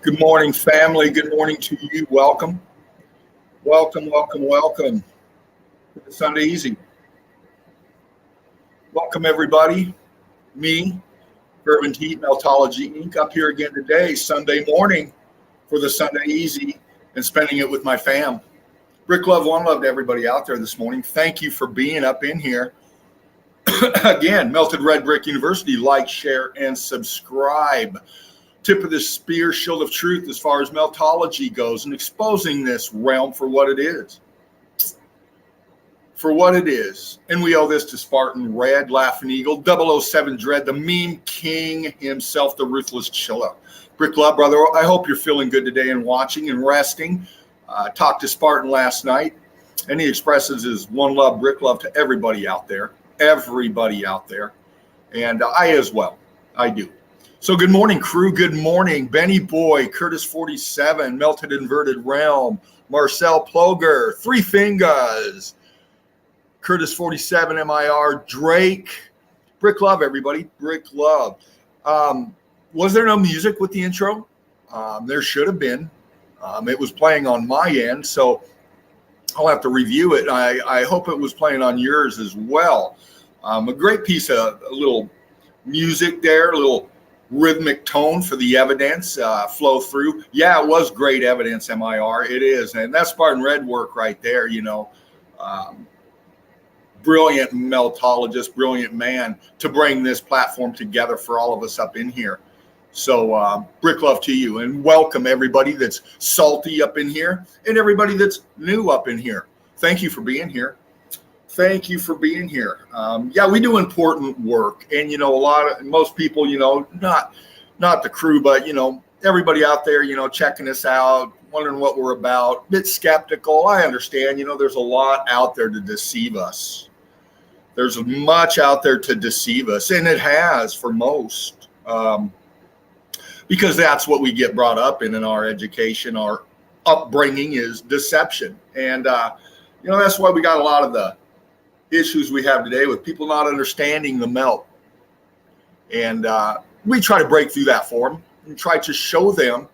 Good morning, family. Good morning to you. Welcome. Welcome to Sunday Easy. Welcome, everybody. Me, Fervent Heat Meltology Inc. up here again today, Sunday morning for the Sunday Easy and spending it with my fam. Brick love, one love to everybody out there this morning. Thank you for being up in here. Again, Melted Red Brick University, like, share, and subscribe. Tip of the spear, shield of truth as far as meltology goes and exposing this realm for what it is. And we owe this to Spartan Red, Laughing Eagle, 007 Dread, the meme king himself, the ruthless chiller. Brick love, brother, I hope you're feeling good today and watching and resting. Talked to Spartan last night, and he expresses his one love, brick love to everybody out there. And I as well. I do. So good morning, crew. Good morning, Benny Boy, Curtis 47, Melted Inverted Realm, Marcel Ploger, Three Fingers, Curtis 47, MIR, Drake, Brick Love, everybody, Brick Love. Was there no music with the intro? There should have been. It was playing on my end, so I'll have to review it. I hope it was playing on yours as well. A great piece of a little music there, a little rhythmic tone for the evidence flow through. Yeah, it was great evidence, MIR. It is. And that's Spartan Red work right there, you know. Brilliant meltologist, brilliant man to bring this platform together for all of us up in here. So brick love to you and welcome everybody that's salty up in here and everybody that's new up in here. Thank you for being here. Yeah, we do important work, and you know, most people, you know, not the crew, but you know, everybody out there, you know, checking us out, wondering what we're about, a bit skeptical. I understand, you know, there's a lot out there to deceive us. There's much out there to deceive us, and it has for most, because that's what we get brought up in our education, our upbringing is deception, and you know, that's why we got a lot of the issues we have today with people not understanding the melt. And we try to break through that for them and try to show them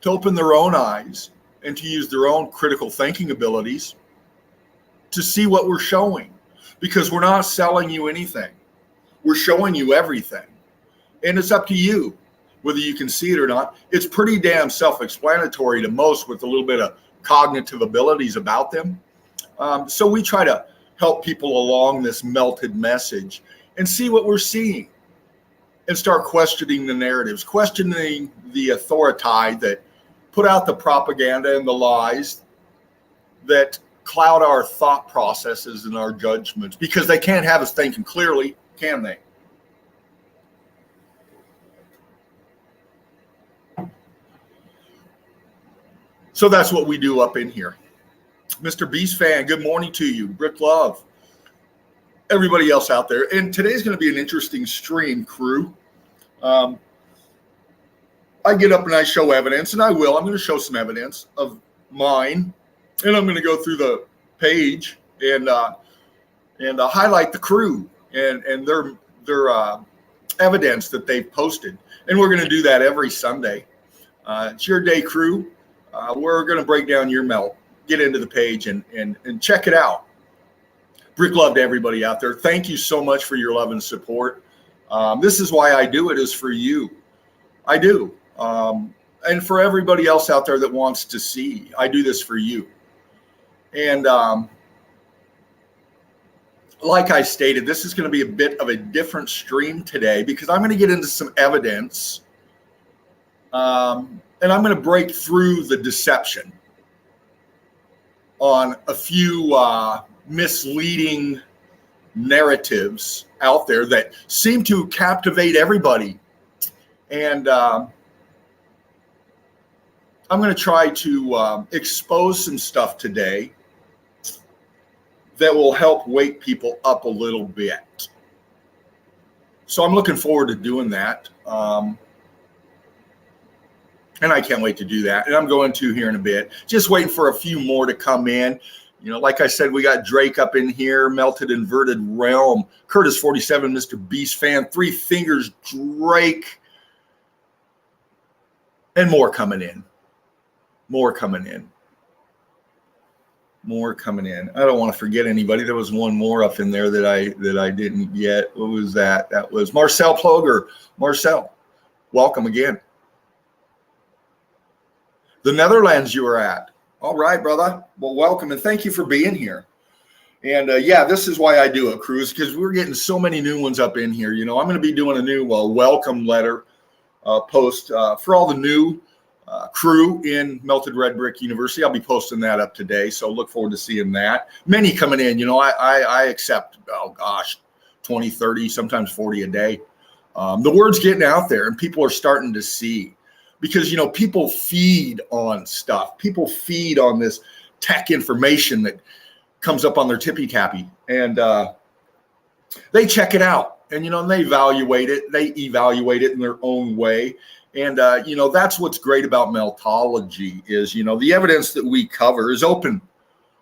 to open their own eyes and to use their own critical thinking abilities to see what we're showing, because we're not selling you anything. We're showing you everything. And it's up to you whether you can see it or not. It's pretty damn self-explanatory to most with a little bit of cognitive abilities about them. So we try to help people along this melted message and see what we're seeing and start questioning the narratives, questioning the authority that put out the propaganda and the lies that cloud our thought processes and our judgments, because they can't have us thinking clearly, can they? So that's what we do up in here. Mr. Beast fan, good morning to you. Brick love. Everybody else out there. And today's going to be an interesting stream, crew. I get up and I show evidence, and I will. I'm going to show some evidence of mine, and I'm going to go through the page and highlight the crew and their evidence that they've posted. And we're going to do that every Sunday. It's your day, crew. We're going to break down your melt. Get into the page and check it out. Brick love to everybody out there. Thank you so much for your love and support. This is why I do it, is for you. I do. And for everybody else out there that wants to see, I do this for you. And like I stated, this is going to be a bit of a different stream today because I'm going to get into some evidence and I'm going to break through the deception on a few misleading narratives out there that seem to captivate everybody. And I'm going to try to expose some stuff today that will help wake people up a little bit. So I'm looking forward to doing that. And I can't wait to do that. And I'm going to here in a bit. Just waiting for a few more to come in. You know, like I said, we got Drake up in here, Melted Inverted Realm, Curtis 47, Mr. Beast fan, Three Fingers, Drake, And more coming in. More coming in. More coming in. I don't want to forget anybody. There was one more up in there that I didn't get. What was that? That was Marcel Ploger. Marcel, welcome again. The Netherlands you were at. All right, brother. Well, welcome and thank you for being here. And yeah, this is why I do it, Cruz, because we're getting so many new ones up in here. You know, I'm going to be doing a new welcome letter post for all the new crew in Melted Red Brick University. I'll be posting that up today, so look forward to seeing that. Many coming in. You know, I accept, 20, 30, sometimes 40 a day. The word's getting out there, and people are starting to see. Because, you know, people feed on stuff. People feed on this tech information that comes up on their tippy tappy. And they check it out. And, you know, and they evaluate it. They evaluate it in their own way. And, you know, that's what's great about Meltology is, you know, the evidence that we cover is open.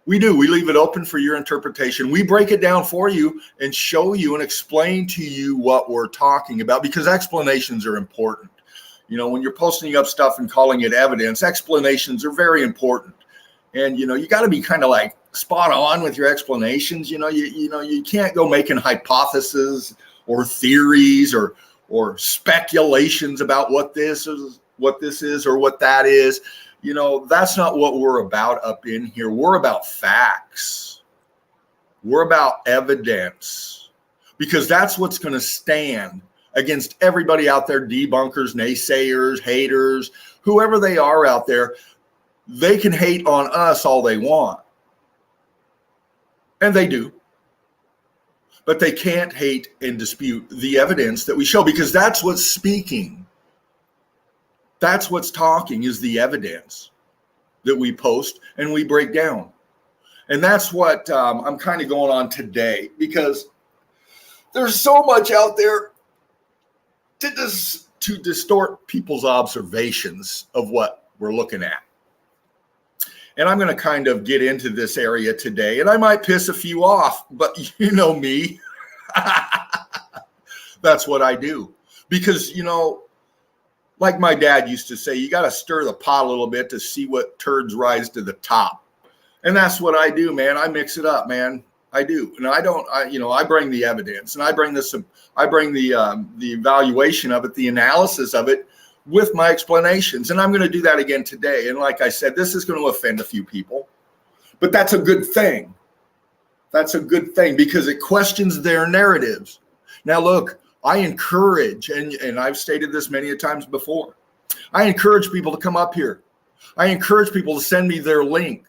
We do. We leave it open for your interpretation. We break it down for you and show you and explain to you what we're talking about because explanations are important. You know, when you're posting up stuff and calling it evidence, explanations are very important. And, you know, you got to be kind of like spot on with your explanations. You know, you can't go making hypotheses or theories or speculations about what this is or what that is. You know, that's not what we're about up in here. We're about facts. We're about evidence because that's what's going to stand against everybody out there, debunkers, naysayers, haters, whoever they are out there. They can hate on us all they want. And they do. But they can't hate and dispute the evidence that we show because that's what's speaking. That's what's talking is the evidence that we post and we break down. And that's what I'm kind of going on today because there's so much out there to distort people's observations of what we're looking at. And I'm going to kind of get into this area today, and I might piss a few off, but you know me. That's what I do. Because, you know, like my dad used to say, you got to stir the pot a little bit to see what turds rise to the top. And that's what I do, man. I mix it up, man. I do. And I bring the evidence and I bring the evaluation of it, the analysis of it with my explanations. And I'm going to do that again today. And like I said, this is going to offend a few people, but that's a good thing. That's a good thing because it questions their narratives. Now, look, I encourage, and I've stated this many a times before, I encourage people to come up here. I encourage people to send me their link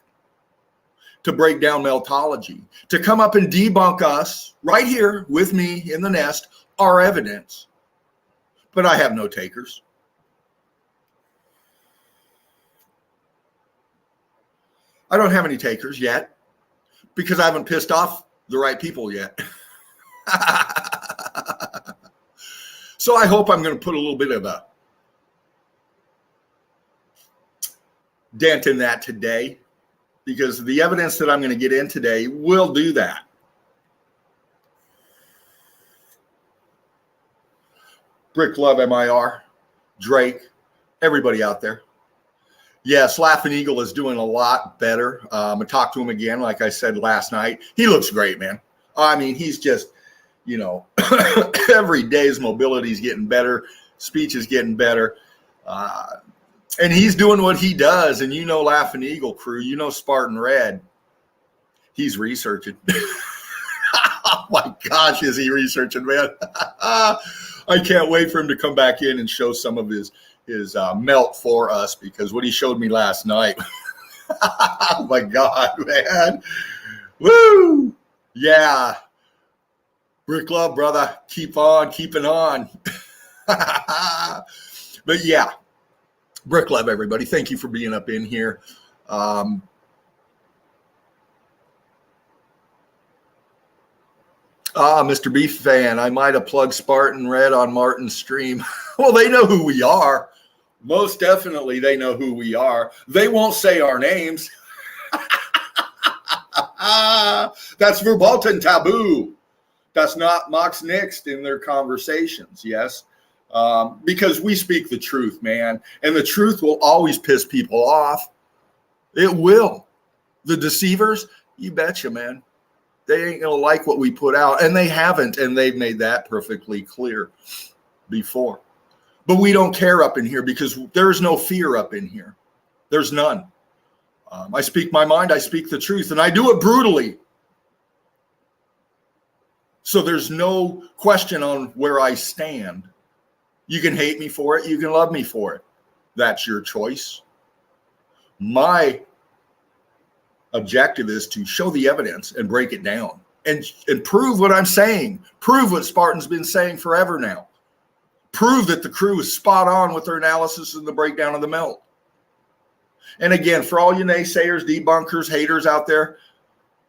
to break down Meltology, to come up and debunk us right here with me in the nest, our evidence. But I have no takers. I don't have any takers yet because I haven't pissed off the right people yet. So I hope I'm going to put a little bit of a dent in that today because the evidence that I'm going to get in today will do that. Brick Love MIR, Drake, everybody out there. Yes, Laughing Eagle is doing a lot better. I talked to him again, like I said last night. He looks great, man. I mean, he's just, you know, every day his mobility is getting better. Speech is getting better. And he's doing what he does. And you know Laughing Eagle crew, you know Spartan Red. He's researching. Oh, my gosh, is he researching, man? I can't wait for him to come back in and show some of his melt for us because what he showed me last night. Oh, my God, man. Woo! Yeah. Brick Love, brother. Keep on keeping on. But, yeah. Brick Love, everybody. Thank you for being up in here. Mr. Beef fan, I might have plugged Spartan Red on Martin's stream. Well, they know who we are. Most definitely they know who we are. They won't say our names. That's verboten taboo. That's not Mox Next in their conversations, yes. because we speak the truth, man. And the truth will always piss people off. It will. The deceivers, you betcha, man. They ain't going to like what we put out. And they haven't. And they've made that perfectly clear before. But we don't care up in here because there's no fear up in here. There's none. I speak my mind. I speak the truth. And I do it brutally. So there's no question on where I stand. You can hate me for it. You can love me for it. That's your choice. My objective is to show the evidence and break it down and prove what I'm saying. Prove what Spartan's been saying forever now. Prove that the crew is spot on with their analysis and the breakdown of the melt. And again, for all you naysayers, debunkers, haters out there,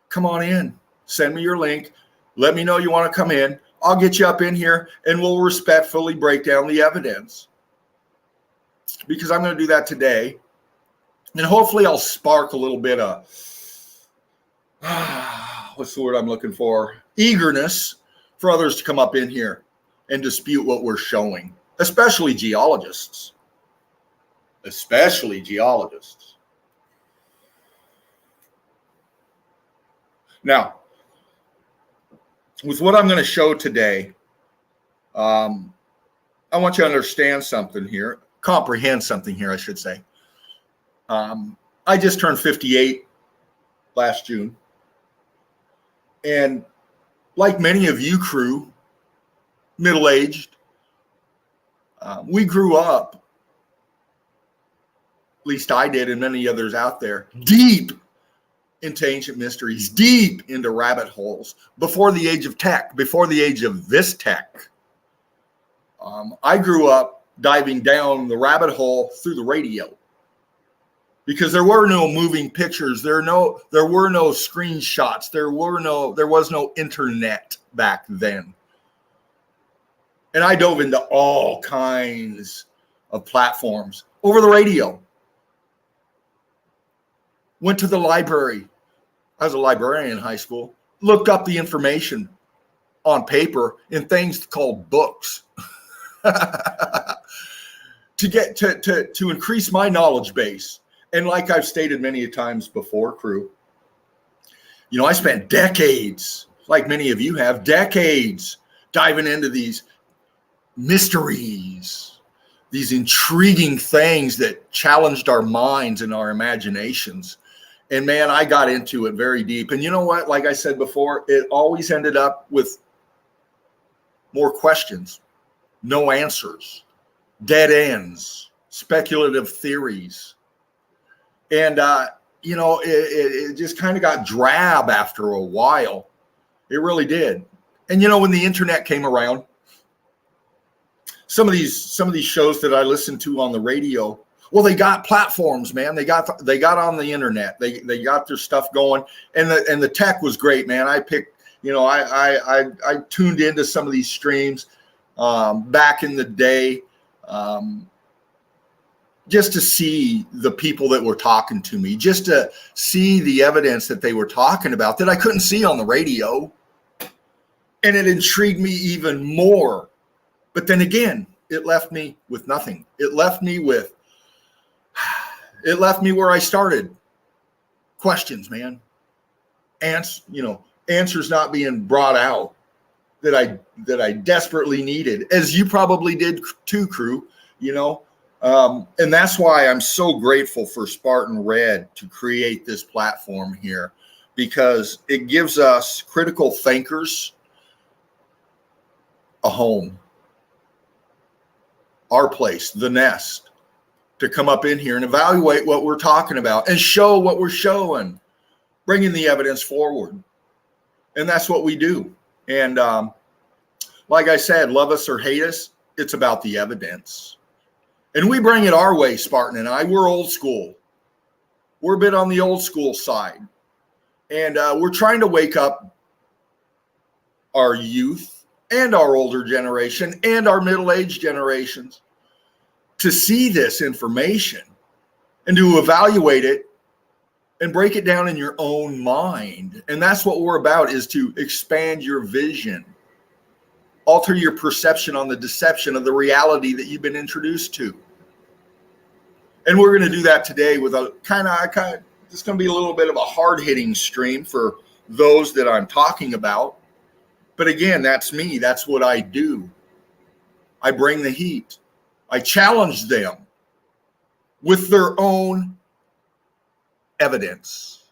come on in. Send me your link. Let me know you want to come in. I'll get you up in here and we'll respectfully break down the evidence. Because I'm going to do that today. And hopefully I'll spark a little bit of, what's the word I'm looking for? Eagerness for others to come up in here and dispute what we're showing, especially geologists. Especially geologists. Now, with what I'm going to show today, I want you to understand something here, comprehend something here, I should say. I just turned 58 last June. And like many of you crew, middle-aged, we grew up, at least I did and many others out there, deep into ancient mysteries, deep into rabbit holes, before the age of tech, before the age of this tech. I grew up diving down the rabbit hole through the radio because there were no moving pictures. There were no screenshots. There was no internet back then. And I dove into all kinds of platforms over the radio. Went to the library. I was a librarian in high school. Looked up the information on paper in things called books to increase my knowledge base. And like I've stated many times before, crew, I spent decades, like many of you have, decades diving into these mysteries, these intriguing things that challenged our minds and our imaginations. And man, I got into it very deep. And you know what? Like I said before, it always ended up with more questions, no answers, dead ends, speculative theories. And, it just kind of got drab after a while. It really did. And, when the internet came around, some of these shows that I listened to on the radio, well, they got platforms, man. They got on the internet. They got their stuff going, and the tech was great, man. I picked, I tuned into some of these streams back in the day, just to see the people that were talking to me, just to see the evidence that they were talking about that I couldn't see on the radio, and it intrigued me even more. But then again, it left me with nothing. It left me where I started. Questions, man. Answers not being brought out that I desperately needed, as you probably did too, crew, and that's why I'm so grateful for Spartan Red to create this platform here, because it gives us critical thinkers a home, our place, the nest, to come up in here and evaluate what we're talking about and show what we're showing, bringing the evidence forward. And that's what we do. And like I said, love us or hate us, it's about the evidence. And we bring it our way, Spartan and I. We're old school. We're a bit on the old school side. And we're trying to wake up our youth and our older generation and our middle-aged generations to see this information and to evaluate it and break it down in your own mind. And that's what we're about, is to expand your vision alter your perception on the deception of the reality that you've been introduced to. And we're going to do that today with a kind of, it's going to be a little bit of a hard-hitting stream for those that I'm talking about. But again, that's me. That's what I do. I bring the heat. I challenge them with their own evidence.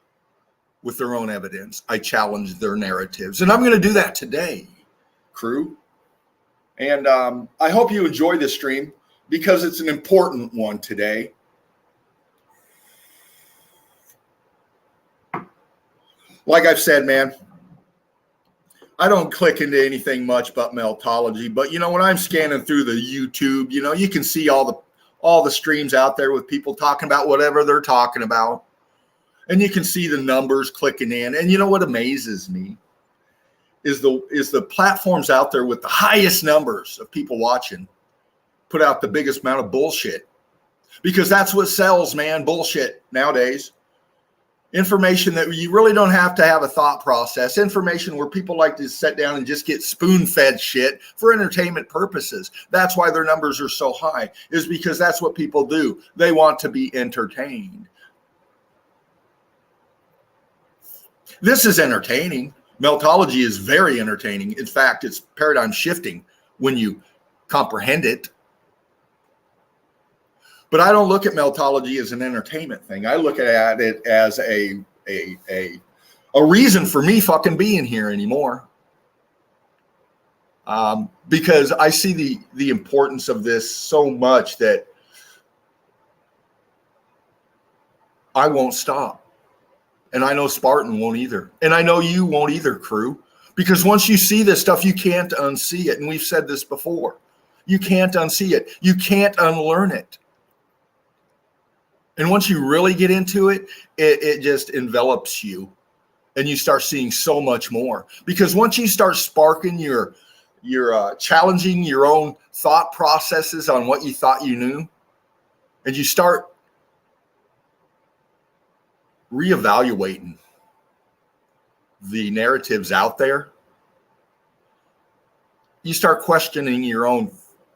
With their own evidence, I challenge their narratives. And I'm going to do that today, crew. And I hope you enjoy this stream because it's an important one today. Like I've said, man, I don't click into anything much but Meltology. But, you know, when I'm scanning through the YouTube, you know, you can see all the streams out there with people talking about whatever they're talking about. And you can see the numbers clicking in. And you know what amazes me is the platforms out there with the highest numbers of people watching put out the biggest amount of bullshit. Because that's what sells, man, bullshit nowadays. Information that you really don't have to have a thought process. Information where people like to sit down and just get spoon-fed shit for entertainment purposes. That's why their numbers are so high, is because that's what people do. They want to be entertained. This is entertaining. Meltology is very entertaining. In fact, it's paradigm shifting when you comprehend it. But I don't look at Meltology as an entertainment thing. I look at it as a reason for me fucking being here anymore. Because I see the importance of this so much that I won't stop. And I know Spartan won't either. And I know you won't either, crew. Because once you see this stuff, you can't unsee it. And we've said this before. You can't unsee it. You can't unlearn it. And once you really get into it, it just envelops you. And you start seeing so much more. Because once you start sparking your challenging your own thought processes on what you thought you knew, and you start reevaluating the narratives out there, you start questioning your own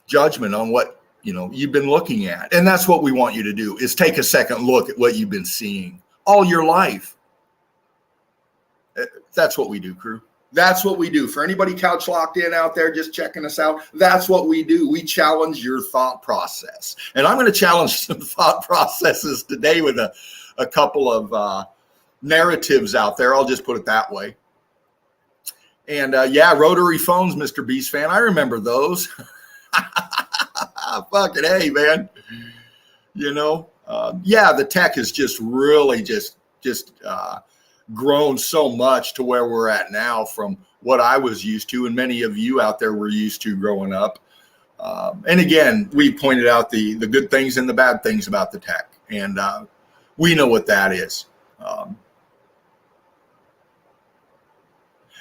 judgment on what you've been looking at. And that's what we want you to do, is take a second look at what you've been seeing all your life. That's what we do, crew. That's what we do. For anybody couch locked in out there just checking us out, that's what we do. We challenge your thought process. And I'm going to challenge some thought processes today with a couple of narratives out there. I'll just put it that way. And yeah, rotary phones, Mr. Beast fan. I remember those. Fucking hey, man. Yeah, the tech has just really just grown so much to where we're at now from what I was used to, and many of you out there were used to growing up. And again, we pointed out the good things and the bad things about the tech, and we know what that is.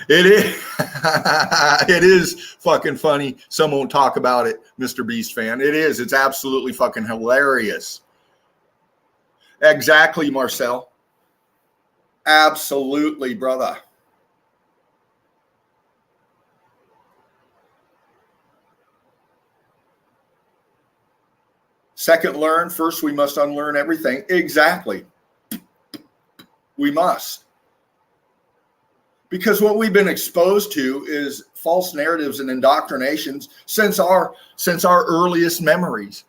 It is it is fucking funny. Some won't talk about it, Mr. Beast fan. It is. It's absolutely fucking hilarious. Exactly, Marcel. Absolutely, brother. Second, learn. First, we must unlearn everything. Exactly. We must. Because what we've been exposed to is false narratives and indoctrinations since our earliest memories.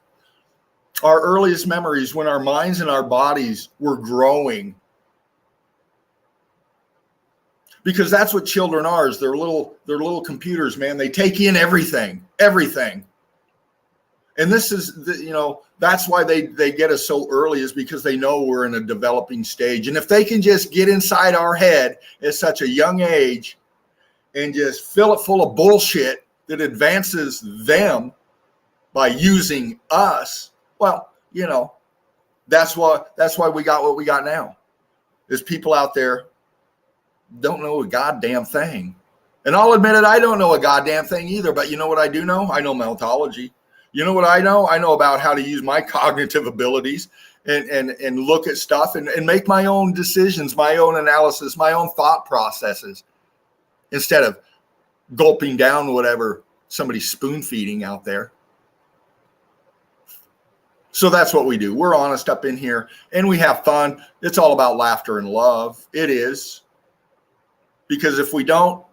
Our earliest memories, when our minds and our bodies were growing. Because that's what children are, is they're little computers, man. They take in everything. And this is, that's why they get us so early, is because they know we're in a developing stage. And if they can just get inside our head at such a young age and just fill it full of bullshit that advances them by using us, well, that's why we got what we got now, is people out there don't know a goddamn thing. And I'll admit it, I don't know a goddamn thing either. But you know what I do know? I know Meltology. You know what I know? I know about how to use my cognitive abilities and look at stuff and make my own decisions, my own analysis, my own thought processes, instead of gulping down whatever somebody spoon feeding out there. So that's what we do. We're honest up in here and we have fun. It's all about laughter and love. It is. Because if we don't,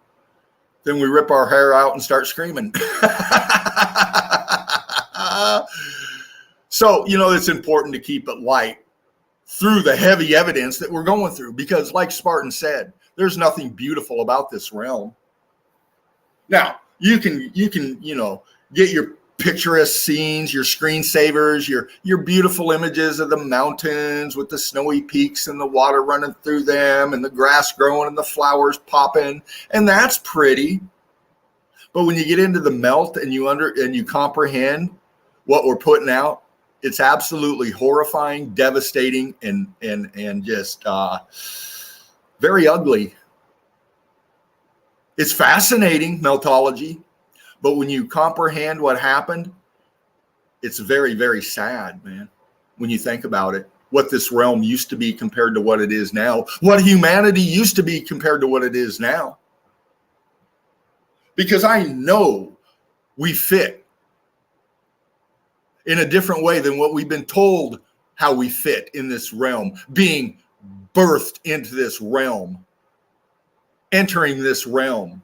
then we rip our hair out and start screaming. So, it's important to keep it light through the heavy evidence that we're going through. Because like Spartan said, there's nothing beautiful about this realm. Now, you can, get your picturesque scenes, your screensavers, your beautiful images of the mountains with the snowy peaks and the water running through them and the grass growing and the flowers popping, and that's pretty. But when you get into the melt and you comprehend what we're putting out, it's absolutely horrifying, devastating, and just very ugly. It's fascinating, meltology. But when you comprehend what happened, it's very, very sad, man. When you think about it, what this realm used to be compared to what it is now, what humanity used to be compared to what it is now. Because I know we fit in a different way than what we've been told how we fit in this realm, being birthed into this realm, entering this realm.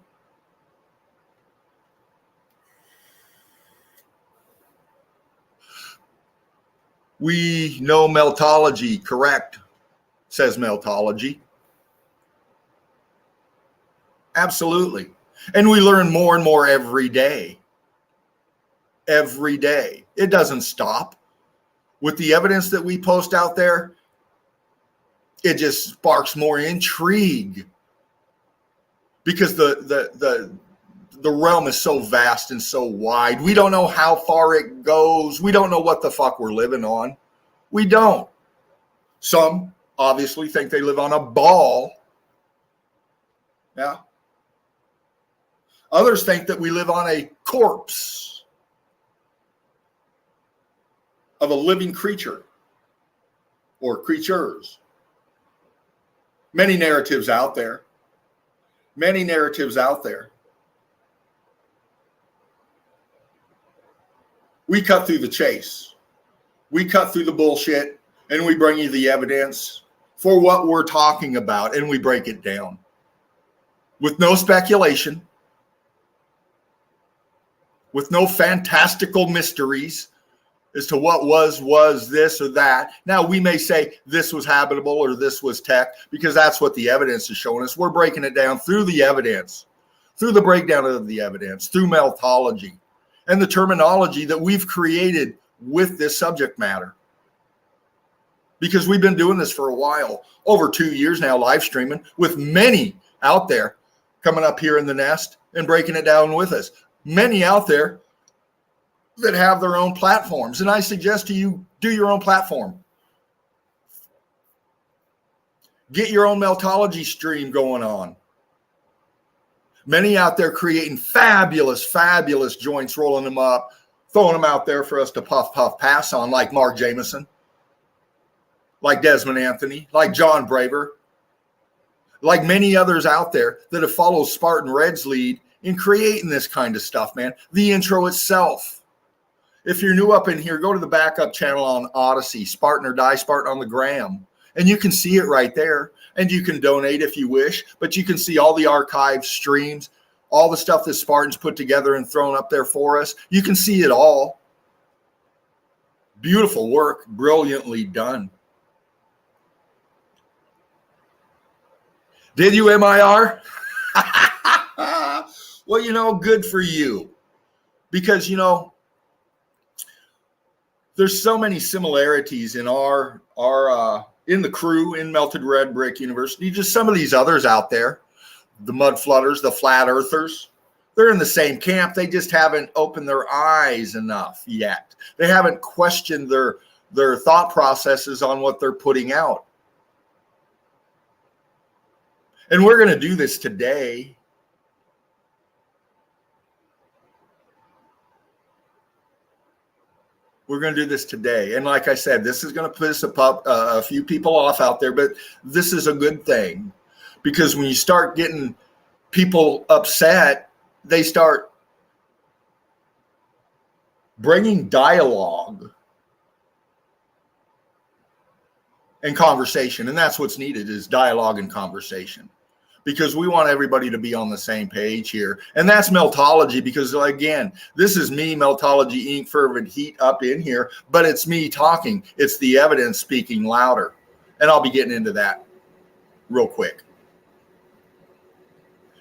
We know meltology, correct, says meltology. Absolutely. And we learn more and more every day. Every day. It doesn't stop. With the evidence that we post out there, it just sparks more intrigue. Because the realm is so vast and so wide. We don't know how far it goes. We don't know what the fuck we're living on. We don't. Some obviously think they live on a ball. Yeah. Others think that we live on a corpse of a living creature or creatures. Many narratives out there. Many narratives out there. We cut through the chase. We cut through the bullshit and we bring you the evidence for what we're talking about and we break it down with no speculation, with no fantastical mysteries as to what was this or that. Now, we may say this was habitable or this was tech because that's what the evidence is showing us. We're breaking it down through the evidence, through the breakdown of the evidence, through meltology and the terminology that we've created with this subject matter. Because we've been doing this for a while, over 2 years now, live streaming with many out there coming up here in the nest and breaking it down with us. Many out there that have their own platforms. And I suggest to you, do your own platform. Get your own meltology stream going on. Many out there creating fabulous, fabulous joints, rolling them up, throwing them out there for us to puff, pass on, like Mark Jameson, like Desmond Anthony, like John Braver, like many others out there that have followed Spartan Red's lead in creating this kind of stuff, man. The intro itself. If you're new up in here, go to the backup channel on Odyssey, Spartan or Die Spartan on the gram, and you can see it right there. And you can donate if you wish, but you can see all the archive streams, all the stuff that Spartans put together and thrown up there for us. You can see it all. Beautiful work, brilliantly done. Did you MIR? Well, good for you. Because, there's so many similarities in our in the crew in Melted Red Brick University, just some of these others out there, the mud flutters, the flat earthers, they're in the same camp. They just haven't opened their eyes enough yet. They haven't questioned their thought processes on what they're putting out. And we're going to do this today. We're going to do this today. And like I said, this is going to piss a few people off out there, but this is a good thing. Because when you start getting people upset, they start bringing dialogue and conversation. And that's what's needed, is dialogue and conversation, because we want everybody to be on the same page here. And that's Meltology, because again, this is me, Meltology Inc., Fervent Heat up in here, but it's me talking. It's the evidence speaking louder. And I'll be getting into that real quick.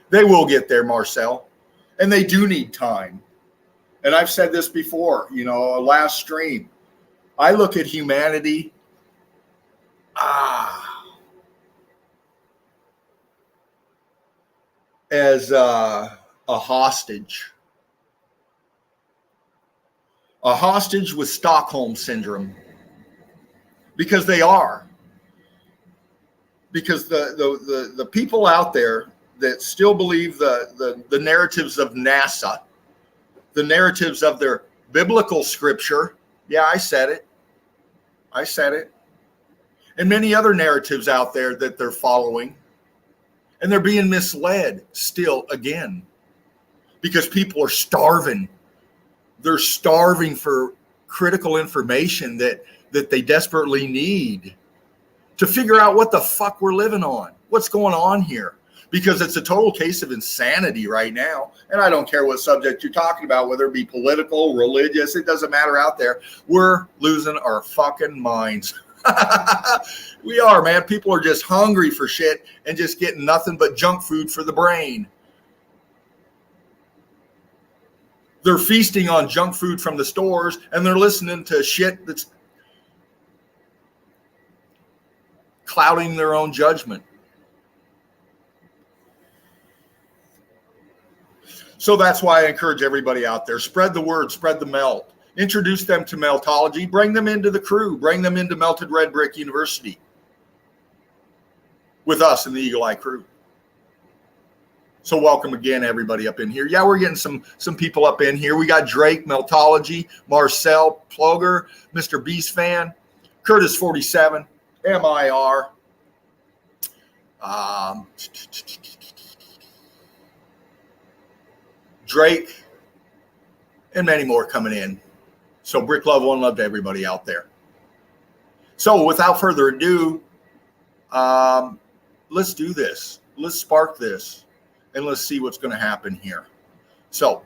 They will get there, Marcel, and they do need time. And I've said this before, last stream. I look at humanity as a hostage with Stockholm syndrome, because they are. Because the people out there that still believe the narratives of NASA, the narratives of their biblical scripture, yeah, I said it, and many other narratives out there that they're following, and they're being misled still again, because people are starving. They're starving for critical information that they desperately need to figure out what the fuck we're living on, what's going on here, because it's a total case of insanity right now. And I don't care what subject you're talking about, whether it be political, religious, it doesn't matter out there. We're losing our fucking minds. We are, man. People are just hungry for shit and just getting nothing but junk food for the brain. They're feasting on junk food from the stores, and they're listening to shit that's clouding their own judgment. So that's why I encourage everybody out there, spread the word, spread the melt, introduce them to Meltology, bring them into the crew, bring them into Melted Red Brick University with us in the Eagle Eye crew. So welcome again, everybody up in here. Yeah, we're getting some people up in here. We got Drake, Meltology, Marcel, Ploger, Mr. Beast Fan, Curtis 47, MIR, Drake, and many more coming in. So Brick Love, one love to everybody out there. So without further ado, let's do this. Let's spark this, and let's see what's going to happen here. So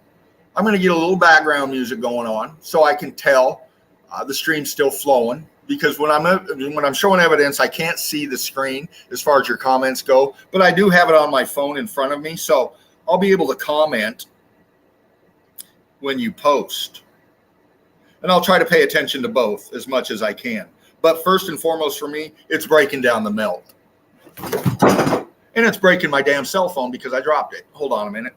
I'm going to get a little background music going on so I can tell the stream's still flowing, because when I'm showing evidence, I can't see the screen as far as your comments go, but I do have it on my phone in front of me, so I'll be able to comment when you post. And I'll try to pay attention to both as much as I can. But first and foremost for me, it's breaking down the melt. And it's breaking my damn cell phone because I dropped it. Hold on a minute.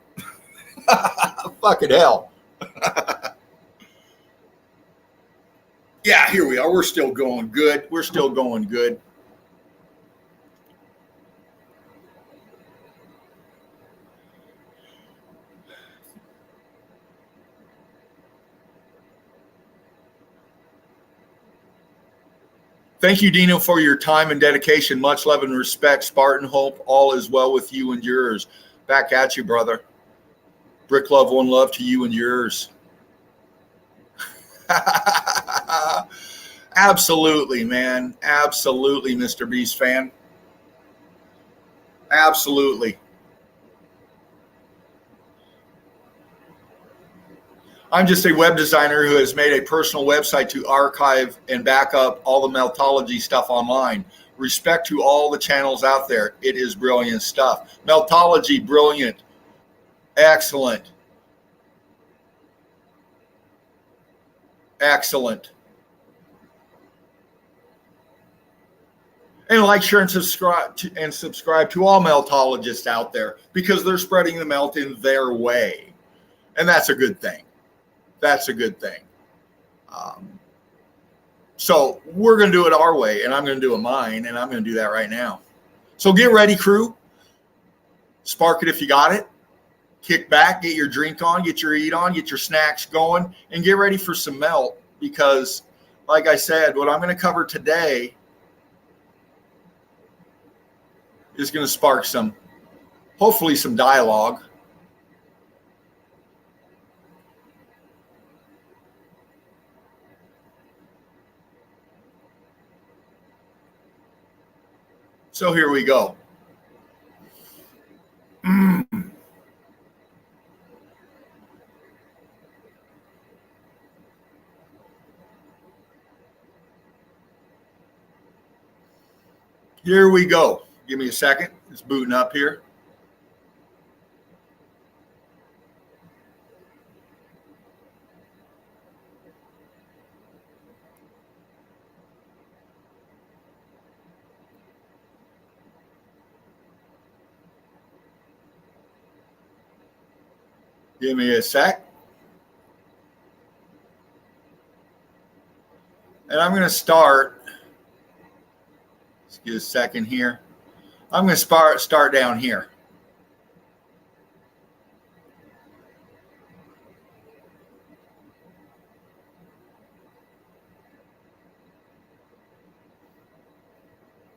Fucking hell. Yeah, here we are. We're still going good. We're still going good. Thank you, Dino, for your time and dedication. Much love and respect. Spartan, hope all is well with you and yours. Back at you, brother. Brick Love, one love to you and yours. Absolutely, man. Absolutely, Mr. Beast Fan. Absolutely. I'm just a web designer who has made a personal website to archive and back up all the Meltology stuff online. Respect to all the channels out there. It is brilliant stuff. Meltology, brilliant. Excellent. Excellent. And like, share, and subscribe to all Meltologists out there, because they're spreading the melt in their way. And that's a good thing. That's a good thing. So we're going to do it our way, and I'm going to do it mine, and I'm going to do that right now. So get ready, crew. Spark it if you got it. Kick back, get your drink on, get your eat on, get your snacks going, and get ready for some melt, because, like I said, what I'm going to cover today is going to spark hopefully some dialogue. So here we go. Here we go. Give me a second. It's booting up here. Give me a sec. And I'm going to start. Let's get a second here. I'm going to start down here.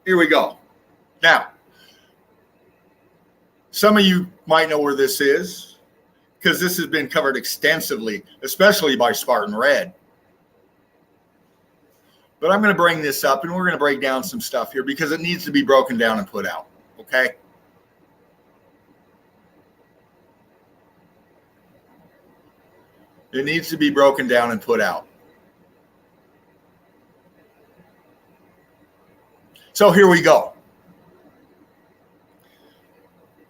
Here we go. Now, some of you might know where this is because this has been covered extensively, especially by Spartan Red. But I'm going to bring this up and we're going to break down some stuff here because it needs to be broken down and put out. Okay. It needs to be broken down and put out. So here we go.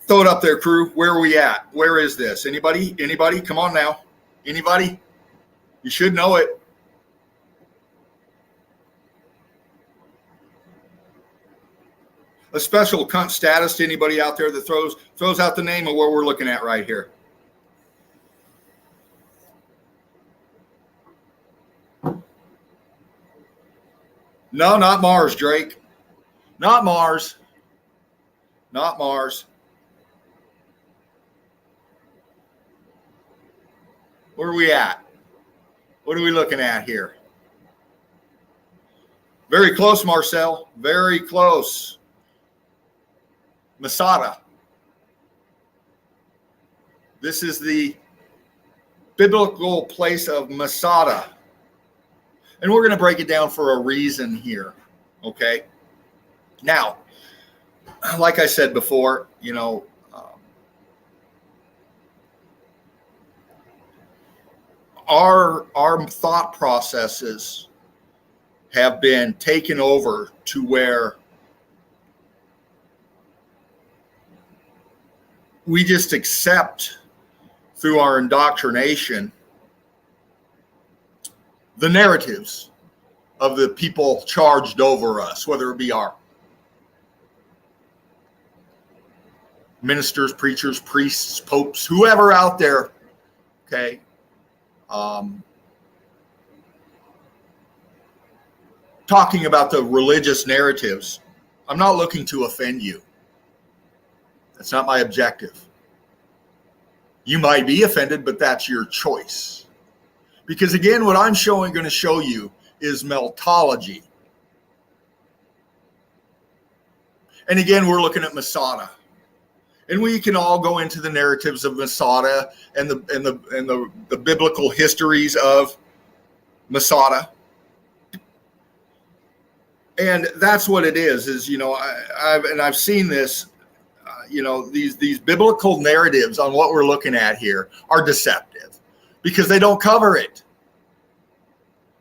Throw it up there, crew. Where are we at? Where is this? Anybody? Anybody? Come on now. Anybody? You should know it. A special cunt status to anybody out there that throws out the name of what we're looking at right here. No, not Mars, Drake. Not Mars. Not Mars. Where are we at? What are we looking at here? Very close, Marcel. Very close. Masada. This is the biblical place of Masada. And we're going to break it down for a reason here. Okay? Now, like I said before, you know, our thought processes have been taken over to where we just accept through our indoctrination the narratives of the people charged over us, whether it be our ministers, preachers, priests, popes, whoever out there, okay? Talking about the religious narratives. I'm not looking to offend you. That's not my objective. You might be offended, but that's your choice. Because again, what I'm going to show you is meltology. And again, we're looking at Masada. And we can all go into the narratives of Masada and the biblical histories of Masada. And that's what it is, you know, I've seen this, you know, these biblical narratives on what we're looking at here are deceptive because they don't cover it.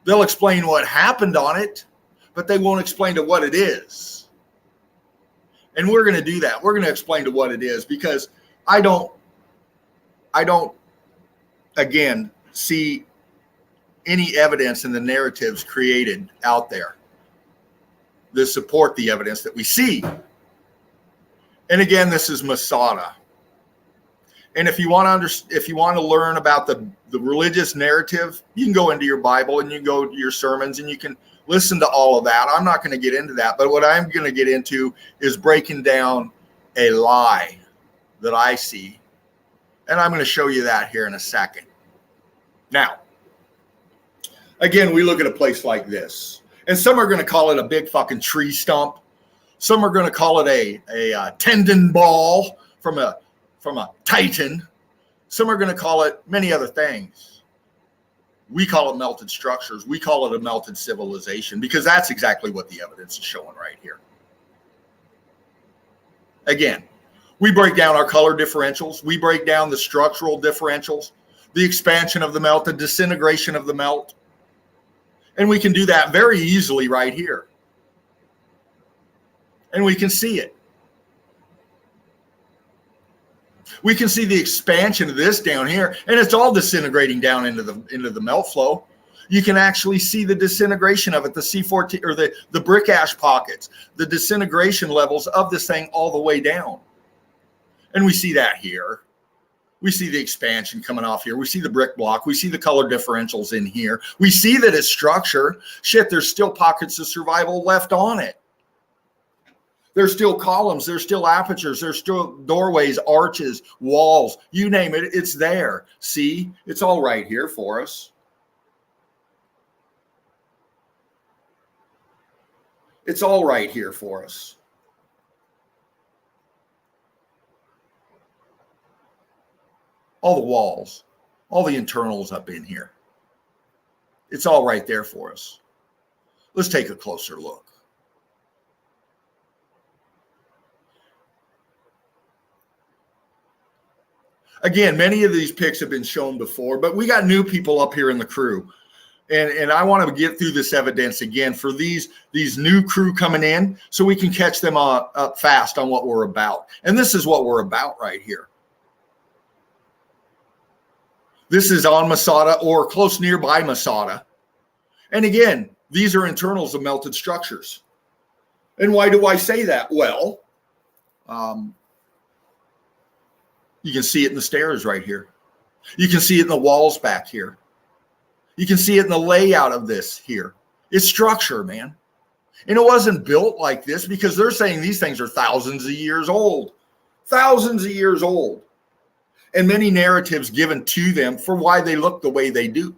They'll explain what happened on it, but they won't explain to what it is. And we're going to do that. We're going to explain to what it is because I don't, again, see any evidence in the narratives created out there that support the evidence that we see. And again, this is Masada. And if you want to learn about the religious narrative, you can go into your Bible and you can go to your sermons and you can listen to all of that. I'm not going to get into that, but what I'm going to get into is breaking down a lie that I see. And I'm going to show you that here in a second. Now, again, we look at a place like this, and some are going to call it a big fucking tree stump. Some are going to call it a tendon ball from a titan. Some are going to call it many other things. We call it melted structures. We call it a melted civilization because that's exactly what the evidence is showing right here. Again, we break down our color differentials. We break down the structural differentials, the expansion of the melt, the disintegration of the melt. And we can do that very easily right here. And we can see it. We can see the expansion of this down here, and it's all disintegrating down into the melt flow. You can actually see the disintegration of it, the C14 or the brick ash pockets, the disintegration levels of this thing all the way down. And we see that here. We see the expansion coming off here. We see the brick block. We see the color differentials in here. We see that it's structure. Shit, there's still pockets of survival left on it. There's still columns. There's still apertures. There's still doorways, arches, walls. You name it, it's there. See, it's all right here for us. It's all right here for us. All the walls, all the internals up in here. It's all right there for us. Let's take a closer look. Again, many of these pics have been shown before, but we got new people up here in the crew. And I want to get through this evidence again for these new crew coming in so we can catch them up fast on what we're about. And this is what we're about right here. This is on Masada or close nearby Masada. And again, these are internals of melted structures. And why do I say that? Well, you can see it in the stairs right here. You can see it in the walls back here. You can see it in the layout of this here. It's structure, man. And it wasn't built like this because they're saying these things are thousands of years old. Thousands of years old. And many narratives given to them for why they look the way they do.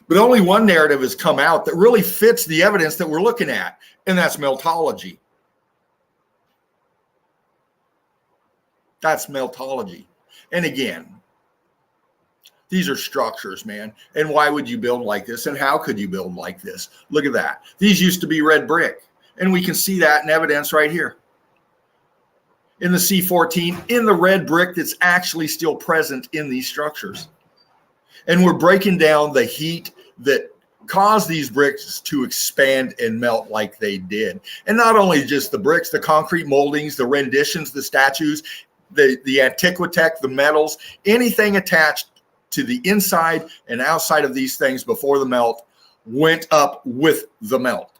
But only one narrative has come out that really fits the evidence that we're looking at, and that's meltology. That's meltology. And again, these are structures, man. And why would you build like this? And how could you build like this? Look at that. These used to be red brick. And we can see that in evidence right here. In the C14, in the red brick that's actually still present in these structures. And we're breaking down the heat that caused these bricks to expand and melt like they did. And not only just the bricks, the concrete moldings, the renditions, the statues, the antiquitech, the metals, anything attached to the inside and outside of these things before the melt went up with the melt.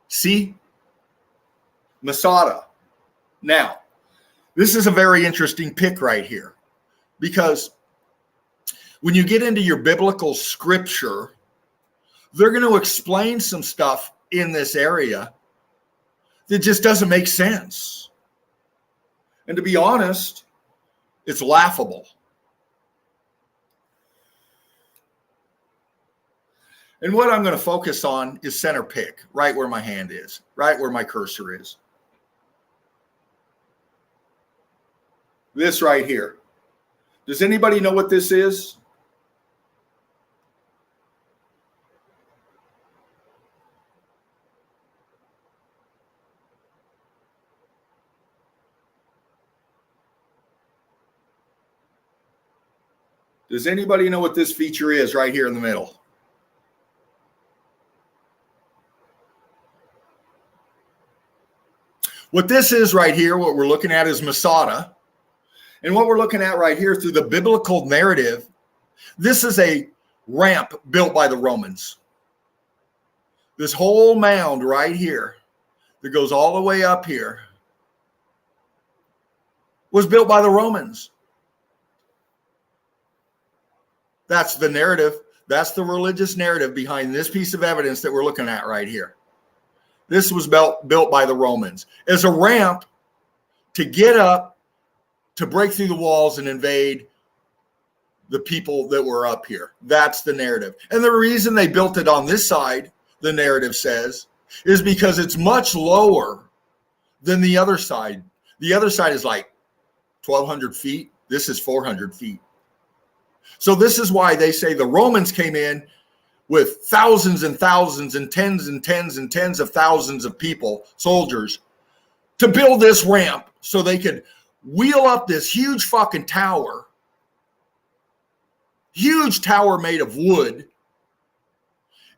See? Masada. Now, this is a very interesting pick right here because when you get into your biblical scripture, they're going to explain some stuff in this area that just doesn't make sense. And to be honest, it's laughable. And what I'm going to focus on is center pick, right where my hand is, right where my cursor is. This right here. Does anybody know what this is? Does anybody know what this feature is right here in the middle? What this is right here, what we're looking at is Masada. And what we're looking at right here through the biblical narrative, this is a ramp built by the Romans. This whole mound right here that goes all the way up here was built by the Romans. That's the narrative. That's the religious narrative behind this piece of evidence that we're looking at right here. This was built by the Romans as a ramp to get up, to break through the walls and invade the people that were up here. That's the narrative. And the reason they built it on this side, the narrative says, is because it's much lower than the other side. The other side is like 1,200 feet. This is 400 feet. So this is why they say the Romans came in with thousands and thousands and tens and tens and tens of thousands of people, soldiers, to build this ramp so they could wheel up this huge fucking tower, made of wood,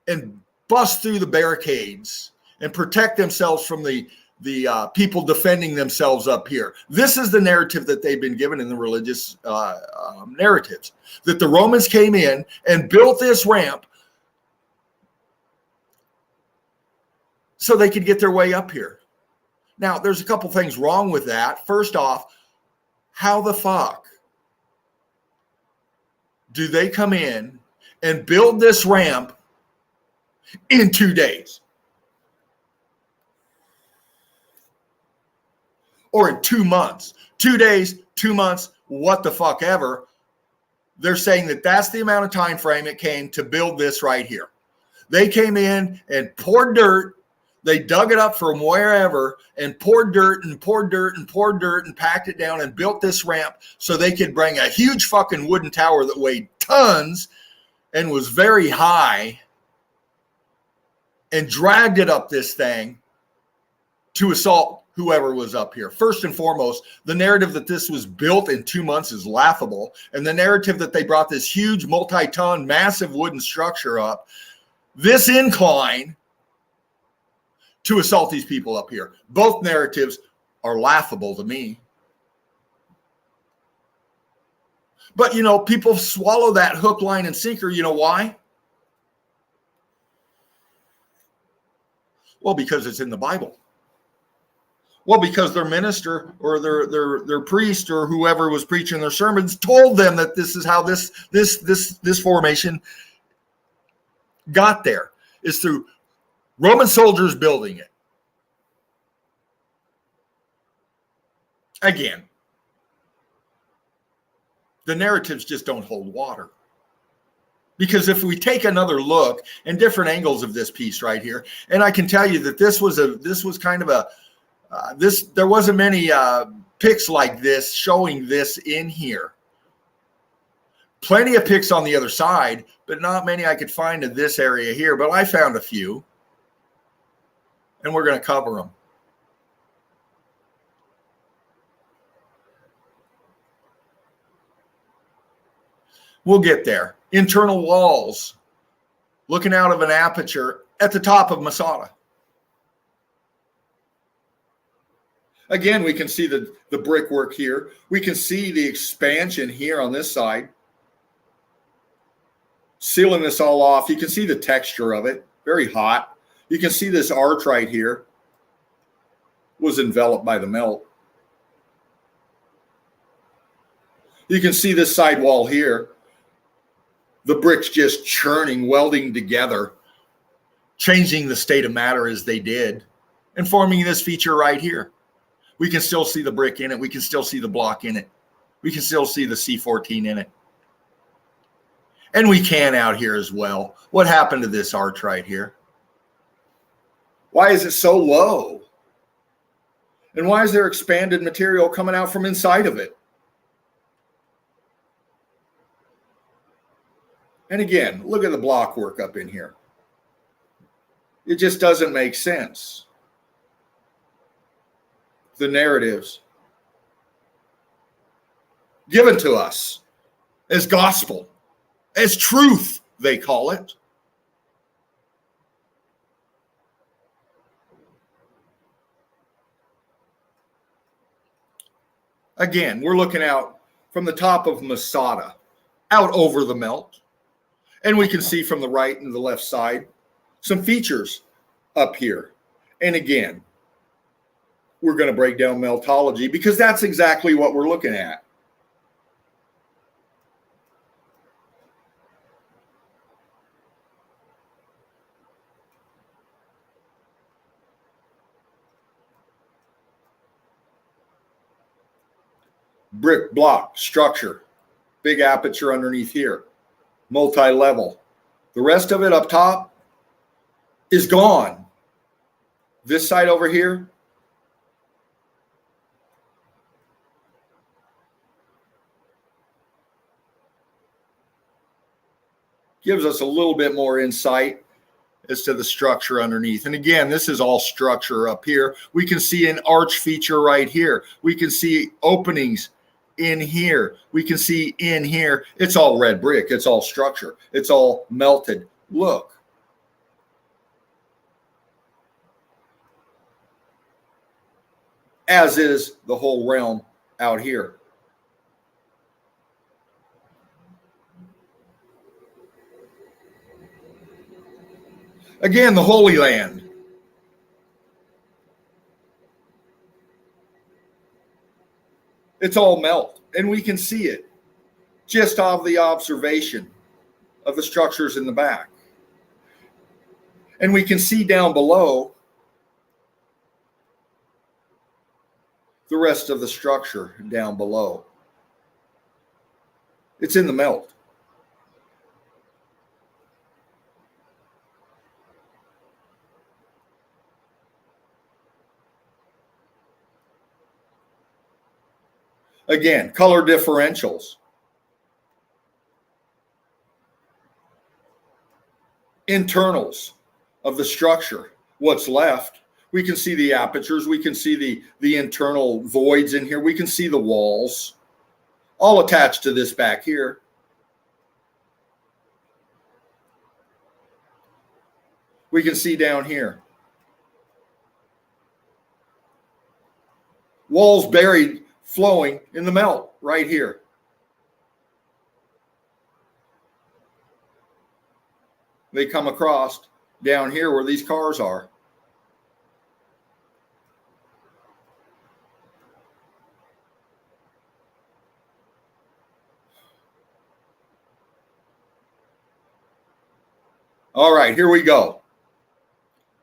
and bust through the barricades and protect themselves from the people defending themselves up here. This is the narrative that they've been given in the religious narratives, that the Romans came in and built this ramp so they could get their way up here. Now, there's a couple things wrong with that. First off, how the fuck do they come in and build this ramp in 2 days? Or in 2 months? 2 days, 2 months, what the fuck ever. They're saying that that's the amount of time frame it came to build this right here. They came in and poured dirt. They dug it up from wherever and poured dirt and poured dirt and poured dirt and packed it down and built this ramp so they could bring a huge fucking wooden tower that weighed tons and was very high and dragged it up this thing to assault whoever was up here. First and foremost, the narrative that this was built in 2 months is laughable. And the narrative that they brought this huge multi-ton, massive wooden structure up, this incline, to assault these people up here. Both narratives are laughable to me. But, people swallow that hook, line, and sinker. You know why? Well, because it's in the Bible. Well, because their minister or their priest or whoever was preaching their sermons told them that this is how this formation got there, is through Roman soldiers building it. Again, the narratives just don't hold water. Because if we take another look and different angles of this piece right here, and I can tell you that this was kind of a there wasn't many pics like this showing this in here. Plenty of pics on the other side, but not many I could find in this area here. But I found a few. And we're going to cover them. We'll get there. Internal walls, looking out of an aperture at the top of Masada. Again, we can see the brickwork here. We can see the expansion here on this side. Sealing this all off. You can see the texture of it. Very hot. You can see this arch right here was enveloped by the melt. You can see this side wall here. The bricks just churning, welding together, changing the state of matter as they did, and forming this feature right here. We can still see the brick in it. We can still see the block in it. We can still see the C14 in it. And we can out here as well. What happened to this arch right here? Why is it so low? And why is there expanded material coming out from inside of it? And again, look at the block work up in here. It just doesn't make sense. The narratives given to us as gospel, as truth, they call it. Again, we're looking out from the top of Masada, out over the melt. And we can see from the right and the left side some features up here. And again, we're going to break down meltology because that's exactly what we're looking at. Brick block structure, big aperture underneath here, multi-level. The rest of it up top is gone. This side over here, gives us a little bit more insight as to the structure underneath. And again, this is all structure up here. We can see an arch feature right here. We can see openings in here. We can see in here. It's all red brick. It's all structure. It's all melted. Look. As is the whole realm out here. Again, the Holy Land. It's all melt, and we can see it just off the observation of the structures in the back. And we can see down below the rest of the structure down below. It's in the melt. Again, color differentials. Internals of the structure. What's left? We can see the apertures. We can see the internal voids in here. We can see the walls. All attached to this back here. We can see down here. Walls buried, flowing in the melt right here. They come across down here where these cars are. All right, here we go.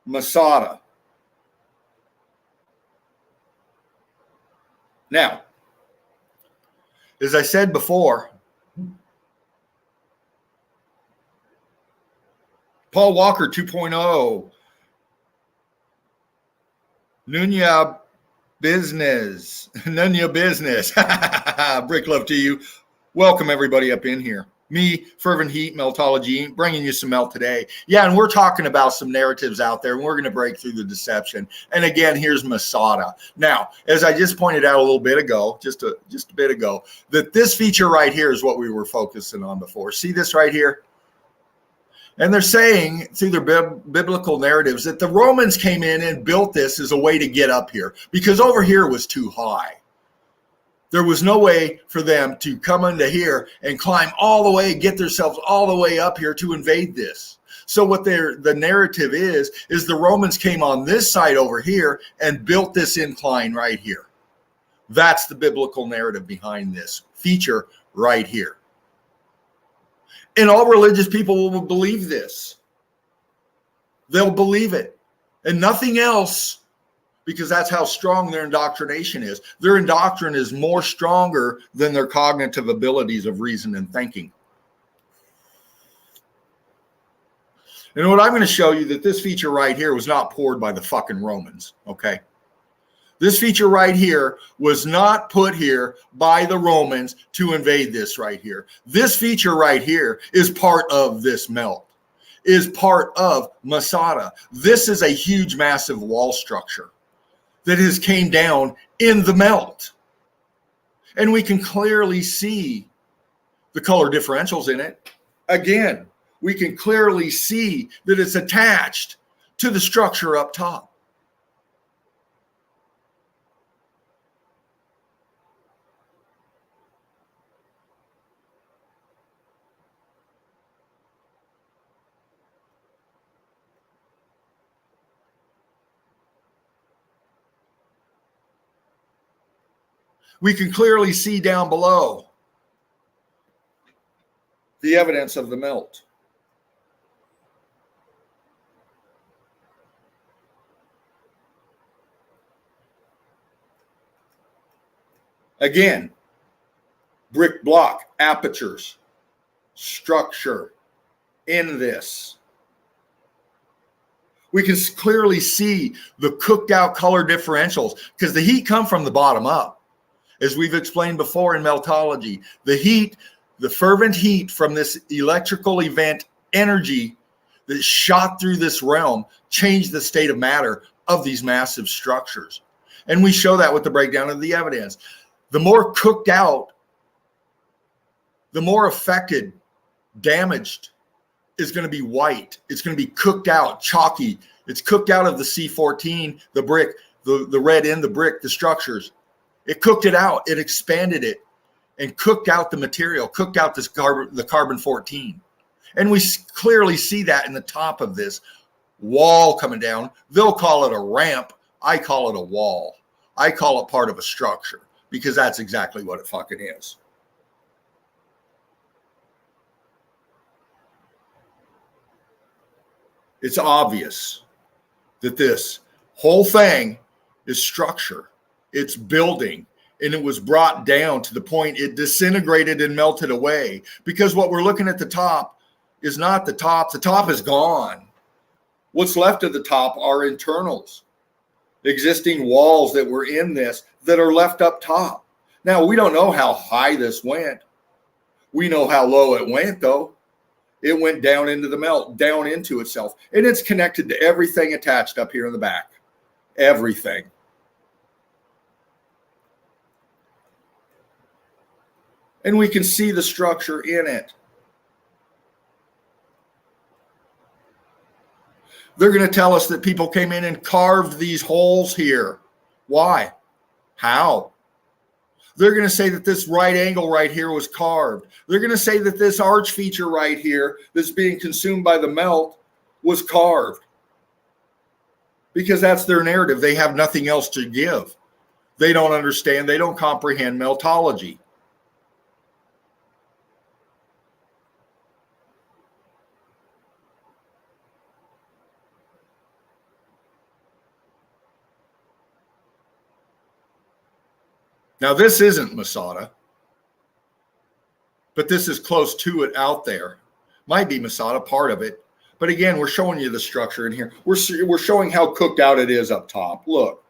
Masada. Now, as I said before, Paul Walker 2.0, Nunya Business, Brick love to you. Welcome everybody up in here. Me, Fervent Heat, Meltology, bringing you some melt today. Yeah, and we're talking about some narratives out there, and we're going to break through the deception. And again, here's Masada. Now, as I just pointed out a little bit ago, just a bit ago, that this feature right here is what we were focusing on before. See this right here? And they're saying through their biblical narratives that the Romans came in and built this as a way to get up here because over here was too high. There was no way for them to come into here and climb all the way, get themselves all the way up here to invade this. So what the narrative is the Romans came on this side over here and built this incline right here. That's the biblical narrative behind this feature right here. And all religious people will believe this. They'll believe it. And nothing else, because that's how strong their indoctrination is. Their indoctrination is more stronger than their cognitive abilities of reason and thinking. And what I'm going to show you that this feature right here was not poured by the fucking Romans, okay? This feature right here was not put here by the Romans to invade this right here. This feature right here is part of this melt, is part of Masada. This is a huge, massive wall structure that has came down in the melt. And we can clearly see the color differentials in it. Again, we can clearly see that it's attached to the structure up top. We can clearly see down below the evidence of the melt. Again, brick block, apertures, structure in this. We can clearly see the cooked out color differentials because the heat come from the bottom up. As we've explained before in meltology, the heat, the fervent heat from this electrical event energy that shot through this realm changed the state of matter of these massive structures. And we show that with the breakdown of the evidence. The more cooked out, the more affected, damaged is going to be white. It's going to be cooked out, chalky. It's cooked out of the C14, the brick, the red in the brick, the structures. It cooked it out. It expanded it and cooked out the material, cooked out this the carbon 14. And we clearly see that in the top of this wall coming down. They'll call it a ramp. I call it a wall. I call it part of a structure because that's exactly what it fucking is. It's obvious that this whole thing is structure. It's building. And it was brought down to the point it disintegrated and melted away. Because what we're looking at the top is not the top. The top is gone. What's left of the top are internals, existing walls that were in this that are left up top. Now, we don't know how high this went. We know how low it went, though. It went down into the melt, down into itself. And it's connected to everything attached up here in the back. Everything. And we can see the structure in it. They're going to tell us that people came in and carved these holes here. Why? How? They're going to say that this right angle right here was carved. They're going to say that this arch feature right here that's being consumed by the melt was carved. Because that's their narrative. They have nothing else to give. They don't understand. They don't comprehend meltology. Now, this isn't Masada, but this is close to it out there. Might be Masada, part of it. But again, we're showing you the structure in here. We're showing how cooked out it is up top. Look.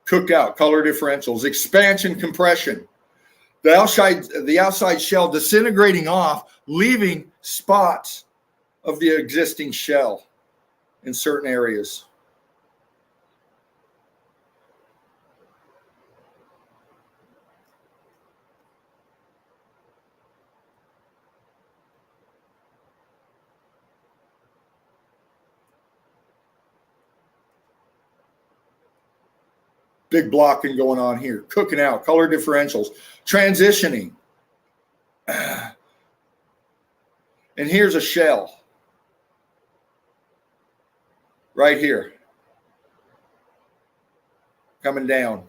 Cooked out, color differentials, expansion, compression. The outside shell disintegrating off, leaving spots of the existing shell in certain areas. Big blocking going on here, cooking out, color differentials, transitioning. And here's a shell right here, coming down.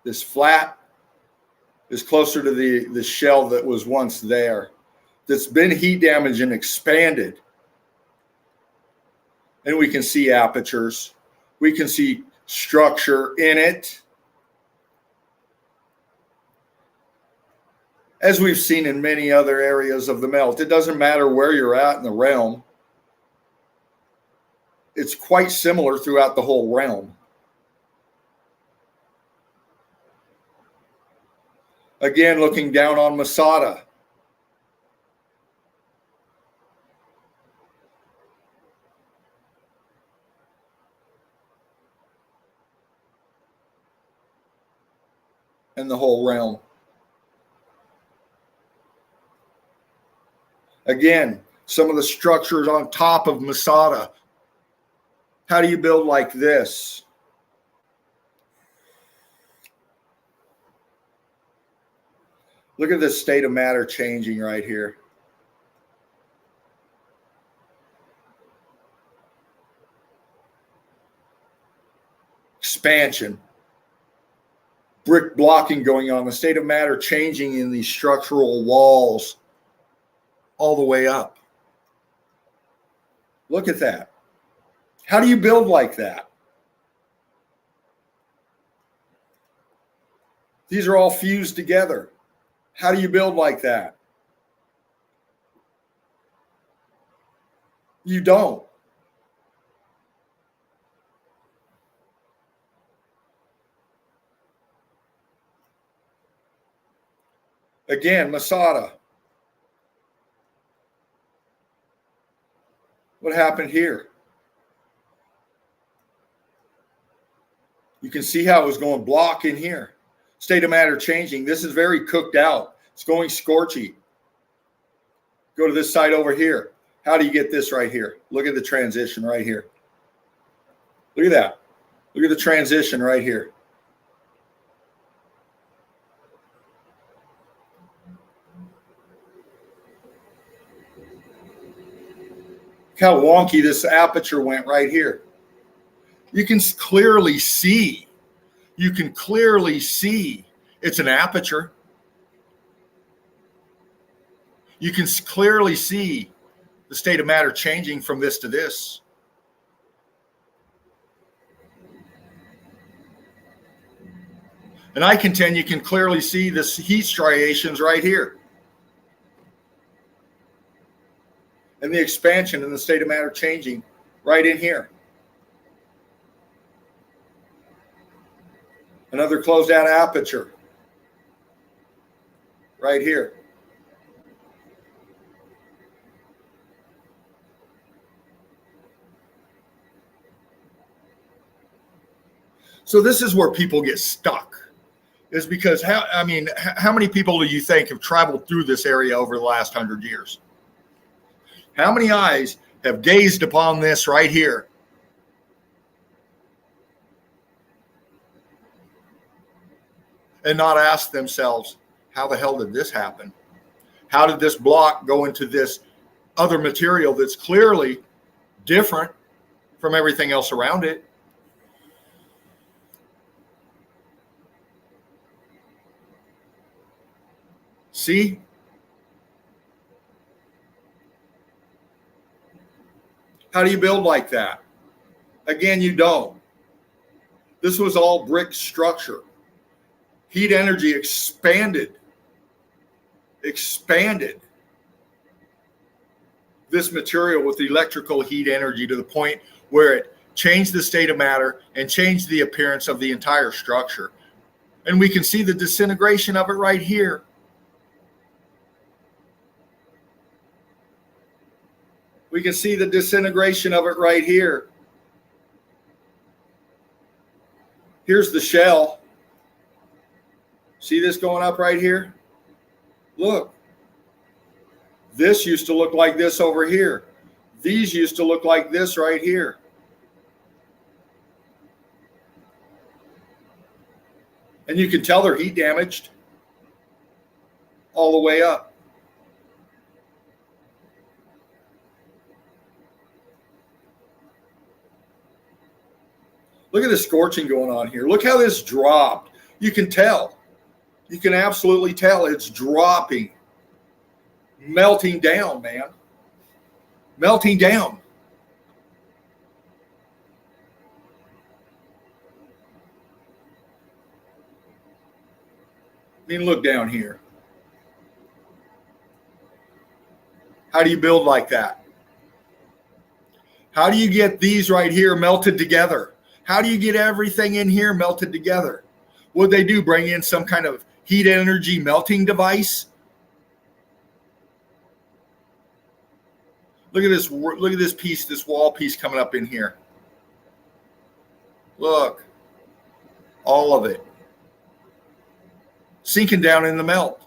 This flat is closer to the shell that was once there, that's been heat damaged and expanded. And we can see apertures. We can see structure in it. As we've seen in many other areas of the melt, it doesn't matter where you're at in the realm. It's quite similar throughout the whole realm. Again, looking down on Masada. And the whole realm. Again, some of the structures on top of Masada. How do you build like this? Look at this state of matter changing right here. Expansion. Brick blocking going on, the state of matter changing in these structural walls all the way up. Look at that. How do you build like that? These are all fused together. How do you build like that? You don't. Again, Masada. What happened here? You can see how it was going block in here. State of matter changing. This is very cooked out. It's going scorchy. Go to this side over here. How do you get this right here? Look at the transition right here. Look at that. Look at the transition right here. Look how wonky this aperture went right here. You can clearly see. You can clearly see it's an aperture. You can clearly see the state of matter changing from this to this. And I contend you can clearly see this heat striations right here. And the expansion and the state of matter changing right in here. Another closed out aperture right here. So this is where people get stuck, is because how many people do you think have traveled through this area over the last 100 years? How many eyes have gazed upon this right here? And not asked themselves, how the hell did this happen? How did this block go into this other material that's clearly different from everything else around it? See? How do you build like that? Again, you don't. This was all brick structure. Heat energy expanded this material with electrical heat energy to the point where it changed the state of matter and changed the appearance of the entire structure. And we can see the disintegration of it right here. We can see the disintegration of it right here. Here's the shell. See this going up right here? Look. This used to look like this over here. These used to look like this right here. And you can tell they're heat damaged all the way up. Look at the scorching going on here. Look how this dropped. You can tell. You can absolutely tell it's dropping. Melting down, man. Melting down. I mean, look down here. How do you build like that? How do you get these right here melted together? How do you get everything in here melted together? What they do, bring in some kind of heat energy melting device? Look at this piece, this wall piece coming up in here. Look, all of it sinking down in the melt.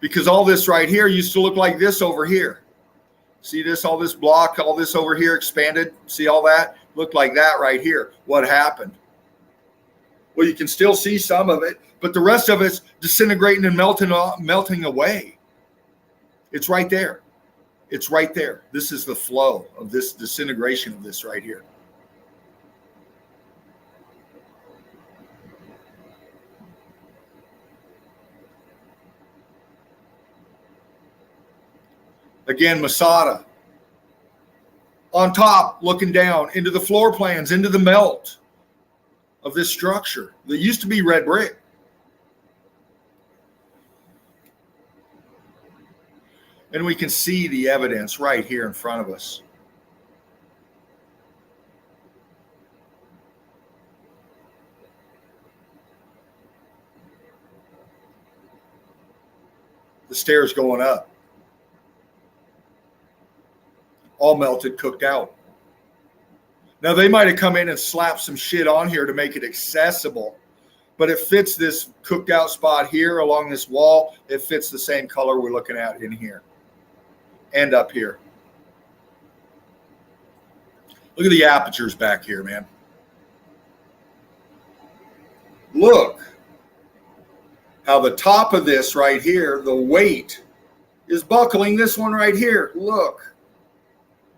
Because all this right here used to look like this over here. See this, all this block, all this over here expanded. See all that? Looked like that right here. What happened? Well, you can still see some of it, but the rest of it's disintegrating and melting away. It's right there. It's right there. This is the flow of this disintegration of this right here. Again, Masada. On top, looking down into the floor plans, into the melt of this structure that used to be red brick. And we can see the evidence right here in front of us. The stairs going up. All melted, cooked out. Now, they might have come in and slapped some shit on here to make it accessible, but it fits this cooked out spot here along this wall. It fits the same color we're looking at in here and up here. Look at the apertures back here, man. Look how the top of this right here, the weight is buckling this one right here. Look,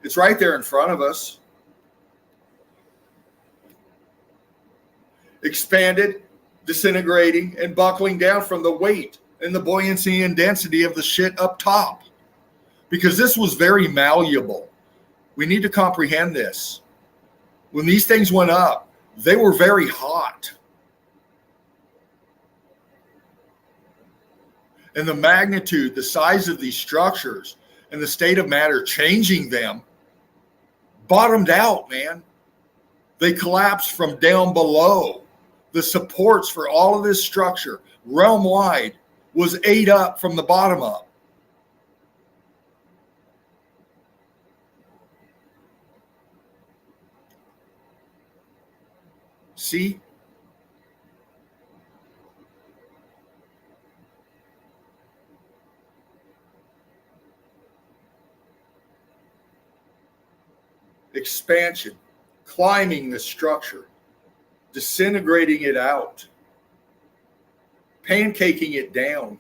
it's right there in front of us. Expanded, disintegrating, and buckling down from the weight and the buoyancy and density of the shit up top. Because this was very malleable. We need to comprehend this. When these things went up, they were very hot. And the magnitude, the size of these structures, and the state of matter changing them bottomed out, man. They collapsed from down below. The supports for all of this structure, realm-wide, was ate up from the bottom up. See? Expansion, climbing the structure, disintegrating it out, pancaking it down.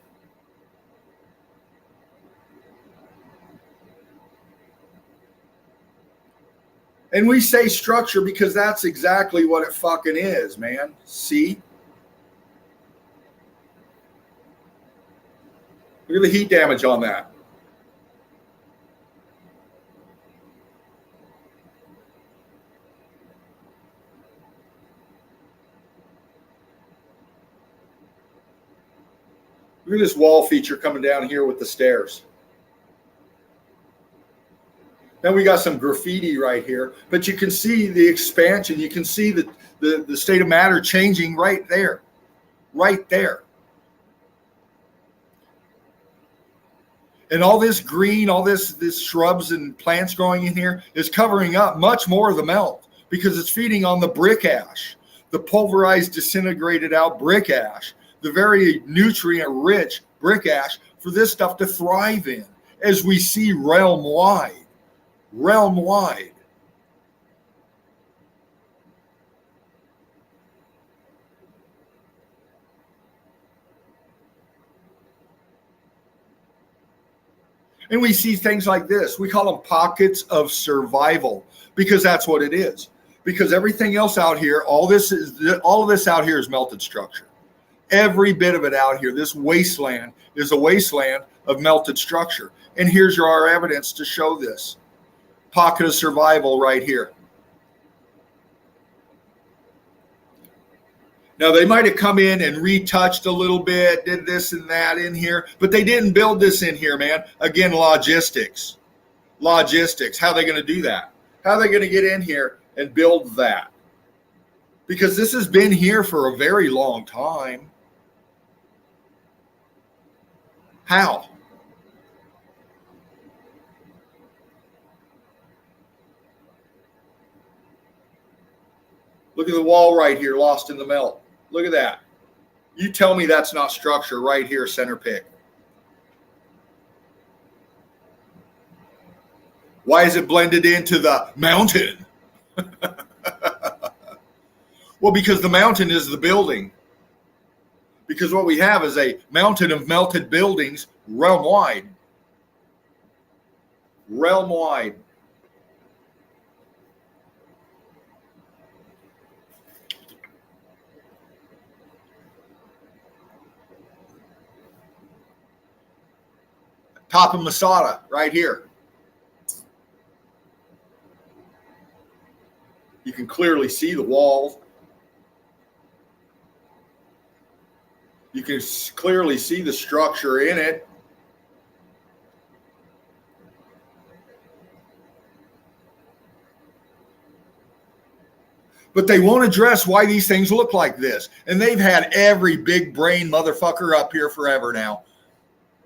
And we say structure because that's exactly what it fucking is, man. See? Look at the heat damage on that. Look at this wall feature coming down here with the stairs. Now we got some graffiti right here, but you can see the expansion. You can see the state of matter changing right there. Right there. And all this green, all this shrubs and plants growing in here is covering up much more of the melt because it's feeding on the brick ash, the pulverized, disintegrated out brick ash, the very nutrient-rich brick ash for this stuff to thrive in, as we see realm-wide. Realm-wide. And we see things like this. We call them pockets of survival because that's what it is. Because everything else out here, all of this out here is melted structure. Every bit of it out here, this wasteland is a wasteland of melted structure. And here's our evidence to show this. Pocket of survival right here. Now, they might have come in and retouched a little bit, did this and that in here, but they didn't build this in here, man. Again, logistics. Logistics. How are they going to do that? How are they going to get in here and build that? Because this has been here for a very long time. How? Look at the wall right here, lost in the melt. Look at that. You tell me that's not structure right here, center pick. Why is it blended into the mountain? Well, because the mountain is the building. Because what we have is a mountain of melted buildings realm-wide. Realm-wide. Top of Masada, right here. You can clearly see the walls. You can clearly see the structure in it. But they won't address why these things look like this. And they've had every big brain motherfucker up here forever now.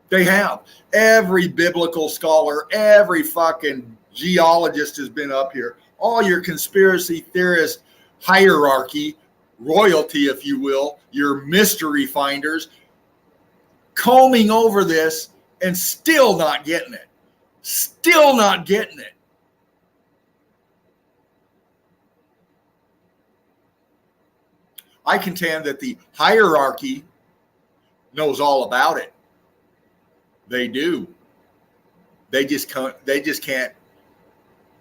They have. Every biblical scholar, every fucking geologist has been up here. All your conspiracy theorist hierarchy, royalty, if you will, your mystery finders, combing over this and still not getting it. Still not getting it. I contend that the hierarchy knows all about it. They do. They just can't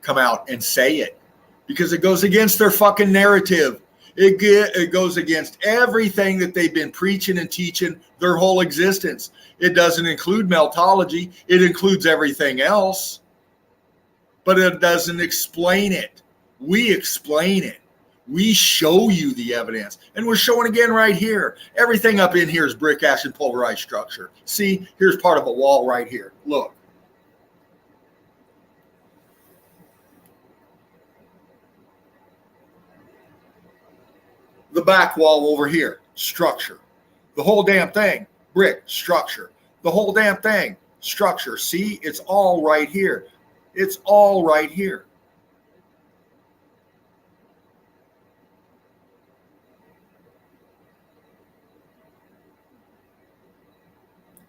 come out and say it because it goes against their fucking narrative. It goes against everything that they've been preaching and teaching their whole existence. It doesn't include meltology. It includes everything else, but it doesn't explain it. We explain it. We show you the evidence, and we're showing again right here. Everything up in here is brick, ash, and pulverized structure. See, here's part of a wall right here. Look. The back wall over here, structure. The whole damn thing, brick, structure. The whole damn thing, structure. See, it's all right here. It's all right here.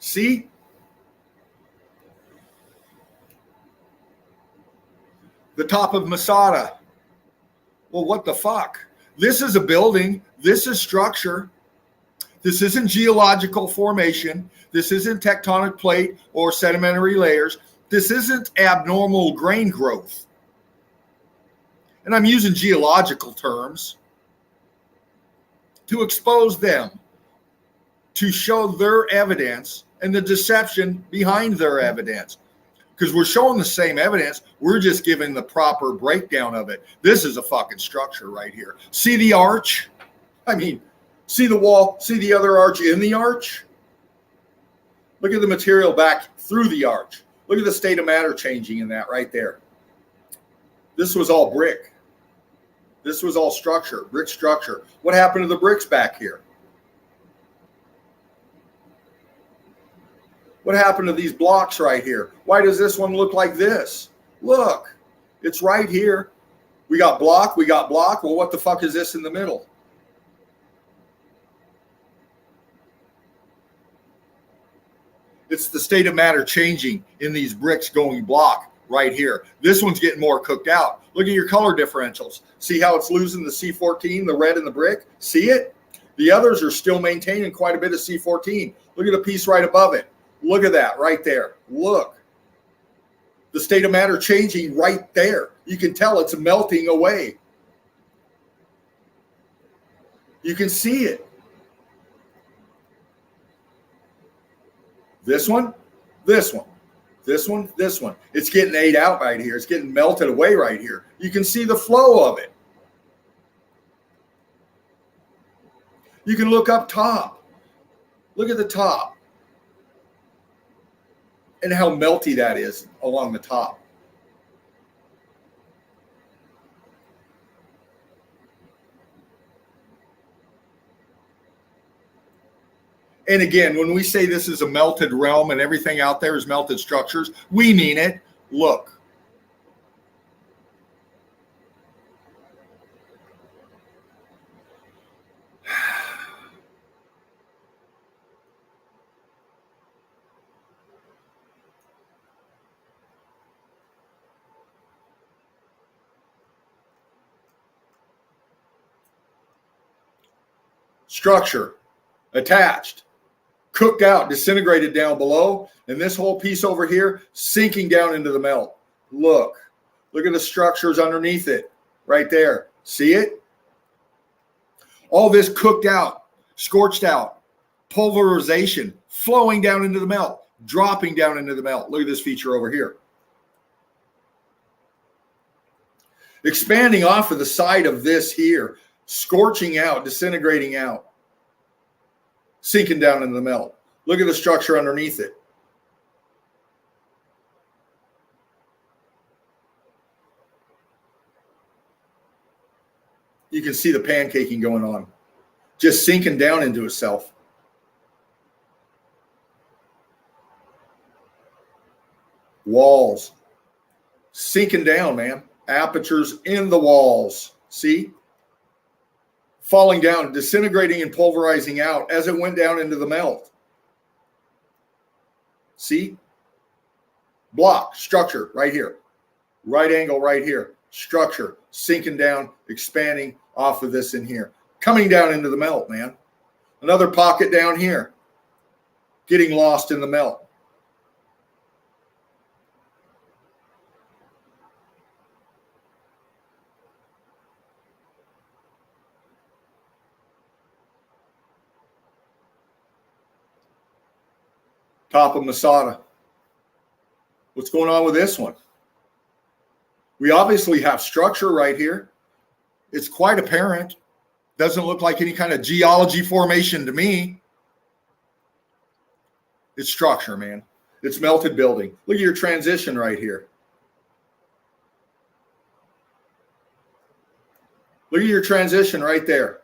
See? The top of Masada. Well, what the fuck? This is a building. This is structure. This isn't geological formation. This isn't tectonic plate or sedimentary layers. This isn't abnormal grain growth. And I'm using geological terms to expose them, to show their evidence and the deception behind their evidence. Because we're showing the same evidence. We're just giving the proper breakdown of it. This is a fucking structure right here. See the arch? I mean, see the wall? See the other arch in the arch? Look at the material back through the arch. Look at the state of matter changing in that right there. This was all brick. This was all structure, brick structure. What happened to the bricks back here? What happened to these blocks right here? Why does this one look like this? Look, it's right here. We got block, we got block. Well, what the fuck is this in the middle? It's the state of matter changing in these bricks going block right here. This one's getting more cooked out. Look at your color differentials. See how it's losing the C14, the red in the brick? See it? The others are still maintaining quite a bit of C14. Look at the piece right above it. Look at that right there. Look. The state of matter changing right there. You can tell it's melting away. You can see it. This one, this one, this one, this one. It's getting ate out right here. It's getting melted away right here. You can see the flow of it. You can look up top. Look at the top. And how melty that is along the top. And again, when we say this is a melted realm and everything out there is melted structures, we mean it. Look. Structure attached, cooked out, disintegrated down below, and this whole piece over here sinking down into the melt. Look at the structures underneath it right there. See it? All this cooked out, scorched out, pulverization, flowing down into the melt, dropping down into the melt. Look at this feature over here. Expanding off of the side of this here, scorching out, disintegrating out, sinking down into the melt. Look at the structure underneath it. You can see the pancaking going on, just sinking down into itself. Walls sinking down, man. Apertures in the walls. See? Falling down, disintegrating and pulverizing out as it went down into the melt. See? Block, structure right here. Right angle right here. Structure sinking down, expanding off of this in here. Coming down into the melt, man. Another pocket down here. Getting lost in the melt. Top of Masada. What's going on with this one? We obviously have structure right here. It's quite apparent. Doesn't look like any kind of geology formation to me. It's structure, man. It's melted building. Look at your transition right here. Look at your transition right there.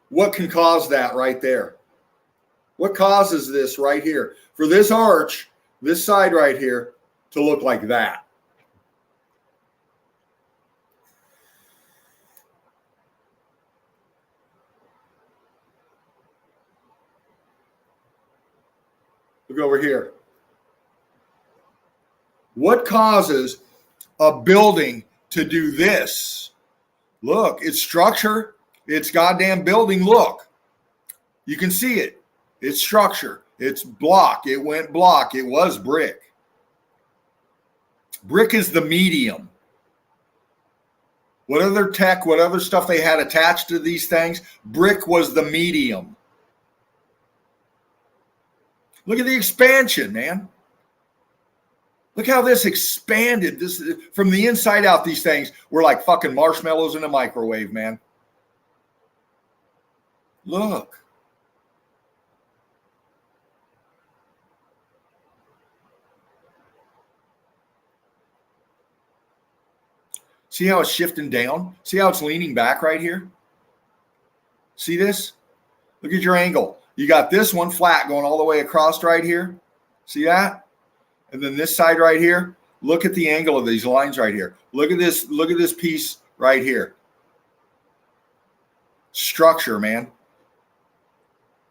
What can cause that right there? What causes this right here? For this arch, this side right here, to look like that. Look over here. What causes a building to do this? Look, it's structure. It's goddamn building. Look, you can see it. It's structure. It's block. It went block. It was brick. Brick is the medium. What other tech, what other stuff they had attached to these things, brick was the medium. Look at the expansion, man. Look how this expanded. This from the inside out, these things were like fucking marshmallows in a microwave, man. Look. See how it's shifting down? See how it's leaning back right here? See this? Look at your angle. You got this one flat going all the way across right here. See that? And then this side right here. Look at the angle of these lines right here. Look at this piece right here. Structure, man.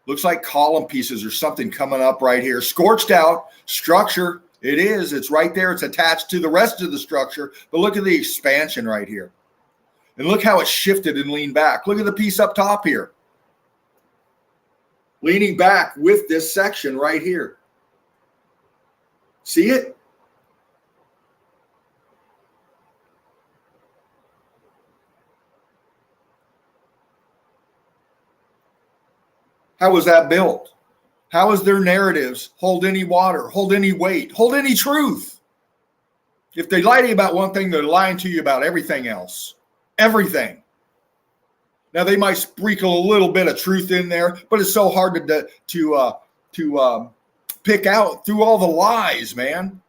Looks like column pieces or something coming up right here. Scorched out. Structure. It is. It's right there. It's attached to the rest of the structure. But look at the expansion right here. And look how it shifted and leaned back. Look at the piece up top here. Leaning back with this section right here. See it? How was that built? How is their narratives hold any water, hold any weight, hold any truth? If they lie to you about one thing, they're lying to you about everything else. Everything. Now, they might sprinkle a little bit of truth in there, but it's so hard to pick out through all the lies, man,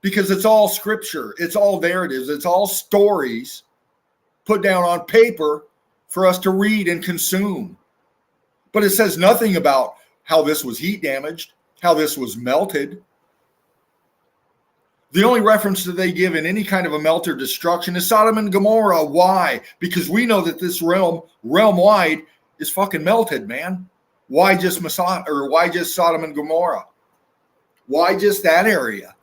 because it's all scripture. It's all narratives. It's all stories put down on paper for us to read and consume. But it says nothing about how this was heat damaged, how this was melted. The only reference that they give in any kind of a melter destruction is Sodom and Gomorrah. Why? Because we know that this realm-wide, is fucking melted, man. Why just why just Sodom and Gomorrah? Why just that area?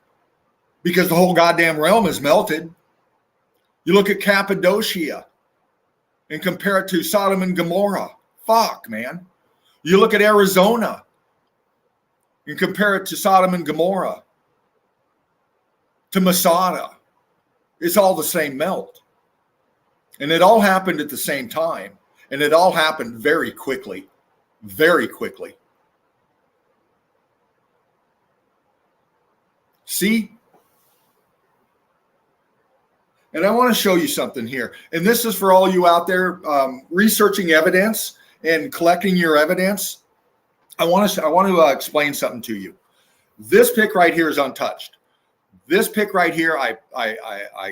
Because the whole goddamn realm is melted. You look at Cappadocia and compare it to Sodom and Gomorrah. Fuck, man. You look at Arizona and compare it to Sodom and Gomorrah, to Masada. It's all the same melt. And it all happened at the same time. And it all happened very quickly. Very quickly. See? And I want to show you something here. And this is for all you out there researching evidence and collecting your evidence. I want to explain something to you. This pic right here is untouched. This pic right here, I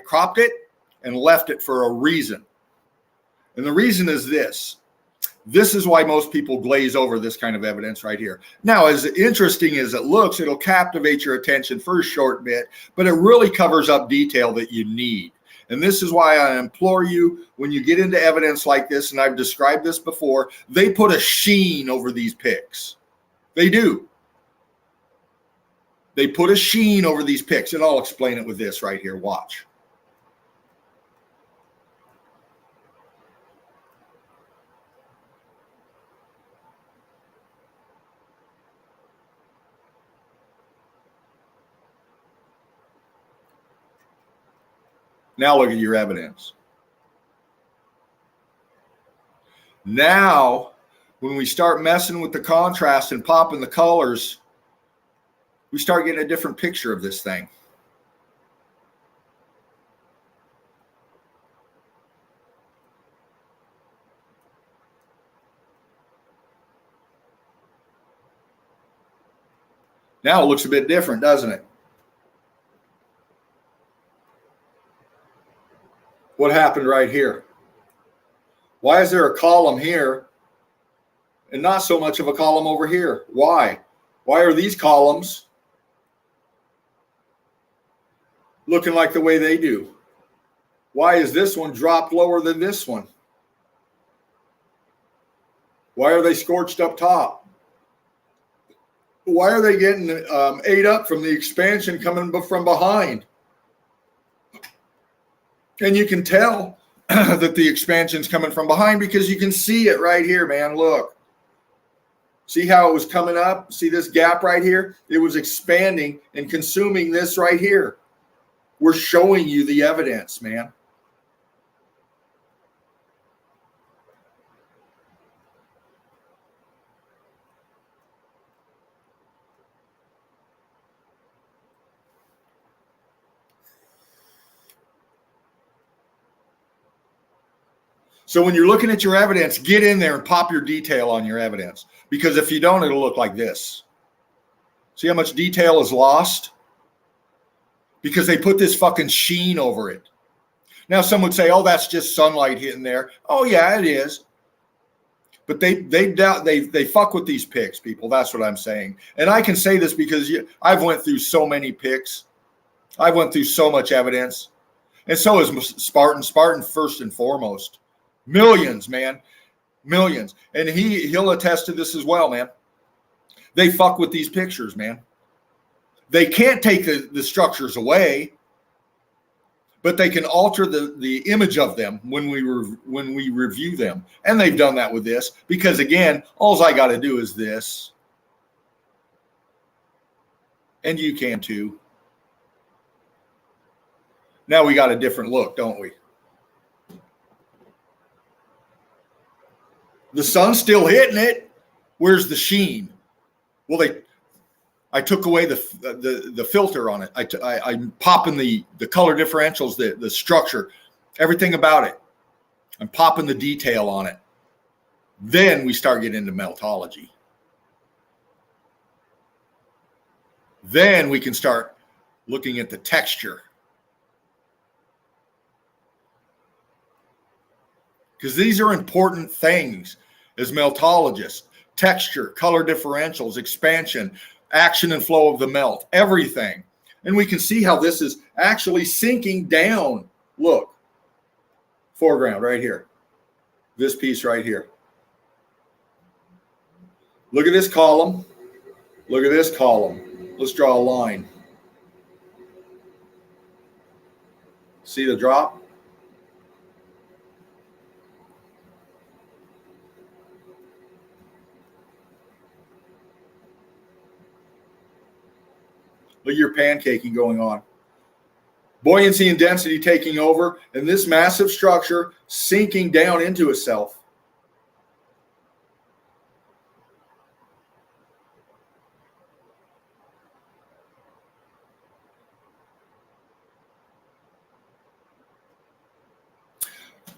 cropped it and left it for a reason. And the reason is this. This is why most people glaze over this kind of evidence right here. Now, as interesting as it looks, it'll captivate your attention for a short bit, but it really covers up detail that you need. And this is why I implore you, when you get into evidence like this, and I've described this before, they put a sheen over these pics. They do. They put a sheen over these pics, and I'll explain it with this right here. Watch. Now look at your evidence. Now, when we start messing with the contrast and popping the colors, we start getting a different picture of this thing. Now it looks a bit different, doesn't it? What happened right here? Why is there a column here and not so much of a column over here? Why? Why are these columns looking like the way they do? Why is this one dropped lower than this one? Why are they scorched up top? Why are they getting ate up from the expansion coming from behind? And you can tell that the expansion's coming from behind because you can see it right here, man. Look. See how it was coming up? See this gap right here? It was expanding and consuming this right here. We're showing you the evidence, man. So when you're looking at your evidence, get in there and pop your detail on your evidence. Because if you don't, it'll look like this. See how much detail is lost? Because they put this fucking sheen over it. Now some would say, oh, that's just sunlight hitting there. Oh, yeah, it is. But they fuck with these pics, people. That's what I'm saying. And I can say this because I've went through so many pics. I went through so much evidence. And so is Spartan. Spartan first and foremost. Millions, man. Millions. And he'll attest to this as well, man. They fuck with these pictures, man. They can't take the structures away, but they can alter the image of them when we review them. And they've done that with this because, again, all I got to do is this. And you can too. Now we got a different look, don't we? The sun's still hitting it. Where's the sheen? Well, I took away the filter on it. I'm popping the color differentials, the structure, everything about it. I'm popping the detail on it. Then we start getting into meltology. Then we can start looking at the texture. Because these are important things as meltologists. Texture, color differentials, expansion, action and flow of the melt, everything. And we can see how this is actually sinking down. Look, foreground right here. This piece right here. Look at this column. Look at this column. Let's draw a line. See the drop? Look at your pancaking going on. Buoyancy and density taking over, and this massive structure sinking down into itself.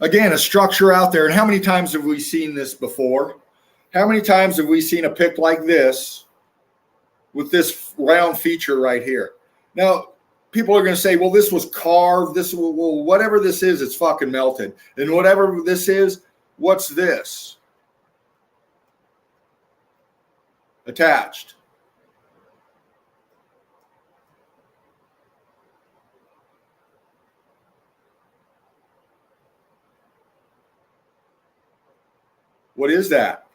Again, a structure out there. And how many times have we seen this before? How many times have we seen a pic like this with this round feature right here? Now, people are going to say, well, this was carved. Well, whatever this is, it's fucking melted. And whatever this is, what's this? Attached. What is that?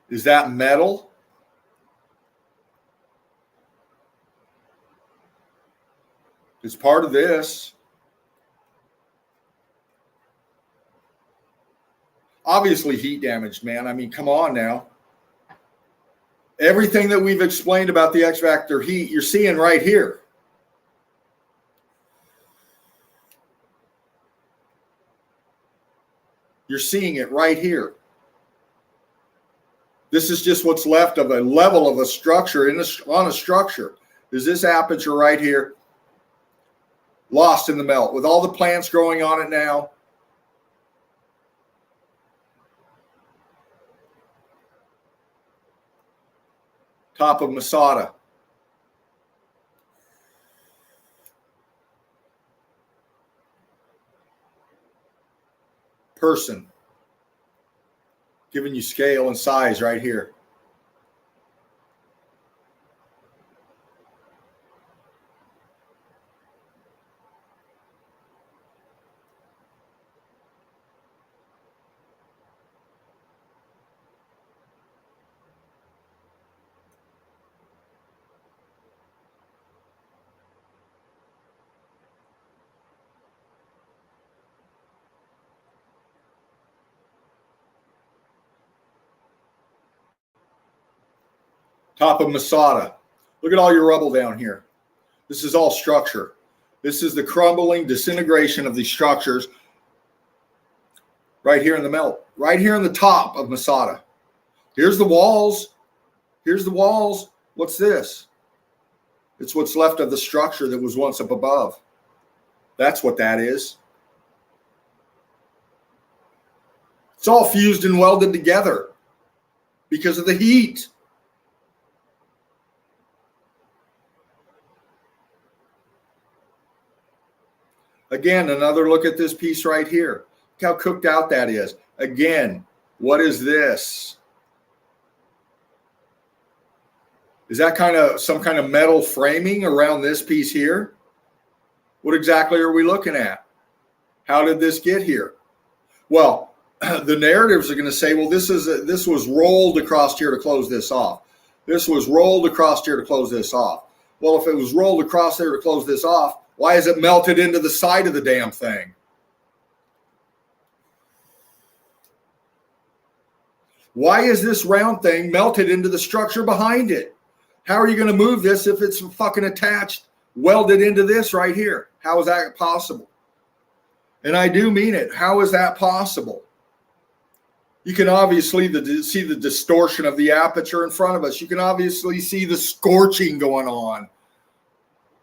Is that metal? It's part of this. Obviously heat damaged, man. I mean, come on now. Everything that we've explained about the X-Factor heat, you're seeing right here. You're seeing it right here. This is just what's left of a level of a structure on a structure. Is this aperture right here lost in the melt with all the plants growing on it now? Top of Masada. Person. Giving you scale and size right here. Top of Masada. Look at all your rubble down here. This is all structure. This is the crumbling disintegration of these structures right here in the melt, right here in the top of Masada. Here's the walls. Here's the walls. What's this? It's what's left of the structure that was once up above. That's what that is. It's all fused and welded together because of the heat. Again, another look at this piece right here. Look how cooked out that is. Again, what is this? Is that some kind of metal framing around this piece here? What exactly are we looking at? How did this get here? Well, the narratives are going to say, well, this was rolled across here to close this off. This was rolled across here to close this off. Well, if it was rolled across there to close this off, why is it melted into the side of the damn thing? Why is this round thing melted into the structure behind it? How are you going to move this if it's fucking attached, welded into this right here? How is that possible? And I do mean it. How is that possible? You can obviously see the distortion of the aperture in front of us. You can obviously see the scorching going on,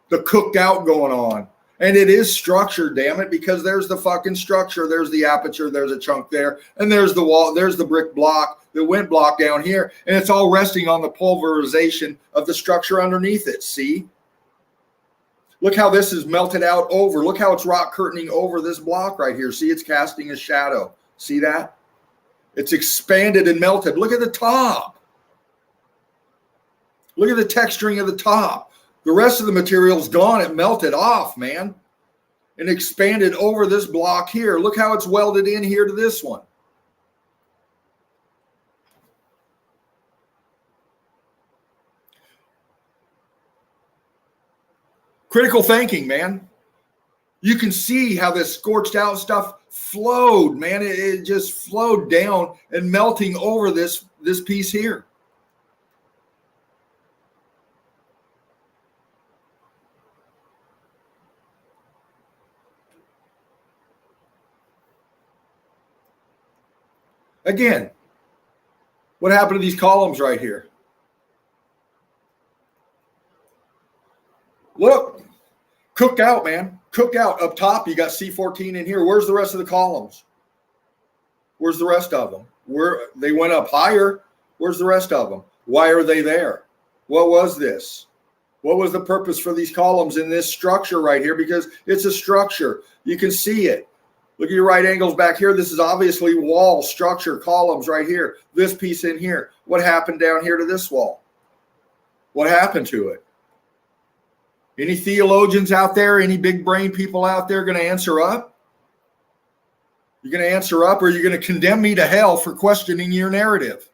the cooked out going on. And it is structure, damn it, because there's the fucking structure. There's the aperture. There's a chunk there. And there's the wall. There's the brick block, the wind block down here. And it's all resting on the pulverization of the structure underneath it. See? Look how this is melted out over. Look how it's rock curtaining over this block right here. See, it's casting a shadow. See that? It's expanded and melted. Look at the top. Look at the texturing of the top. The rest of the material's gone. It melted off, man, and expanded over this block here. Look how it's welded in here to this one. Critical thinking, man. You can see how this scorched out stuff flowed, man. It just flowed down and melting over this piece here. Again, what happened to these columns right here? Look, cooked out, man. Cooked out. Up top, you got C14 in here. Where's the rest of the columns? Where's the rest of them? Where they went up higher. Where's the rest of them? Why are they there? What was this? What was the purpose for these columns in this structure right here? Because it's a structure. You can see it. Look at your right angles back here. This is obviously wall, structure, columns right here. This piece in here. What happened down here to this wall? What happened to it? Any theologians out there, any big brain people out there going to answer up? You're going to answer up, or you're going to condemn me to hell for questioning your narrative?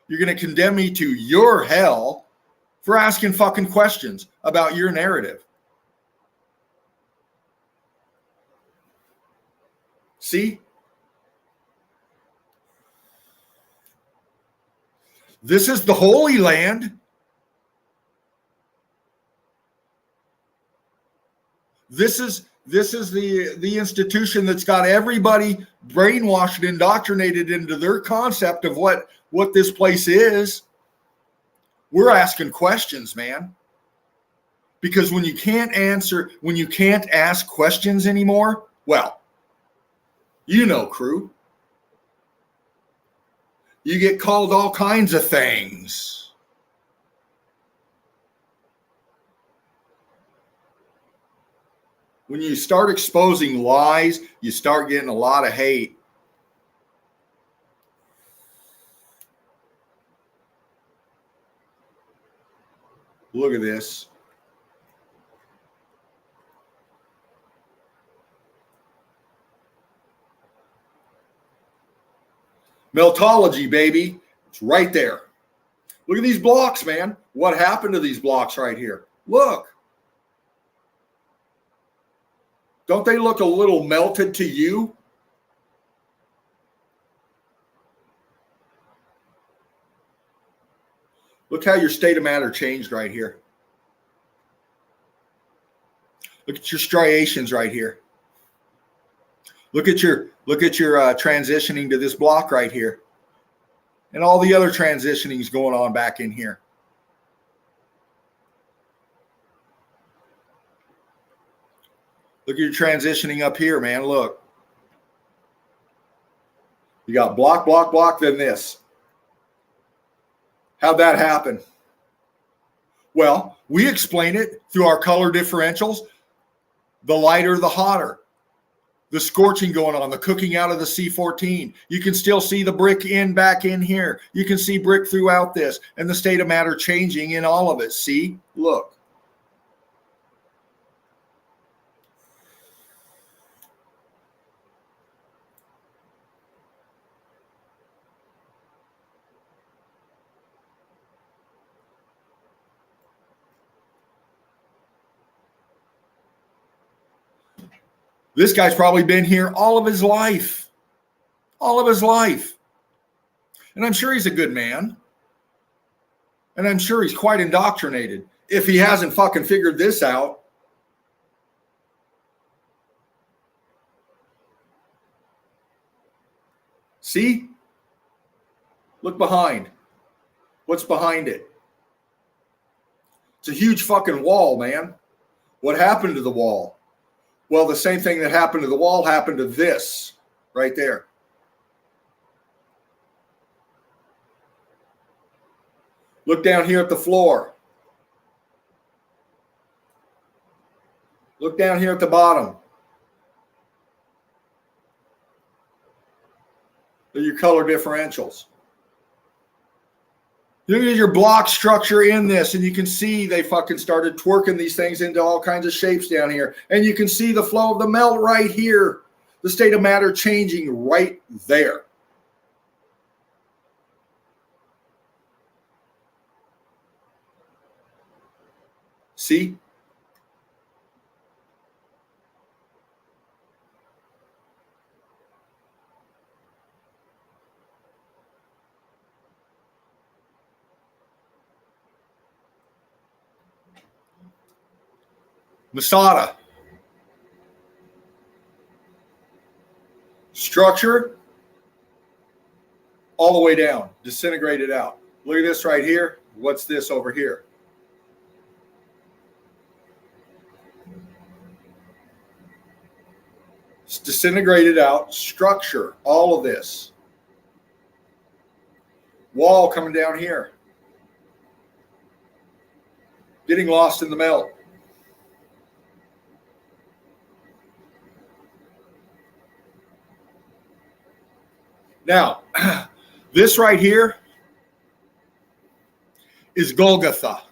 You're going to condemn me to your hell for asking fucking questions about your narrative. See? This is the Holy Land. This is the institution that's got everybody brainwashed and indoctrinated into their concept of what this place is. We're asking questions, man. Because when you can't ask questions anymore, well, you know, crew, you get called all kinds of things. When you start exposing lies, you start getting a lot of hate. Look at this. Meltology, baby. It's right there. Look at these blocks, man. What happened to these blocks right here? Look. Don't they look a little melted to you? Look how your state of matter changed right here. Look at your striations right here. Look at your transitioning to this block right here. And all the other transitionings going on back in here. Look at your transitioning up here, man. Look. You got block, block, block, then this. How'd that happen? Well, we explain it through our color differentials. The lighter, the hotter. The scorching going on, the cooking out of the C14. You can still see the brick back in here. You can see brick throughout this and the state of matter changing in all of it. See? Look. This guy's probably been here all of his life. All of his life. And I'm sure he's a good man. And I'm sure he's quite indoctrinated. If he hasn't fucking figured this out. See? Look behind. What's behind it? It's a huge fucking wall, man. What happened to the wall? Well, the same thing that happened to the wall happened to this right there. Look down here at the floor. Look down here at the bottom. They're your color differentials. Look at your block structure in this, and you can see they fucking started twerking these things into all kinds of shapes down here. And you can see the flow of the melt right here. The state of matter changing right there. See? Masada. Structure all the way down, disintegrated out. Look at this right here. What's this over here? It's disintegrated out. Structure, all of this. Wall coming down here. getting lost in the melt. Now, this right here is Golgotha.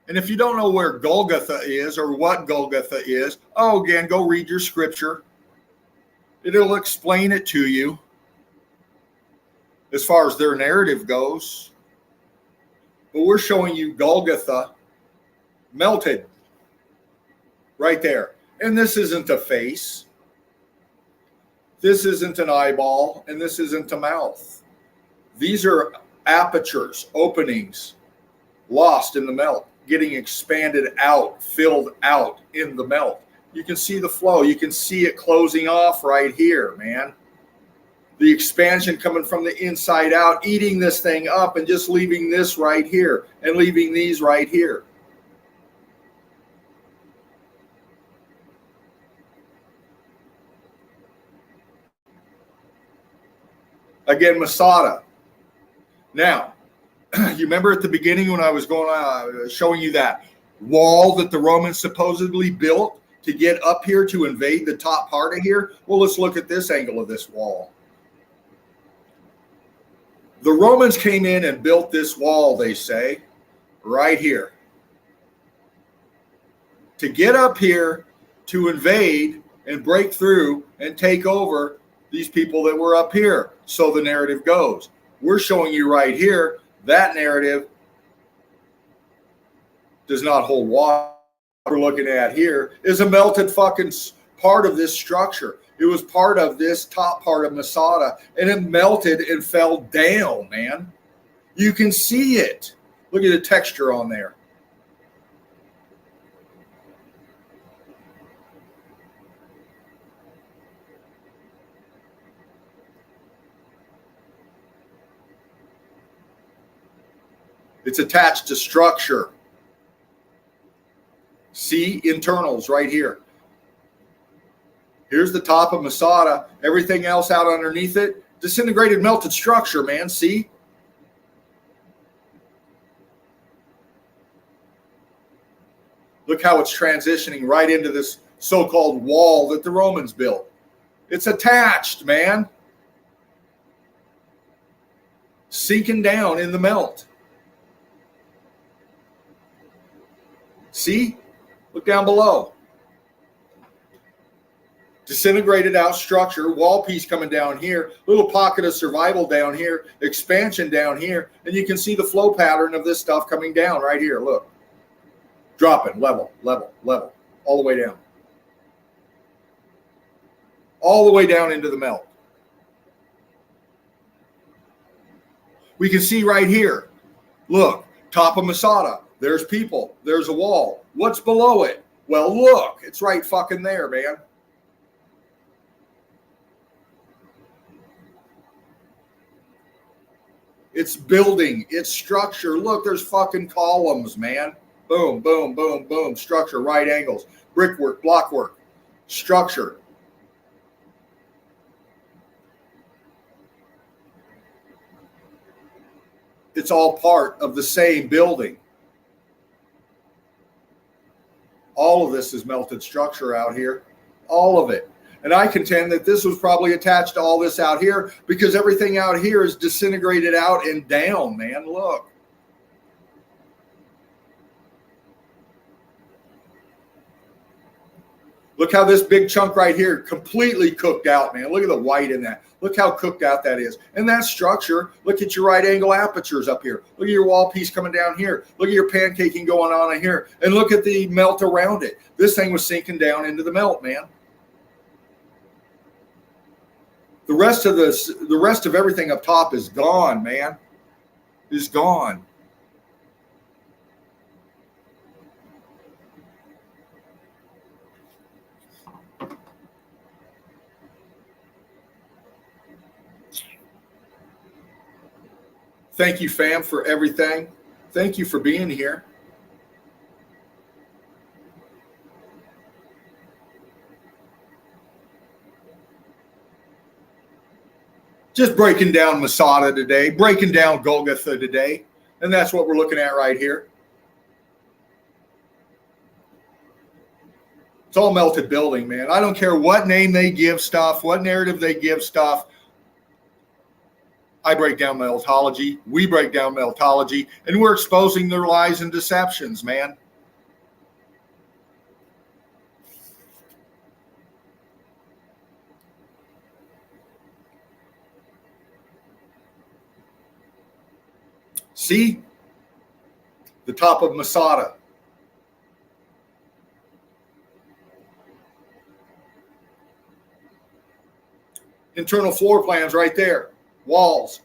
And if you don't know where Golgotha is or what Golgotha is, again, go read your scripture. It'll explain it to you as far as their narrative goes. But we're showing you Golgotha melted right there. And this isn't a face. This isn't an eyeball, and this isn't a mouth. These are apertures, openings, lost in the melt, getting expanded out, filled out in the melt. You can see the flow. You can see it closing off right here, man. The expansion coming from the inside out, eating this thing up and just leaving this right here and leaving these right here. Again, Masada. Now, you remember at the beginning when I was going showing you that wall that the Romans supposedly built to get up here to invade the top part of here? Well, let's look at this angle of this wall. The Romans came in and built this wall, they say, right here. To get up here to invade and break through and take over these people that were up here. So the narrative goes. We're showing you right here, that narrative does not hold water. What we're looking at here is a melted fucking part of this structure. It was part of this top part of Masada, and it melted and fell down, man. You can see it. Look at the texture on there. It's attached to structure. See internals right here. Here's the top of Masada. Everything else out underneath it. Disintegrated melted structure, man. See? Look how it's transitioning right into this so-called wall that the Romans built. It's attached, man. Sinking down in the melt. See? Look down below. Disintegrated out structure, wall piece coming down here, little pocket of survival down here, expansion down here, and you can see the flow pattern of this stuff coming down right here. Look. Dropping, level, level, level, all the way down. All the way down into the melt. We can see right here. Look, top of Masada. There's people. There's a wall. What's below it? Well, look. It's right fucking there, man. It's building. It's structure. Look, there's fucking columns, man. Boom, boom, boom, boom. Structure, right angles. Brickwork, blockwork. Structure. It's all part of the same building. All of this is melted structure out here. All of it. And I contend that this was probably attached to all this out here because everything out here is disintegrated out and down, man. Look. Look how this big chunk right here completely cooked out, man. Look at the white in that. Look how cooked out that is. And that structure, look at your right angle apertures up here. Look at your wall piece coming down here. Look at your pancaking going on in here. And look at the melt around it. This thing was sinking down into the melt, man. The rest of this, the rest of everything up top is gone, man. Is gone. Thank you, fam, for everything. Thank you for being here. Just breaking down Masada today, breaking down Golgotha today. And that's what we're looking at right here. It's all melted building, man. I don't care what name they give stuff, what narrative they give stuff. I break down meltology. We break down meltology, and we're exposing their lies and deceptions, man. See? The top of Masada. Internal floor plans right there. Walls.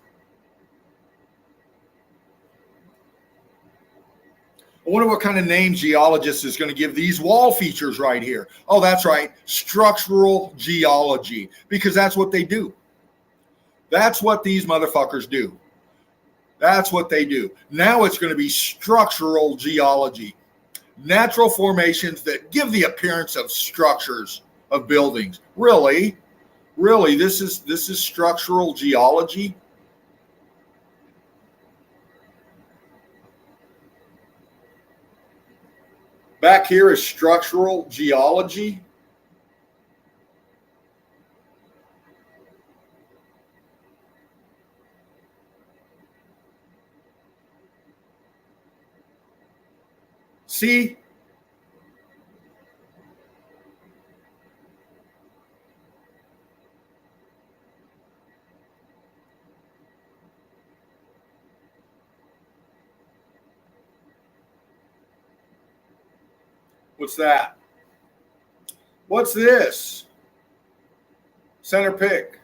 I wonder what kind of name geologist is going to give these wall features right here. Oh, that's right. Structural geology. Because that's what they do. That's what these motherfuckers do. That's what they do. Now it's going to be structural geology. Natural formations that give the appearance of structures of buildings. Really? Really? This is structural geology? Back here is structural geology. See? What's that? What's this? Center pick.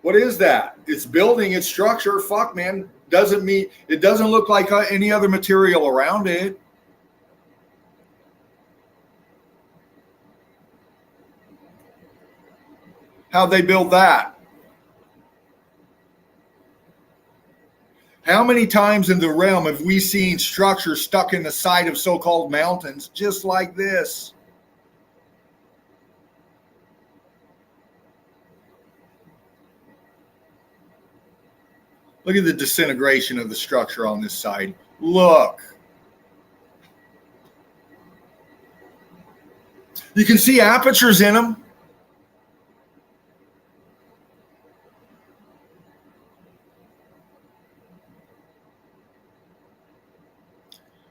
What is that? It's building, it's structure. Fuck, man. It doesn't look like any other material around it. How'd they build that? How many times in the realm have we seen structures stuck in the side of so-called mountains just like this? Look at the disintegration of the structure on this side. Look. You can see apertures in them.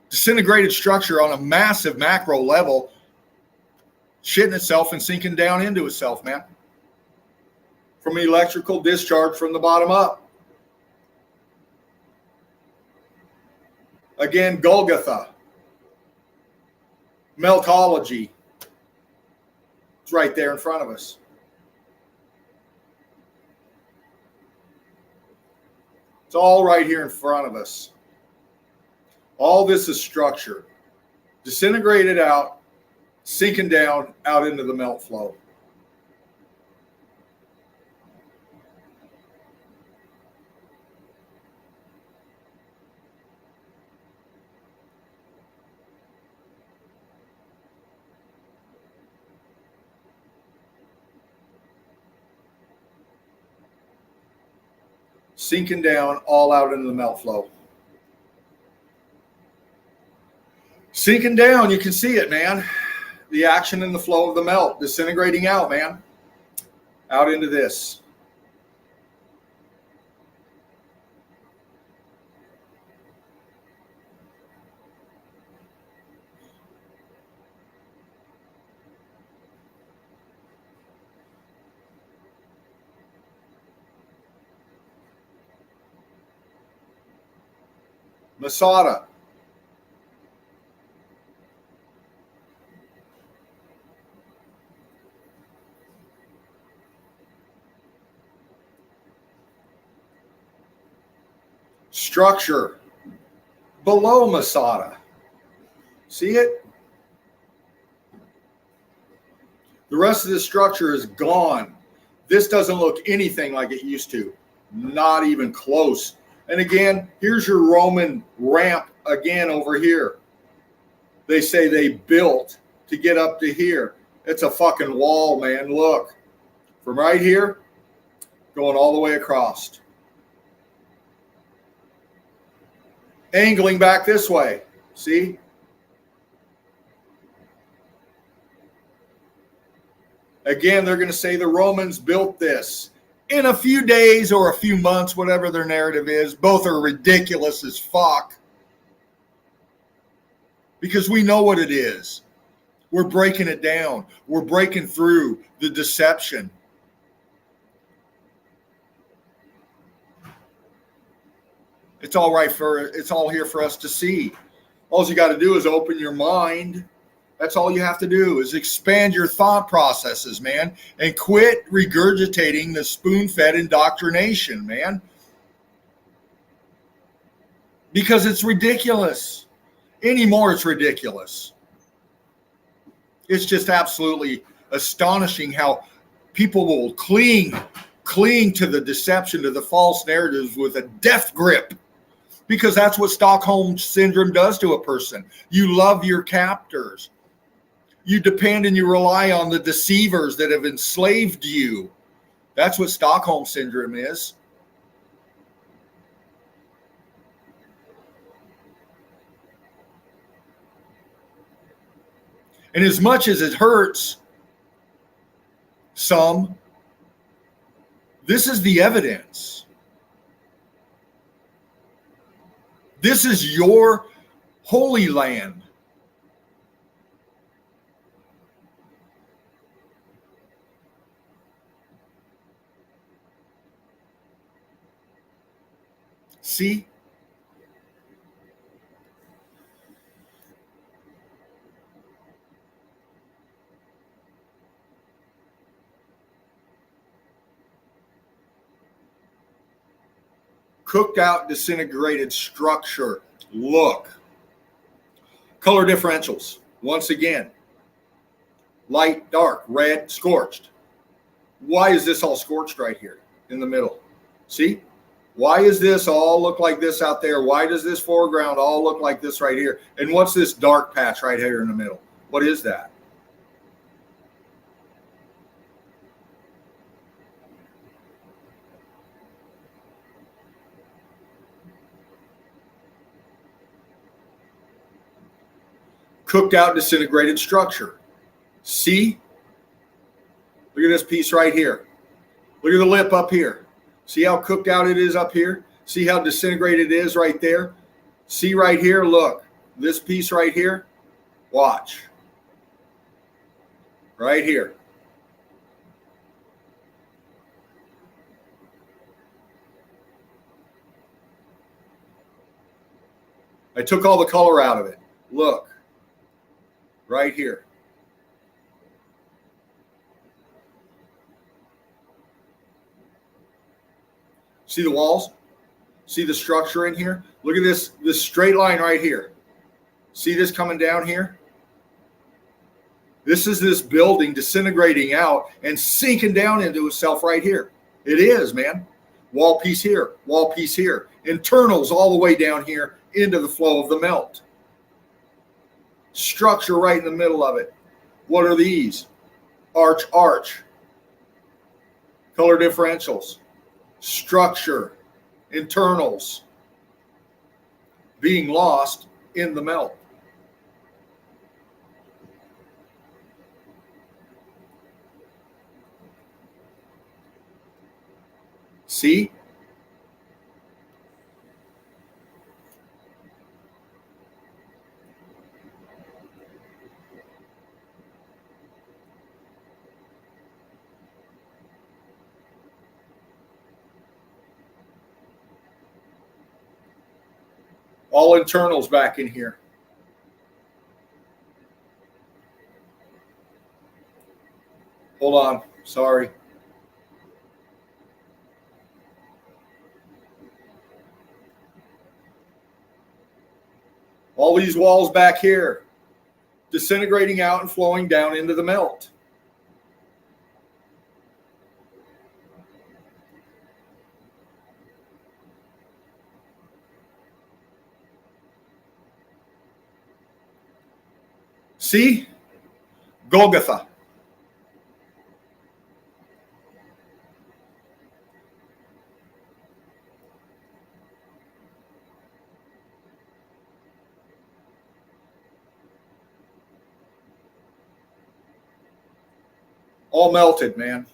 Disintegrated structure on a massive macro level, shitting itself and sinking down into itself, man. From electrical discharge from the bottom up. Again, Golgotha. Meltology. It's right there in front of us. It's all right here in front of us. All this is structure. Disintegrated out, sinking down out into the melt flow. Sinking down all out into the melt flow. Sinking down, you can see it, man. The action and the flow of the melt disintegrating out, man. Out into this. Masada. Structure below Masada. See it? The rest of the structure is gone. This doesn't look anything like it used to. Not even close. And again, here's your Roman ramp again over here. They say they built to get up to here. It's a fucking wall, man. Look. From right here, going all the way across. Angling back this way. See? Again, they're going to say the Romans built this in a few days or a few months, whatever their narrative is. Both are ridiculous as fuck. Because we know what it is. We're breaking it down. We're breaking through the deception. It's all here for us to see. All you got to do is open your mind. That's all you have to do is expand your thought processes, man, and quit regurgitating the spoon-fed indoctrination, man. Because it's ridiculous. Anymore, it's ridiculous. It's just absolutely astonishing how people will cling to the deception, to the false narratives with a death grip. Because that's what Stockholm Syndrome does to a person. You love your captors. You depend and you rely on the deceivers that have enslaved you. That's what Stockholm Syndrome is. And as much as it hurts some, this is the evidence. This is your holy land. See? Cooked out, disintegrated structure. Look. Color differentials. Once again. Light, dark, red, scorched. Why is this all scorched right here in the middle? See? Why does this all look like this out there? Why does this foreground all look like this right here? And what's this dark patch right here in the middle? What is that? Cooked out, disintegrated structure. See? Look at this piece right here. Look at the lip up here. See how cooked out it is up here? See how disintegrated it is right there? See right here? Look. This piece right here. Watch. Right here. I took all the color out of it. Look. Right here. See the walls? See the structure in here? Look at this straight line right here. See this coming down here? This is this building disintegrating out and sinking down into itself right here. It is, man. Wall piece here, wall piece here. Internals all the way down here into the flow of the melt. Structure right in the middle of it. What are these? Arch. Color differentials. Structure. Internals. Being lost in the melt. See? All internals back in here. Hold on. Sorry. All these walls back here, disintegrating out and flowing down into the melt. See? Golgotha. All melted, man.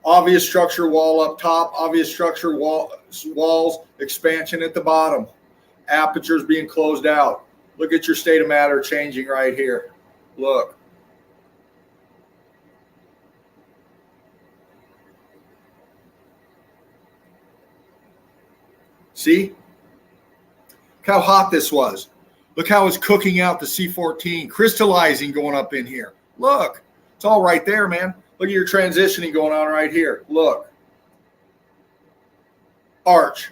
Obvious structure wall up top, obvious structure walls, expansion at the bottom. Apertures being closed out. Look at your state of matter changing right here. Look. See? Look how hot this was. Look how it's cooking out the C14, crystallizing going up in here. Look, it's all right there, man. Look at your transitioning going on right here. Look. Arch,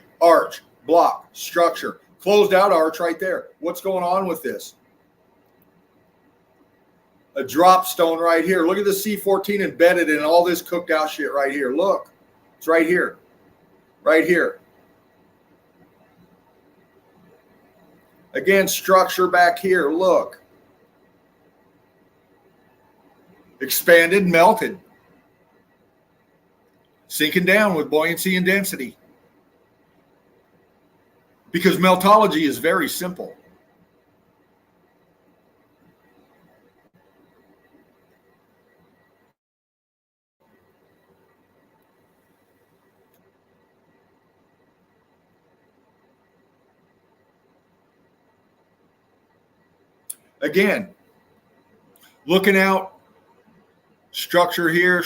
block, structure. Closed out arch right there. What's going on with this? A drop stone right here. Look at the C14 embedded in all this cooked out shit right here. Look. It's right here. Right here. Again, structure back here. Look. Expanded, melted. Sinking down with buoyancy and density. Because meltology is very simple. Again, looking out, structure here,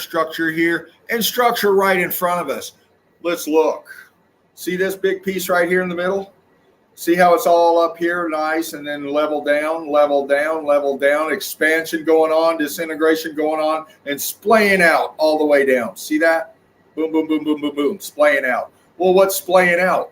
and structure right in front of us. Let's look. See this big piece right here in the middle? See how it's all up here, nice, and then level down, expansion going on, disintegration going on, and splaying out all the way down. See that? Boom, boom, boom, boom, boom, boom, splaying out. Well, what's splaying out?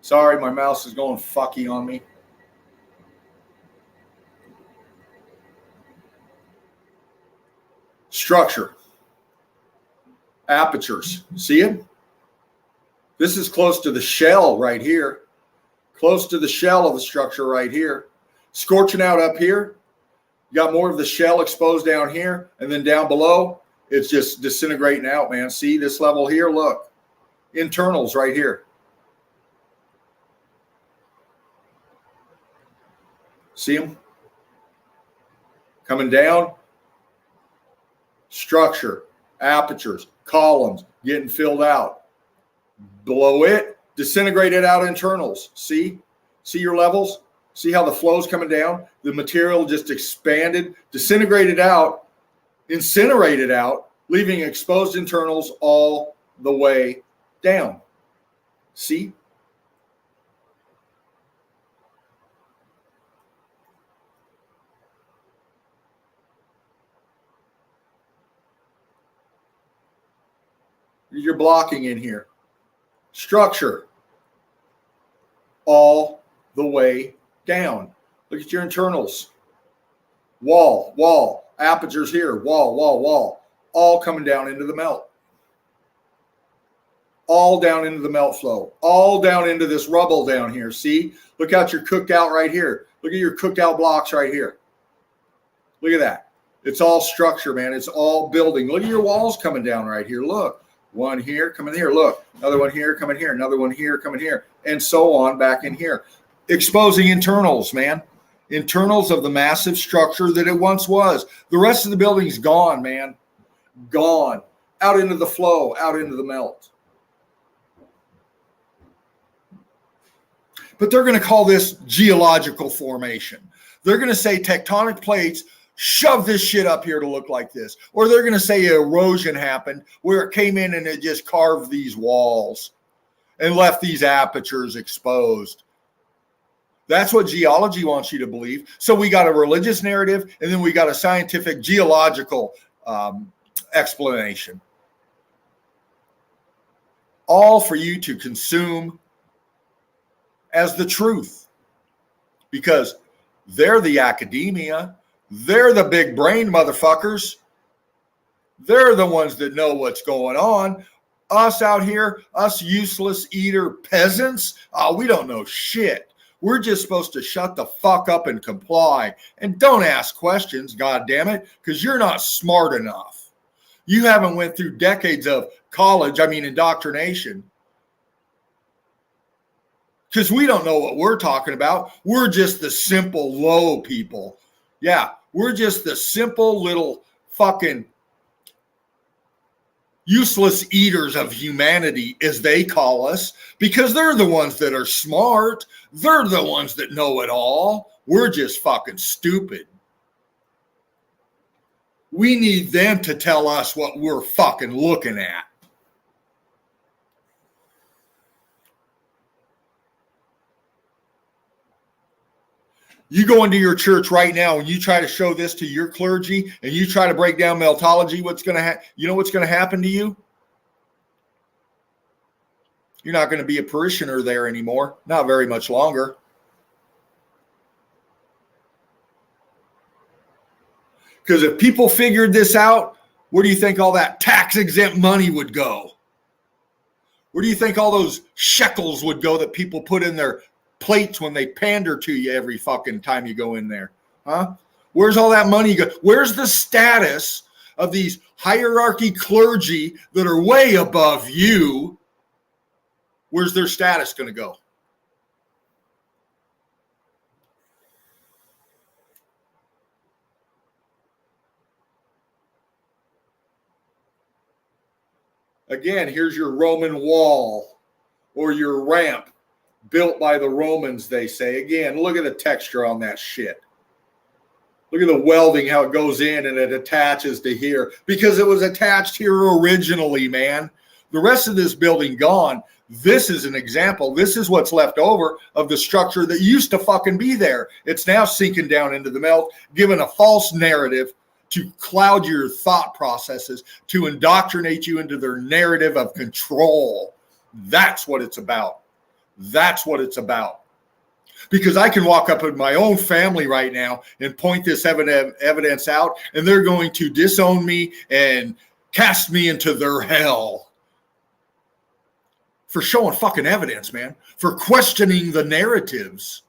Sorry, my mouse is going fucky on me. Structure. Apertures. See it? This is close to the shell right here. Close to the shell of the structure right here. Scorching out up here. You got more of the shell exposed down here. And then down below, it's just disintegrating out, man. See this level here? Look. Internals right here. See them? Coming down. Structure, apertures, columns getting filled out. Below it, disintegrated out internals. See? See your levels? See how the flow's coming down? The material just expanded, disintegrated out, incinerated out, leaving exposed internals all the way down. See? Your blocking in here. Structure all the way down. Look at your internals. Wall, apertures here, wall, all coming down into the melt. All down into the melt flow. All down into this rubble down here. See? Look out your cooked out right here. Look at your cooked out blocks right here. Look at that. It's all structure, man. It's all building. Look at your walls coming down right here. Look. One here, coming here. Look, another one here, coming here. Another one here, coming here. And so on back in here. Exposing internals, man. Internals of the massive structure that it once was. The rest of the building's gone, man. Gone. Out into the flow, out into the melt. But they're going to call this geological formation. They're going to say tectonic plates shove this shit up here to look like this. Or they're going to say erosion happened where it came in and it just carved these walls and left these apertures exposed. That's what geology wants you to believe. So we got a religious narrative and then we got a scientific geological explanation. All for you to consume as the truth. Because they're the academia. They're the big brain motherfuckers. They're the ones that know what's going on. Us out here, us useless eater peasants, we don't know shit. We're just supposed to shut the fuck up and comply. And don't ask questions, God damn it, because you're not smart enough. You haven't went through decades of indoctrination. Because we don't know what we're talking about. We're just the simple, low people. Yeah, we're just the simple little fucking useless eaters of humanity, as they call us, because they're the ones that are smart. They're the ones that know it all. We're just fucking stupid. We need them to tell us what we're fucking looking at. You go into your church right now and you try to show this to your clergy and you try to break down meltology, what's going to happen to you? You're not going to be a parishioner there anymore. Not very much longer. Because if people figured this out, where do you think all that tax-exempt money would go? Where do you think all those shekels would go that people put in their plates when they pander to you every fucking time you go in there? Huh? Where's all that money go? Where's the status of these hierarchy clergy that are way above you? Where's their status going to go? Again, here's your Roman wall or your ramp built by the Romans, they say. Again, look at the texture on that shit. Look at the welding, how it goes in and it attaches to here. Because it was attached here originally, man. The rest of this building gone. This is an example. This is what's left over of the structure that used to fucking be there. It's now sinking down into the melt, given a false narrative to cloud your thought processes, to indoctrinate you into their narrative of control. That's what it's about. That's what it's about. Because I can walk up in my own family right now and point this evidence out, and they're going to disown me and cast me into their hell for showing fucking evidence, man, for questioning the narratives.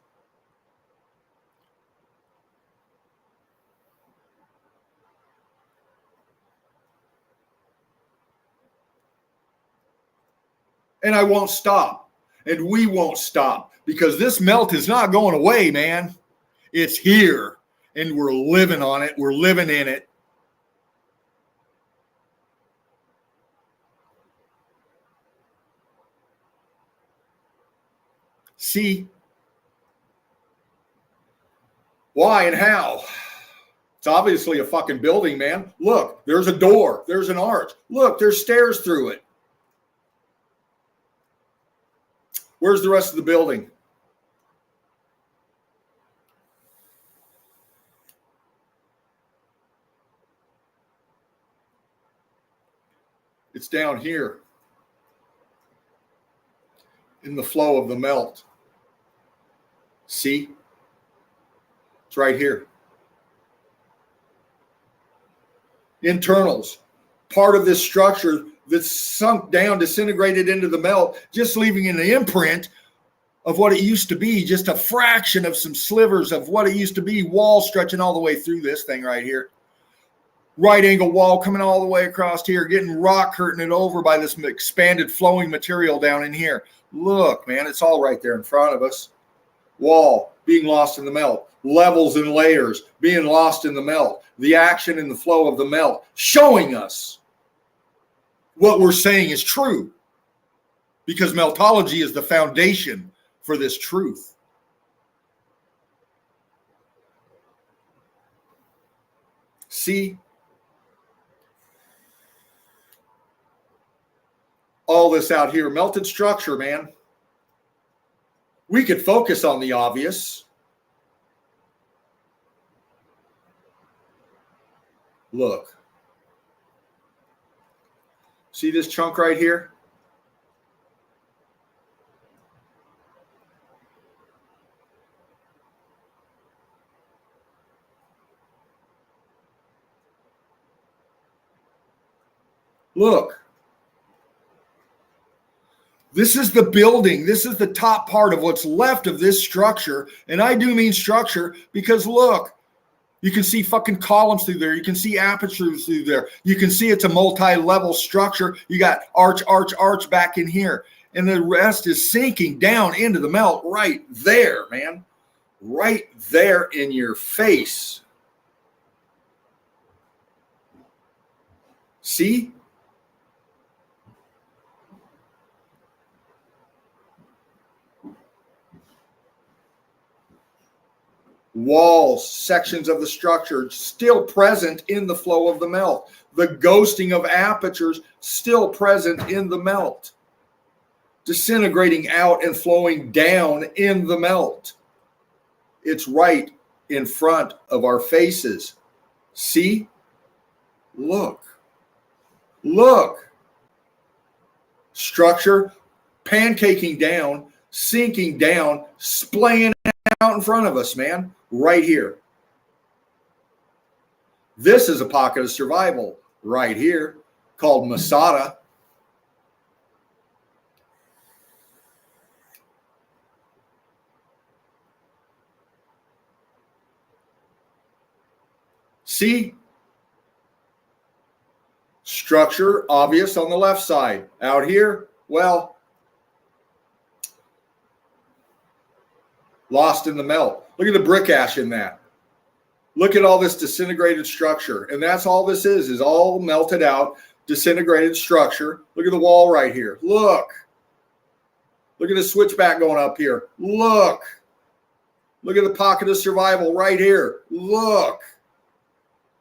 And I won't stop. And we won't stop, because this melt is not going away, man. It's here, and we're living on it. We're living in it. See? Why and how? It's obviously a fucking building, man. Look, there's a door. There's an arch. Look, there's stairs through it. Where's the rest of the building? It's down here in the flow of the melt. See? It's right here. Internals, part of this structure that's sunk down, disintegrated into the melt, just leaving an imprint of what it used to be, just a fraction of some slivers of what it used to be, wall stretching all the way through this thing right here. Right angle wall coming all the way across here, getting rock curtain it over by this expanded flowing material down in here. Look, man, it's all right there in front of us. Wall being lost in the melt. Levels and layers being lost in the melt. The action and the flow of the melt showing us what we're saying is true, because meltology is the foundation for this truth. See? All this out here, melted structure, man. We could focus on the obvious. Look. See this chunk right here? Look. This is the building. This is the top part of what's left of this structure. And I do mean structure because look, you can see fucking columns through there. You can see apertures through there. You can see it's a multi-level structure. You got arch back in here. And the rest is sinking down into the melt right there, man. Right there in your face. See? Walls, sections of the structure still present in the flow of the melt. The ghosting of apertures still present in the melt. Disintegrating out and flowing down in the melt. It's right in front of our faces. See? Look. Look. Structure pancaking down, sinking down, splaying out in front of us, man. Right here. This is a pocket of survival right here called Masada. See? Structure obvious on the left side. Out here, well, lost in the melt. Look at the brick ash in that. Look at all this disintegrated structure. And that's all this is all melted out, disintegrated structure. Look at the wall right here. Look. Look at the switchback going up here. Look. Look at the pocket of survival right here. Look.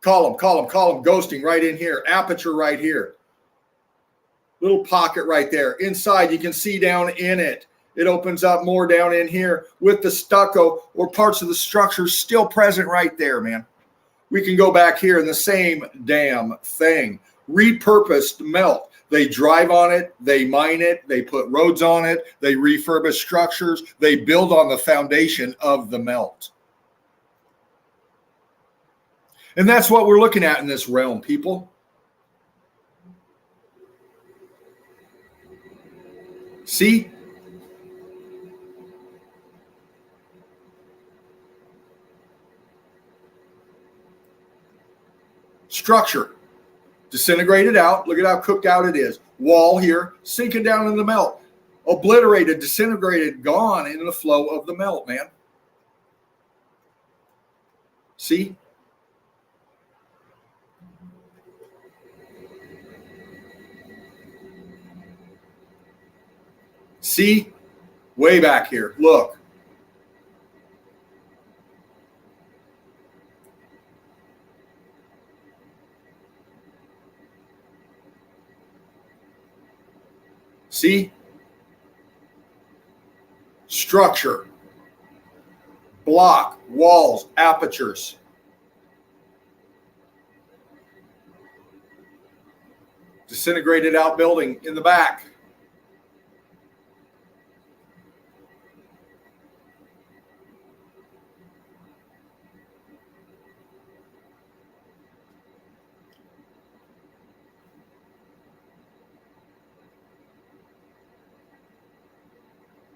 Column, ghosting right in here. Aperture right here. Little pocket right there. Inside, you can see down in it. It opens up more down in here with the stucco or parts of the structure still present right there, man. We can go back here and the same damn thing. Repurposed melt. They drive on it. They mine it. They put roads on it. They refurbish structures. They build on the foundation of the melt. And that's what we're looking at in this realm, people. See? Structure. Disintegrated out. Look at how cooked out it is. Wall here, sinking down in the melt. Obliterated, disintegrated, gone in the flow of the melt, man. See? See? Way back here. Look. See? Structure. Block. Walls. Apertures. Disintegrated out building in the back.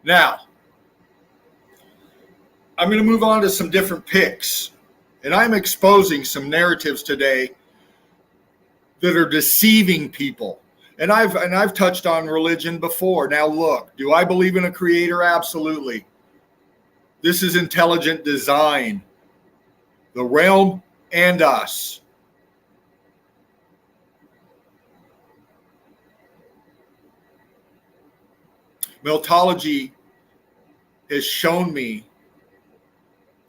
Now, I'm going to move on to some different picks. And I'm exposing some narratives today that are deceiving people. And I've touched on religion before. Now look, do I believe in a creator? Absolutely. This is intelligent design. The realm and us. Meltology has shown me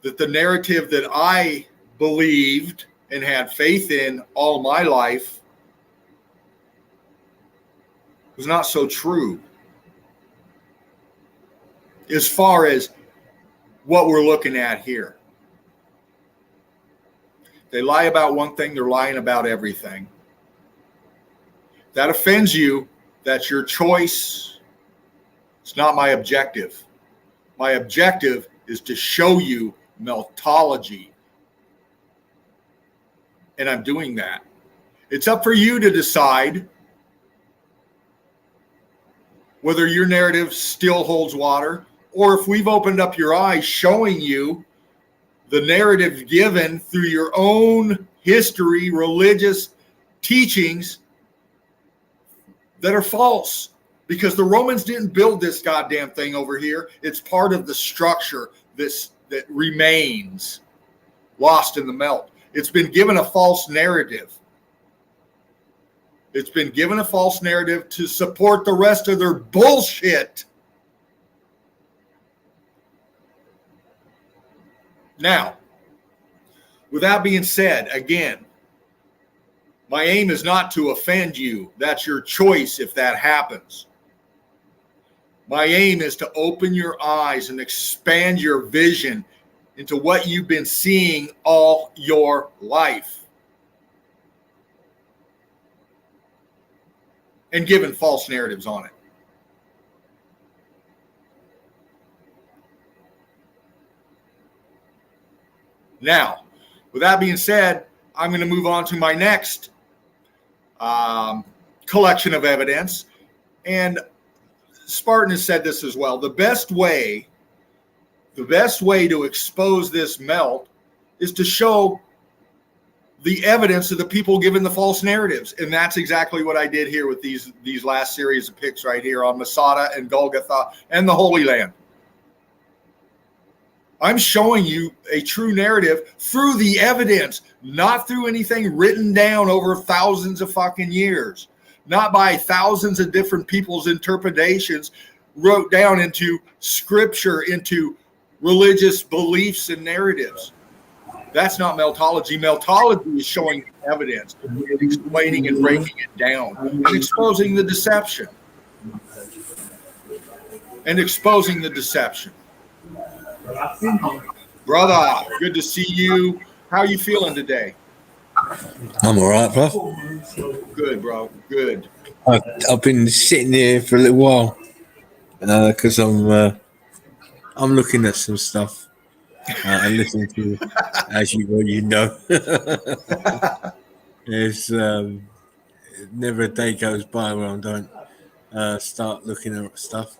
that the narrative that I believed and had faith in all my life was not so true as far as what we're looking at here. They lie about one thing, they're lying about everything. If that offends you, that's your choice. It's not my objective. My objective is to show you meltology. And I'm doing that. It's up for you to decide whether your narrative still holds water, or if we've opened up your eyes showing you the narrative given through your own history, religious teachings that are false. Because the Romans didn't build this goddamn thing over here. It's part of the structure that remains lost in the melt. It's been given a false narrative. It's been given a false narrative to support the rest of their bullshit. Now, with that being said, again, my aim is not to offend you. That's your choice if that happens. My aim is to open your eyes and expand your vision into what you've been seeing all your life and given false narratives on it. Now, with that being said, I'm going to move on to my next collection of evidence. And Spartan has said this as well. The best way to expose this melt is to show the evidence of the people given the false narratives. And that's exactly what I did here with these last series of pics right here on Masada and Golgotha and the Holy Land. I'm showing you a true narrative through the evidence, not through anything written down over thousands of fucking years. Not by thousands of different people's interpretations wrote down into scripture, into religious beliefs and narratives. That's not meltology. Meltology is showing evidence, explaining and breaking it down, and exposing the deception. Brother, good to see you. How are you feeling today? I'm all right, bro. Good, bro. Good. I've been sitting here for a little while because I'm looking at some stuff and listening to, as you know. There's never a day goes by where I don't start looking at stuff.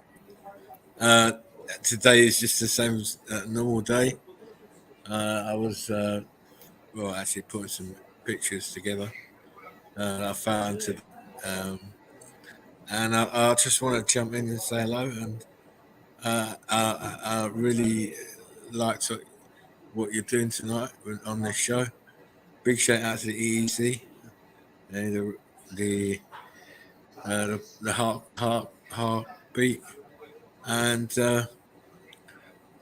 Today is just the same as a normal day. I was actually putting some pictures together. I found and I just want to jump in and say hello. And I really liked what you're doing tonight on this show. Big shout out to the EEC and the heartbeat, and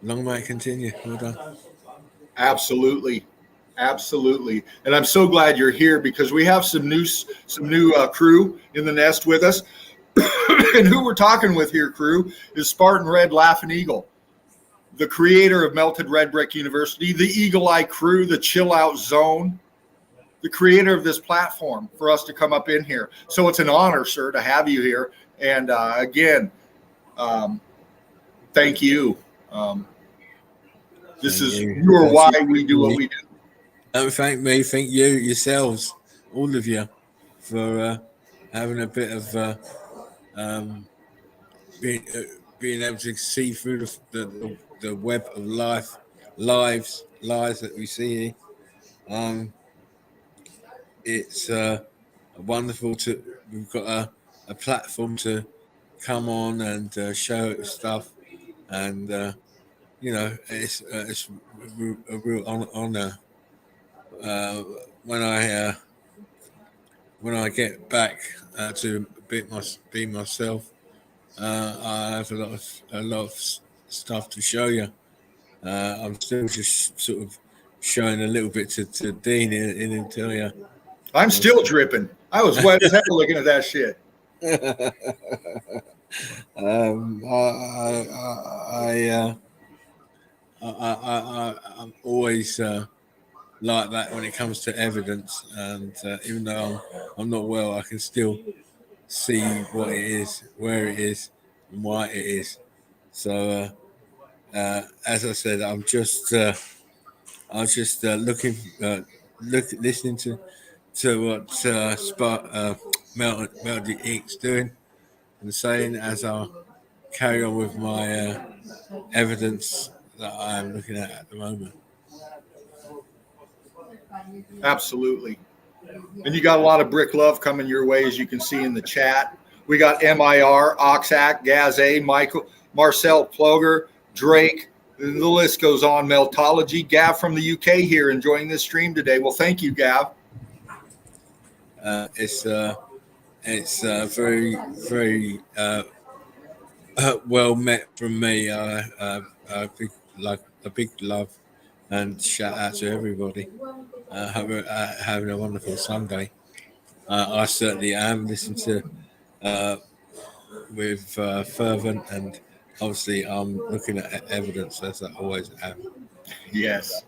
long may it continue. Well done. Absolutely. And I'm so glad you're here because we have some new crew in the nest with us. And who we're talking with here, crew, is Spartan Red Laughing Eagle, the creator of Melted Red Brick University, the Eagle Eye Crew, the Chill Out Zone, the creator of this platform for us to come up in here. So it's an honor, sir, to have you here. And again, thank you. You are why we do what we do. Don't thank me, thank you yourselves, all of you, for having a bit of being able to see through the web of lies that we see here. It's wonderful we've got a platform to come on and show stuff, and it's a real honor when I get back to be myself. I have a lot of stuff to show you. I'm still just sort of showing a little bit to Dean in Interior. I'm still dripping. I was wet as hell looking at that shit. I'm always like that when it comes to evidence, and even though I'm not well, I can still see what it is, where it is, and why it is. So, as I said, I'm just listening to what Melody Ink's doing, and saying as I carry on with my evidence that I am looking at the moment. Absolutely. And you got a lot of brick love coming your way, as you can see in the chat. We got MIR, Oxac, Gaze, Michael, Marcel Ploger, Drake. The list goes on. Meltology. Gav from the UK here enjoying this stream today. Well, thank you, Gav. It's very, very well met from me. A big love and shout out to everybody. Having a wonderful Sunday. I certainly am. Listen to with fervent, and obviously I'm looking at evidence as I always have. Yes.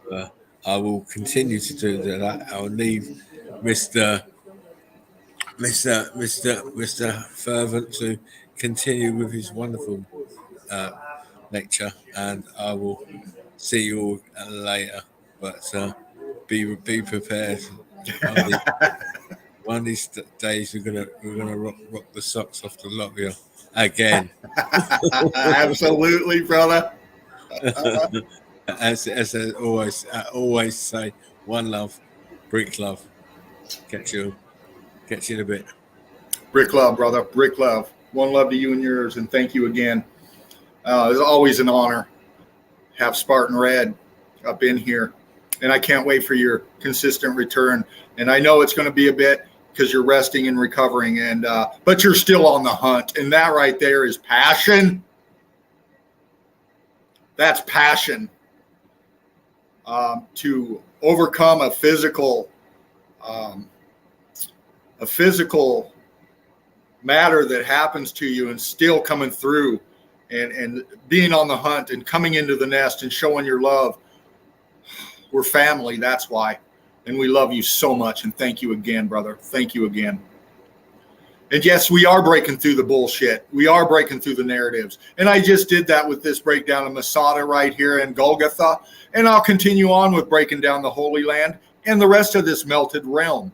I will continue to do that. I'll leave Mr. Fervent to continue with his wonderful lecture, and I will see you all later. But be prepared. One of these days we're gonna rock the socks off the lot of you again. Absolutely, brother. As I always say, one love, brick love. Catch you in a bit. Brick love, brother. Brick love. One love to you and yours, and thank you again. It's always an honor to have Spartan Red up in here, and I can't wait for your consistent return. And I know it's going to be a bit because you're resting and recovering, and but you're still on the hunt, and that right there is passion. That's passion to overcome a physical matter that happens to you, and still coming through and being on the hunt and coming into the nest and showing your love. We're family, that's why. And we love you so much. And thank you again, brother. Thank you again. And yes, we are breaking through the bullshit. We are breaking through the narratives. And I just did that with this breakdown of Masada right here in Golgotha. And I'll continue on with breaking down the Holy Land and the rest of this melted realm.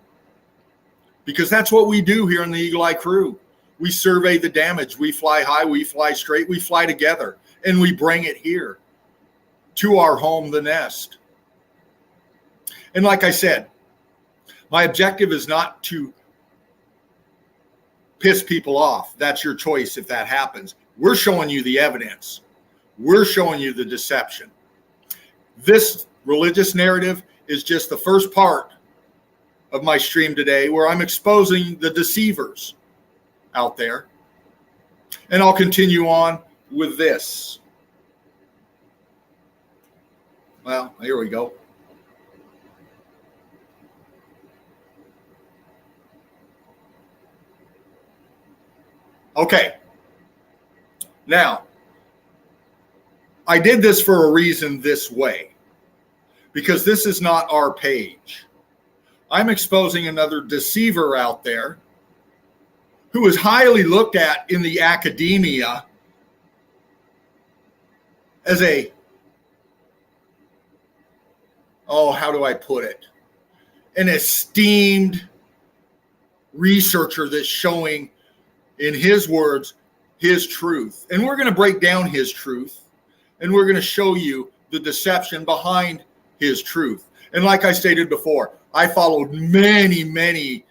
Because that's what we do here in the Eagle Eye Crew. We survey the damage. We fly high, we fly straight, we fly together. And we bring it here to our home, the nest. And like I said, my objective is not to piss people off. That's your choice if that happens. We're showing you the evidence. We're showing you the deception. This religious narrative is just the first part of my stream today, where I'm exposing the deceivers out there. And I'll continue on with this. Well, here we go. Okay. Now, I did this for a reason this way, because this is not our page. I'm exposing another deceiver out there who is highly looked at in the academia as a, how do I put it? An esteemed researcher that's showing, in his words, his truth. And we're going to break down his truth, and we're going to show you the deception behind his truth. And like I stated before, I followed many, many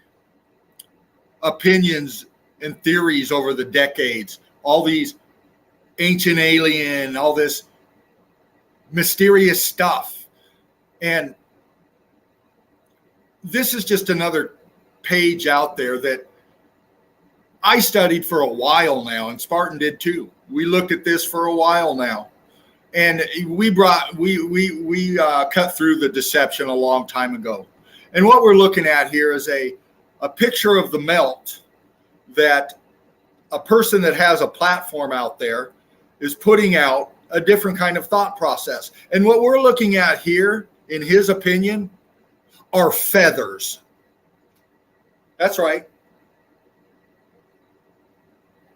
opinions and theories over the decades, all these ancient alien, all this mysterious stuff. And this is just another page out there that I studied for a while now, and Spartan did too. We looked at this for a while now, and we cut through the deception a long time ago. And what we're looking at here is a picture of the melt that a person that has a platform out there is putting out a different kind of thought process. And what we're looking at here, in his opinion, are feathers. That's right.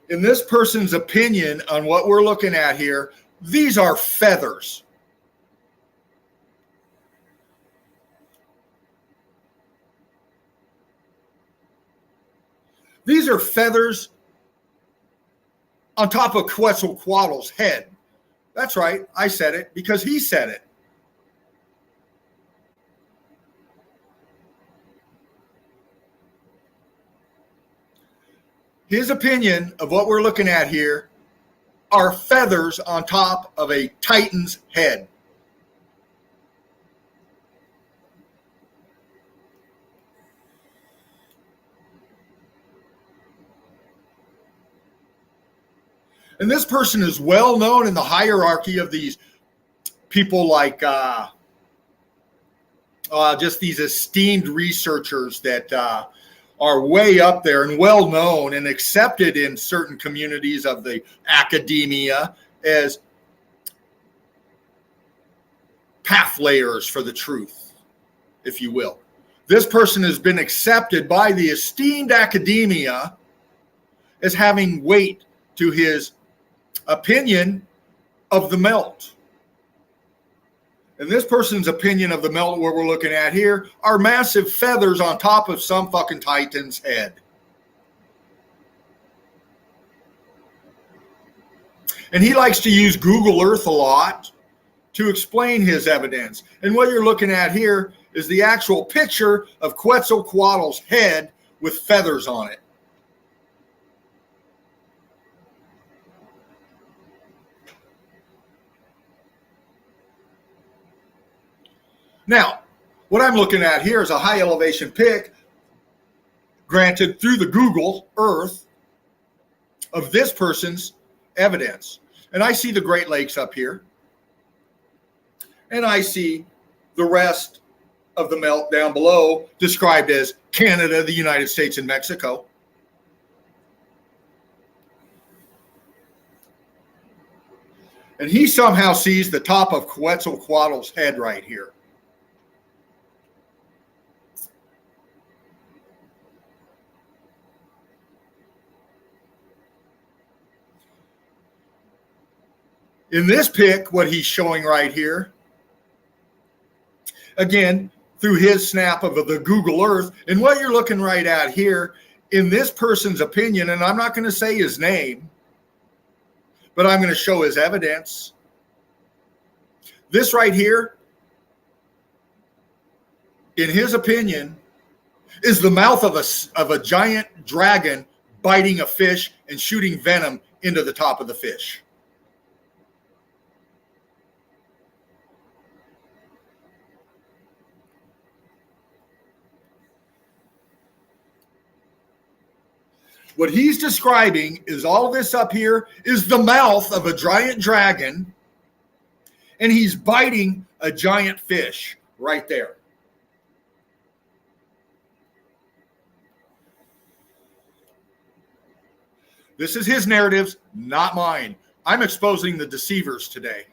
In this person's opinion on what we're looking at here, these are feathers. These are feathers on top of Quetzalcoatl's head. That's right. I said it because he said it. His opinion of what we're looking at here are feathers on top of a Titan's head. And this person is well known in the hierarchy of these people like just these esteemed researchers that are way up there and well known and accepted in certain communities of the academia as pathlayers for the truth, if you will. This person has been accepted by the esteemed academia as having weight to his opinion of the melt. And this person's opinion of the melt, what we're looking at here, are massive feathers on top of some fucking Titan's head. And he likes to use Google Earth a lot to explain his evidence. And what you're looking at here is the actual picture of Quetzalcoatl's head with feathers on it. Now, what I'm looking at here is a high elevation pic, granted through the Google Earth, of this person's evidence. And I see the Great Lakes up here. And I see the rest of the melt down below, described as Canada, the United States, and Mexico. And he somehow sees the top of Quetzalcoatl's head right here. In this pic, what he's showing right here, again, through his snap of the Google Earth, and what you're looking right at here, in this person's opinion, and I'm not going to say his name, but I'm going to show his evidence. This right here, in his opinion, is the mouth of a giant dragon biting a fish and shooting venom into the top of the fish. What he's describing is all this up here is the mouth of a giant dragon, and he's biting a giant fish right there. This is his narratives, not mine. I'm exposing the deceivers today.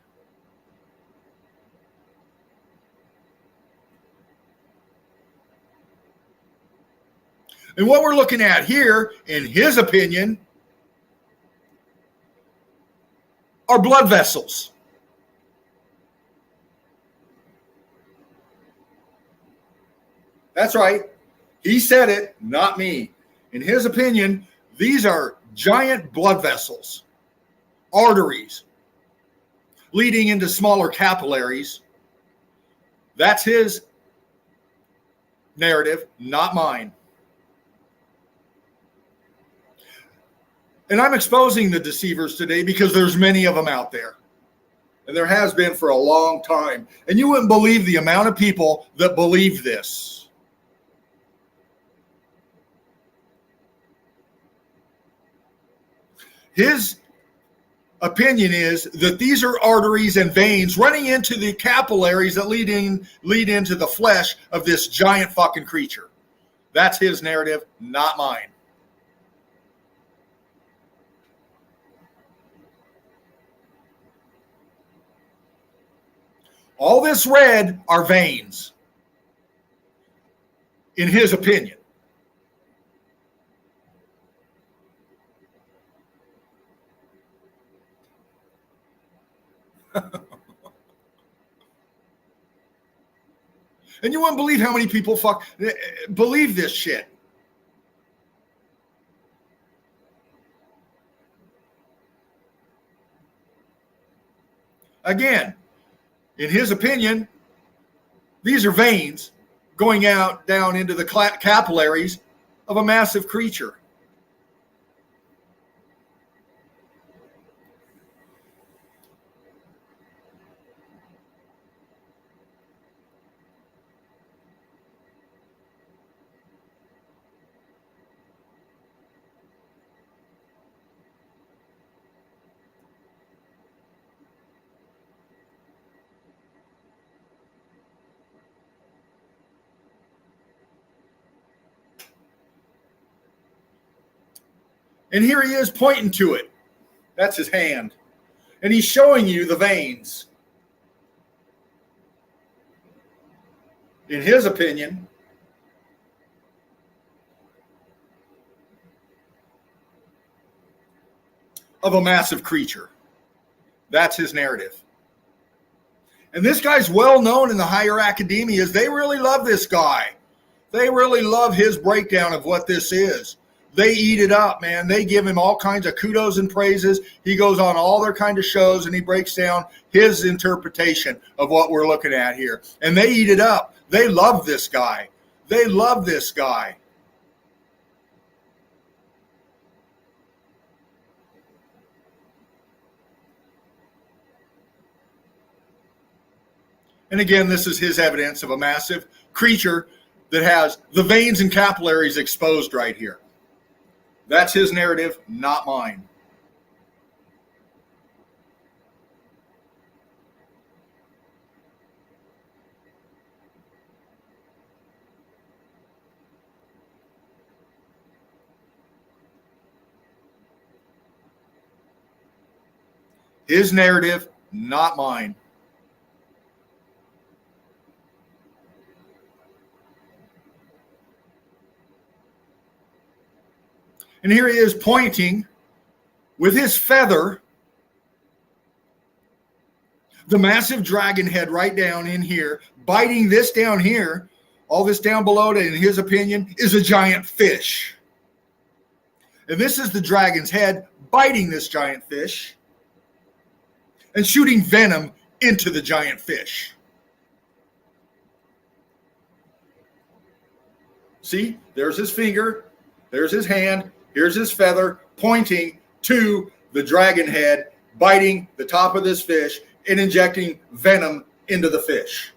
And what we're looking at here, in his opinion, are blood vessels. That's right. He said it, not me. In his opinion, these are giant blood vessels, arteries, leading into smaller capillaries. That's his narrative, not mine. And I'm exposing the deceivers today because there's many of them out there. And there has been for a long time. And you wouldn't believe the amount of people that believe this. His opinion is that these are arteries and veins running into the capillaries that lead into the flesh of this giant fucking creature. That's his narrative, not mine. All this red are veins, in his opinion. And you wouldn't believe how many people believe this shit. Again, in his opinion, these are veins going out down into the capillaries of a massive creature. And here he is pointing to it. That's his hand. And he's showing you the veins. In his opinion, of a massive creature. That's his narrative. And this guy's well known in the higher academias. They really love this guy. They really love his breakdown of what this is. They eat it up, man. They give him all kinds of kudos and praises. He goes on all their kind of shows and he breaks down his interpretation of what we're looking at here. And they eat it up. They love this guy. They love this guy. And again, this is his evidence of a massive creature that has the veins and capillaries exposed right here. That's his narrative, not mine. His narrative, not mine. And here he is pointing with his feather, the massive dragon head right down in here, biting this down here. All this down below, in his opinion, is a giant fish. And this is the dragon's head biting this giant fish and shooting venom into the giant fish. See, there's his finger, there's his hand, here's his feather pointing to the dragon head, biting the top of this fish and injecting venom into the fish.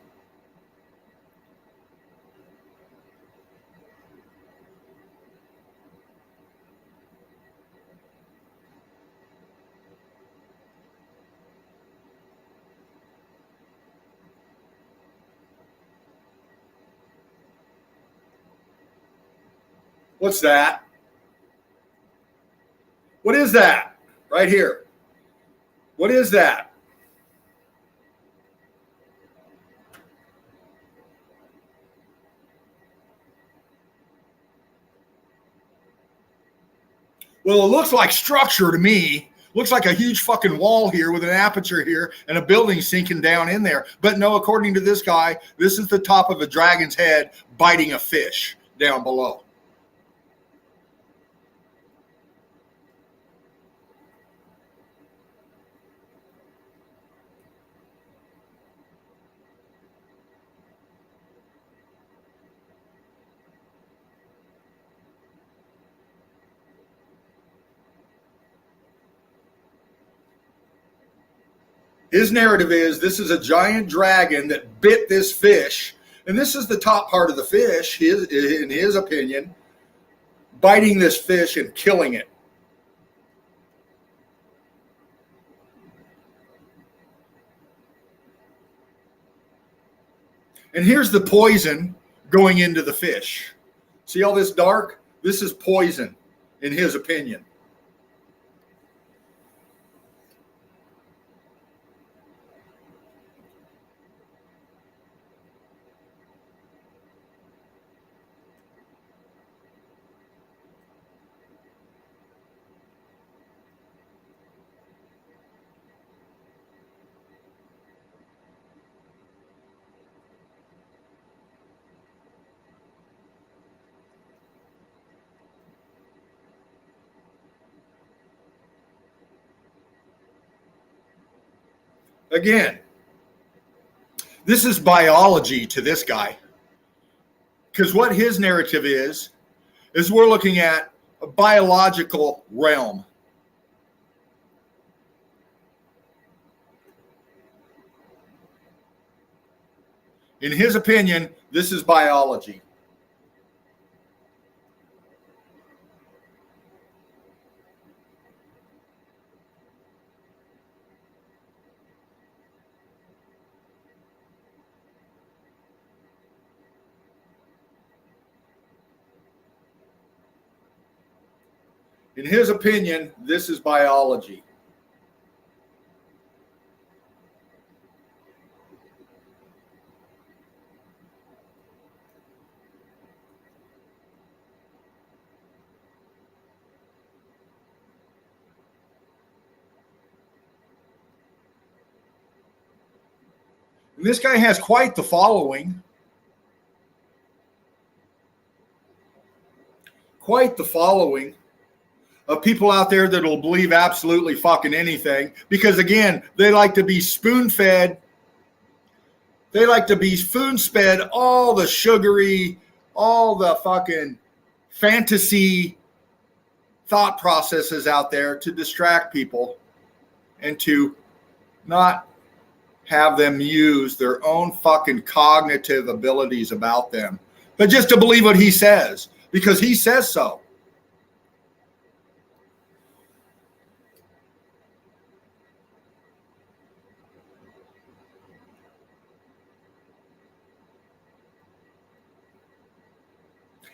What's that? What is that? Right here. What is that? Well, it looks like structure to me. Looks like a huge fucking wall here with an aperture here and a building sinking down in there. But no, according to this guy, this is the top of a dragon's head biting a fish down below. His narrative is this is a giant dragon that bit this fish, and this is the top part of the fish, in his opinion, biting this fish and killing it. And here's the poison going into the fish. See all this dark? This is poison, in his opinion. Again, this is biology to this guy. Because what his narrative is we're looking at a biological realm. In his opinion, this is biology. In his opinion, this is biology. And this guy has quite the following. Quite the following of people out there that will believe absolutely fucking anything. Because again, they like to be spoon-fed. They like to be spoon-fed all the sugary, all the fucking fantasy thought processes out there to distract people and to not have them use their own fucking cognitive abilities about them, but just to believe what he says because he says so.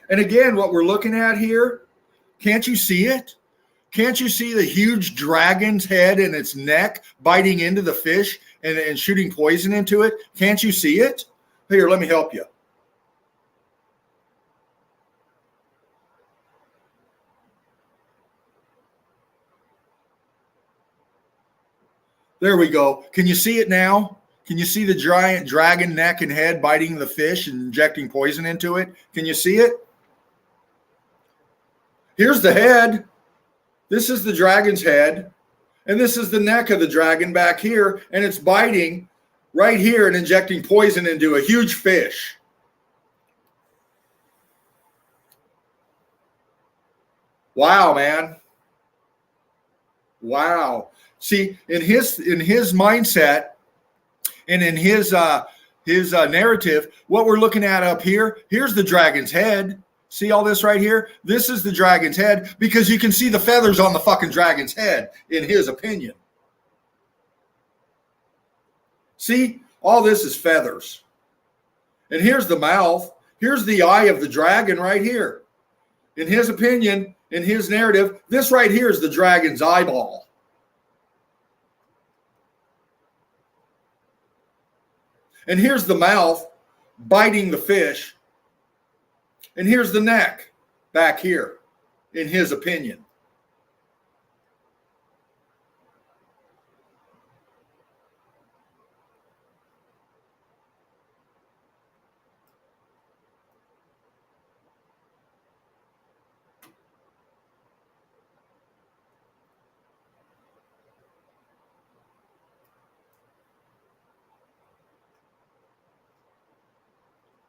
And again, what we're looking at here, can't you see it? Can't you see the huge dragon's head and its neck biting into the fish and shooting poison into it? Can't you see it? Here, let me help you. There we go. Can you see it now? Can you see the giant dragon neck and head biting the fish and injecting poison into it? Can you see it? Here's the head. This is the dragon's head. And this is the neck of the dragon back here. And it's biting right here and injecting poison into a huge fish. Wow, man. Wow. See, in his mindset and in his narrative, what we're looking at up here, here's the dragon's head. See all this right here? This is the dragon's head because you can see the feathers on the fucking dragon's head, in his opinion. See? All this is feathers. And here's the mouth. Here's the eye of the dragon right here. In his opinion, in his narrative, this right here is the dragon's eyeball. And here's the mouth biting the fish. And here's the neck back here, in his opinion.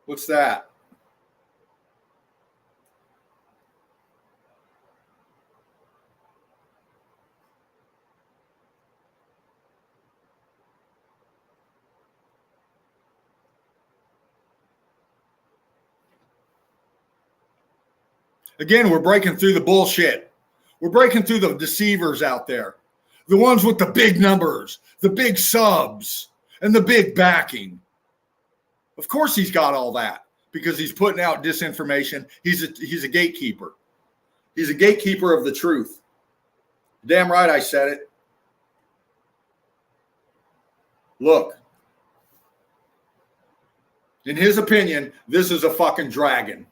What's that? Again, we're breaking through the bullshit. We're breaking through the deceivers out there. The ones with the big numbers, the big subs, and the big backing. Of course he's got all that because he's putting out disinformation. He's a gatekeeper. He's a gatekeeper of the truth. Damn right I said it. Look. In his opinion, this is a fucking dragon.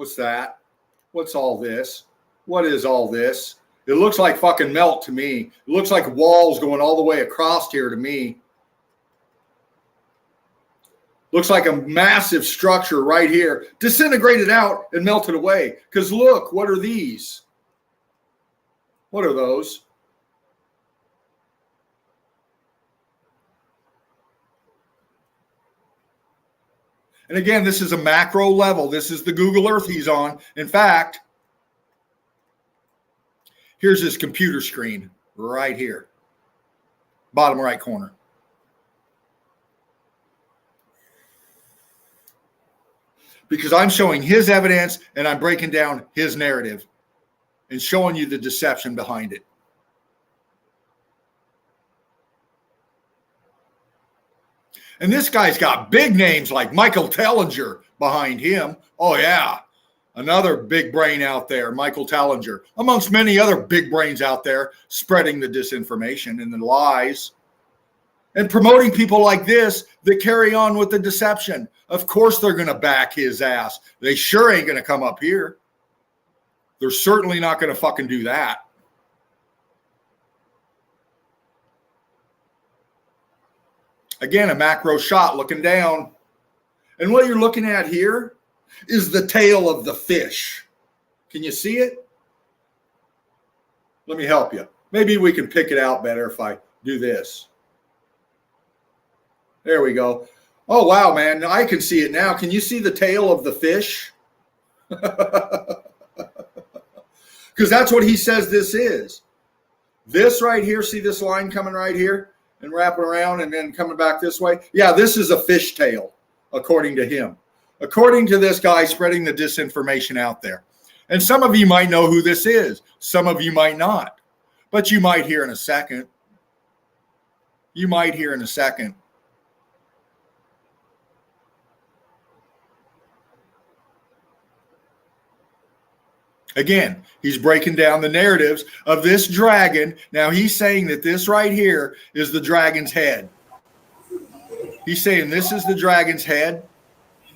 What's that? What's all this? What is all this? It looks like fucking melt to me. It looks like walls going all the way across here to me. Looks like a massive structure right here, disintegrated out and melted away. Because look, what are these? What are those? And again, this is a macro level. This is the Google Earth he's on. In fact, here's his computer screen right here, bottom right corner. Because I'm showing his evidence and I'm breaking down his narrative and showing you the deception behind it. And this guy's got big names like Michael Tellinger behind him. Oh, yeah. Another big brain out there, Michael Tellinger, amongst many other big brains out there spreading the disinformation and the lies and promoting people like this that carry on with the deception. Of course they're going to back his ass. They sure ain't going to come up here. They're certainly not going to fucking do that. Again, a macro shot looking down. And what you're looking at here is the tail of the fish. Can you see it? Let me help you. Maybe we can pick it out better if I do this. There we go. Oh, wow, man. I can see it now. Can you see the tail of the fish? Because that's what he says this is. This right here, see this line coming right here and wrapping around and then coming back this way? Yeah, this is a fish tail, according to him. According to this guy spreading the disinformation out there. And some of you might know who this is. Some of you might not. But you might hear in a second. You might hear in a second. Again, he's breaking down the narratives of this dragon. Now he's saying that this right here is the dragon's head. He's saying this is the dragon's head,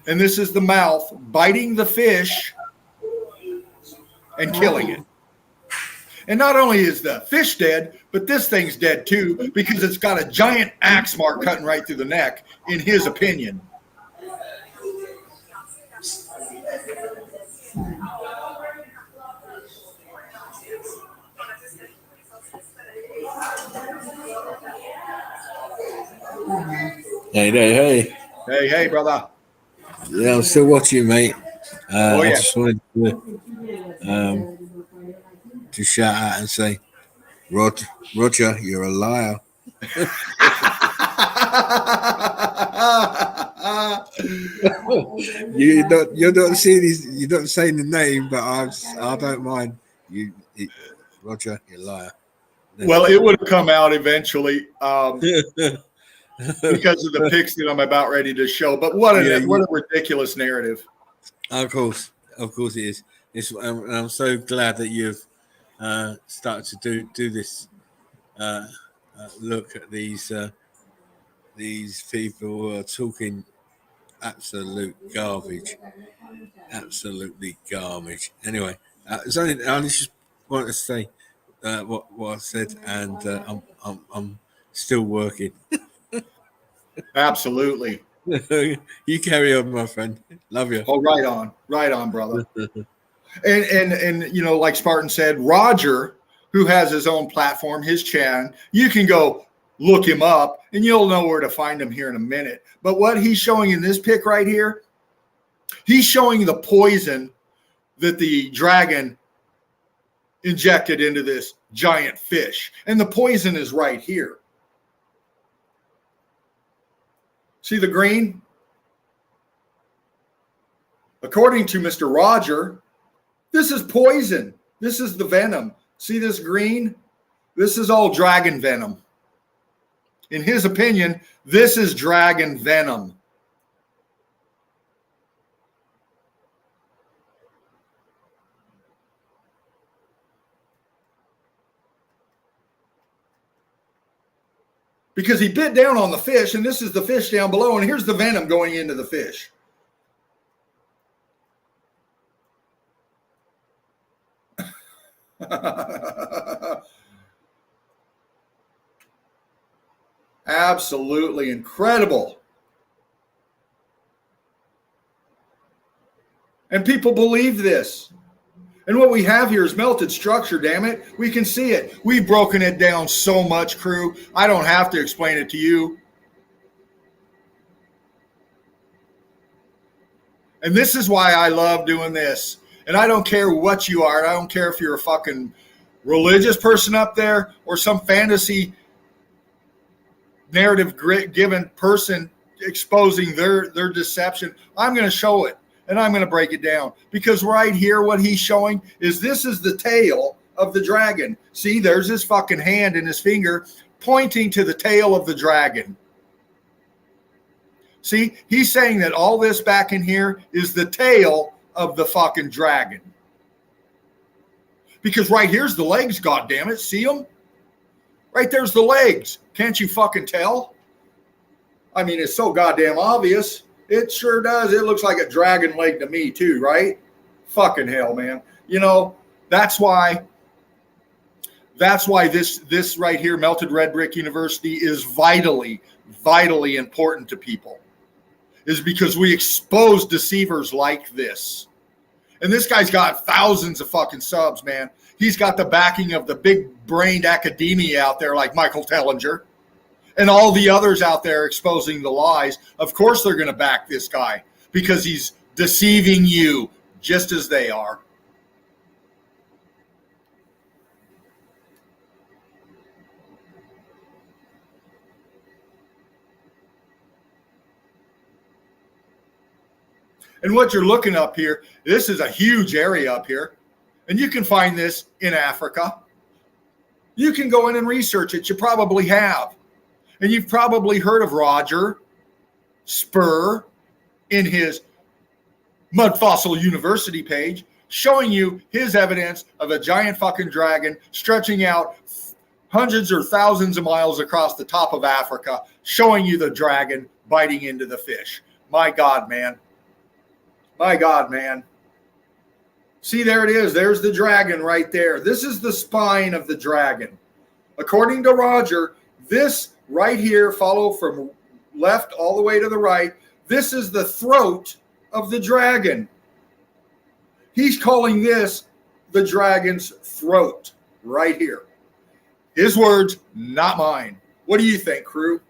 and this is the mouth biting the fish and killing it. And not only is the fish dead, but this thing's dead too, because it's got a giant axe mark cutting right through the neck, in his opinion. Hey. Hey, brother. Yeah, I'm still watching you, mate. Oh, yeah. I just wanted to shout out and say, Roger, you're a liar. You're not seeing his, you're not saying the name, but I don't mind. Roger, you're a liar. Well, it would have come out eventually because of the pics that I'm about ready to show. But what a ridiculous narrative. Of course it is. And I'm so glad that you've started to do this. Look at these people who are talking absolute garbage. Absolutely garbage. Anyway, I just wanted to say what I said, and I'm still working. Absolutely. You carry on, my friend. Love you. Oh, right on, brother. and you know, like Spartan said, Roger, who has his own platform, his channel, you can go look him up and you'll know where to find him here in a minute. But what he's showing in this pic right here, he's showing the poison that the dragon injected into this giant fish. And the poison is right here. See the green? According to Mr. Roger, this is poison. This is the venom. See this green? This is all dragon venom. In his opinion, this is dragon venom. Because he bit down on the fish, and this is the fish down below, and here's the venom going into the fish. Absolutely incredible. And people believe this. And what we have here is melted structure, damn it. We can see it. We've broken it down so much, crew. I don't have to explain it to you. And this is why I love doing this. And I don't care what you are. I don't care if you're a fucking religious person up there or some fantasy narrative given person exposing their deception. I'm going to show it. And I'm going to break it down because right here, what he's showing is this is the tail of the dragon. See, there's his fucking hand and his finger pointing to the tail of the dragon. See, he's saying that all this back in here is the tail of the fucking dragon. Because right here's the legs, goddammit. See them? Right there's the legs. Can't you fucking tell? I mean, it's so goddamn obvious. It sure does. It looks like a dragon leg to me too, right? Fucking hell, man. You know, that's why this right here, Melted Red Brick University, is vitally important to people. Is because we expose deceivers like this. And this guy's got thousands of fucking subs, man. He's got the backing of the big-brained academia out there like Michael Tellinger. And all the others out there exposing the lies, of course they're going to back this guy because he's deceiving you just as they are. And what you're looking up here, this is a huge area up here. And you can find this in Africa. You can go in and research it. You probably have. And you've probably heard of Roger Spur in his Mud Fossil University page, showing you his evidence of a giant fucking dragon stretching out hundreds or thousands of miles across the top of Africa, showing you the dragon biting into the fish. My God, man. My God, man. See, there it is. There's the dragon right there. This is the spine of the dragon. According to Roger, this right here, follow from left all the way to the right. This is the throat of the dragon. He's calling this the dragon's throat right here. His words, not mine. What do you think, crew?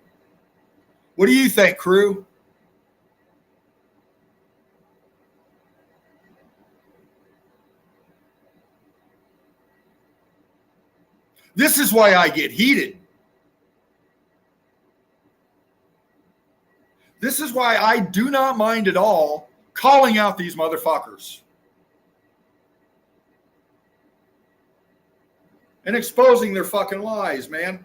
What do you think, crew? This is why I get heated. This is why I do not mind at all calling out these motherfuckers and exposing their fucking lies, man.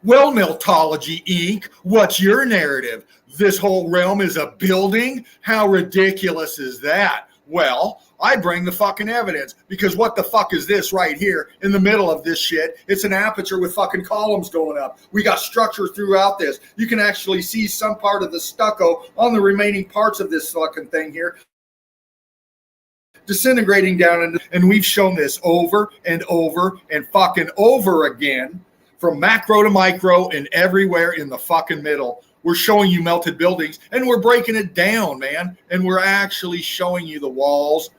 Well, Meltology Inc., what's your narrative? This whole realm is a building? How ridiculous is that? Well, I bring the fucking evidence because what the fuck is this right here in the middle of this shit? It's an aperture with fucking columns going up. We got structure throughout this. You can actually see some part of the stucco on the remaining parts of this fucking thing here disintegrating down. And we've shown this over and over and fucking over again from macro to micro and everywhere in the fucking middle. We're showing you melted buildings and we're breaking it down, man. And we're actually showing you the walls,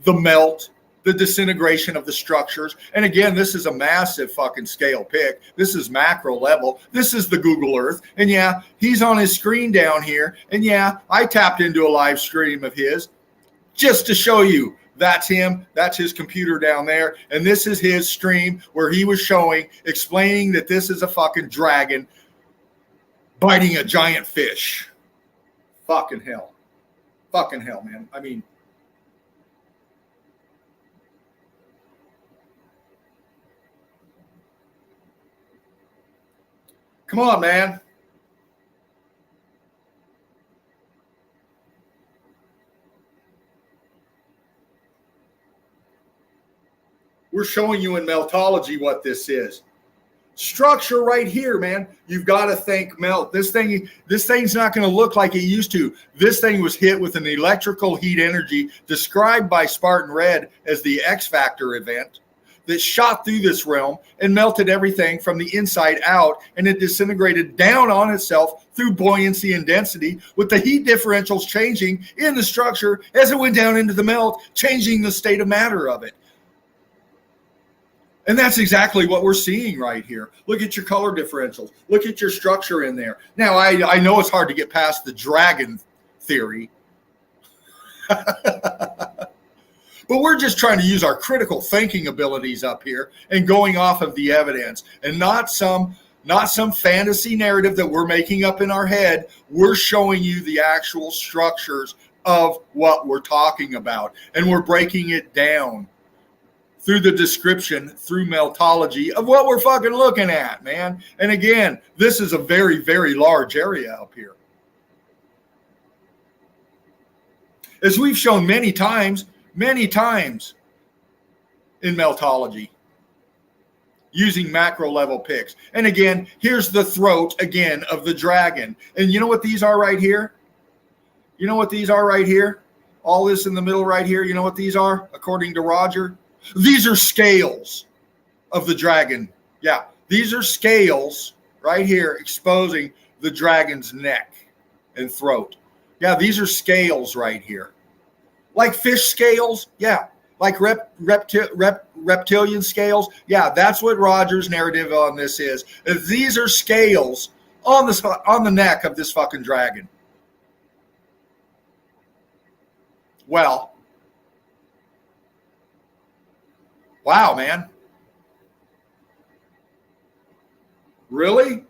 the melt, the disintegration of the structures. And again, this is a massive fucking scale pic. This is macro level. This is the Google Earth. And yeah, he's on his screen down here. And yeah, I tapped into a live stream of his just to show you that's him. That's his computer down there. And this is his stream where he was showing, explaining that this is a fucking dragon biting a giant fish. Fucking hell. Fucking hell, man. I mean, come on, man. We're showing you in Meltology what this is. Structure right here, man. You've got to think melt. This thing's not going to look like it used to. This thing was hit with an electrical heat energy described by Spartan Red as the X Factor event that shot through this realm and melted everything from the inside out, and it disintegrated down on itself through buoyancy and density, with the heat differentials changing in the structure as it went down into the melt, changing the state of matter of it. And that's exactly what we're seeing right here. Look at your color differentials. Look at your structure in there. Now, I know it's hard to get past the dragon theory. But we're just trying to use our critical thinking abilities up here and going off of the evidence, and not some fantasy narrative that we're making up in our head. We're showing you the actual structures of what we're talking about, and we're breaking it down through the description, through meltology of what we're fucking looking at, man. And again, this is a very, very large area up here. As we've shown many times in meltology, using macro level picks. And again, here's the throat again of the dragon. And you know what these are right here? You know what these are right here? All this in the middle right here, you know what these are, according to Roger? These are scales of the dragon. Yeah, these are scales right here exposing the dragon's neck and throat. Yeah, these are scales right here. Like fish scales, yeah. Like reptilian scales, yeah. That's what Roger's narrative on this is. These are scales on the neck of this fucking dragon. Well, wow, man. Really?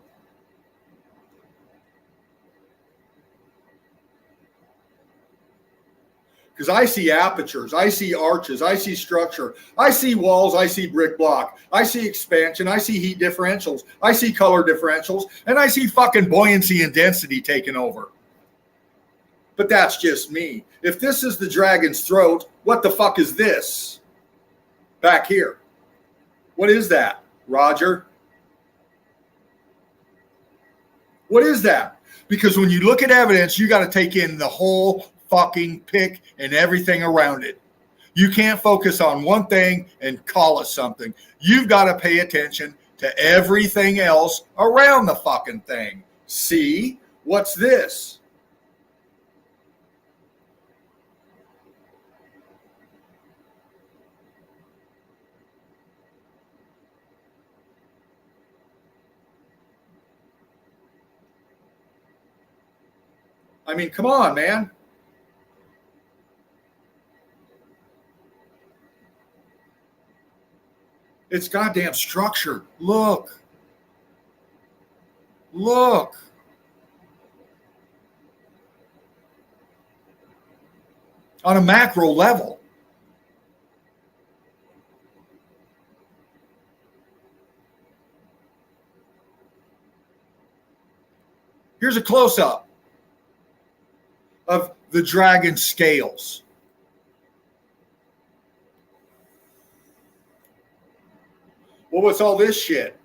Because I see apertures, I see arches, I see structure, I see walls, I see brick block, I see expansion, I see heat differentials, I see color differentials, and I see fucking buoyancy and density taking over. But that's just me. If this is the dragon's throat, what the fuck is this back here? What is that, Roger? What is that? Because when you look at evidence, you got to take in the whole fucking pick and everything around it. You can't focus on one thing and call it something. You've got to pay attention to everything else around the fucking thing. See, what's this? I mean, come on, man. It's goddamn structure. Look. Look. On a macro level. Here's a close-up of the dragon scales. Well, what's all this shit?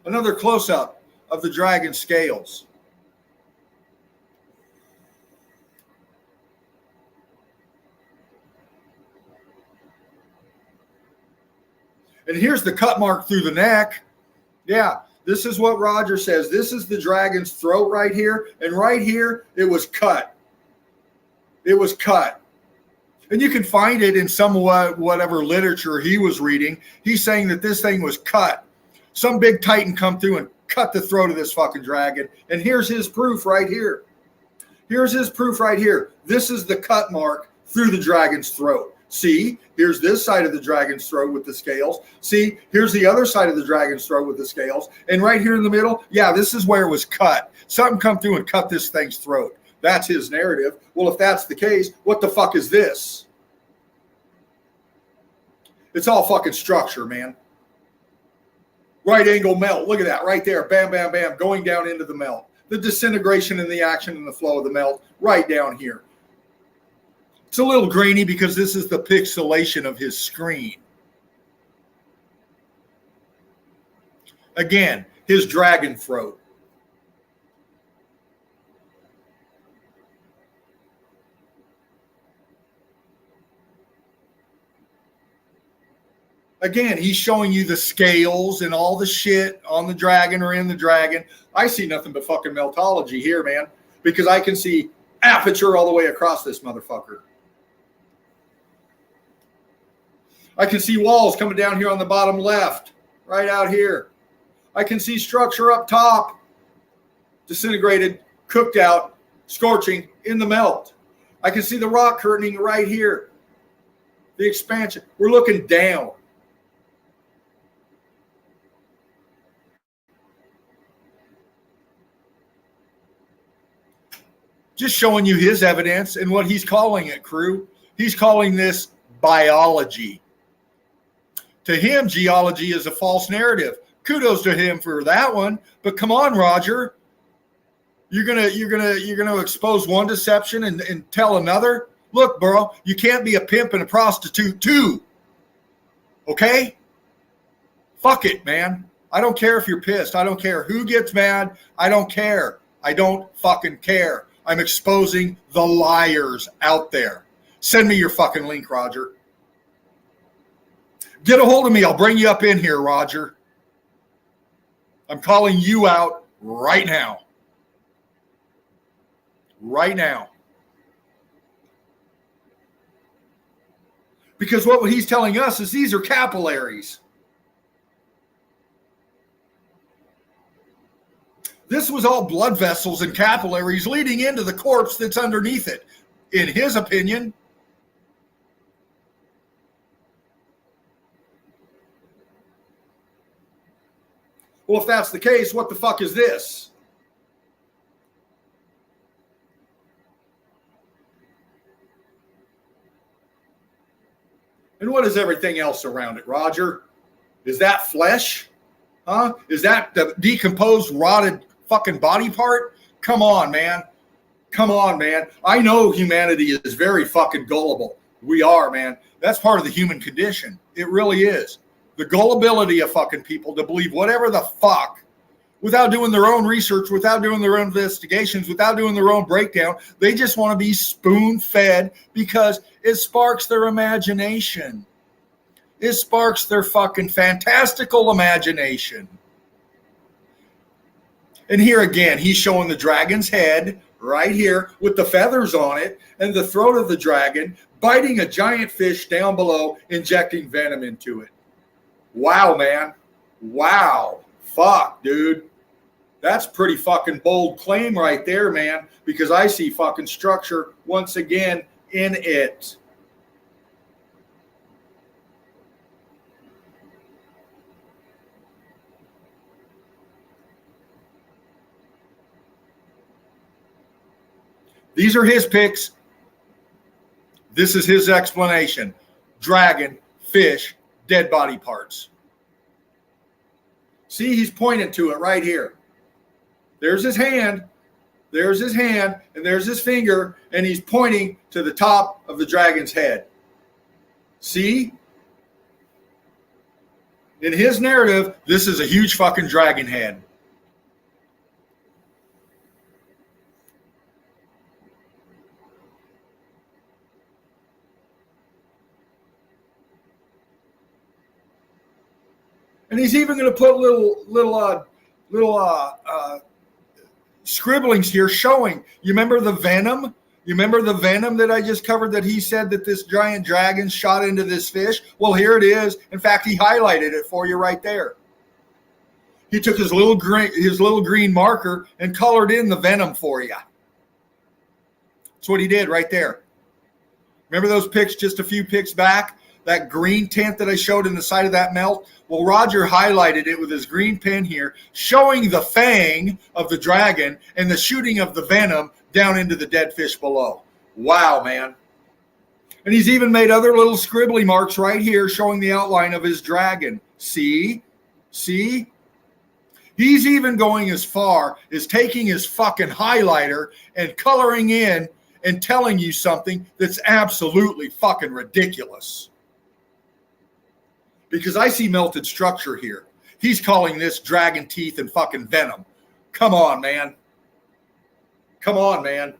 Another close-up of the dragon scales. And here's the cut mark through the neck. Yeah, this is what Roger says. This is the dragon's throat right here. And right here, it was cut. It was cut. And you can find it in some whatever literature he was reading. He's saying that this thing was cut. Some big titan come through and cut the throat of this fucking dragon. And here's his proof right here. Here's his proof right here. This is the cut mark through the dragon's throat. See, here's this side of the dragon's throat with the scales. See, here's the other side of the dragon's throat with the scales. And right here in the middle, yeah, this is where it was cut. Something come through and cut this thing's throat. That's his narrative. Well, if that's the case, what the fuck is this? It's all fucking structure, man. Right angle melt. Look at that right there. Bam, bam, bam. Going down into the melt. The disintegration and the action and the flow of the melt right down here. It's a little grainy because this is the pixelation of his screen. Again, his dragon throat. Again, he's showing you the scales and all the shit on the dragon or in the dragon. I see nothing but fucking meltology here, man, because I can see aperture all the way across this motherfucker. I can see walls coming down here on the bottom left, right out here. I can see structure up top, disintegrated, cooked out, scorching in the melt. I can see the rock curtaining right here. The expansion. We're looking down. Just showing you his evidence and what he's calling it, crew. He's calling this biology. To him, geology is a false narrative. Kudos to him for that one. But come on, Roger. You're gonna expose one deception and tell another? Look, bro, you can't be a pimp and a prostitute too. Okay? Fuck it, man. I don't care if you're pissed. I don't care who gets mad. I don't care. I don't fucking care. I'm exposing the liars out there. Send me your fucking link, Roger. Get a hold of me. I'll bring you up in here, Roger. I'm calling you out right now. Right now. Because what he's telling us is these are capillaries. This was all blood vessels and capillaries leading into the corpse that's underneath it, in his opinion. Well, if that's the case, what the fuck is this? And what is everything else around it, Roger? Is that flesh? Huh? Is that the decomposed, rotted fucking body part? Come on, man. Come on, man. I know humanity is very fucking gullible. We are, man. That's part of the human condition. It really is. The gullibility of fucking people to believe whatever the fuck without doing their own research, without doing their own investigations, without doing their own breakdown. They just want to be spoon-fed because it sparks their imagination. It sparks their fucking fantastical imagination. And here again, he's showing the dragon's head right here with the feathers on it and the throat of the dragon biting a giant fish down below, injecting venom into it. Wow, man. Wow. Fuck, dude. That's pretty fucking bold claim right there, man, because I see fucking structure once again in it. These are his picks. This is his explanation. Dragon, fish, dead body parts. See, he's pointing to it right here. There's his hand. There's his hand, and there's his finger, and he's pointing to the top of the dragon's head. See? In his narrative, this is a huge fucking dragon head. And he's even going to put little scribblings here showing. You remember the venom? You remember the venom that I just covered that he said that this giant dragon shot into this fish? Well, here it is. In fact, he highlighted it for you right there. He took his little green marker and colored in the venom for you. That's what he did right there. Remember those pics just a few pics back? That green tint that I showed in the side of that melt? Well, Roger highlighted it with his green pen here, showing the fang of the dragon and the shooting of the venom down into the dead fish below. Wow, man. And he's even made other little scribbly marks right here showing the outline of his dragon. See? See? He's even going as far as taking his fucking highlighter and coloring in and telling you something that's absolutely fucking ridiculous. Because I see melted structure here. He's calling this dragon teeth and fucking venom. Come on, man. Come on, man.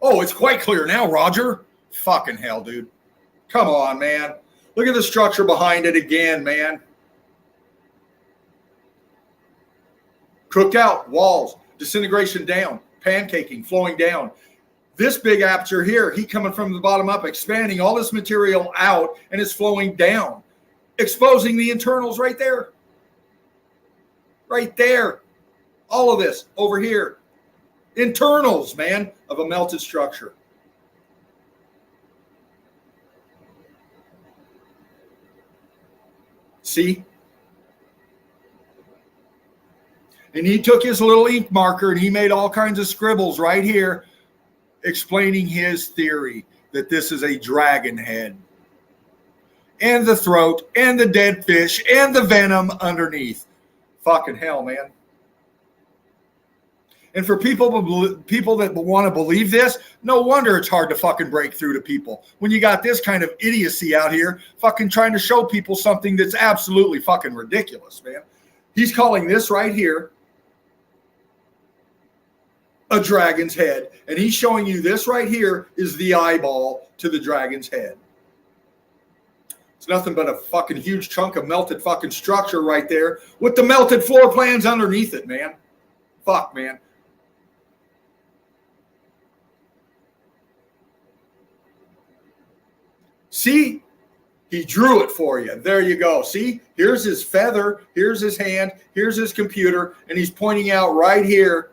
Oh, it's quite clear now, Roger. Fucking hell, dude. Come on, man. Look at the structure behind it again, man. Cooked out, walls, disintegration down, pancaking, flowing down. This big aperture here, heat coming from the bottom up, expanding all this material out, and it's flowing down, exposing the internals right there. Right there. All of this over here. Internals, man, of a melted structure. See? And he took his little ink marker and he made all kinds of scribbles right here explaining his theory that this is a dragon head. And the throat, and the dead fish, and the venom underneath. Fucking hell, man. And for people that want to believe this, no wonder it's hard to fucking break through to people. When you got this kind of idiocy out here fucking trying to show people something that's absolutely fucking ridiculous, man. He's calling this right here a dragon's head. And he's showing you this right here is the eyeball to the dragon's head. It's nothing but a fucking huge chunk of melted fucking structure right there with the melted floor plans underneath it, man. Fuck, man. See, he drew it for you. There you go. See, here's his feather, here's his hand, here's his computer, and he's pointing out right here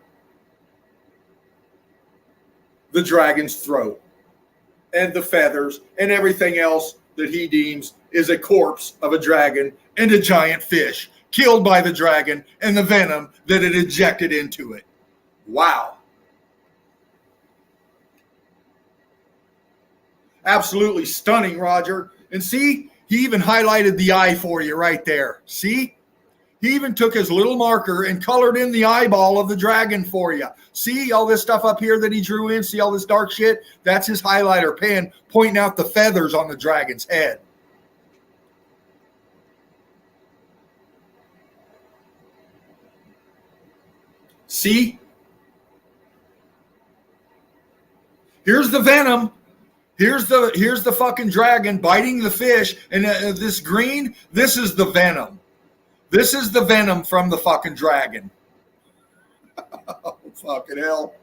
the dragon's throat and the feathers and everything else that he deems is a corpse of a dragon and a giant fish killed by the dragon and the venom that it injected into it. Wow. Absolutely stunning, Roger. And see, he even highlighted the eye for you right there. See? He even took his little marker and colored in the eyeball of the dragon for you. See all this stuff up here that he drew in? See all this dark shit? That's his highlighter pen pointing out the feathers on the dragon's head. See? Here's the venom. Here's the fucking dragon biting the fish, and this green, this is the venom. This is the venom from the fucking dragon. Oh, fucking hell.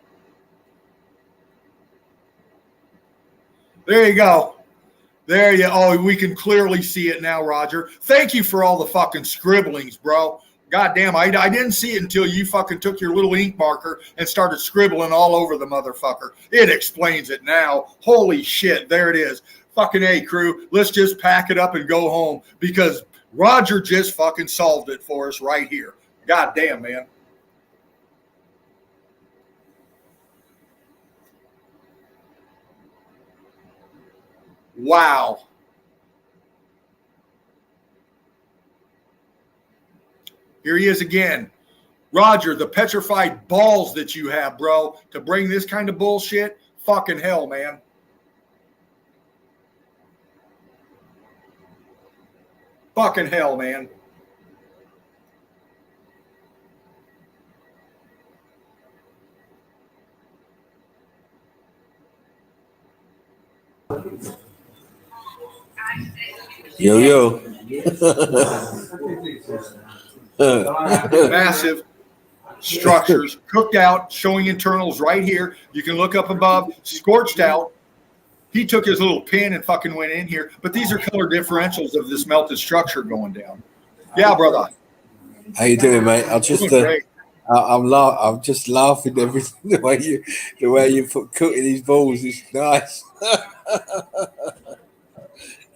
There you go. There you oh, we can clearly see it now, Roger. Thank you for all the fucking scribblings, bro. God damn, I didn't see it until you fucking took your little ink marker and started scribbling all over the motherfucker. It explains it now. Holy shit, there it is. Fucking A, crew. Let's just pack it up and go home because Roger just fucking solved it for us right here. God damn, man. Wow. Here he is again. Roger, the petrified balls that you have, bro, to bring this kind of bullshit. Fucking hell, man. Fucking hell, man. Yo. Massive structures cooked out, showing internals right here. You can look up above, scorched out. He took his little pin and fucking went in here. But these are color differentials of this melted structure going down. Yeah, brother. How you doing, mate? I'm just laughing everything the way you put cooking these balls. It's nice.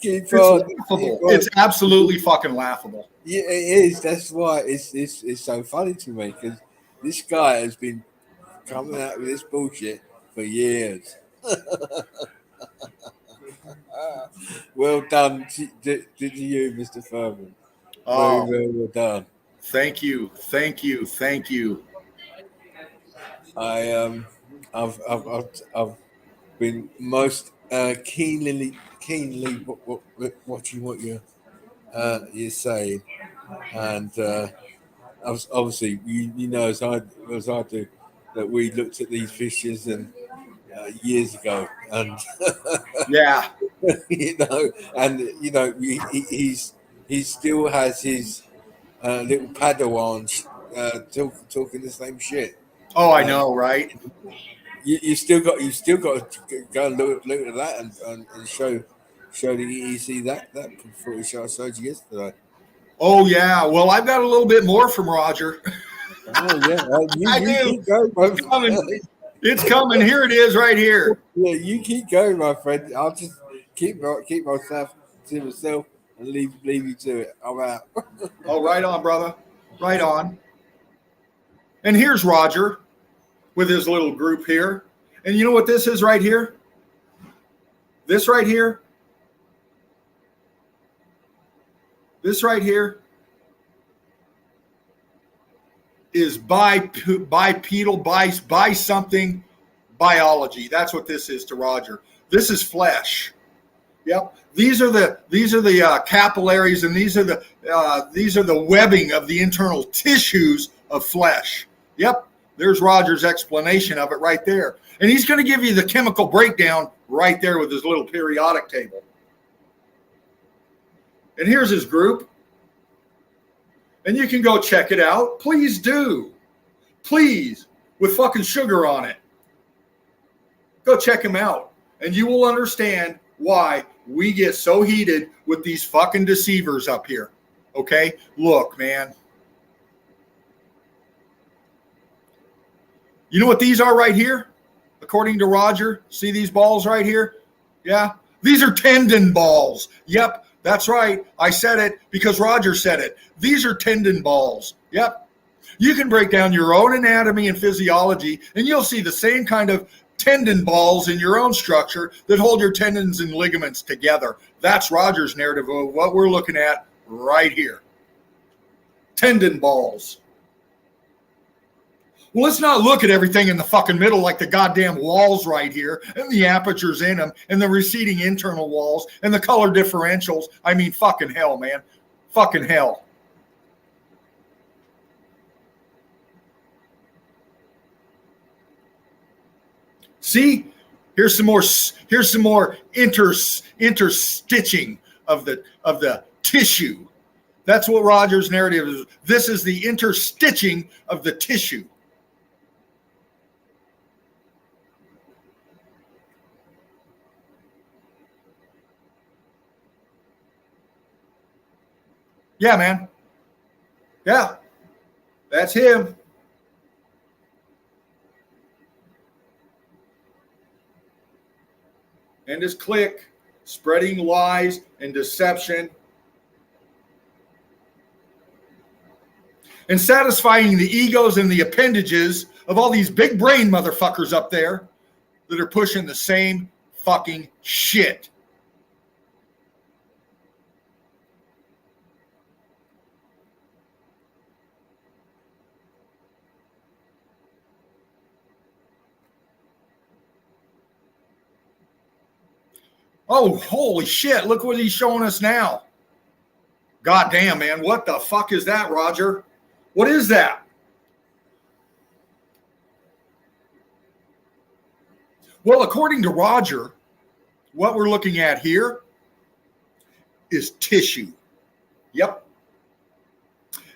Keep on. It's absolutely fucking laughable. Yeah, it is. That's why it's so funny to me because this guy has been coming out with this bullshit for years. well done to you, Mr. Furman. Oh, Very well done. thank you, thank you, thank you. I I've been most keenly watching what you're saying, and obviously you know as I do that we looked at these fishes and years ago, and Yeah. you know, and you know he still has his little Padawans talking the same shit. Oh, I Um, know, right? you still got to go and look at that and show the EEC that footage I showed you yesterday. Oh, yeah. Well, I've got a little bit more from Roger. Oh yeah, I you do. keep going, It's coming. It's coming. Here it is, right here. yeah, you keep going, my friend. I'll just keep myself to myself and leave you to it. I'm out. Oh, right on, brother. Right on. And here's Roger with his little group here. And you know what this is right here? This right here. This right here is bipedal, by something biology. That's what this is to Roger. This is flesh. Yep. These are the capillaries, and these are the webbing of the internal tissues of flesh. Yep. There's Roger's explanation of it right there. And he's going to give you the chemical breakdown right there with his little periodic table. And here's his group. And you can go check it out. Please do. Please, with fucking sugar on it. Go check him out. And you will understand why we get so heated with these fucking deceivers up here. Okay? Look, man. You know what these are right here? According to Roger, see these balls right here? Yeah? These are tendon balls. Yep, that's right. I said it because Roger said it. These are tendon balls. Yep. You can break down your own anatomy and physiology, and you'll see the same kind of tendon balls in your own structure that hold your tendons and ligaments together. That's Roger's narrative of what we're looking at right here. Tendon balls. Well, let's not look at everything in the fucking middle like the goddamn walls right here and the apertures in them and the receding internal walls and the color differentials. I mean, fucking hell, man. Fucking hell. See, here's some more interstitching of the tissue. That's what Roger's narrative is. This is the interstitching of the tissue. Yeah, man. Yeah. That's him. And his clique, spreading lies and deception and satisfying the egos and the appendages of all these big brain motherfuckers up there that are pushing the same fucking shit. Oh, holy shit. Look what he's showing us now. God damn, man. What the fuck is that, Roger? What is that? Well, according to Roger, what we're looking at here is tissue. Yep.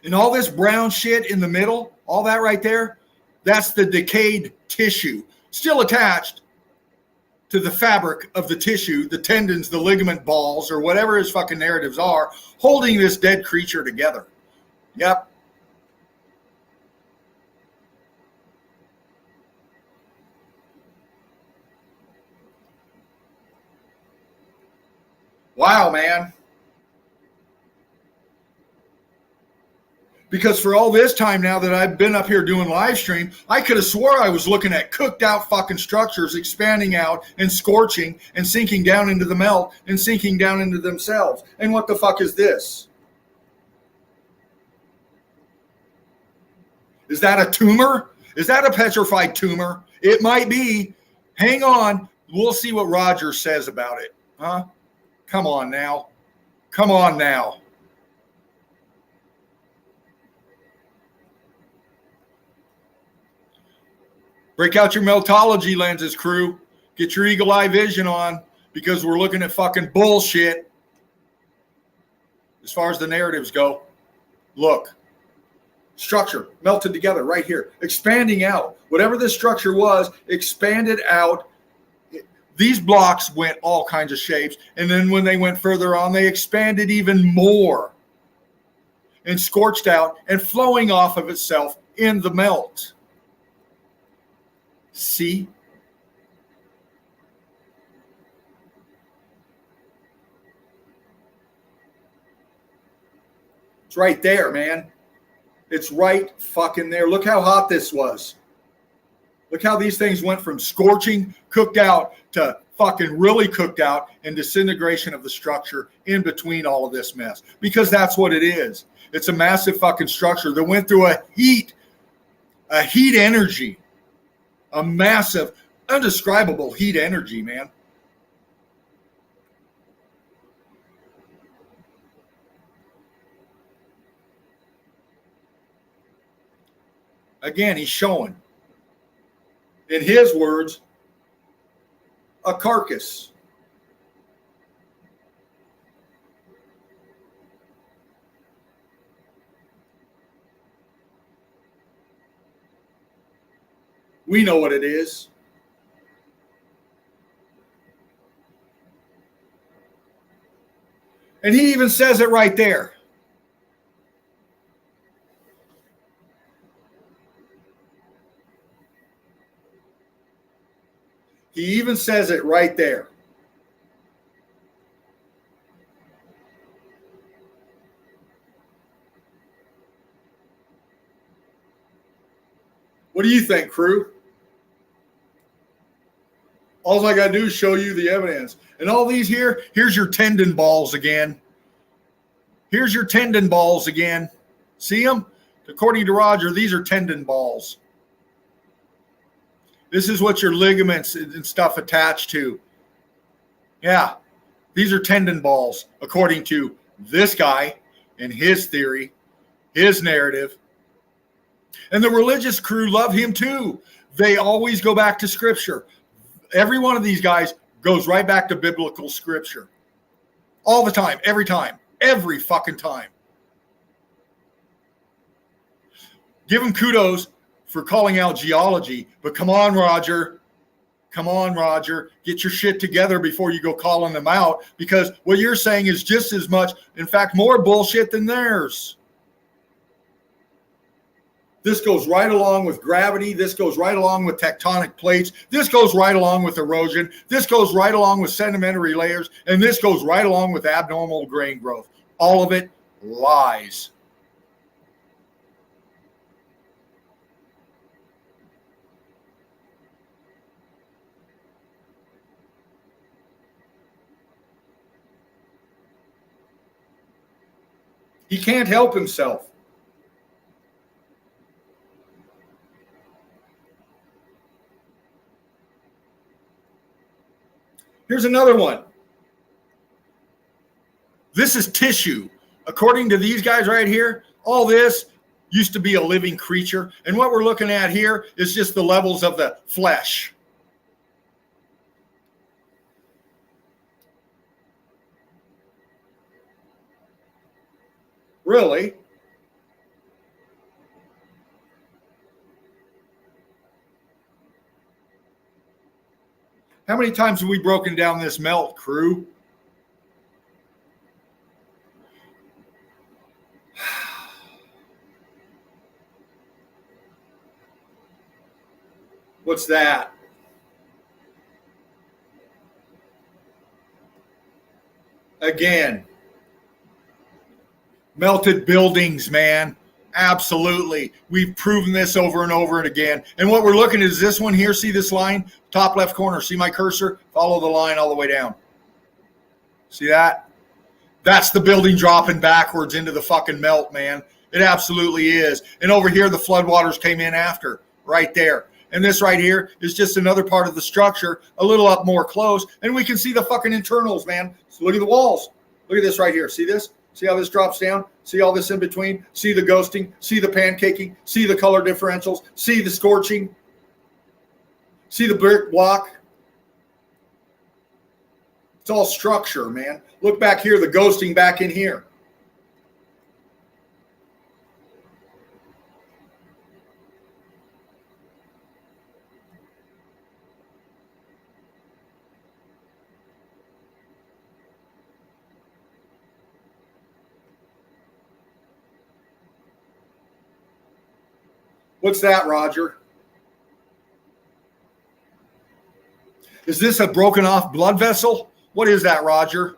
And all this brown shit in the middle, all that right there, that's the decayed tissue, still attached to the fabric of the tissue, the tendons, the ligament balls, or whatever his fucking narratives are, holding this dead creature together. Yep. Wow, man. Because for all this time now that I've been up here doing live stream, I could have swore I was looking at cooked out fucking structures expanding out and scorching and sinking down into the melt and sinking down into themselves. And what the fuck is this? Is that a tumor? Is that a petrified tumor? It might be. Hang on. We'll see what Roger says about it. Huh? Come on now. Come on now. Break out your meltology lenses, crew. Get your eagle eye vision on, because we're looking at fucking bullshit as far as the narratives go. Look. Structure melted together right here, expanding out. Whatever this structure was, expanded out. These blocks went all kinds of shapes. And then when they went further on, they expanded even more and scorched out and flowing off of itself in the melt. See? It's right there, man. It's right fucking there. Look how hot this was. Look how these things went from scorching, cooked out, to fucking really cooked out, and disintegration of the structure in between all of this mess. Because that's what it is. It's a massive fucking structure that went through a heat energy. A massive, undescribable heat energy, man. Again, he's showing, in his words, a carcass. We know what it is. And he even says it right there. He even says it right there. What do you think, crew? All I got to do is show you the evidence. And all these here, here's your tendon balls again. Here's your tendon balls again. See them? According to Roger, these are tendon balls. This is what your ligaments and stuff attach to. Yeah, these are tendon balls, according to this guy and his theory, his narrative. And the religious crew love him too. They always go back to scripture. Every one of these guys goes right back to biblical scripture. All the time, every fucking time. Give them kudos for calling out geology, but come on, Roger. Come on, Roger. Get your shit together before you go calling them out, because what you're saying is just as much, in fact, more bullshit than theirs. This goes right along with gravity. This goes right along with tectonic plates. This goes right along with erosion. This goes right along with sedimentary layers. And this goes right along with abnormal grain growth. All of it lies. He can't help himself. Here's another one. This is tissue. According to these guys right here, all this used to be a living creature. And what we're looking at here is just the levels of the flesh. Really? How many times have we broken down this melt, crew? What's that? Again, melted buildings, man. Absolutely. We've proven this over and over and again. And what we're looking at is this one here. See this line? Top left corner. See my cursor? Follow the line all the way down. See that? That's the building dropping backwards into the fucking melt, man. It absolutely is. And over here, the floodwaters came in after, right there. And this right here is just another part of the structure, a little up more close. And we can see the fucking internals, man. So look at the walls. Look at this right here. See this? See how this drops down? See all this in between? See the ghosting? See the pancaking? See the color differentials? See the scorching? See the brick block? It's all structure, man. Look back here, the ghosting back in here. What's that, Roger? Is this a broken off blood vessel? What is that, Roger?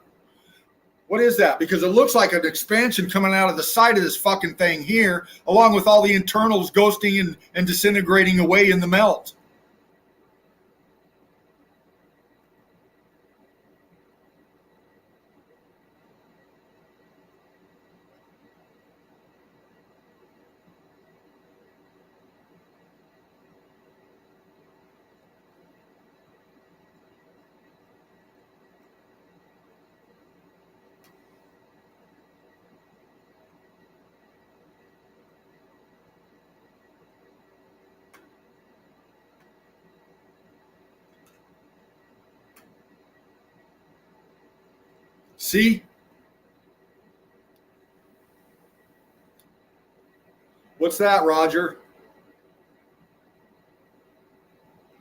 What is that? Because it looks like an expansion coming out of the side of this fucking thing here, along with all the internals ghosting and disintegrating away in the melt. See? What's that, Roger?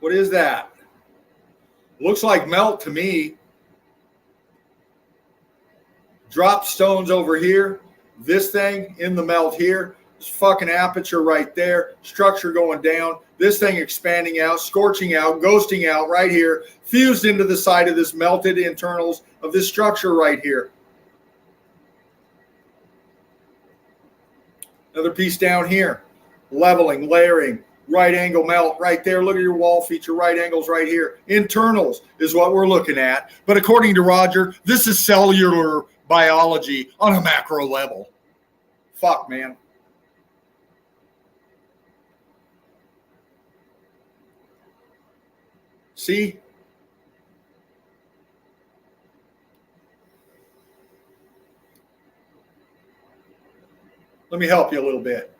What is that? Looks like melt to me. Drop stones over here. This thing in the melt here. This fucking aperture right there. Structure going down. This thing expanding out, scorching out, ghosting out right here. Fused into the side of this melted internals of this structure right here. Another piece down here. Leveling, layering, right angle melt right there. Look at your wall feature, right angles right here. Internals is what we're looking at. But according to Roger, this is cellular biology on a macro level. Fuck, man. See? Let me help you a little bit.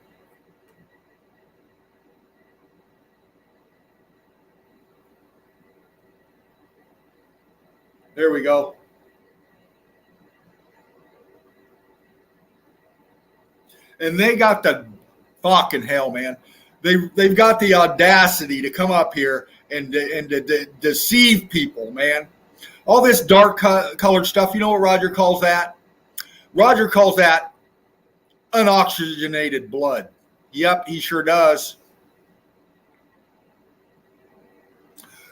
There we go. And they got the fucking hell, man. They've got the audacity to come up here and to deceive people, man. All this dark colored stuff, you know what Roger calls that? Roger calls that unoxygenated blood. Yep, he sure does.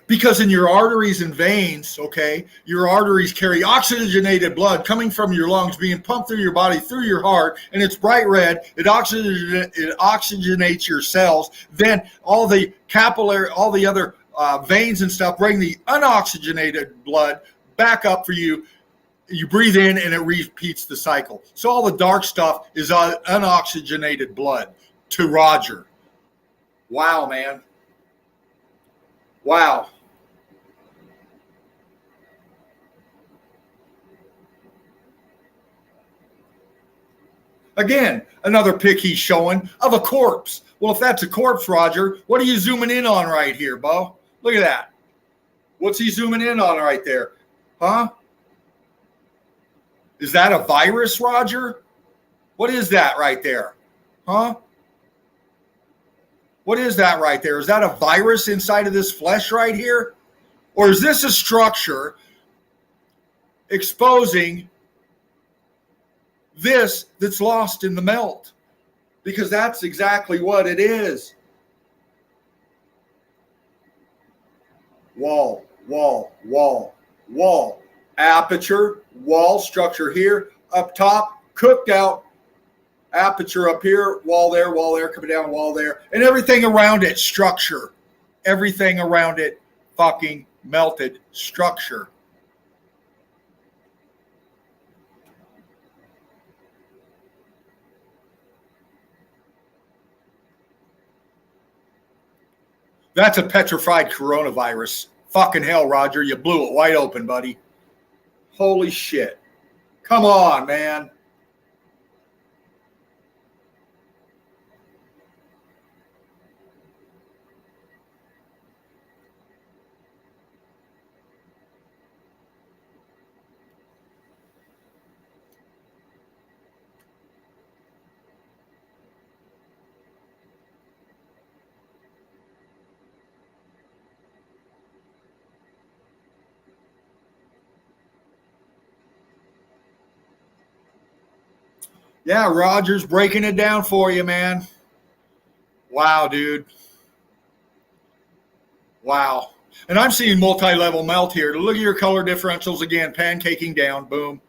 Because in your arteries and veins, okay, your arteries carry oxygenated blood coming from your lungs, being pumped through your body, through your heart, and it's bright red. It oxygenates your cells. Then all the capillary, all the other veins and stuff bring the unoxygenated blood back up for you. You breathe in and it repeats the cycle. So all the dark stuff is unoxygenated blood to Roger. Wow, man. Wow. Again, another pic he's showing of a corpse. Well, if that's a corpse, Roger, what are you zooming in on right here, Bo? Look at that. What's he zooming in on right there? Huh? Is that a virus, Roger? What is that right there? Huh? What is that right there? Is that a virus inside of this flesh right here? Or is this a structure exposing this that's lost in the melt? Because that's exactly what it is. Wall, wall, wall, wall. Aperture, wall structure here, up top, cooked out, Aperture up here, wall there, coming down, wall there, and everything around it, structure. Everything around it, fucking melted structure. That's a petrified coronavirus. Fucking hell, Roger, you blew it wide open, buddy. Holy shit. Come on, man. Yeah, Roger's breaking it down for you, man. Wow, dude. Wow. And I'm seeing multi-level melt here. Look at your color differentials again, pancaking down, boom.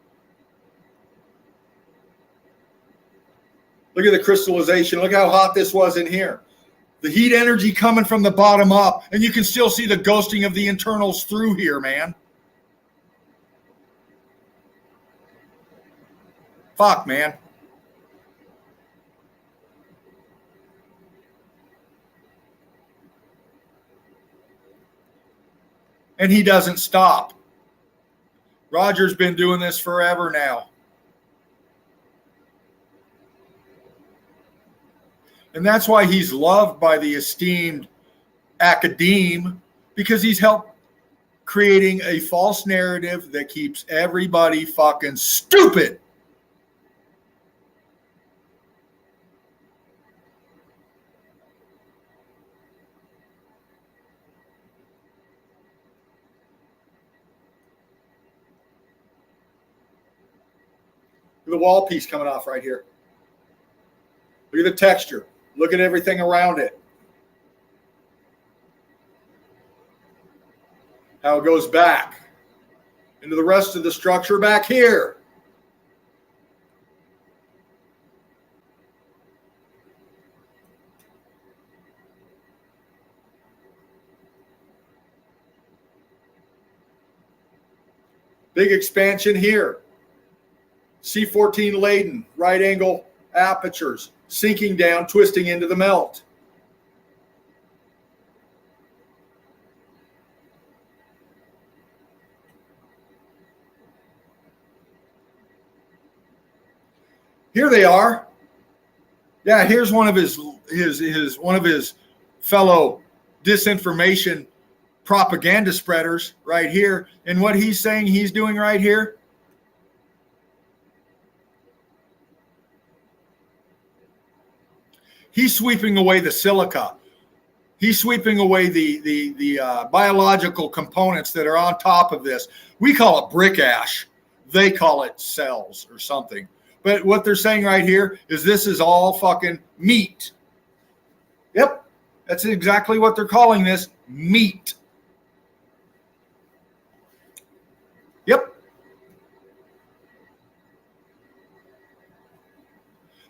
Look at the crystallization. Look how hot this was in here. The heat energy coming from the bottom up, and you can still see the ghosting of the internals through here, man. Fuck, man. And he doesn't stop. Roger's been doing this forever now. And that's why he's loved by the esteemed academe, because he's helped creating a false narrative that keeps everybody fucking stupid. The wall piece coming off right here. Look at the texture. Look at everything around it. How it goes back into the rest of the structure back here. Big expansion here. C14 laden, right angle apertures, sinking down, twisting into the melt. Here they are. Yeah, here's one of his fellow disinformation propaganda spreaders right here. And what he's saying he's doing right here. He's sweeping away the silica. He's sweeping away the biological components that are on top of this. We call it brick ash. They call it cells or something. But what they're saying right here is this is all fucking meat. Yep, that's exactly what they're calling this, meat. Yep.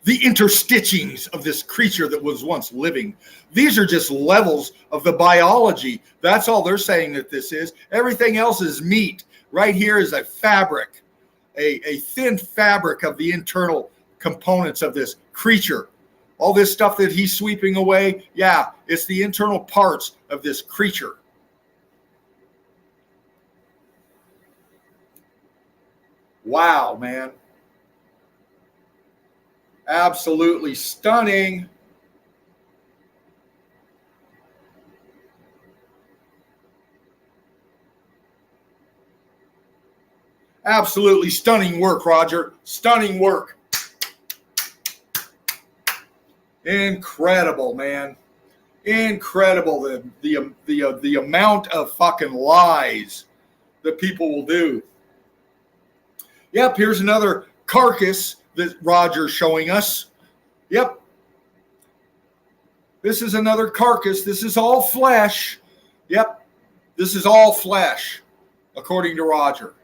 The interstitchings of this creature that was once living. These are just levels of the biology. That's all they're saying that this is. Everything else is meat. Right here is a fabric, a thin fabric of the internal components of this creature. All this stuff that he's sweeping away, yeah, it's the internal parts of this creature. Wow, man. Absolutely stunning. Absolutely stunning work, Roger. Stunning work. Incredible, man. Incredible the amount of fucking lies that people will do. Yep, here's another carcass that Roger's showing us. Yep. This is another carcass. This is all flesh. Yep. This is all flesh, according to Roger.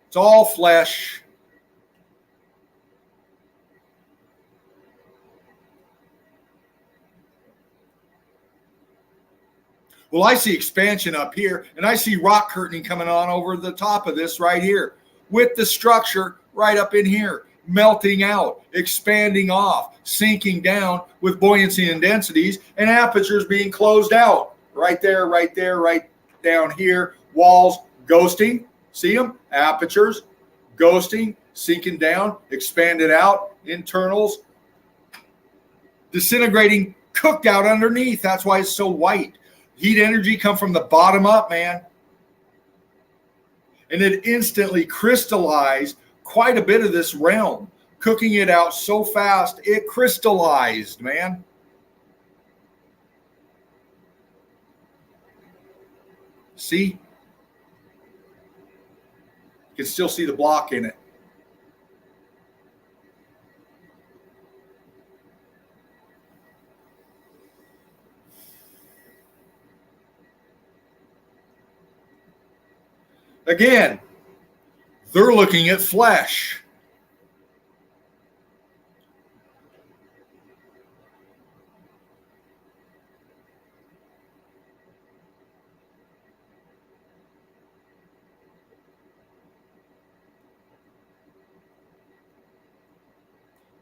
It's all flesh. Well, I see expansion up here, and I see rock curtaining coming on over the top of this right here with the structure right up in here, melting out, expanding off, sinking down with buoyancy and densities, and apertures being closed out. Right there, right down here. Walls ghosting. See them? Apertures, ghosting, sinking down, expanded out, internals, disintegrating, cooked out underneath. That's why it's so white. Heat energy come from the bottom up, man. And it instantly crystallized quite a bit of this realm, cooking it out so fast, it crystallized, man. See? You can still see the block in it. Again, they're looking at flesh.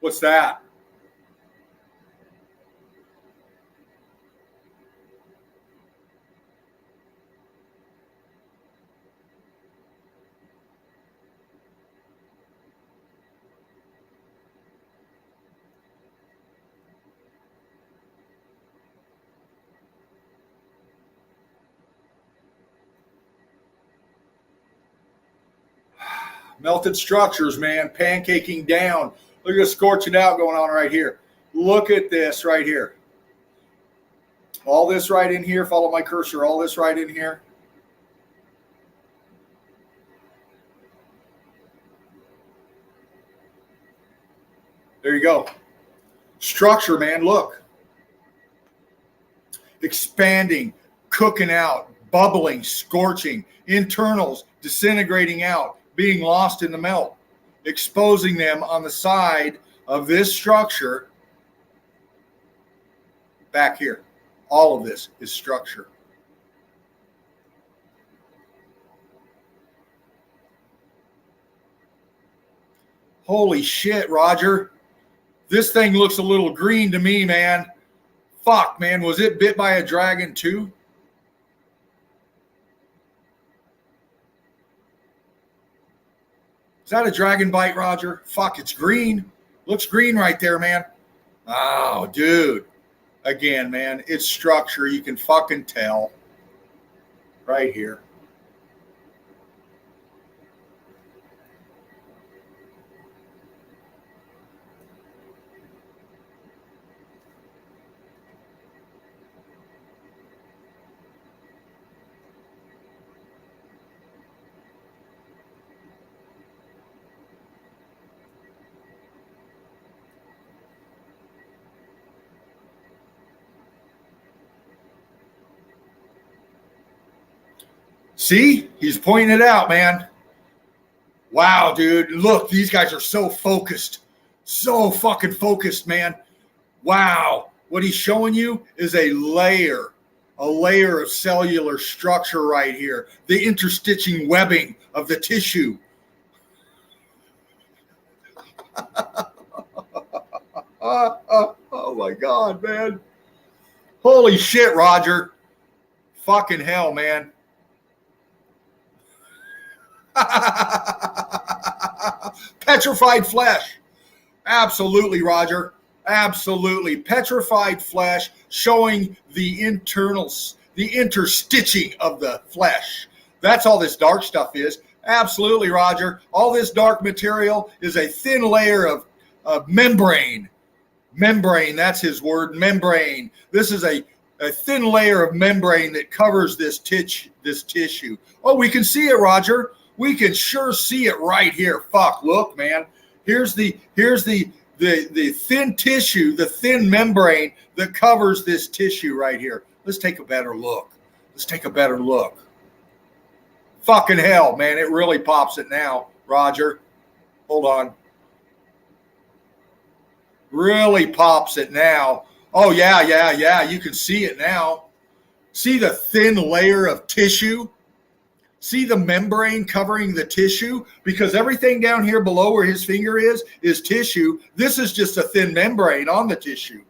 What's that? Melted structures, man, pancaking down. Look at the scorching out going on right here. Look at this right here. All this right in here, follow my cursor, all this right in here. There you go. Structure, man, look. Expanding, cooking out, bubbling, scorching, internals, disintegrating out, being lost in the melt, exposing them on the side of this structure back here. All of this is structure. Holy shit, Roger. This thing looks a little green to me, man. Fuck, man. Was it bit by a dragon too? Is that a dragon bite, Roger? Fuck, it's green. Looks green right there, man. Oh, dude. Again, man, it's structure. You can fucking tell. Right here. See? He's pointing it out, man. Wow, dude. Look, these guys are so focused. So fucking focused, man. Wow. What he's showing you is a layer of cellular structure right here. The interstitching webbing of the tissue. Oh my God, man. Holy shit, Roger. Fucking hell, man. Petrified flesh. Absolutely, Roger. Absolutely. Petrified flesh showing the internals, the interstitching of the flesh. That's all this dark stuff is. Absolutely, Roger. All this dark material is a thin layer of membrane. Membrane, that's his word, membrane. This is a thin layer of membrane that covers this tissue. Oh, we can see it, Roger. We can sure see it right here. Fuck, look, man. Here's the thin tissue, the thin membrane that covers this tissue right here. Let's take a better look. Let's take a better look. Fucking hell, man. It really pops it now, Roger. Hold on. Really pops it now. Oh, yeah. You can see it now. See the thin layer of tissue? See the membrane covering the tissue? Because everything down here below where his finger is tissue. This is just a thin membrane on the tissue.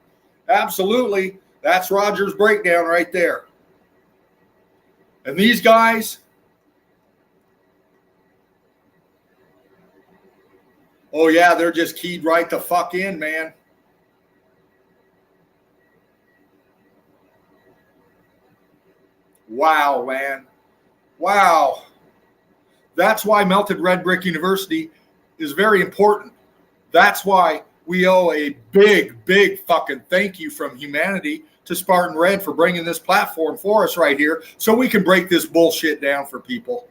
Absolutely. That's Roger's breakdown right there. And these guys, oh yeah, they're just keyed right the fuck in, man. Wow, man. Wow. That's why Melted Red Brick University is very important. That's why we owe a big, big fucking thank you from humanity to Spartan Red for bringing this platform for us right here so we can break this bullshit down for people.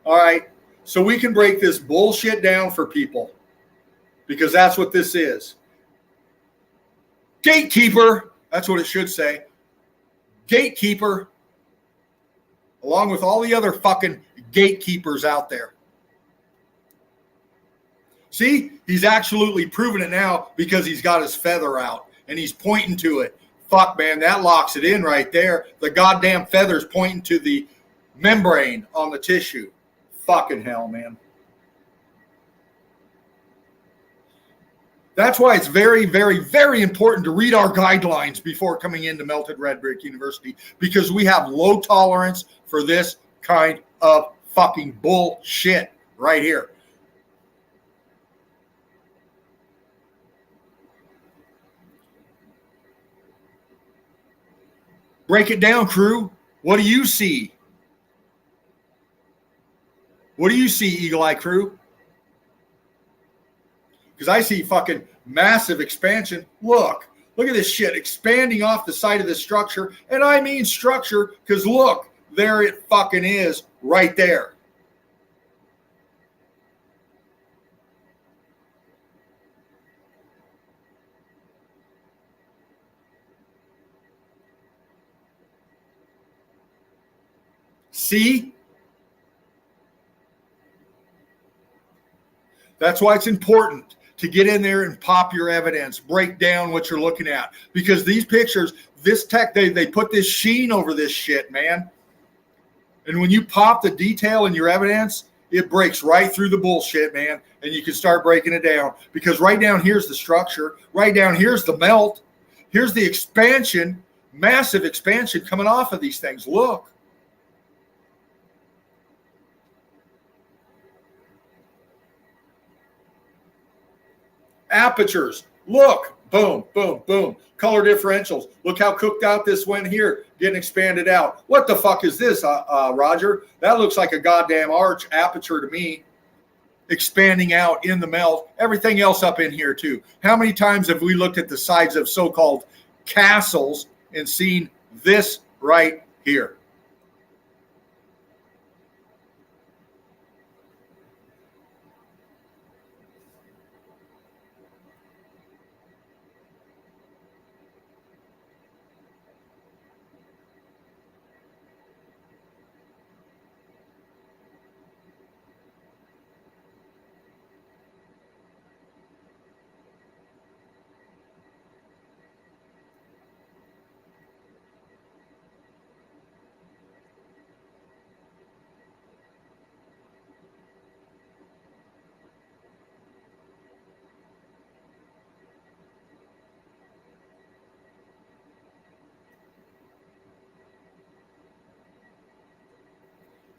All right? So we can break this bullshit down for people because that's what this is. Gatekeeper, that's what it should say. Gatekeeper, along with all the other fucking gatekeepers out there. See, he's absolutely proven it now because he's got his feather out and he's pointing to it. Fuck, man, that locks it in right there. The goddamn feather's pointing to the membrane on the tissue. Fucking hell, man. That's why it's very, very, very important to read our guidelines before coming into Melted Red Brick University because we have low tolerance for this kind of fucking bullshit right here. Break it down, crew. What do you see? What do you see, Eagle Eye crew? Because I see fucking massive expansion. Look at this shit expanding off the side of the structure. And I mean structure because look, there it fucking is right there. See? That's why it's important to get in there and pop your evidence, break down what you're looking at. Because these pictures, this tech, they put this sheen over this shit, man. And when you pop the detail in your evidence, it breaks right through the bullshit, man. And you can start breaking it down. Because right down here's the structure. Right down here's the melt. Here's the expansion, massive expansion coming off of these things. Look. Apertures. Look. Boom, boom, boom. Color differentials. Look how cooked out this went here, getting expanded out. What the fuck is this, Roger? That looks like a goddamn arch aperture to me. Expanding out in the melt. Everything else up in here too. How many times have we looked at the sides of so-called castles and seen this right here?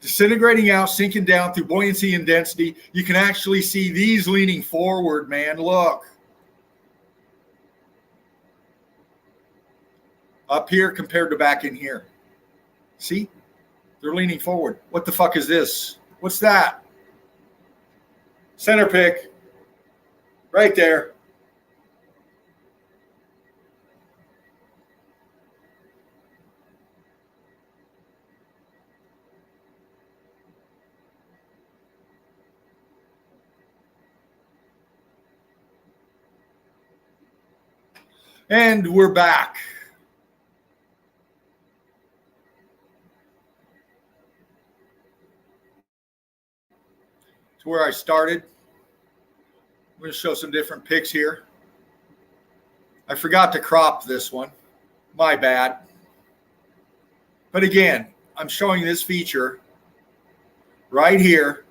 Disintegrating out, sinking down through buoyancy and density. You can actually see these leaning forward, man. Look. Up here compared to back in here. See? They're leaning forward. What the fuck is this? What's that? Center pick. Right there. And we're back. To where I started. I'm going to show some different pics here. I forgot to crop this one. My bad. But again, I'm showing this feature right here.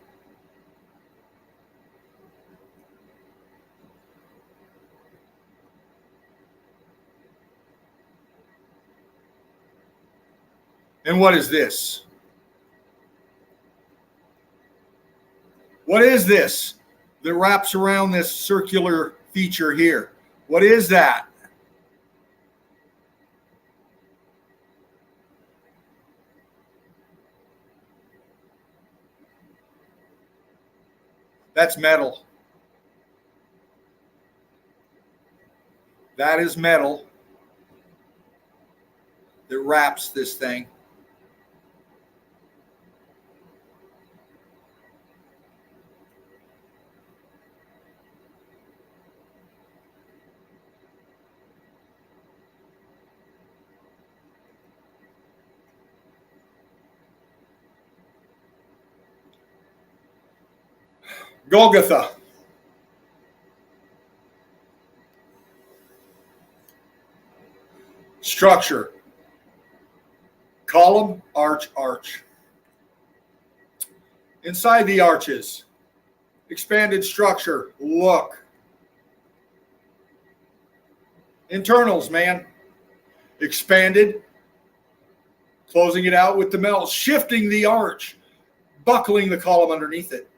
And what is this? What is this that wraps around this circular feature here? What is that? That's metal. That is metal that wraps this thing. Golgotha. Structure. Column, arch, arch. Inside the arches, expanded structure. Look. Internals, man. Expanded. Closing it out with the melt. Shifting the arch. Buckling the column underneath it.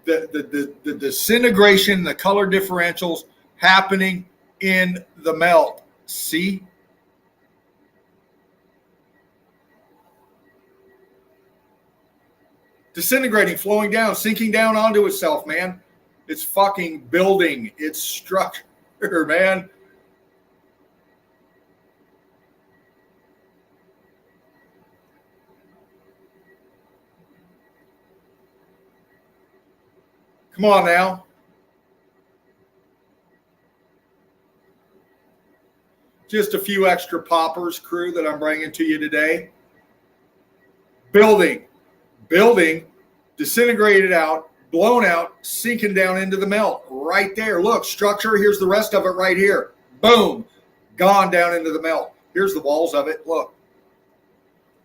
The disintegration, the color differentials happening in the melt. See? Disintegrating, flowing down, sinking down onto itself, man. It's fucking building its structure, man. Come on now. Just a few extra poppers, crew, that I'm bringing to you today. Building, disintegrated out, blown out, sinking down into the melt. Right there. Look, structure. Here's the rest of it right here. Boom. Gone down into the melt. Here's the walls of it. Look.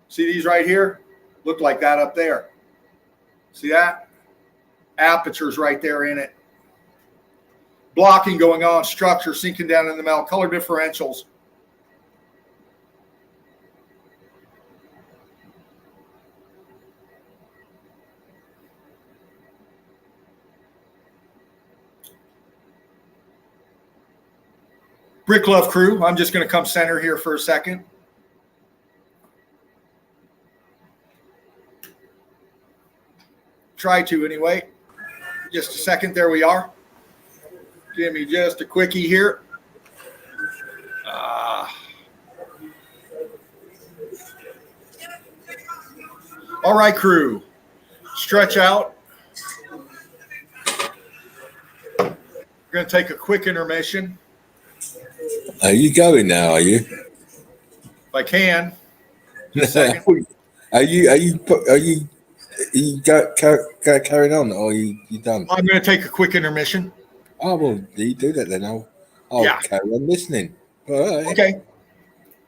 See these right here? Look like that up there. See that? Apertures right there in it. Blocking going on, structure sinking down in the melt, color differentials. Brick Love crew, I'm just going to come center here for a second. Try to anyway. Just a second. There we are. Give me just a quickie here. All right, crew. Stretch out. We're going to take a quick intermission. Are you going now? Are you? If I can. Just a second. Are you carrying on, or are you done? I'm going to take a quick intermission. Oh, well, you do that then. I'll carry on listening. All right. Okay.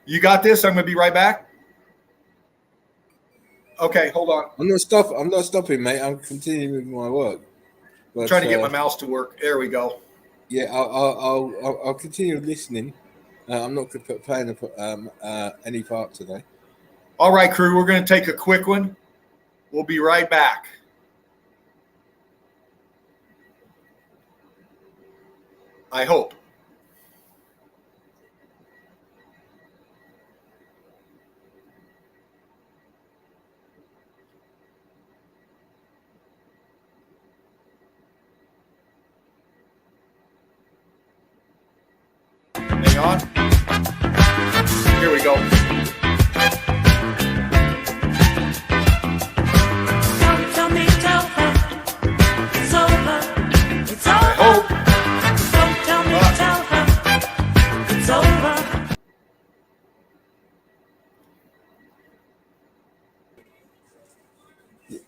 You got this? I'm going to be right back. Okay, hold on. I'm not stopping, mate. I'm continuing with my work. I'm trying to get my mouse to work. There we go. Yeah, I'll continue listening. I'm not going to playing any part today. All right, crew. We're going to take a quick one. We'll be right back. I hope. Hang on. Here we go.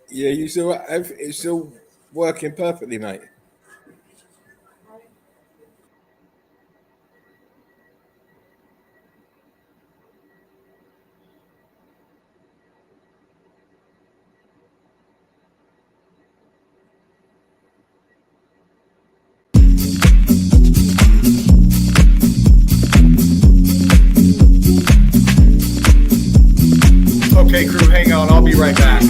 Yeah, you still Working perfectly, mate. Okay, crew, hang on. I'll be right back.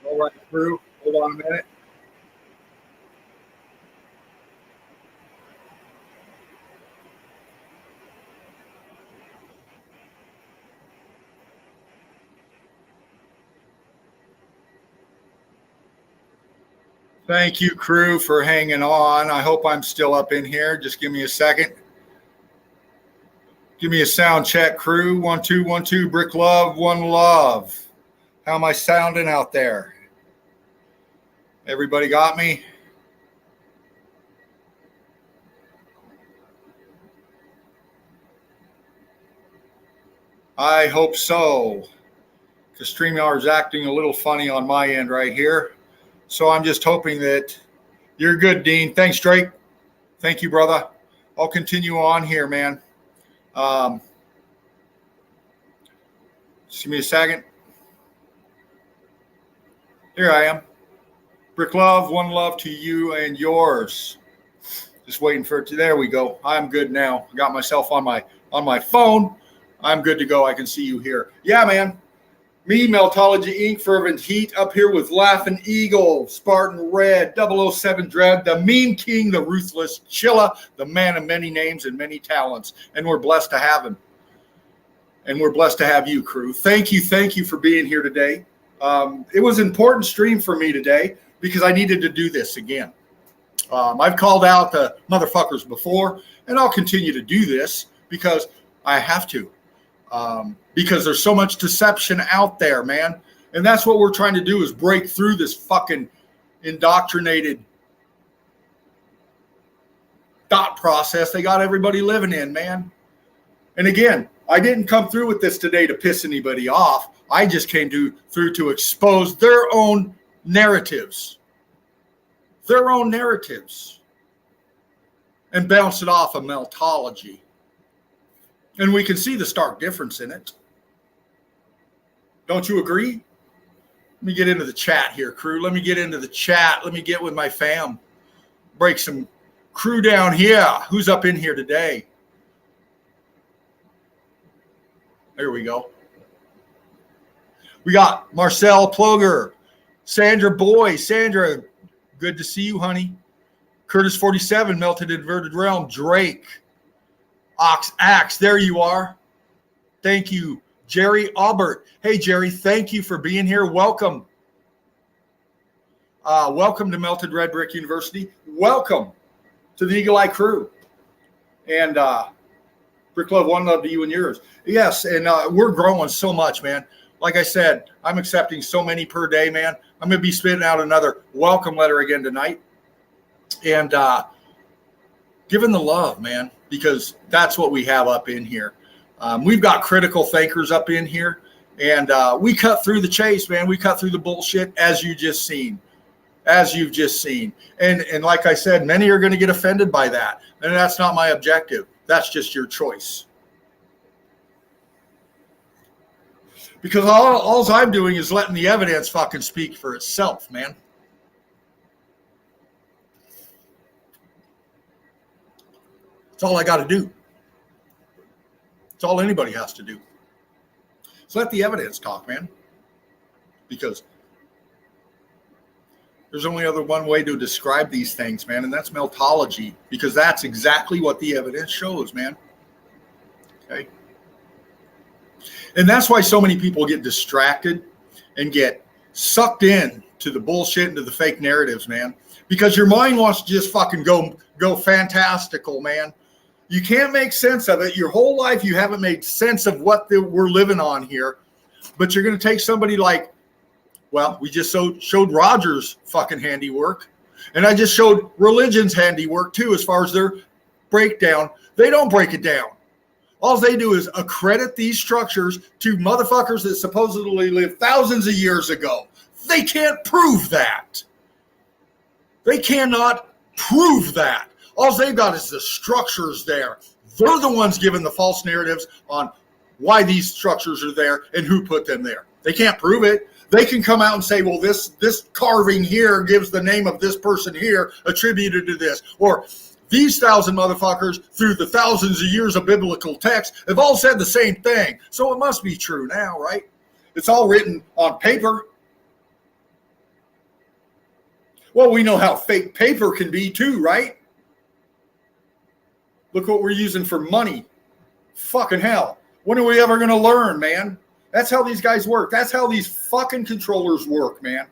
All right, crew, hold on a minute. Thank you, crew, for hanging on. I hope I'm still up in here. Just give me a second. Give me a sound check, crew. 1 2 1 2. Brick love, one love. How am I sounding out there? Everybody got me? I hope so. Because StreamYard's acting a little funny on my end right here. So I'm just hoping that you're good, Dean. Thanks, Drake. Thank you, brother. I'll continue on here, man. Just give me a second. Here I am. Brick love, one love to you and yours. Just waiting for it to. There we go. I'm good now. I got myself on my phone. I'm good to go. I can see you here. Yeah, man. Me, Meltology Inc., Fervent Heat, up here with Laughing Eagle, Spartan Red, 007 Dread, the Meme King, the Ruthless Chilla, the man of many names and many talents. And we're blessed to have him. And we're blessed to have you, crew. Thank you for being here today. It was an important stream for me today because I needed to do this again. I've called out the motherfuckers before, and I'll continue to do this because I have to. Because there's so much deception out there, man. And that's what we're trying to do is break through this fucking indoctrinated thought process they got everybody living in, man. And again, I didn't come through with this today to piss anybody off. I just came through to expose their own narratives. Their own narratives. And bounce it off of meltology. And we can see the stark difference in it. Don't you agree? Let me get into the chat here, crew. Let me get into the chat. Let me get with my fam. Break some crew down here. Who's up in here today? There we go. We got Marcel Ploger, Sandra Boy. Sandra, good to see you, honey. Curtis 47, Melted Inverted Realm. Drake. Ox Axe, there you are. Thank you. Jerry Aubert. Hey, Jerry, thank you for being here. Welcome. Welcome to Melted Red Brick University. Welcome to the Eagle Eye crew. And Brick Love, one love to you and yours. Yes, and we're growing so much, man. Like I said, I'm accepting so many per day, man. I'm going to be spitting out another welcome letter again tonight. And giving the love, man, because that's what we have up in here. We've got critical thinkers up in here, and we cut through the chase, man. We cut through the bullshit as you've just seen. And like I said, many are going to get offended by that. And that's not my objective. That's just your choice. Because all I'm doing is letting the evidence fucking speak for itself, man. That's all I got to do. That's all anybody has to do. So let the evidence talk, man. Because there's only one way to describe these things, man, and that's meltology, because that's exactly what the evidence shows, man. Okay? And that's why so many people get distracted and get sucked in to the bullshit and to the fake narratives, man. Because your mind wants to just fucking go fantastical, man. You can't make sense of it. Your whole life you haven't made sense of what we're living on here. But you're going to take somebody like, well, we just showed Roger's fucking handiwork. And I just showed religion's handiwork too, as far as their breakdown. They don't break it down. All they do is accredit these structures to motherfuckers that supposedly lived thousands of years ago. They can't prove that. They cannot prove that. All they've got is the structures there. They're the ones giving the false narratives on why these structures are there and who put them there. They can't prove it. They can come out and say, well, this carving here gives the name of this person here attributed to this. Or these 1,000 motherfuckers through the thousands of years of biblical text have all said the same thing. So it must be true now, right? It's all written on paper. Well, we know how fake paper can be too, right? Look what we're using for money. Fucking hell. When are we ever going to learn, man? That's how these guys work. That's how these fucking controllers work, man.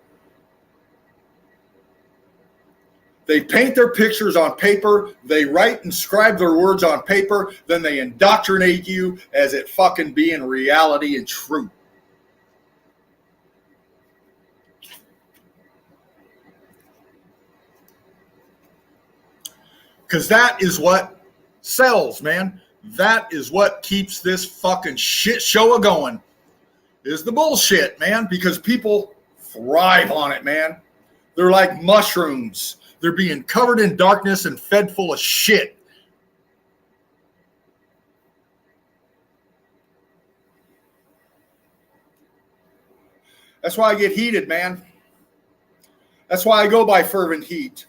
They paint their pictures on paper. They write and scribe their words on paper. Then they indoctrinate you as it fucking being reality and truth. Because that is what sells, man. That is what keeps this fucking shit show going. Is the bullshit, man. Because people thrive on it, man. They're like mushrooms. They're being covered in darkness and fed full of shit. That's why I get heated, man. That's why I go by fervent heat.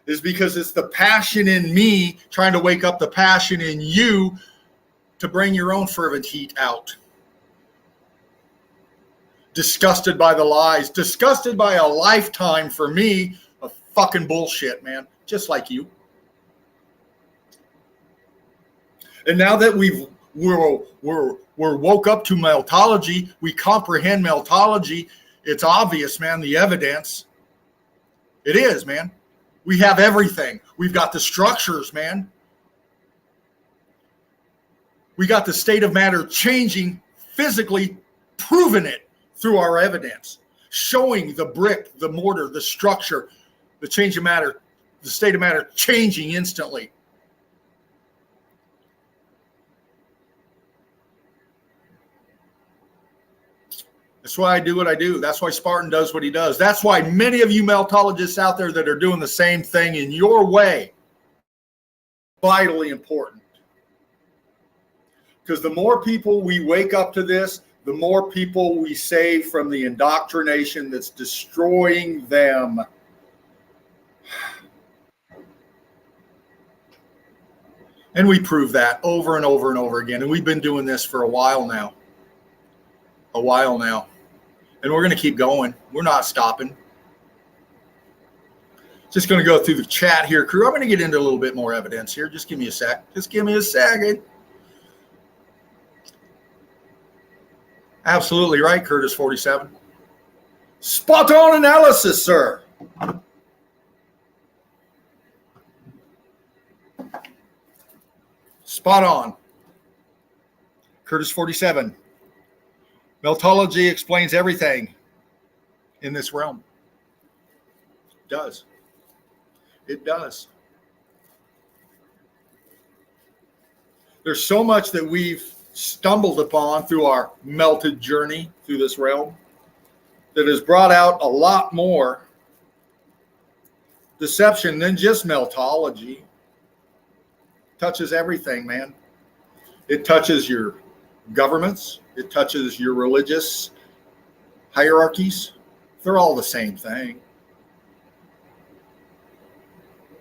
Is because it's the passion in me trying to wake up the passion in you to bring your own fervent heat out. Disgusted by the lies, disgusted by a lifetime for me of fucking bullshit, man, just like you. And now that we're woke up to meltology, we comprehend meltology. It's obvious, man, the evidence. It is, man. We have everything. We've got the structures, man. We got the state of matter changing, physically proving it through our evidence, showing the brick, the mortar, the structure, the change of matter, the state of matter changing instantly. That's why I do what I do. That's why Spartan does what he does. That's why many of you meltologists out there that are doing the same thing in your way, vitally important. Because the more people we wake up to this, the more people we save from the indoctrination that's destroying them. And we prove that over and over and over again. And we've been doing this for a while now. And we're going to keep going. We're not stopping. Just going to go through the chat here, crew. I'm going to get into a little bit more evidence here. Just give me a sec. Just give me a second. Absolutely right, Curtis 47. Spot on analysis, sir. Spot on. Curtis 47. Meltology explains everything in this realm. It does. It does. There's so much that we've stumbled upon through our melted journey through this realm that has brought out a lot more deception than just meltology. It touches everything, man. It touches your governments. It touches your religious hierarchies. They're all the same thing.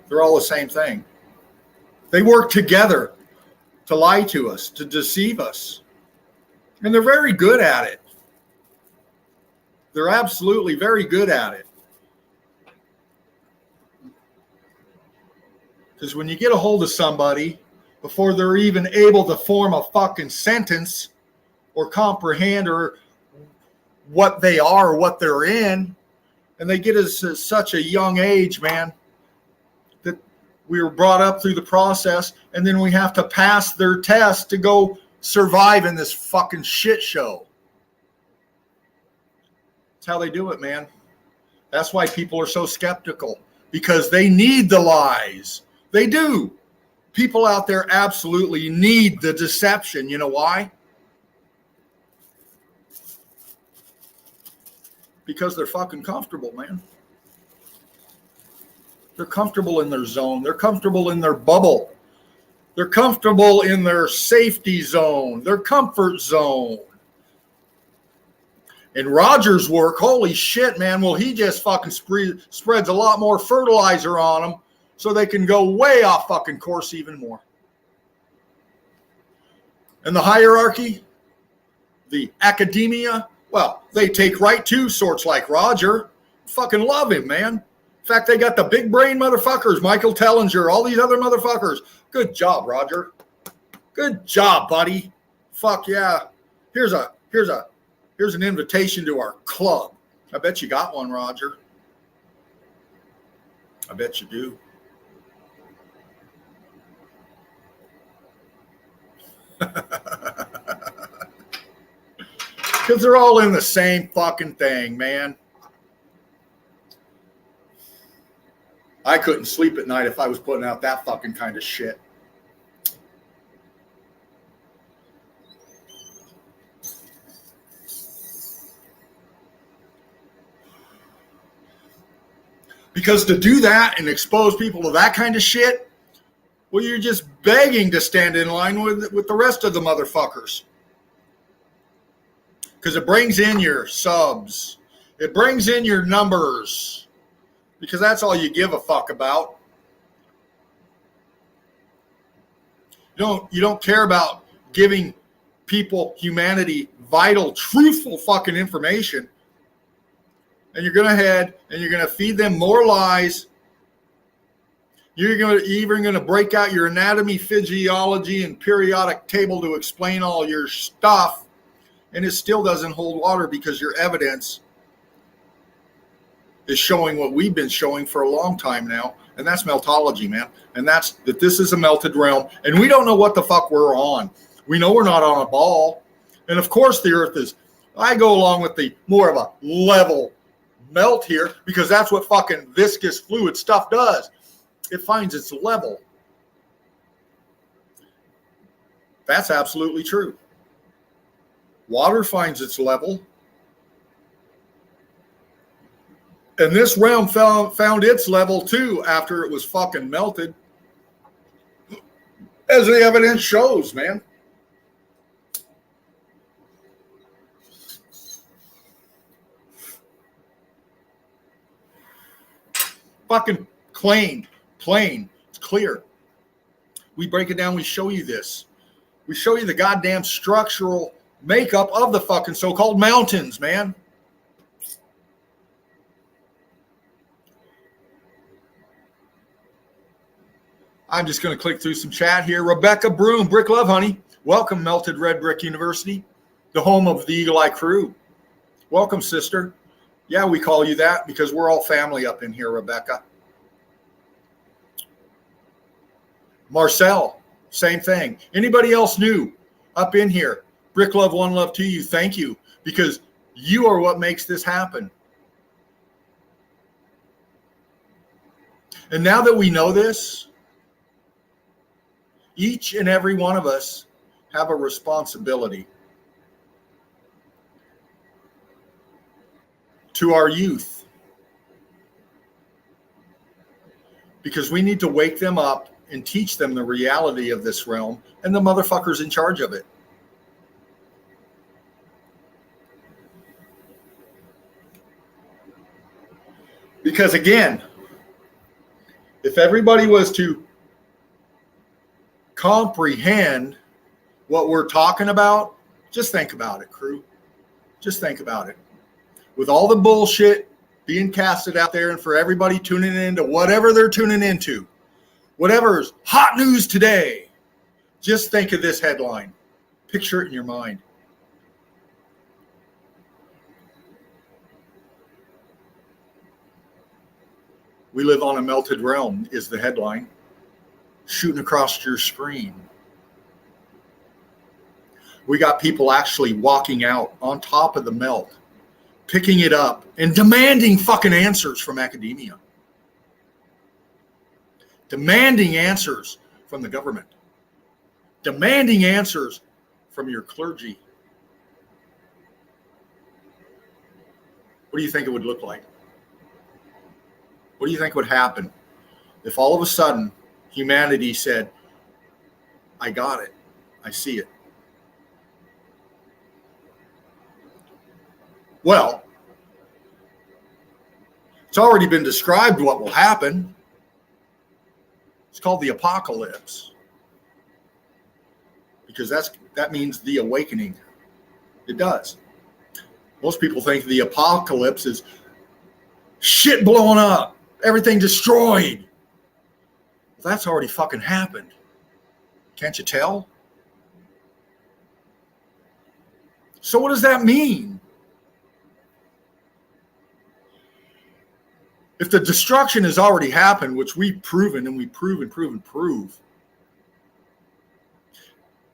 They're all the same thing. They work together to lie to us, to deceive us. And they're very good at it. They're absolutely very good at it. Because when you get a hold of somebody, before they're even able to form a fucking sentence or comprehend or what they are or what they're in, and they get us at such a young age, man, that we were brought up through the process, and then we have to pass their test to go survive in this fucking shit show. That's how they do it, man. That's why people are so skeptical, because they need the lies. They do. People out there absolutely need the deception. You know why? Because they're fucking comfortable, man. They're comfortable in their zone. They're comfortable in their bubble. They're comfortable in their safety zone, their comfort zone. And Roger's work, holy shit, man, well, he just fucking spreads a lot more fertilizer on them so they can go way off fucking course even more. And the hierarchy, the academia, well, they take right to sorts like Roger. Fucking love him, man. In fact, they got the big brain motherfuckers, Michael Tellinger, all these other motherfuckers. Good job, Roger. Good job, buddy. Fuck yeah. Here's an invitation to our club. I bet you got one, Roger. I bet you do. Because they're all in the same fucking thing, man. I couldn't sleep at night if I was putting out that fucking kind of shit. Because to do that and expose people to that kind of shit, well, you're just begging to stand in line with the rest of the motherfuckers. Because it brings in your subs. It brings in your numbers. Because that's all you give a fuck about. You don't care about giving people, humanity, vital, truthful fucking information. And you're going to head and you're going to feed them more lies. You're even going to break out your anatomy, physiology, and periodic table to explain all your stuff. And it still doesn't hold water because your evidence is showing what we've been showing for a long time now, and that's meltology, man. And that's that this is a melted realm, and we don't know what the fuck we're on. We know we're not on a ball. And of course the earth is, I go along with the more of a level melt here because that's what fucking viscous fluid stuff does. It finds its level. That's absolutely true. Water finds its level. And this realm found its level too after it was fucking melted. As the evidence shows, man. Fucking plain. It's clear. We break it down. We show you this. We show you the goddamn structural makeup of the fucking so-called mountains, man. I'm just going to click through some chat here. Rebecca Broom, Brick Love, honey. Welcome, Melted Red Brick University, the home of the Eagle Eye crew. Welcome, sister. Yeah, we call you that because we're all family up in here, Rebecca. Marcel, same thing. Anybody else new up in here? Brick Love, one love to you. Thank you, because you are what makes this happen. And now that we know this, each and every one of us have a responsibility to our youth, because we need to wake them up and teach them the reality of this realm and the motherfuckers in charge of it. Because again, if everybody was to comprehend what we're talking about, just think about it, crew. Just think about it. With all the bullshit being casted out there and for everybody tuning into whatever they're tuning into, whatever's hot news today, just think of this headline. Picture it in your mind. We live on a melted realm is the headline, shooting across your screen. We got people actually walking out on top of the melt, picking it up and demanding fucking answers from academia. Demanding answers from the government. Demanding answers from your clergy. What do you think it would look like? What do you think would happen if all of a sudden humanity said, I got it, I see it? Well, it's already been described what will happen. It's called the apocalypse, because that means the awakening. It does. Most people think the apocalypse is shit blowing up, everything destroyed. Well, that's already fucking happened. Can't you tell? So what does that mean? If the destruction has already happened, which we've proven and we prove,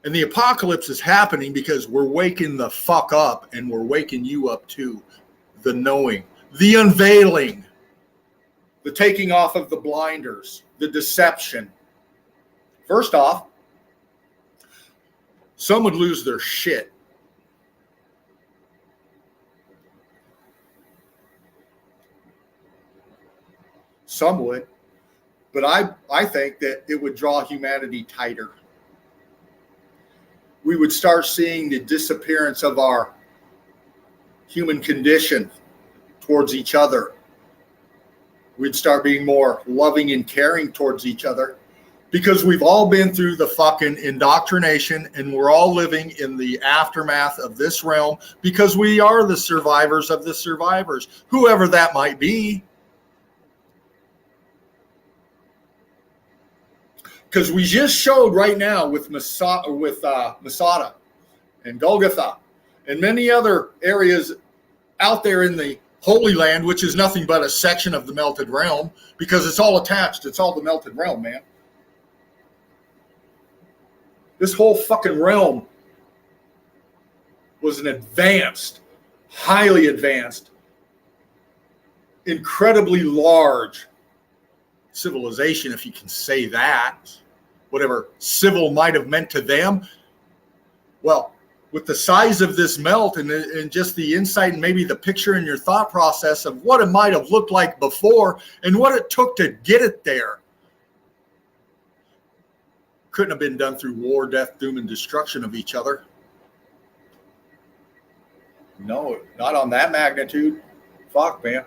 and the apocalypse is happening because we're waking the fuck up, and we're waking you up too. The knowing, the unveiling, the taking off of the blinders, the deception. First off, some would lose their shit. Some would, but I think that it would draw humanity tighter. We would start seeing the disappearance of our human condition towards each other. We'd start being more loving and caring towards each other, because we've all been through the fucking indoctrination, and we're all living in the aftermath of this realm because we are the survivors of the survivors, whoever that might be. Because we just showed right now with Masada and Golgotha and many other areas out there in the Holy Land, which is nothing but a section of the melted realm, because it's all attached. It's all the melted realm, man. This whole fucking realm was an advanced, highly advanced, incredibly large civilization, if you can say that. Whatever civil might have meant to them. Well, with the size of this melt and just the insight and maybe the picture in your thought process of what it might have looked like before and what it took to get it there, couldn't have been done through war, death, doom, and destruction of each other. No, not on that magnitude. Fuck, man.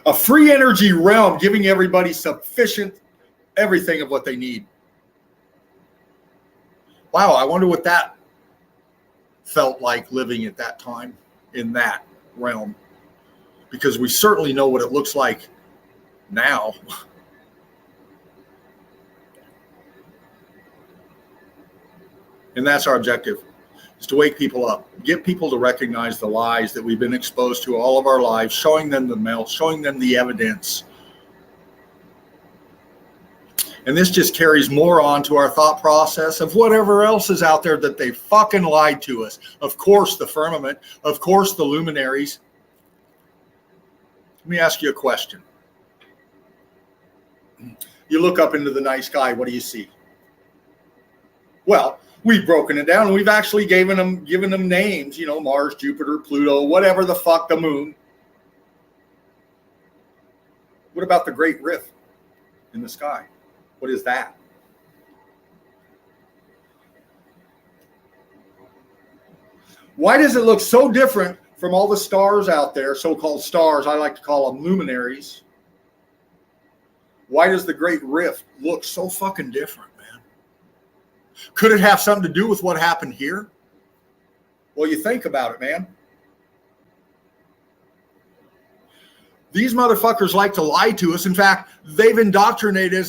A free energy realm giving everybody sufficient everything of what they need. Wow, I wonder what that felt like living at that time in that realm. Because we certainly know what it looks like now. And that's our objective, is to wake people up, get people to recognize the lies that we've been exposed to all of our lives, showing them the melt, showing them the evidence. And this just carries more on to our thought process of whatever else is out there that they fucking lied to us. Of course, the firmament, of course, the luminaries. Let me ask you a question. You look up into the night sky, what do you see? Well, we've broken it down and we've actually given them names, you know, Mars, Jupiter, Pluto, whatever the fuck, the moon. What about the Great Rift in the sky? What is that? Why does it look so different from all the stars out there, so-called stars? I like to call them luminaries. Why does the Great Rift look so fucking different, man? Could it have something to do with what happened here? Well, you think about it, man. These motherfuckers like to lie to us. In fact, they've indoctrinated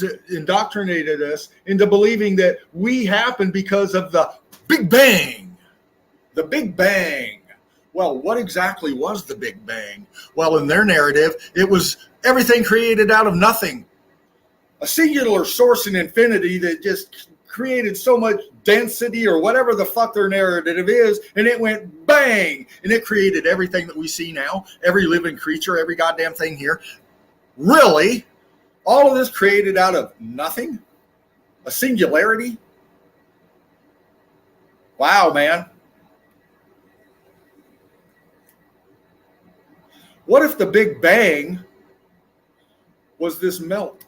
us into believing that we happened because of the Big Bang. The Big Bang. Well, what exactly was the Big Bang? Well, in their narrative, it was everything created out of nothing. A singular source in infinity that just created so much density or whatever the fuck their narrative is, and it went bang, and it created everything that we see now, every living creature, every goddamn thing here. Really? All of this created out of nothing? A singularity? Wow, man. What if the Big Bang was this melt?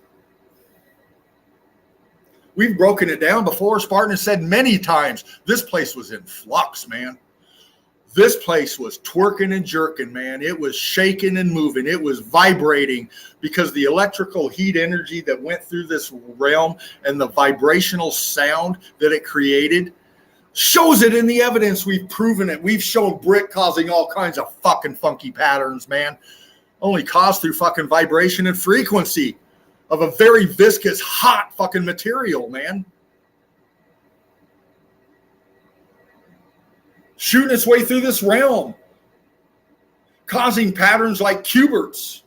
We've broken it down before. Spartan has said many times, this place was in flux, man. This place was twerking and jerking, man. It was shaking and moving. It was vibrating because the electrical heat energy that went through this realm and the vibrational sound that it created shows it in the evidence. We've proven it. We've shown brick causing all kinds of fucking funky patterns, man. Only caused through fucking vibration and frequency of a very viscous, hot fucking material, man. Shooting its way through this realm, causing patterns like cuberts.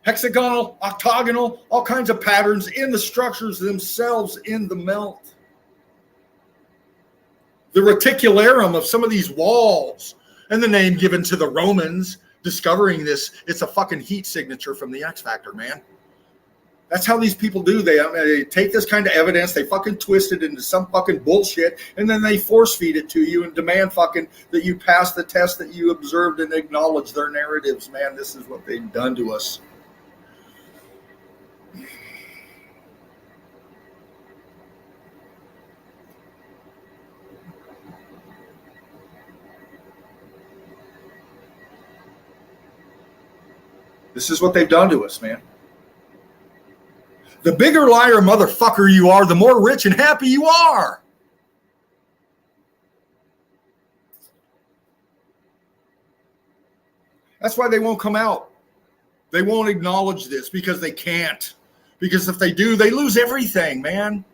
Hexagonal, octagonal, all kinds of patterns in the structures themselves in the melt. The reticularum of some of these walls, and the name given to the Romans discovering this, it's a fucking heat signature from the X Factor, man. That's how these people do. They take this kind of evidence, they fucking twist it into some fucking bullshit, and then they force feed it to you and demand fucking that you pass the test that you observed and acknowledge their narratives, man. This is what they've done to us. This is what they've done to us, man. The bigger liar motherfucker you are, the more rich and happy you are. That's why they won't come out. They won't acknowledge this because they can't. Because if they do, they lose everything, man.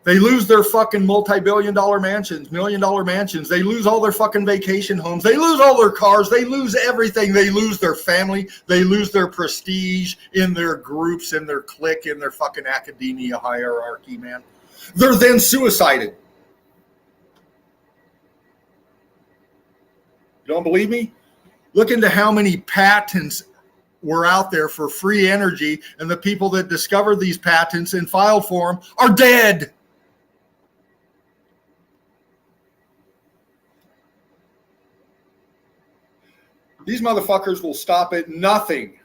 They lose their fucking multi-billion-dollar mansions, million-dollar mansions. They lose all their fucking vacation homes. They lose all their cars. They lose everything. They lose their family. They lose their prestige in their groups, in their clique, in their fucking academia hierarchy, man. They're then suicided. You don't believe me? Look into how many patents were out there for free energy, and the people that discovered these patents and filed for them are dead. These motherfuckers will stop at nothing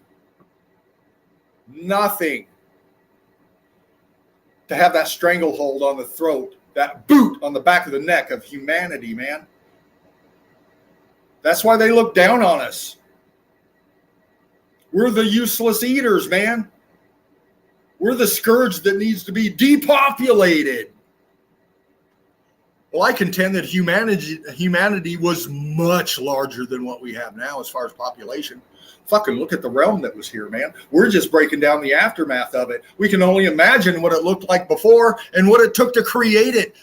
to have that stranglehold on the throat, that boot on the back of the neck of humanity, man. That's why they look down on us. We're the useless eaters, man. We're the scourge that needs to be depopulated. Well, I contend that humanity was much larger than what we have now as far as population. Fucking look at the realm that was here, man. We're just breaking down the aftermath of it. We can only imagine what it looked like before and what it took to create it.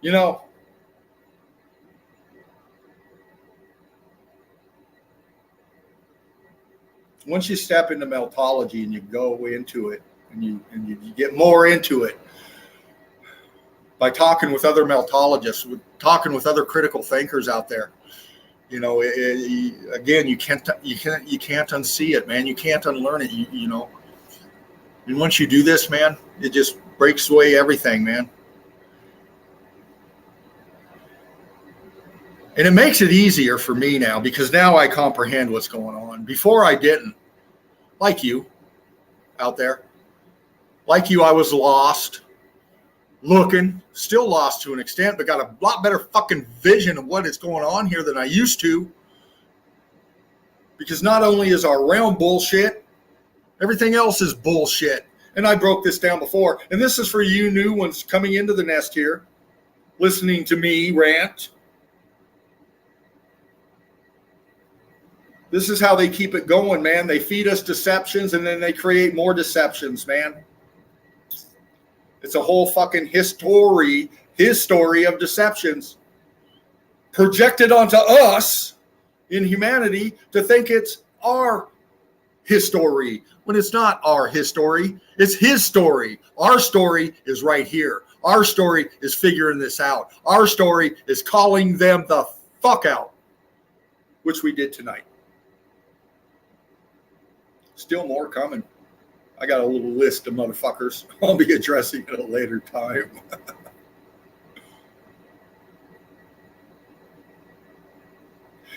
You know, once you step into meltology and you go into it and you get more into it by talking with other meltologists, talking with other critical thinkers out there, you know, again, you can't unsee it, man. You can't unlearn it. You know, and once you do this, man, it just breaks away everything, man. And it makes it easier for me now because now I comprehend what's going on. Before I didn't. Like you out there. Like you, I was lost. Looking. Still lost to an extent, but got a lot better fucking vision of what is going on here than I used to. Because not only is our realm bullshit, everything else is bullshit. And I broke this down before. And this is for you new ones coming into the nest here, listening to me rant. This is how they keep it going, man. They feed us deceptions and then they create more deceptions, man. It's a whole fucking his story of deceptions projected onto us in humanity to think it's our history when it's not our history. It's his story. Our story is right here. Our story is figuring this out. Our story is calling them the fuck out, which we did tonight. Still more coming. I got a little list of motherfuckers I'll be addressing at a later time.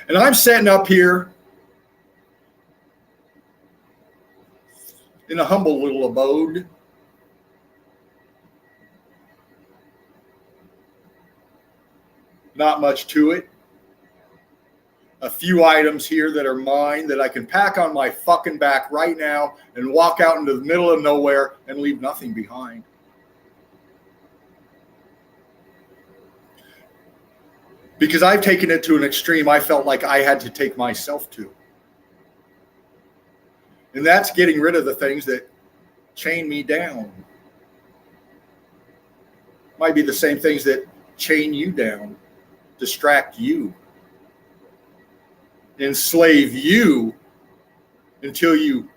And I'm setting up here in a humble little abode. Not much to it. A few items here that are mine that I can pack on my fucking back right now and walk out into the middle of nowhere and leave nothing behind. Because I've taken it to an extreme I felt like I had to take myself to. And that's getting rid of the things that chain me down. Might be the same things that chain you down, distract you, enslave you until you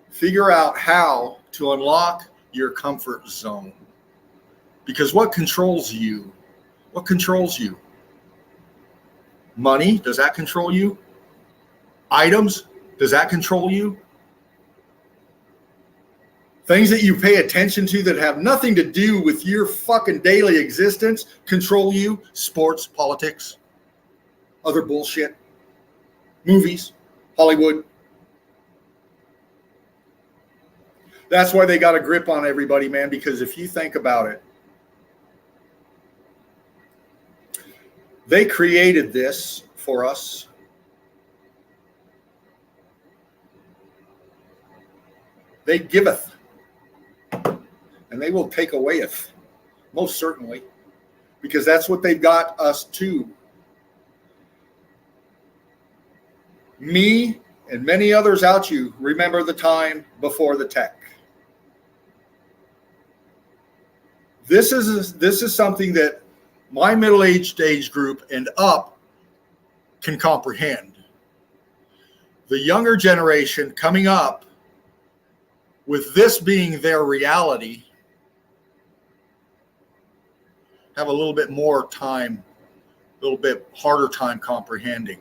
figure out how to unlock your comfort zone. Because what controls you? What controls you? Money, does that control you? Items, does that control you? Things that you pay attention to that have nothing to do with your fucking daily existence control you. Sports, politics, other bullshit. Movies, Hollywood. That's why they got a grip on everybody, man, because if you think about it, they created this for us. They giveth, and they will take awayeth, most certainly. because that's what they've got us to. Me and many others out you remember the time before the tech. This is something that my middle-aged age group and up can comprehend. The younger generation coming up, with this being their reality, have a little bit more time, a little bit harder time comprehending,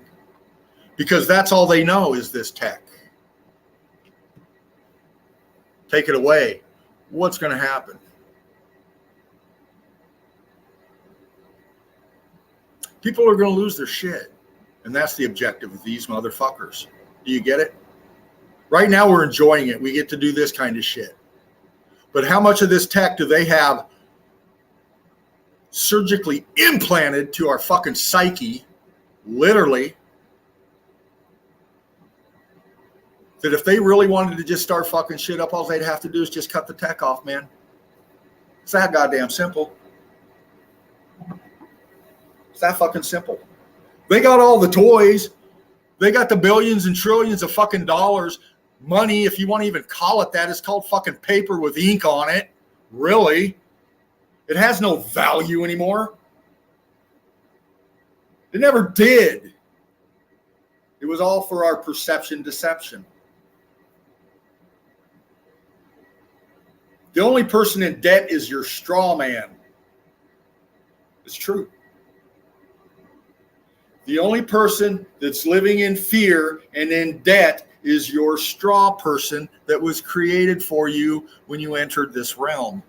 because that's all they know is this tech. Take it away. What's going to happen? People are going to lose their shit. And that's the objective of these motherfuckers. Do you get it? Right now we're enjoying it. We get to do this kind of shit. But how much of this tech do they have surgically implanted to our fucking psyche, literally, that if they really wanted to just start fucking shit up, all they'd have to do is just cut the tech off, man. It's that goddamn simple. It's that fucking simple. They got all the toys. They got the billions and trillions of fucking dollars. Money, if you want to even call it that, it's called fucking paper with ink on it. Really? It has no value anymore. It never did. It was all for our perception deception. The only person in debt is your straw man. It's true. The only person that's living in fear and in debt is your straw person that was created for you when you entered this realm.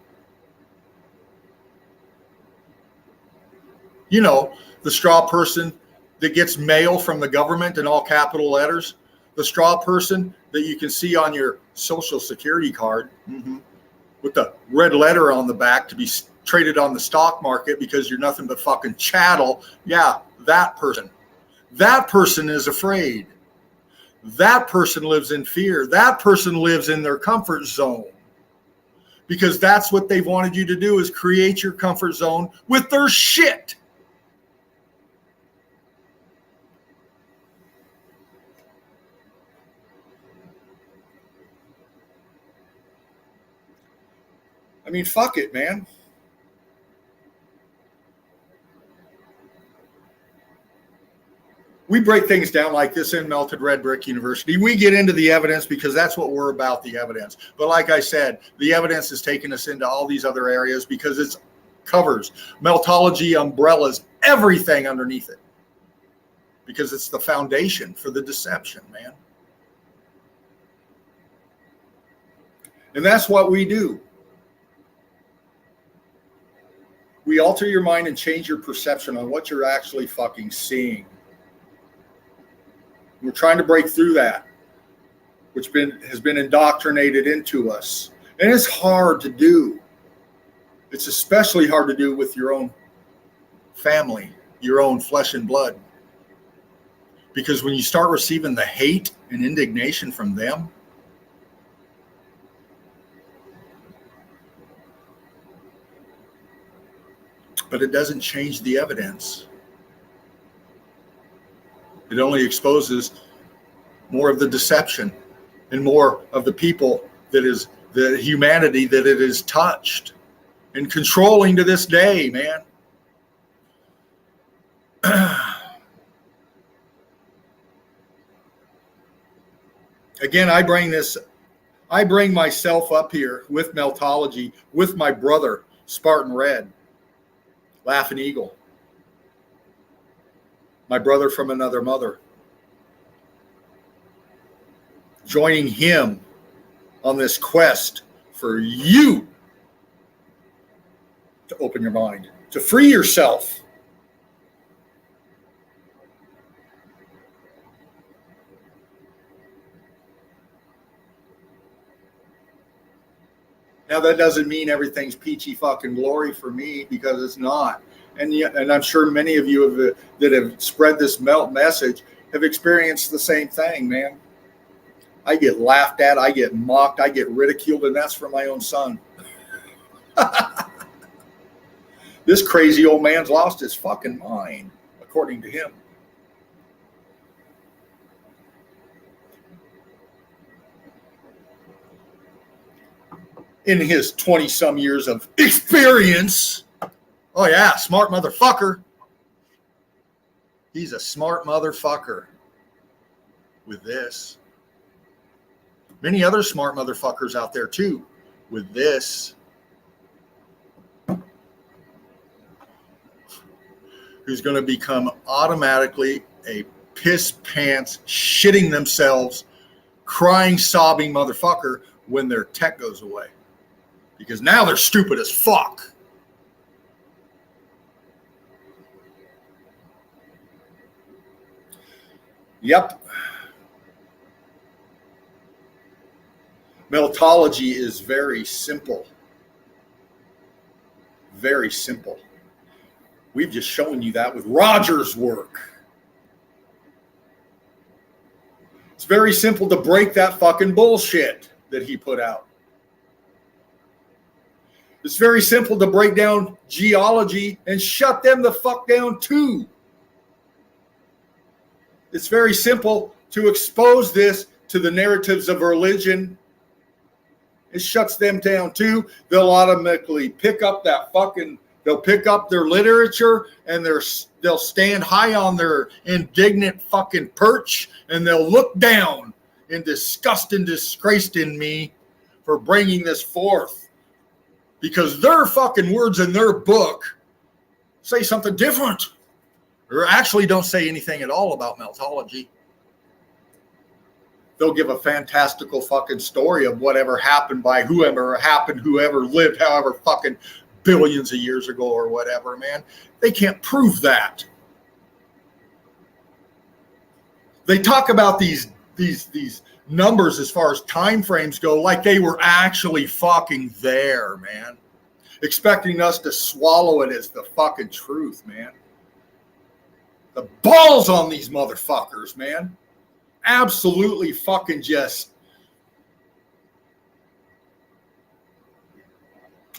You know, the straw person that gets mail from the government in all capital letters, the straw person that you can see on your Social Security card with the red letter on the back to be traded on the stock market because you're nothing but fucking chattel. Yeah, that person. That person is afraid. That person lives in fear. That person lives in their comfort zone. Because that's what they've wanted you to do, is create your comfort zone with their shit. I mean, fuck it, man. We break things down like this in Melted Red Brick University. We get into the evidence because that's what we're about, the evidence. But like I said, the evidence has taken us into all these other areas because it covers meltology, umbrellas, everything underneath it. Because it's the foundation for the deception, man. And that's what we do. We alter your mind and change your perception on what you're actually fucking seeing. We're trying to break through that, which has been indoctrinated into us. And it's hard to do. It's especially hard to do with your own family, your own flesh and blood. Because when you start receiving the hate and indignation from them, but it doesn't change the evidence. It only exposes more of the deception and more of the people that is the humanity that it has touched and controlling to this day, man. Again, I bring myself up here with Meltology, with my brother, Spartan Red, Laughing Eagle, my brother from another mother, joining him on this quest for you to open your mind, to free yourself. Now, that doesn't mean everything's peachy fucking glory for me, because it's not. And I'm sure many of you that have spread this message have experienced the same thing, man. I get laughed at, I get mocked, I get ridiculed, and that's from my own son. This crazy old man's lost his fucking mind, according to him. In his 20-some years of experience. Oh, yeah, smart motherfucker. He's a smart motherfucker with this. Many other smart motherfuckers out there, too, with this. Who's going to become automatically a piss pants, shitting themselves, crying, sobbing motherfucker when their tech goes away. Because now they're stupid as fuck. Yep. Meltology is very simple. Very simple. We've just shown you that with Roger's work. It's very simple to break that fucking bullshit that he put out. It's very simple to break down geology and shut them the fuck down too. It's very simple to expose this to the narratives of religion. It shuts them down too. They'll automatically pick up that fucking, they'll pick up their literature and they'll stand high on their indignant fucking perch and they'll look down in disgust and disgrace in me for bringing this forth. Because their fucking words in their book say something different. Or actually don't say anything at all about meltology. They'll give a fantastical fucking story of whatever happened by whoever lived however fucking billions of years ago or whatever, man. They can't prove that. They talk about these numbers as far as time frames go like they were actually fucking there, man. Expecting us to swallow it as the fucking truth, man. The balls on these motherfuckers, man. Absolutely fucking just.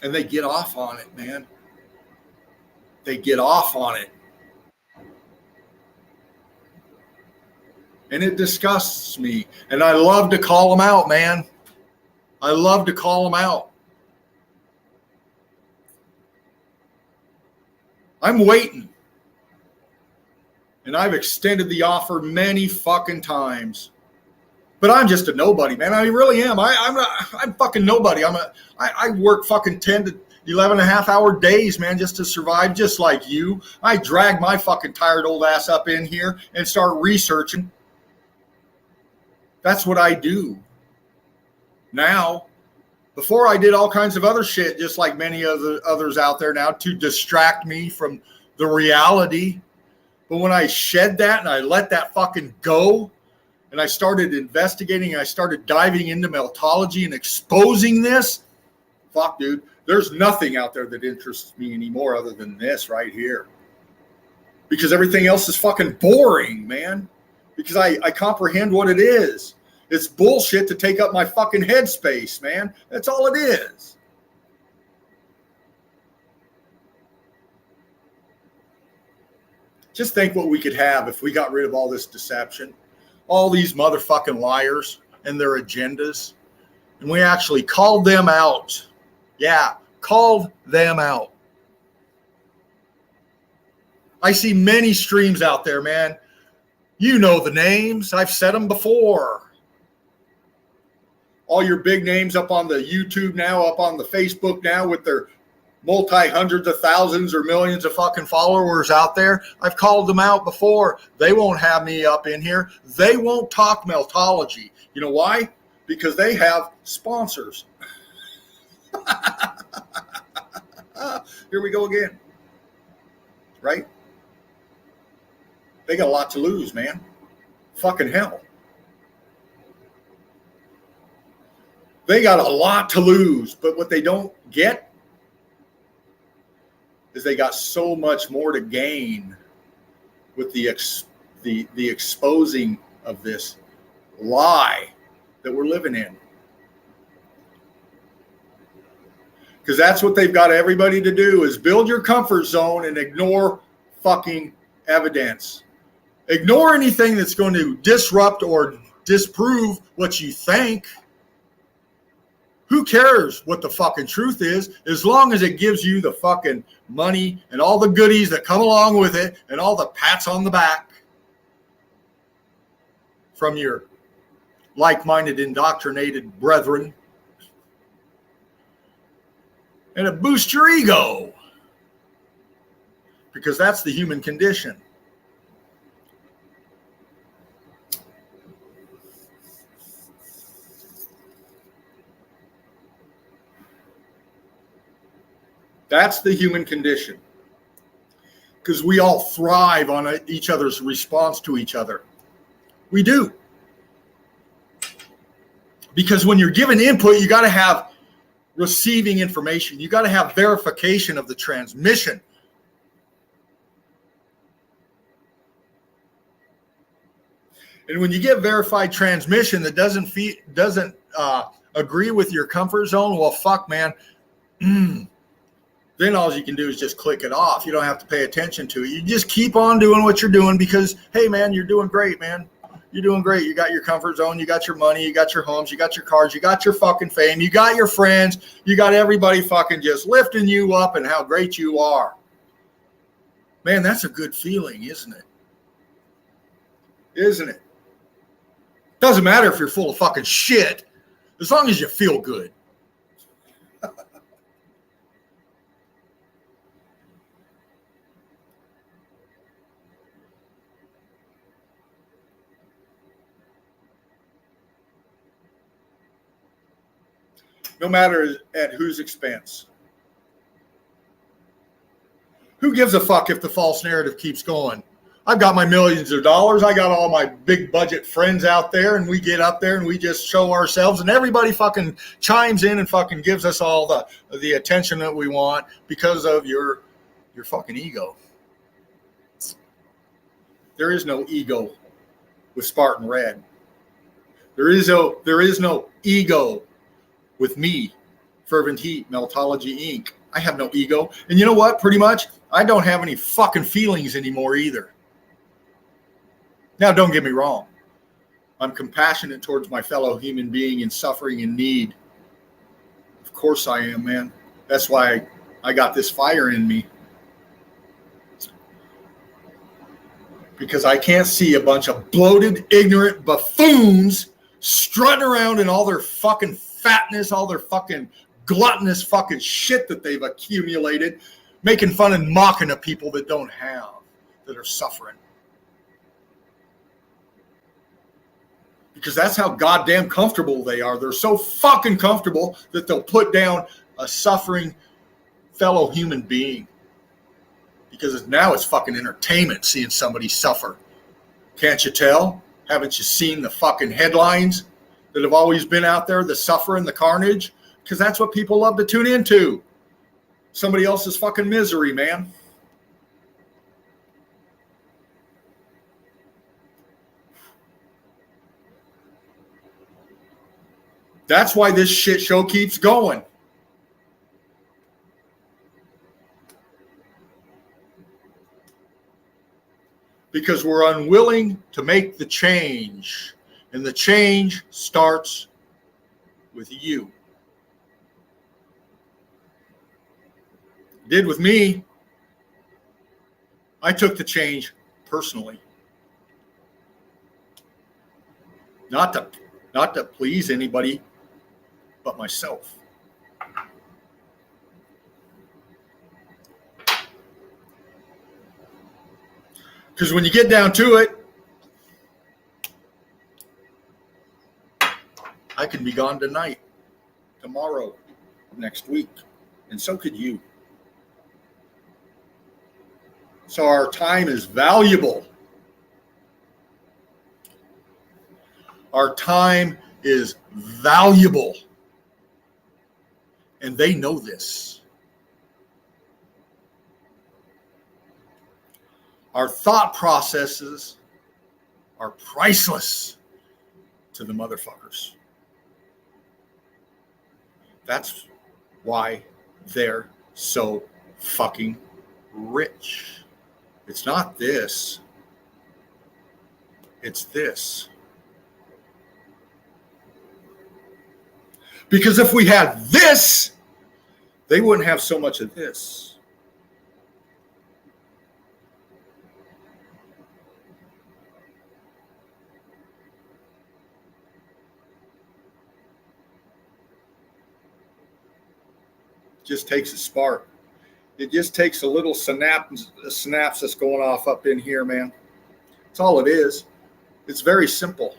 And they get off on it, man. They get off on it. And it disgusts me. And I love to call them out, man. I love to call them out. I'm waiting. And I've extended the offer many fucking times. But I'm just a nobody, man. I really am. I'm fucking nobody. I work fucking 10 to 11 and a half hour days, man, just to survive, just like you. I drag my fucking tired old ass up in here and start researching. That's what I do. Now, before I did all kinds of other shit, just like many others out there now, to distract me from the reality. But when I shed that and I let that fucking go, and I started investigating, I started diving into meltology and exposing this, fuck, dude, there's nothing out there that interests me anymore other than this right here. Because everything else is fucking boring, man. Because I comprehend what it is. It's bullshit to take up my fucking headspace, man. That's all it is. Just think what we could have if we got rid of all this deception, all these motherfucking liars and their agendas, and we actually called them out. Yeah, called them out. I see many streams out there, man. You know the names. I've said them before. All your big names up on the YouTube now, up on the Facebook now with their multi-hundreds of thousands or millions of fucking followers out there. I've called them out before. They won't have me up in here. They won't talk meltology. You know why? Because they have sponsors. Here we go again. Right? They got a lot to lose, man. Fucking hell. They got a lot to lose, but what they don't get is they got so much more to gain with the exposing of this lie that we're living in. Because that's what they've got everybody to do, is build your comfort zone and ignore fucking evidence. Ignore anything that's going to disrupt or disprove what you think. Who cares what the fucking truth is, as long as it gives you the fucking money and all the goodies that come along with it and all the pats on the back from your like-minded, indoctrinated brethren. And it boosts your ego, because that's the human condition. That's the human condition. Because we all thrive on each other's response to each other. We do. Because when you're given input, you got to have receiving information. You got to have verification of the transmission. And when you get verified transmission that doesn't agree with your comfort zone, well, fuck, man. Then all you can do is just click it off. You don't have to pay attention to it. You just keep on doing what you're doing because, hey, man, you're doing great, man. You're doing great. You got your comfort zone. You got your money. You got your homes. You got your cars. You got your fucking fame. You got your friends. You got everybody fucking just lifting you up and how great you are. Man, that's a good feeling, isn't it? Isn't it? Doesn't matter if you're full of fucking shit, as long as you feel good. No matter at whose expense. Who gives a fuck if the false narrative keeps going? I've got my millions of dollars. I got all my big budget friends out there, and we get up there and we just show ourselves, and everybody fucking chimes in and fucking gives us all the attention that we want because of your fucking ego. There is no ego with Spartan Red. There is no ego with me, Fervent Heat, Meltology Inc. I have no ego. And you know what? Pretty much, I don't have any fucking feelings anymore either. Now, don't get me wrong. I'm compassionate towards my fellow human being in suffering and need. Of course I am, man. That's why I got this fire in me. Because I can't see a bunch of bloated, ignorant buffoons strutting around in all their fucking fatness, all their fucking gluttonous fucking shit that they've accumulated, making fun and mocking of people that don't have, that are suffering. Because that's how goddamn comfortable they are. They're so fucking comfortable that they'll put down a suffering fellow human being. Because now it's fucking entertainment seeing somebody suffer. Can't you tell? Haven't you seen the fucking headlines that have always been out there, the suffering, the carnage? Because that's what people love to tune into. Somebody else's fucking misery, man. That's why this shit show keeps going. Because we're unwilling to make the change. And the change starts with you. It did with me. I took the change personally. Not to please anybody but myself. Because when you get down to it, I could be gone tonight, tomorrow, next week, and so could you. So our time is valuable. Our time is valuable. And they know this. Our thought processes are priceless to the motherfuckers. That's why they're so fucking rich. It's not this. It's this. Because if we had this, they wouldn't have so much of this. Just takes a spark. It just takes a little synapse that's going off up in here, man. That's all it is. It's very simple.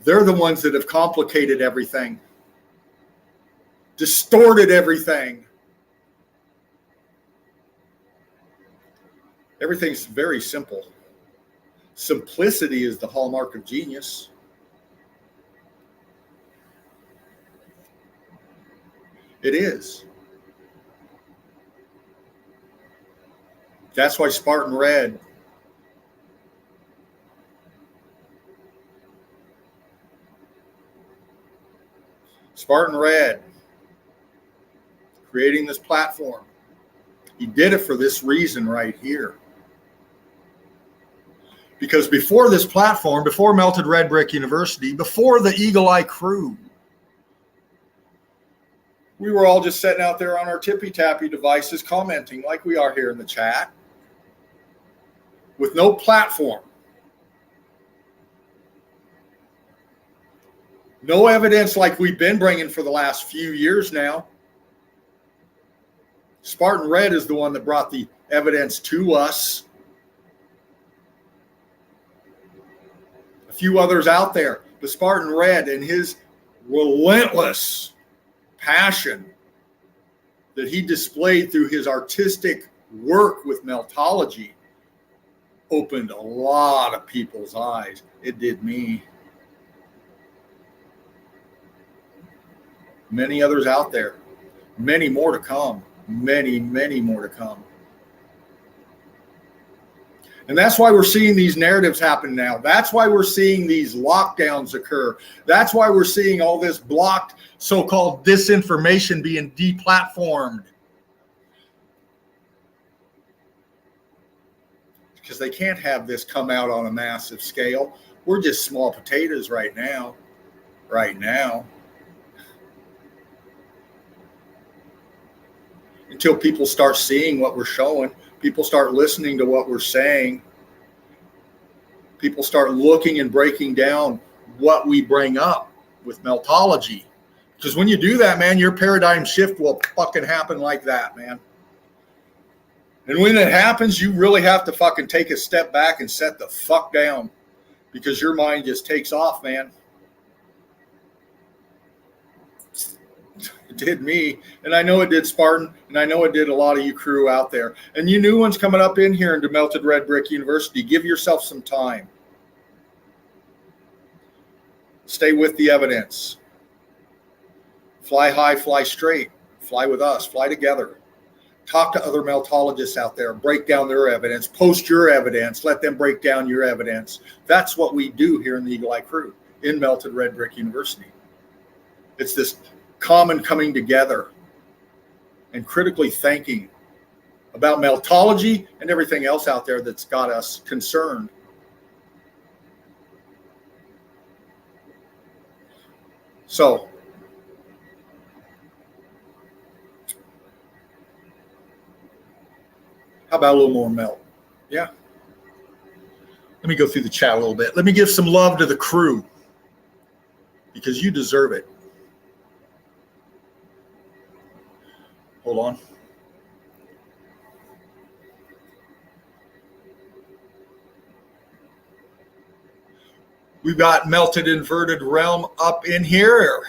They're the ones that have complicated everything, distorted everything. Everything's very simple. Simplicity is the hallmark of genius. It is. That's why Spartan Red creating this platform. He did it for this reason right here. Because before this platform, before Melted Red Brick University, before the Eagle Eye crew, we were all just sitting out there on our tippy-tappy devices commenting like we are here in the chat with no platform. No evidence like we've been bringing for the last few years now. Spartan Red is the one that brought the evidence to us. A few others out there, but Spartan Red and his relentless passion that he displayed through his artistic work with Meltology opened a lot of people's eyes. It did me. Many others out there, many more to come, many more to come. And that's why we're seeing these narratives happen now. That's why we're seeing these lockdowns occur. That's why we're seeing all this blocked so-called disinformation being deplatformed. Because they can't have this come out on a massive scale. We're just small potatoes right now. Right now. Until people start seeing what we're showing, people start listening to what we're saying, people start looking and breaking down what we bring up with Meltology. Because when you do that, man, your paradigm shift will fucking happen like that, man. And when it happens, you really have to fucking take a step back and set the fuck down, because your mind just takes off, man. It did me, and I know it did Spartan, and I know it did a lot of you crew out there. And you new ones coming up in here into Melted Red Brick University, give yourself some time. Stay with the evidence. Fly high, fly straight. Fly with us. Fly together. Talk to other Meltologists out there. Break down their evidence. Post your evidence. Let them break down your evidence. That's what we do here in the Eagle Eye crew in Melted Red Brick University. It's this common coming together and critically thinking about Meltology and everything else out there that's got us concerned. So, how about a little more melt? Yeah. Let me go through the chat a little bit. Let me give some love to the crew, because you deserve it. Hold on. We've got Melted Inverted Realm up in here.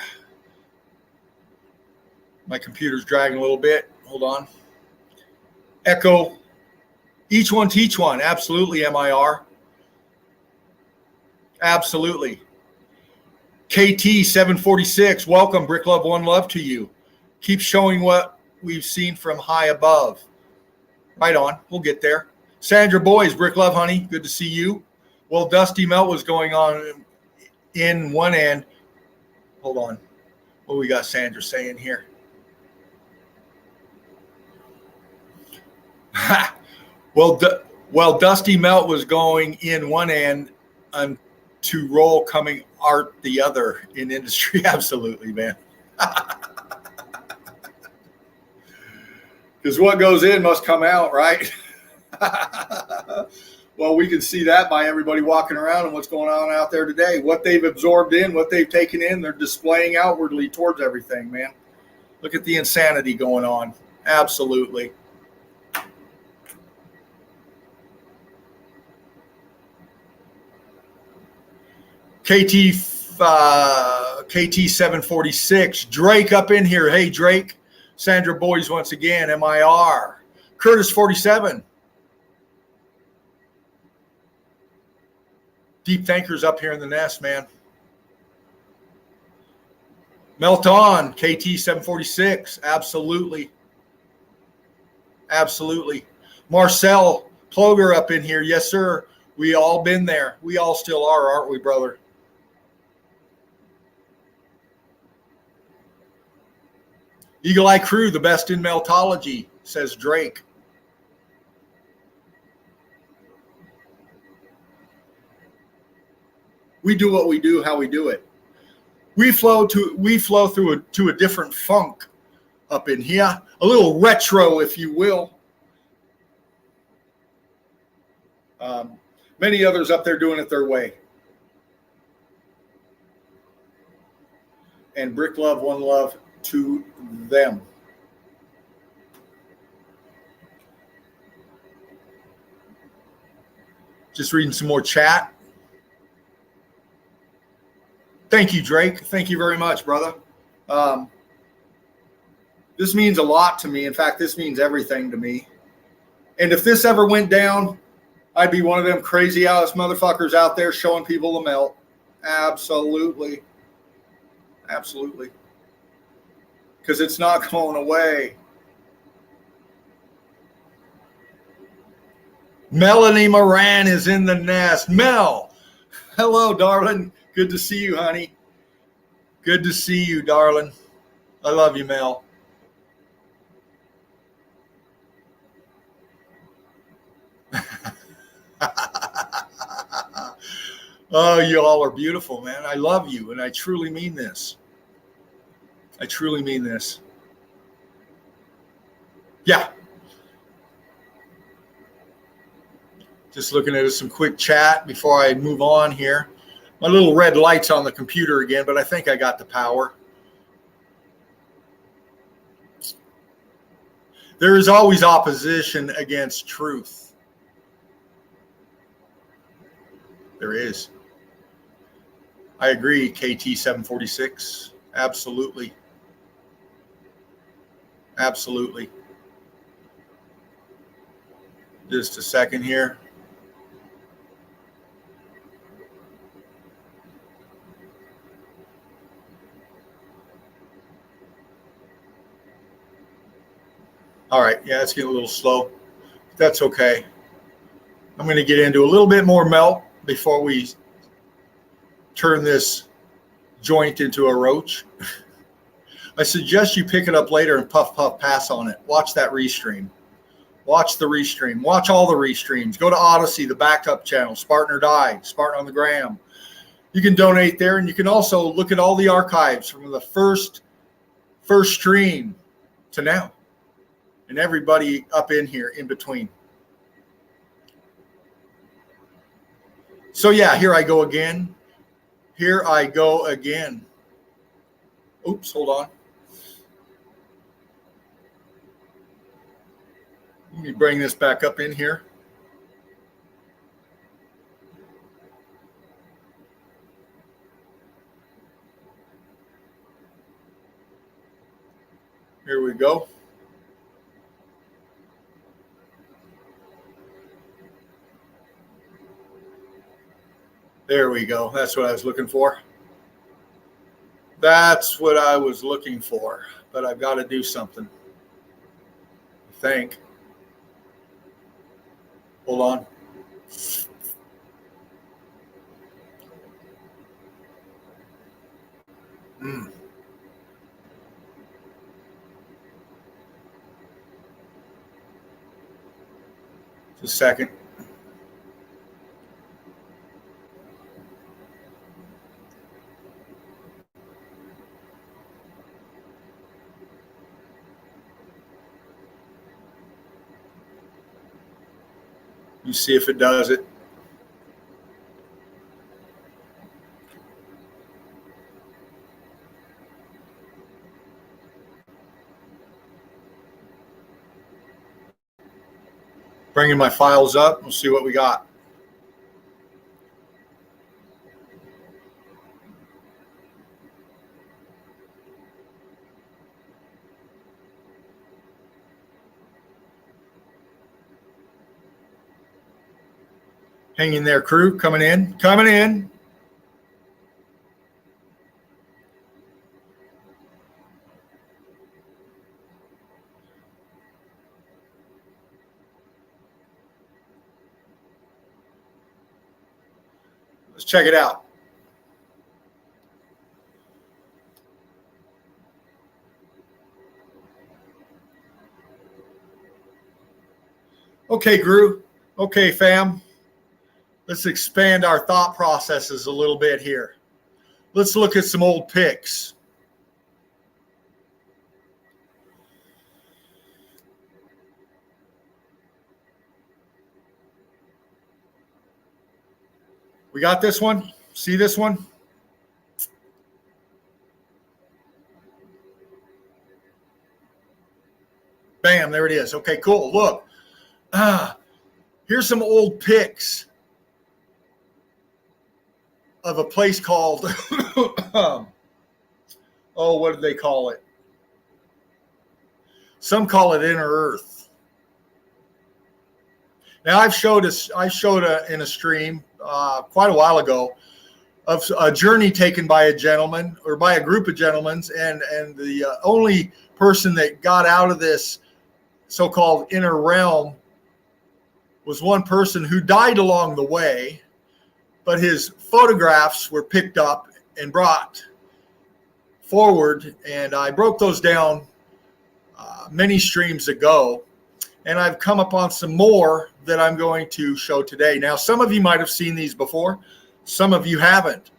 My computer's dragging a little bit. Hold on. Echo. Each one teach one. Absolutely, MIR. Absolutely. KT 746. Welcome. Brick Love, one love to you. Keep showing what we've seen from high above. Right on. We'll get there. Sandra Boys, Brick Love, honey. Good to see you. Well, Dusty Melt was going on in one end. Hold on. What we got Sandra saying here? Well, Dusty Melt was going in one end and to roll coming art the other in industry. Absolutely, man. Because what goes in must come out, right? Well, we can see that by everybody walking around and what's going on out there today. What they've absorbed in, what they've taken in, they're displaying outwardly towards everything, man. Look at the insanity going on. Absolutely. KT 746. Drake up in here. Hey, Drake. Sandra Boys once again. MIR. Curtis 47. Deep thinkers up here in the nest, man. Melt on. KT 746. Absolutely. Absolutely. Marcel Ploger up in here. Yes, sir. We all been there. We all still are, aren't we, brother? Eagle Eye Crew, the best in meltology, says Drake. We do what we do, how we do it. We flow through to a different funk up in here, a little retro, if you will. Many others up there doing it their way. And Brick Love, one love to them. Just reading some more chat. Thank you, Drake. Thank you very much, brother. This means a lot to me. In fact, this means everything to me. And if this ever went down, I'd be one of them crazy ass motherfuckers out there showing people the melt. Absolutely. Absolutely. Because it's not going away. Melanie Moran is in the nest. Mel, hello, darling. Good to see you, honey. Good to see you, darling. I love you, Mel. Oh, you all are beautiful, man. I love you, and I truly mean this. I truly mean this. Yeah. Just looking at some quick chat before I move on here. My little red light's on the computer again, but I think I got the power. There is always opposition against truth. There is. I agree, KT 746. Absolutely. Absolutely. Just a second here. All right. Yeah, it's getting a little slow. That's okay. I'm going to get into a little bit more melt before we turn this joint into a roach. I suggest you pick it up later and puff, pass on it. Watch that restream. Watch the restream. Watch all the restreams. Go to Odyssey, the backup channel, Spartan or Die, Spartan on the Gram. You can donate there, and you can also look at all the archives from the first stream to now, and everybody up in here in between. So yeah, here I go again. Here I go again. Oops, hold on. Let me bring this back up in here. Here we go. There we go. That's what I was looking for. That's what I was looking for. But I've got to do something. I think. Hold on. Just a second. You see if it does it. Bringing my files up. We'll see what we got. Hang in there, crew. Coming in. Coming in. Let's check it out. Okay, Gru. Okay, fam. Let's expand our thought processes a little bit here. Let's look at some old pics. We got this one? See this one? Bam, there it is. Okay, cool. Look. Here's some old pics of a place called, what did they call it? Some call it Inner Earth. Now, I showed in a stream quite a while ago of a journey taken by a gentleman or by a group of gentlemen, and the only person that got out of this so-called inner realm was one person who died along the way, but his photographs were picked up and brought forward, and I broke those down many streams ago, and I've come upon some more that I'm going to show today. Now, some of you might have seen these before, some of you haven't,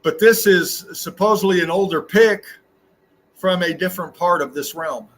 but this is supposedly an older pic from a different part of this realm.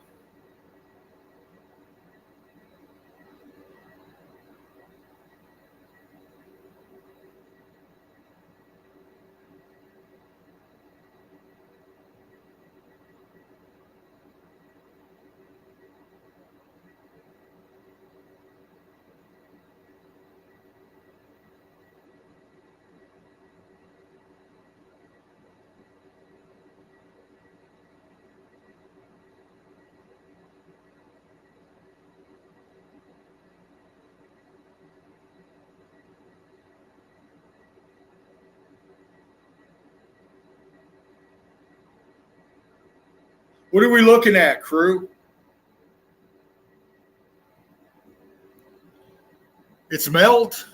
What are we looking at, crew? It's melt.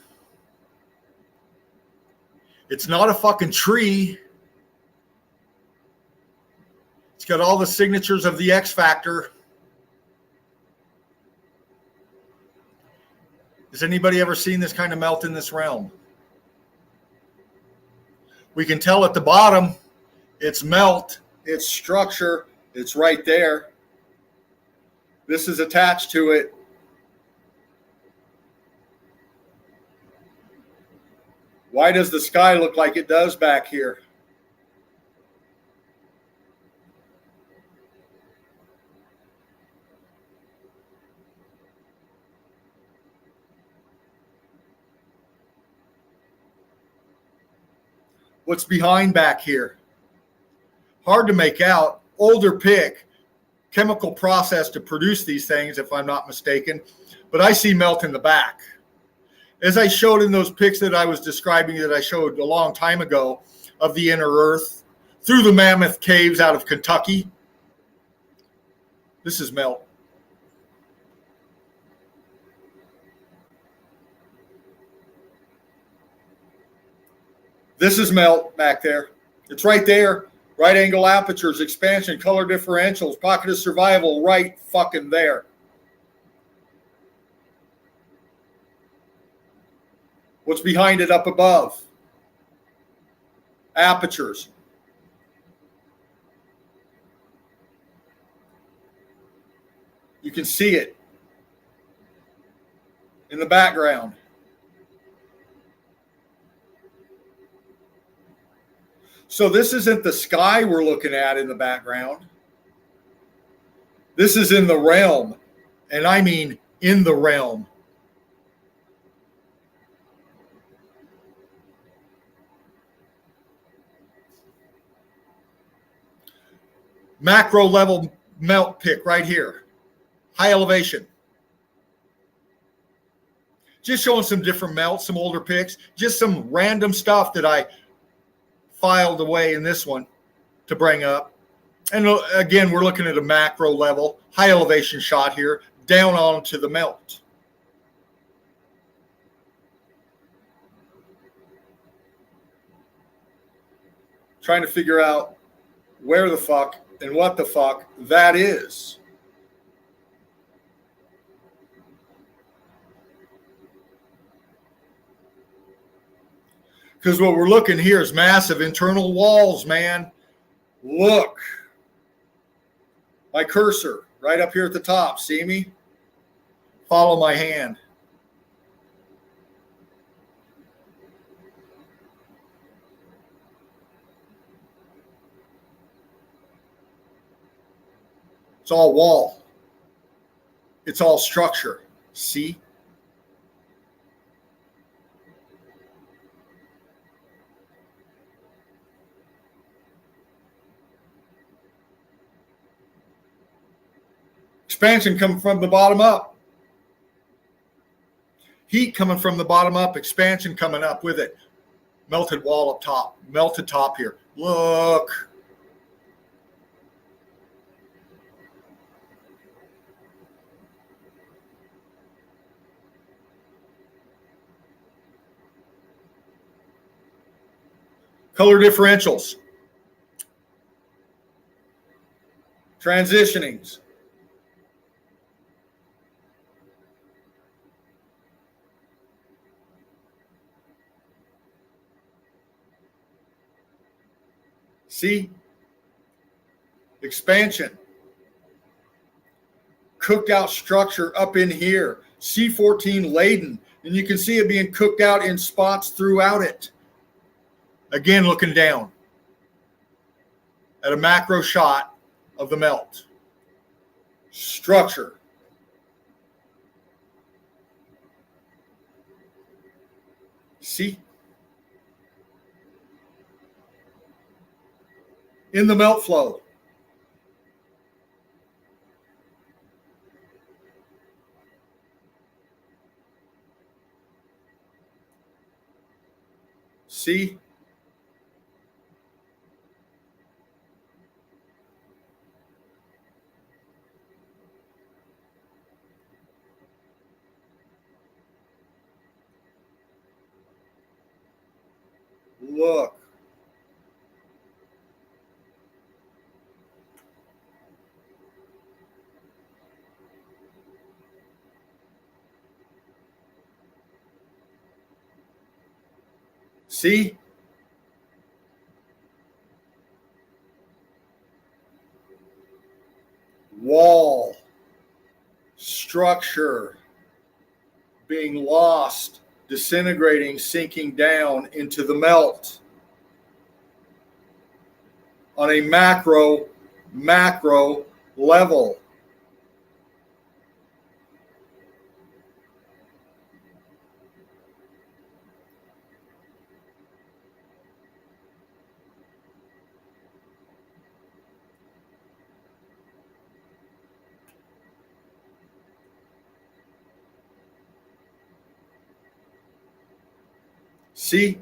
It's not a fucking tree. It's got all the signatures of the X Factor. Has anybody ever seen this kind of melt in this realm? We can tell at the bottom, it's melt, it's structure. It's right there. This is attached to it. Why does the sky look like it does back here? What's behind back here? Hard to make out. Older pic, chemical process to produce these things, if I'm not mistaken, but I see melt in the back. As I showed in those pics that I was describing, that I showed a long time ago of the Inner Earth through the Mammoth Caves out of Kentucky, this is melt. This is melt back there. It's right there. Right angle apertures, expansion, color differentials, pocket of survival, right fucking there. What's behind it up above? Apertures. You can see it in the background. So this isn't the sky we're looking at in the background. This is in the realm, and I mean in the realm. Macro level melt pick right here. High elevation. Just showing some different melts, some older picks, just some random stuff that I filed away in this one to bring up. And again, we're looking at a macro level, high elevation shot here, down onto the melt. Trying to figure out where the fuck and what the fuck that is. Because what we're looking here is massive internal walls, man. Look. My cursor right up here at the top. See me? Follow my hand. It's all wall. It's all structure. See? Expansion coming from the bottom up. Heat coming from the bottom up. Expansion coming up with it. Melted wall up top. Melted top here. Look. Color differentials. Transitionings. See? Expansion. Cooked out structure up in here. C14 laden. And you can see it being cooked out in spots throughout it. Again, looking down at a macro shot of the melt. Structure. See? In the melt flow. See? Look. See? Wall. Structure. Being lost. Disintegrating, sinking down into the melt. On a macro level. See?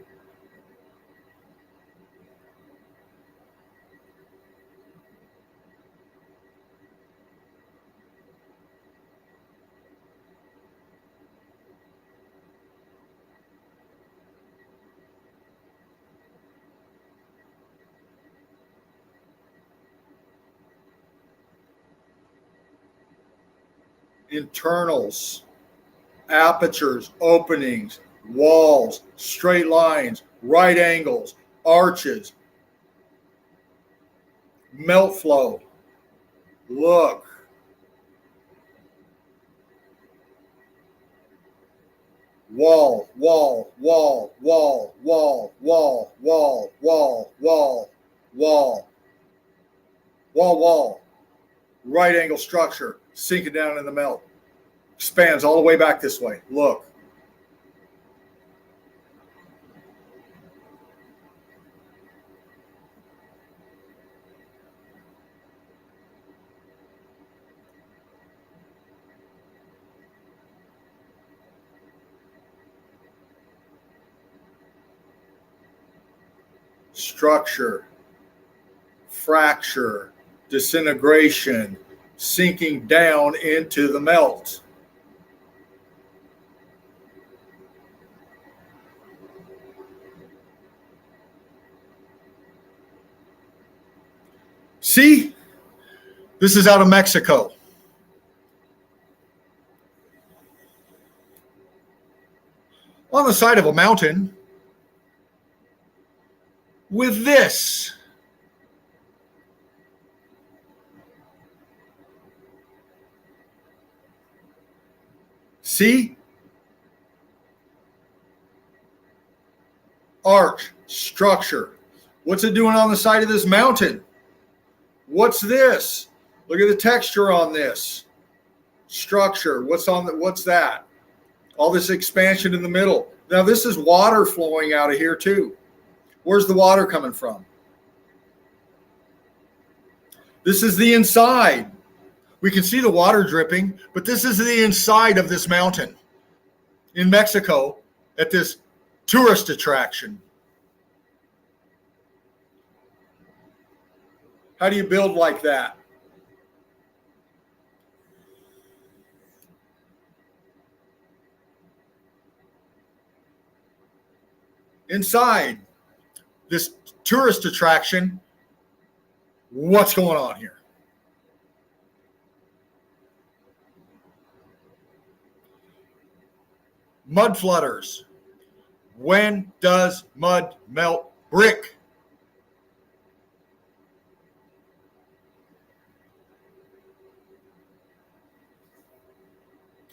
Internals, apertures, openings, walls, straight lines, right angles, arches, melt flow. Look. Wall, wall, wall, wall, wall, wall, wall, wall, wall, wall, wall, right angle structure, sinking down in the melt. Expands all the way back this way. Look. Structure, fracture, disintegration, sinking down into the melt. See, this is out of Mexico. On the side of a mountain with this. See? Arch, structure. What's it doing on the side of this mountain? What's this? Look at the texture on this. Structure. What's that? All this expansion in the middle. Now this is water flowing out of here too. Where's the water coming from? This is the inside. We can see the water dripping, but this is the inside of this mountain in Mexico at this tourist attraction. How do you build like that? Inside this tourist attraction, what's going on here? Mud flutters. When does mud melt brick?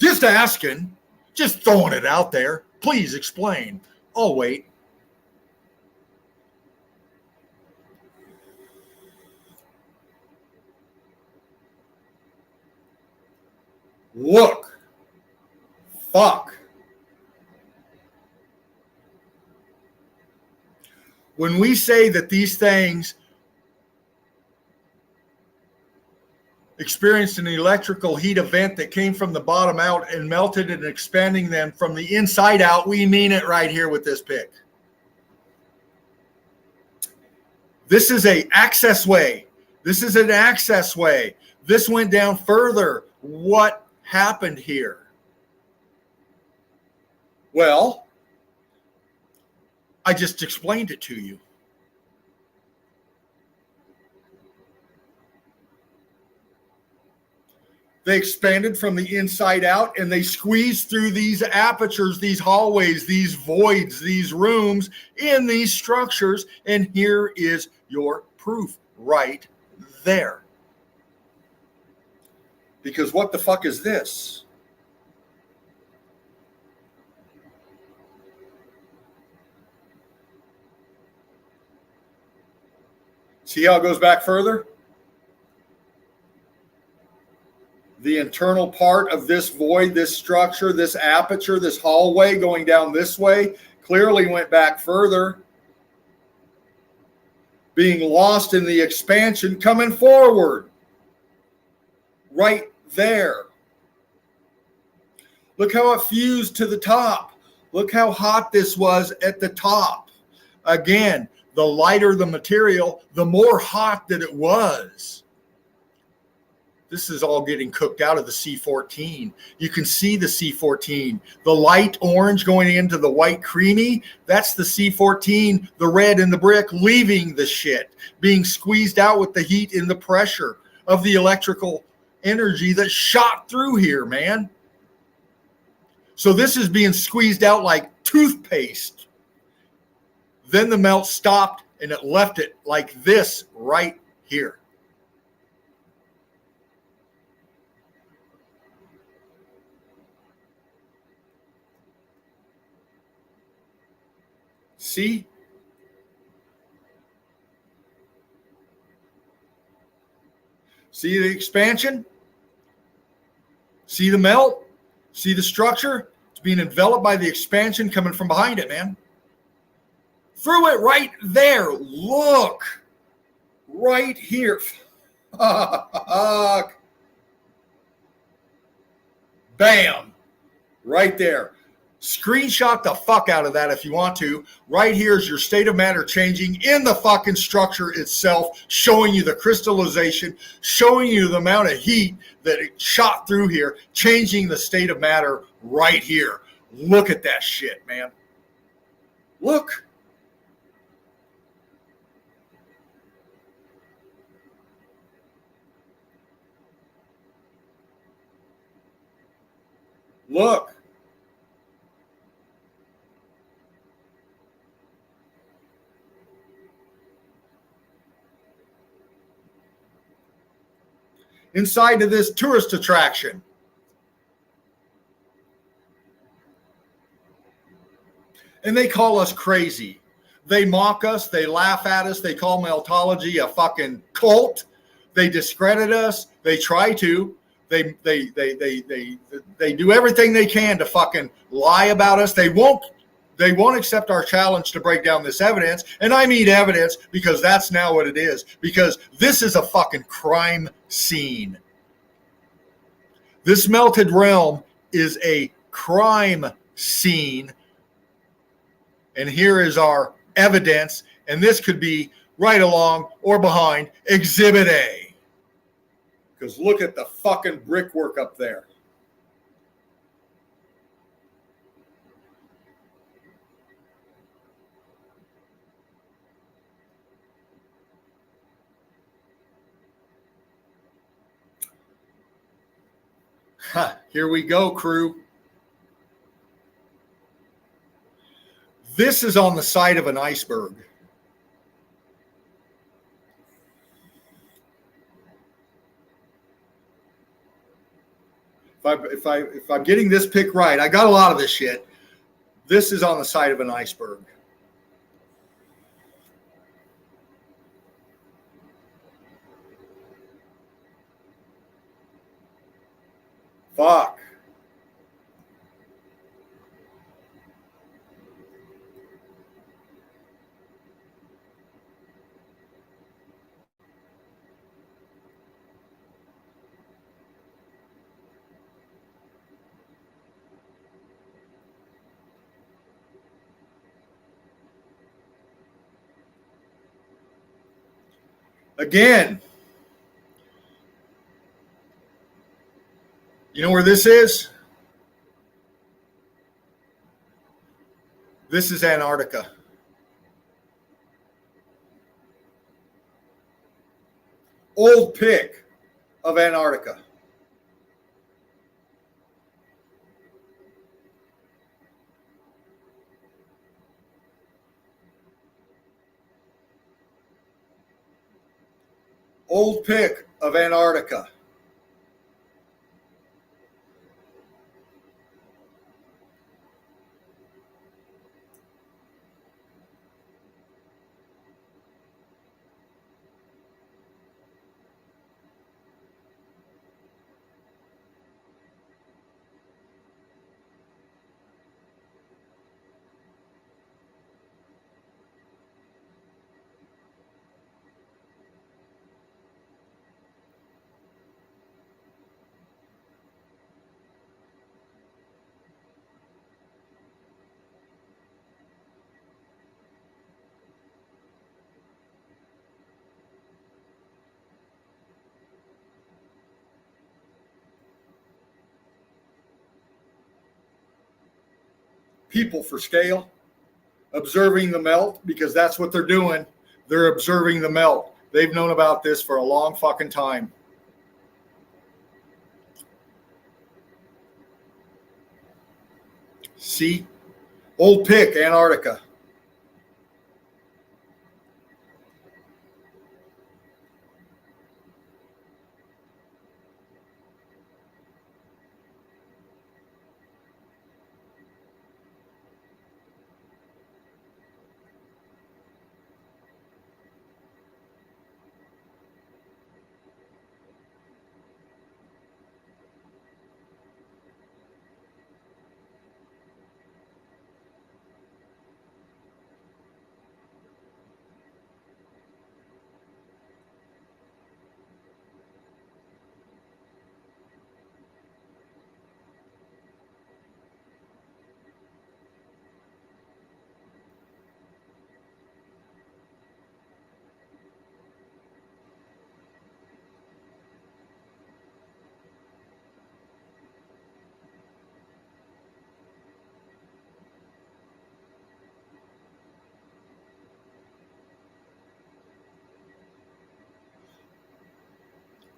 Just asking, just throwing it out there. Please explain. I'll wait. Look. Fuck. When we say that these things experienced an electrical heat event that came from the bottom out and melted and expanding them from the inside out, we mean it right here with this pic. This is an access way. This is an access way. This went down further. What happened here? Well, I just explained it to you. They expanded from the inside out and they squeezed through these apertures, these hallways, these voids, these rooms in these structures. And here is your proof right there. Because what the fuck is this? See how it goes back further? The internal part of this void, this structure, this aperture, this hallway going down this way clearly went back further, being lost in the expansion coming forward. Right there. Look how it fused to the top. Look how hot this was at the top. Again, the lighter the material, the more hot that it was. This is all getting cooked out of the C14. You can see the C14. The light orange going into the white creamy, that's the C14, the red in the brick leaving the shit, being squeezed out with the heat and the pressure of the electrical energy that shot through here, man. So this is being squeezed out like toothpaste. Then the melt stopped and it left it like this right here. See? See the expansion? See the melt? See the structure? It's being enveloped by the expansion coming from behind it, man. Through it right there. Look. Right here. Bam. Right there. Screenshot the fuck out of that if you want to. Right here is your state of matter changing in the fucking structure itself, showing you the crystallization, showing you the amount of heat that it shot through here, changing the state of matter right here. Look at that shit, man. Look. Look. Inside of this tourist attraction. And they call us crazy. They mock us. They laugh at us. They call meltology a fucking cult. They discredit us. They try to. They do everything they can to fucking lie about us. They won't accept our challenge to break down this evidence. And I mean evidence because that's now what it is. Because this is a fucking crime scene. This melted realm is a crime scene. And here is our evidence. And this could be right along or behind Exhibit A. Because look at the fucking brickwork up there. Here we go, crew. This is on the side of an iceberg. If I'm getting this pick right, I got a lot of this shit. This is on the side of an iceberg. Fuck. Again, you know where this is? This is Antarctica. Old pic of Antarctica. Old pic of Antarctica. People for scale, observing the melt, because that's what they're doing. They're observing the melt. They've known about this for a long fucking time. See? Old Pick, Antarctica.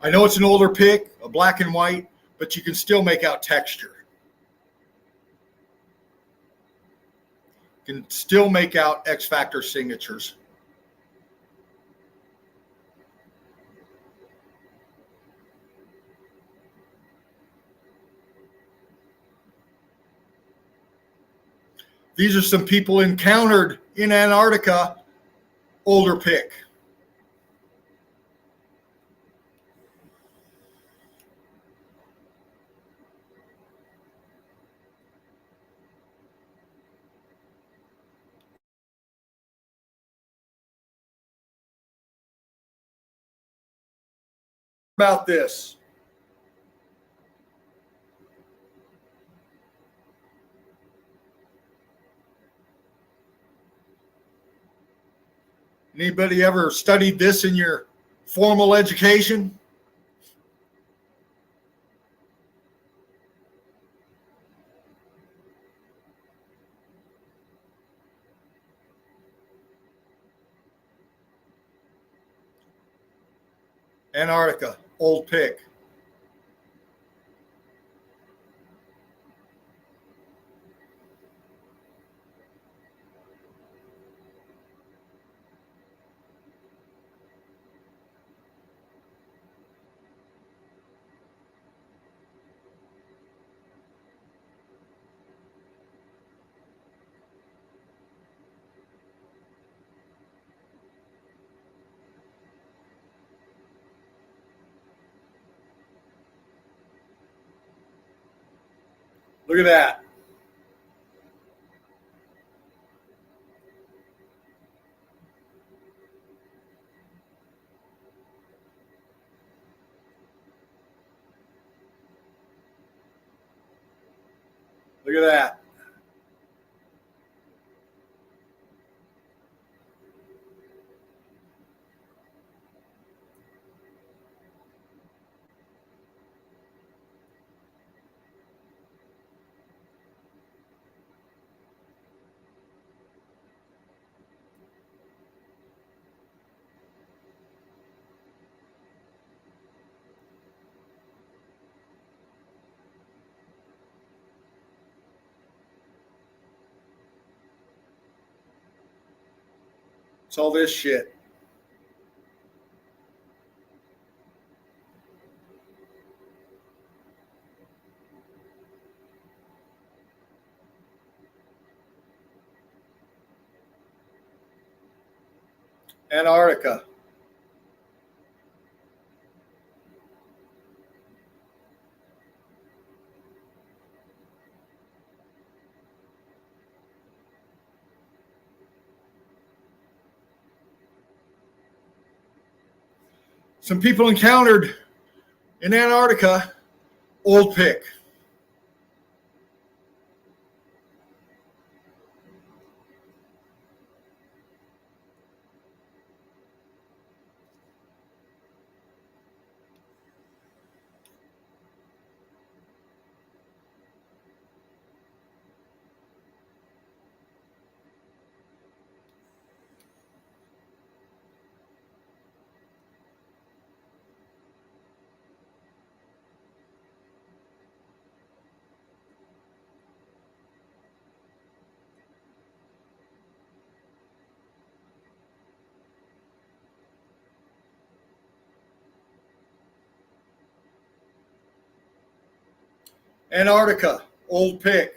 I know it's an older pick, a black and white, but you can still make out texture. You can still make out X Factor signatures. These are some people encountered in Antarctica, older pick. About this. Anybody ever studied this in your formal education? Antarctica, old pick. Look at that. Look at that. It's all this shit. Antarctica. Some people encountered in Antarctica, old pick. Antarctica, old pick.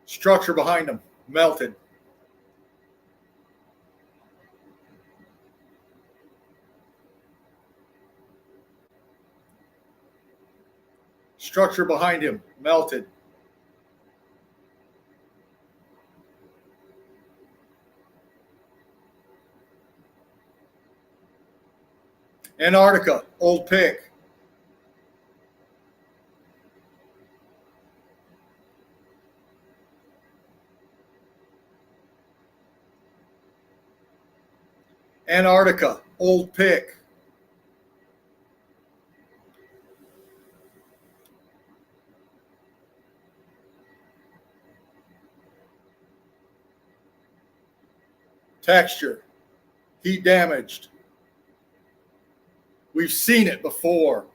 Structure behind them, melted. Structure behind him, melted. Antarctica, old pick. Antarctica, old pick. Texture, heat damaged. We've seen it before.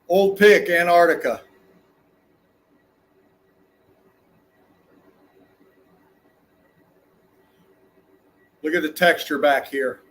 Old pick, Antarctica. Look at the texture back here.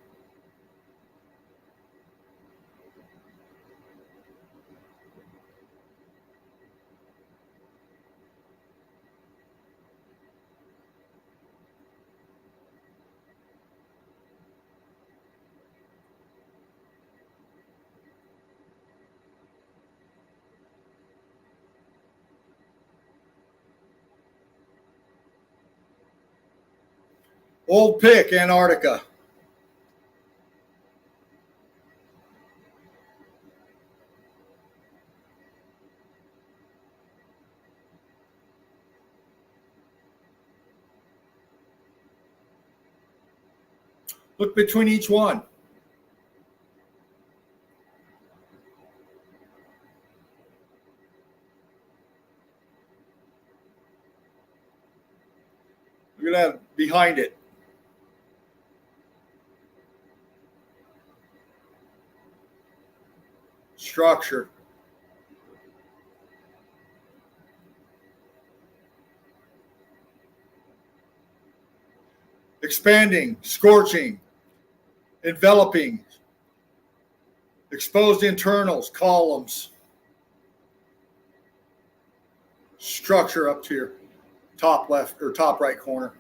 Old pick, Antarctica. Look between each one. Look at that behind it. Structure. Expanding, scorching, enveloping, exposed internals, columns. Structure up to your top left or top right corner.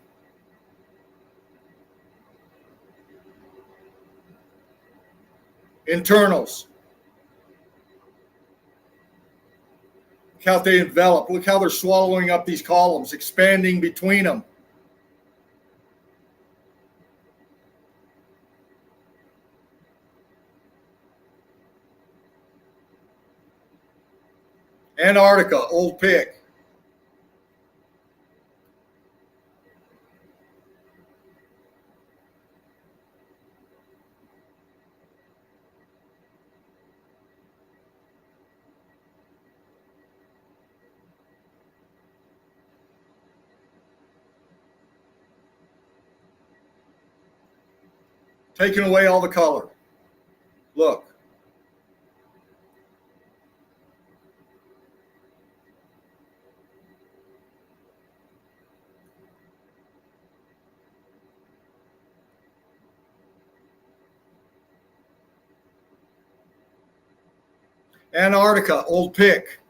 Internals. Look how they envelop. Look how they're swallowing up these columns, expanding between them. Antarctica, old pick. Taking away all the color. Look. Antarctica, old pick.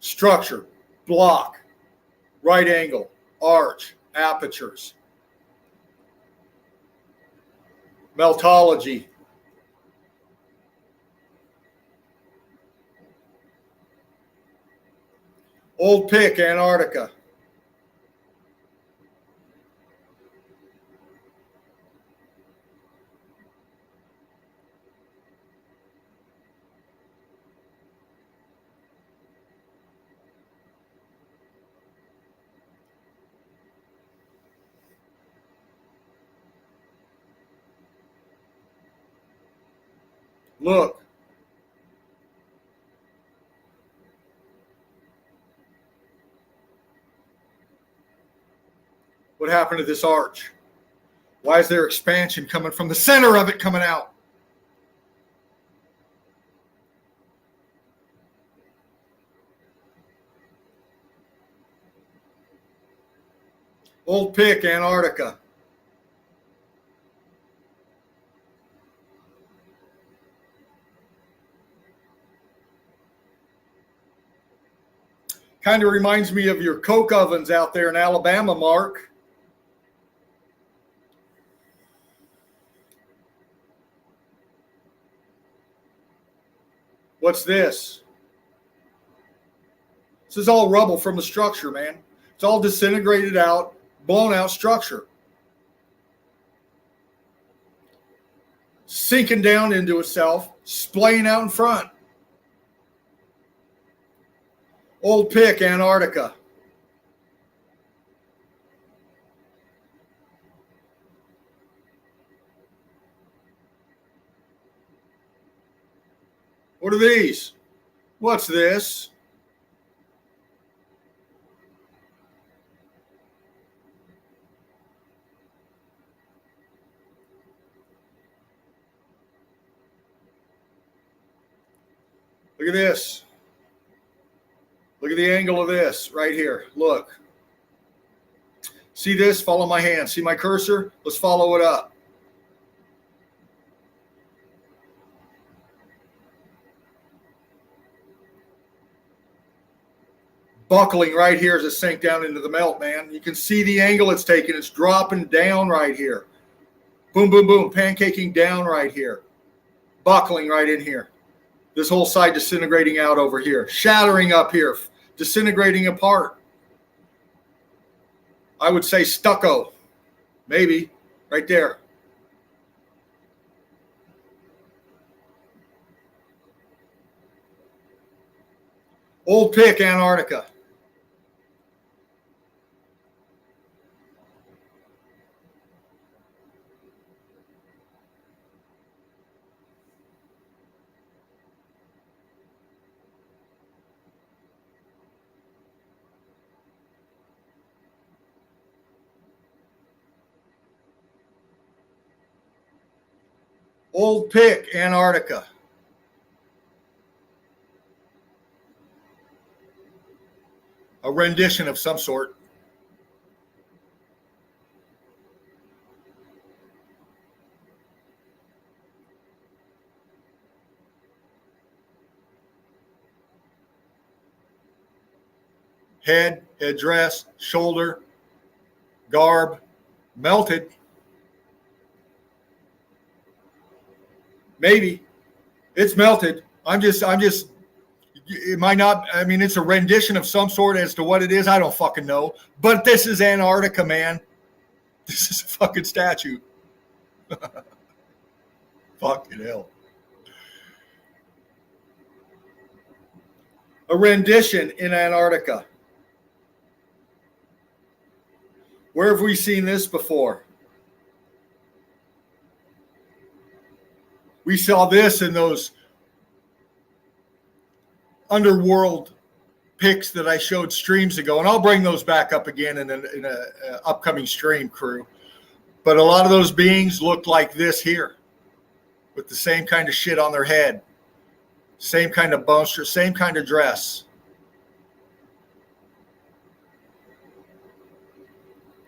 Structure, block, right angle, arch, apertures. Meltology. Old pick, Antarctica. Look. What happened to this arch? Why is there expansion coming from the center of it coming out? Old Pick, Antarctica. Kind of reminds me of your coke ovens out there in Alabama, Mark. What's this? This is all rubble from the structure, man. It's all disintegrated out, blown out structure. Sinking down into itself, splaying out in front. Old Pick, Antarctica. What are these? What's this? Look at this. Look at the angle of this right here. Look. See this? Follow my hand. See my cursor? Let's follow it up. Buckling right here as it sink down into the melt, man. You can see the angle it's taking. It's dropping down right here. Boom, boom, boom. Pancaking down right here. Buckling right in here. This whole side disintegrating out over here. Shattering up here. Disintegrating apart. I would say stucco. Maybe. Right there. Old Pick, Antarctica. Old Pick, Antarctica. A rendition of some sort. Head, headdress, shoulder, garb, melted. Maybe. It's melted. It might not, I mean, it's a rendition of some sort as to what it is. I don't fucking know. But this is Antarctica, man. This is a fucking statue. Fucking hell. A rendition in Antarctica. Where have we seen this before? We saw this in those underworld pics that I showed streams ago, and I'll bring those back up again in an upcoming stream, crew. But a lot of those beings looked like this here, with the same kind of shit on their head, same kind of bone structure, same kind of dress.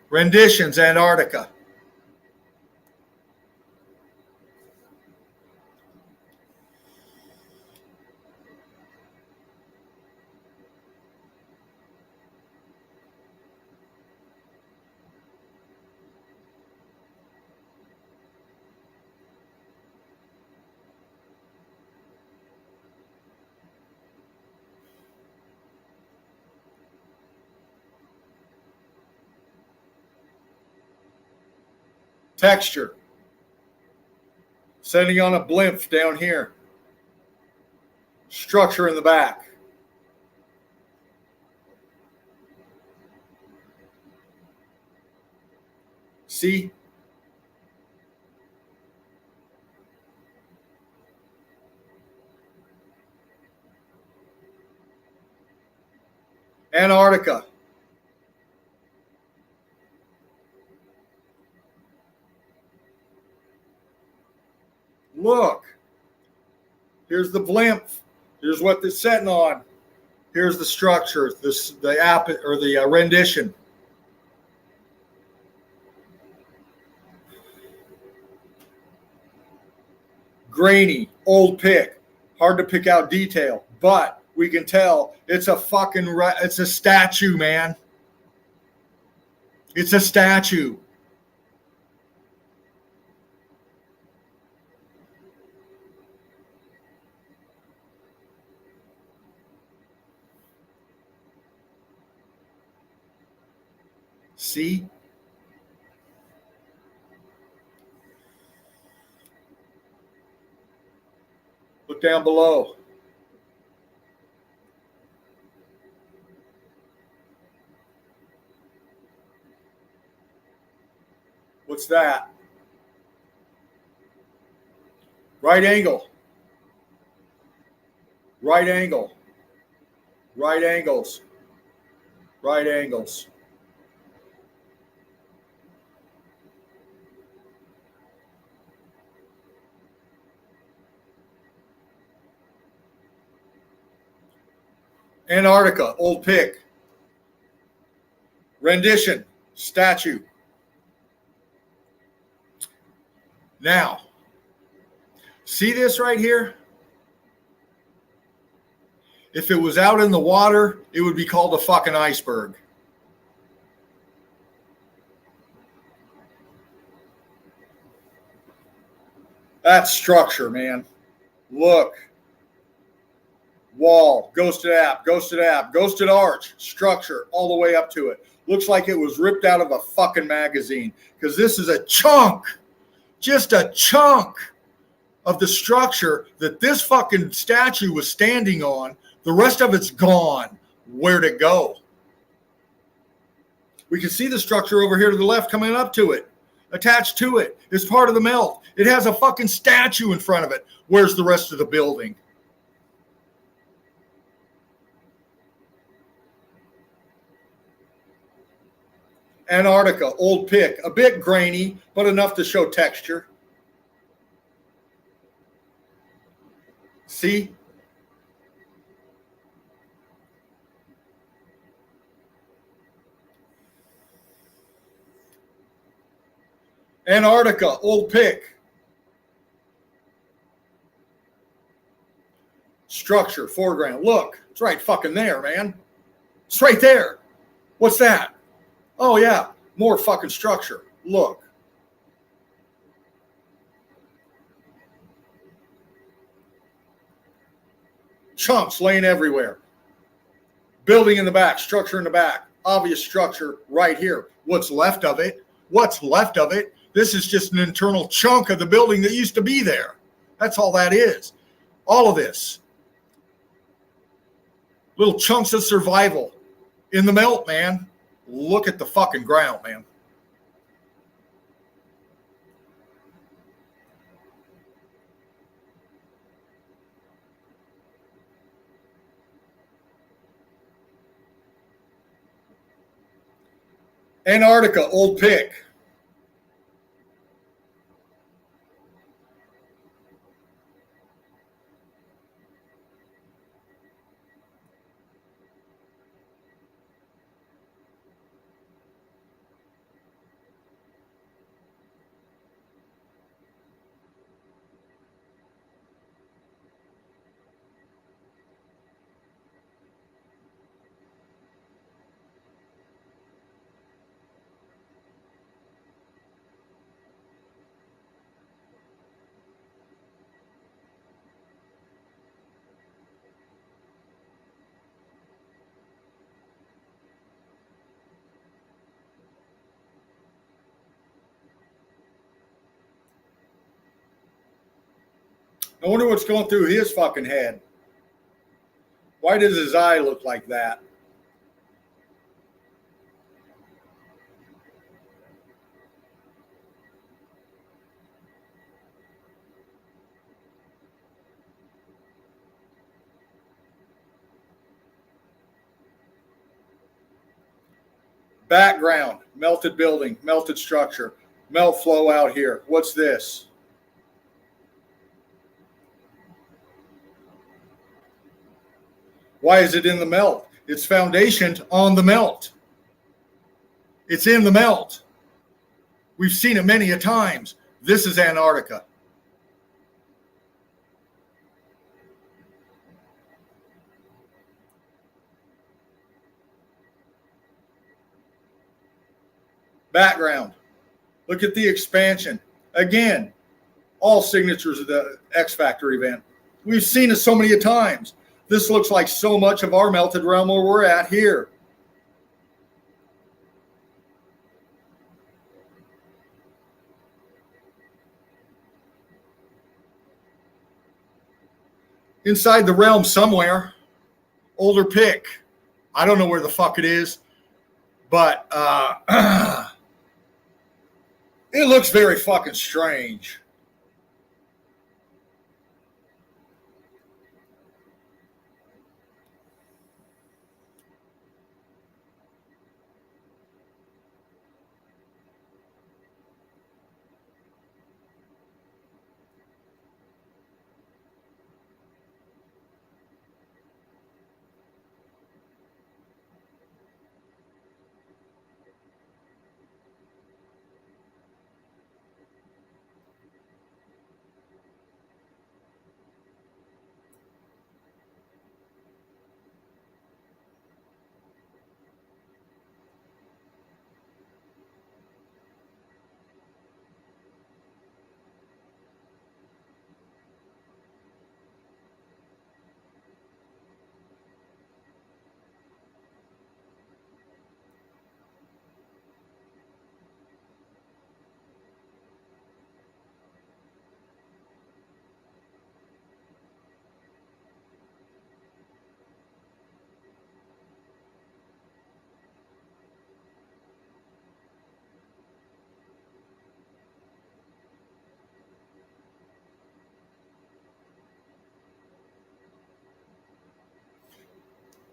Renditions, Antarctica. Texture. Setting on a blimp down here. Structure in the back. See? Antarctica. Look. Here's the blimp. Here's what it's setting on. Here's the structure, the rendition. Grainy, old pick, hard to pick out detail, but we can tell it's a statue, man. It's a statue. See? Look down below. What's that? Right angle. Right angle. Right angles. Right angles. Antarctica, old pick. Rendition, statue. Now, see this right here? If it was out in the water, it would be called a fucking iceberg. That's structure, man. Look. Wall, ghosted arch, structure, all the way up to it. Looks like it was ripped out of a fucking magazine because this is a chunk, just a chunk of the structure that this fucking statue was standing on. The rest of it's gone. Where'd it go? We can see the structure over here to the left coming up to it. Attached to it is part of the melt. It has a fucking statue in front of it. Where's the rest of the building? Antarctica, old pick, a bit grainy, but enough to show texture. See? Antarctica, old pick. Structure, foreground. Look, it's right fucking there, man. It's right there. What's that? Oh, yeah, more fucking structure. Look. Chunks laying everywhere. Building in the back, structure in the back. Obvious structure right here. What's left of it? What's left of it? This is just an internal chunk of the building that used to be there. That's all that is. All of this. Little chunks of survival in the melt, man. Look at the fucking ground, man. Antarctica, old pick. I wonder what's going through his fucking head. Why does his eye look like that? Background, melted building, melted structure, melt flow out here. What's this? Why is it in the melt? It's foundationed on the melt. It's in the melt. We've seen it many a times. This is Antarctica. Background. Look at the expansion. Again, all signatures of the X Factor event. We've seen it so many times. This looks like so much of our melted realm where we're at here. Inside the realm somewhere, older pick. I don't know where the fuck it is, but it looks very fucking strange.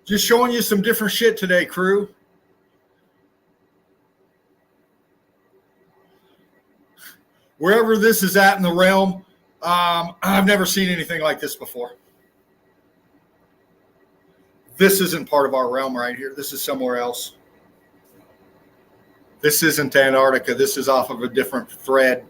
Just showing you some different shit today, crew. Wherever this is at in the realm, I've never seen anything like this before. This isn't part of our realm right here. This is somewhere else. This isn't Antarctica. This is off of a different thread.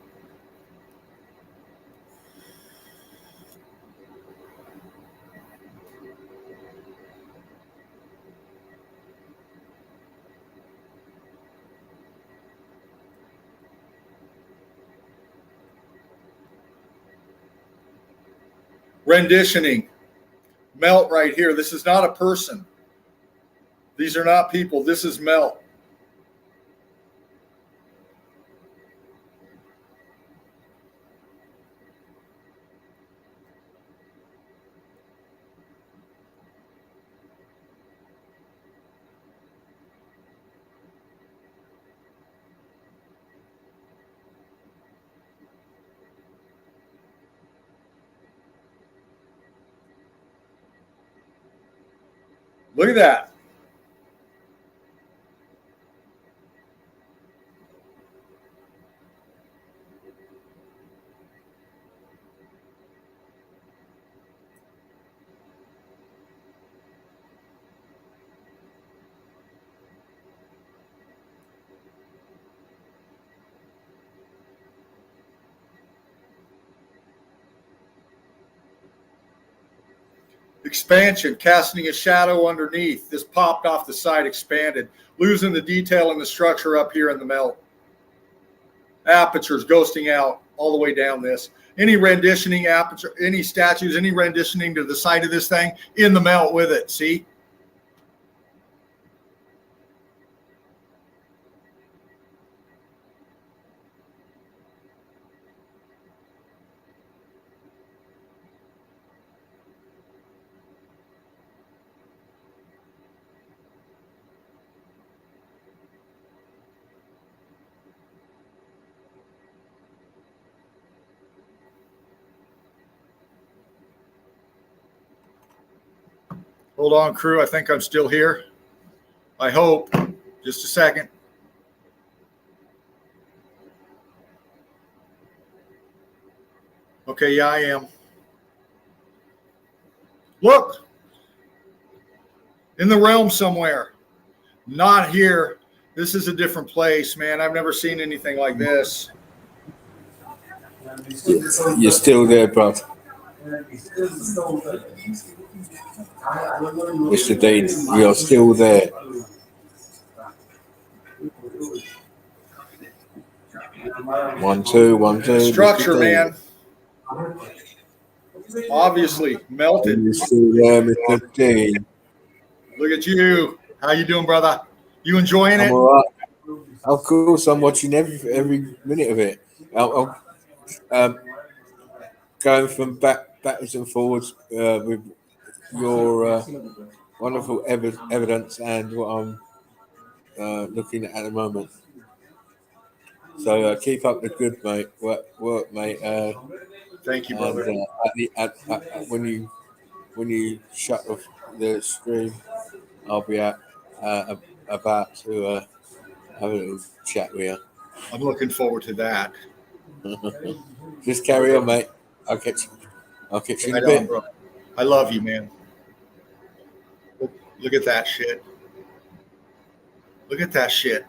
Renditioning. Melt right here. This is not a person. These are not people. This is melt. Look at that. Expansion, casting a shadow underneath. This popped off the side, expanded, losing the detail in the structure up here in the melt. Apertures ghosting out all the way down this. Any renditioning aperture, any statues, any renditioning to the side of this thing in the melt with it. See? Hold on, crew. I think I'm still here. I hope. Just a second. Okay, yeah, I am. Look, in the realm somewhere. Not here. This is a different place, man. I've never seen anything like this. You're still there, bro. Mr. Dean, you're still there. One, two, one, two. Structure, man. Obviously melted. You're still there, Mr. Dean. Look at you. How you doing, brother? You enjoying I'm it? all right. Of course, I'm watching every minute of it. I'm going from backwards and forwards with your wonderful evidence and what I'm looking at the moment. So keep up the good, mate. Work, mate. Thank you, And brother. when you shut off the stream, I'll be about to have a little chat with I'm looking forward to that. you. Just carry on, mate. I'll catch you in a Right bit. on, bro. I love you, man. Look at that shit. Look at that shit.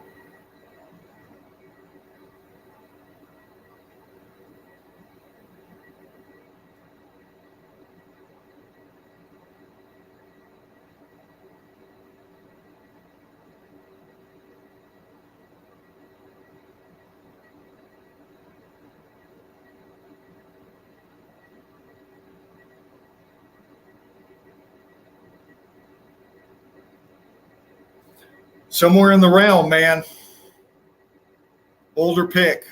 Somewhere in the realm, man. Older pick.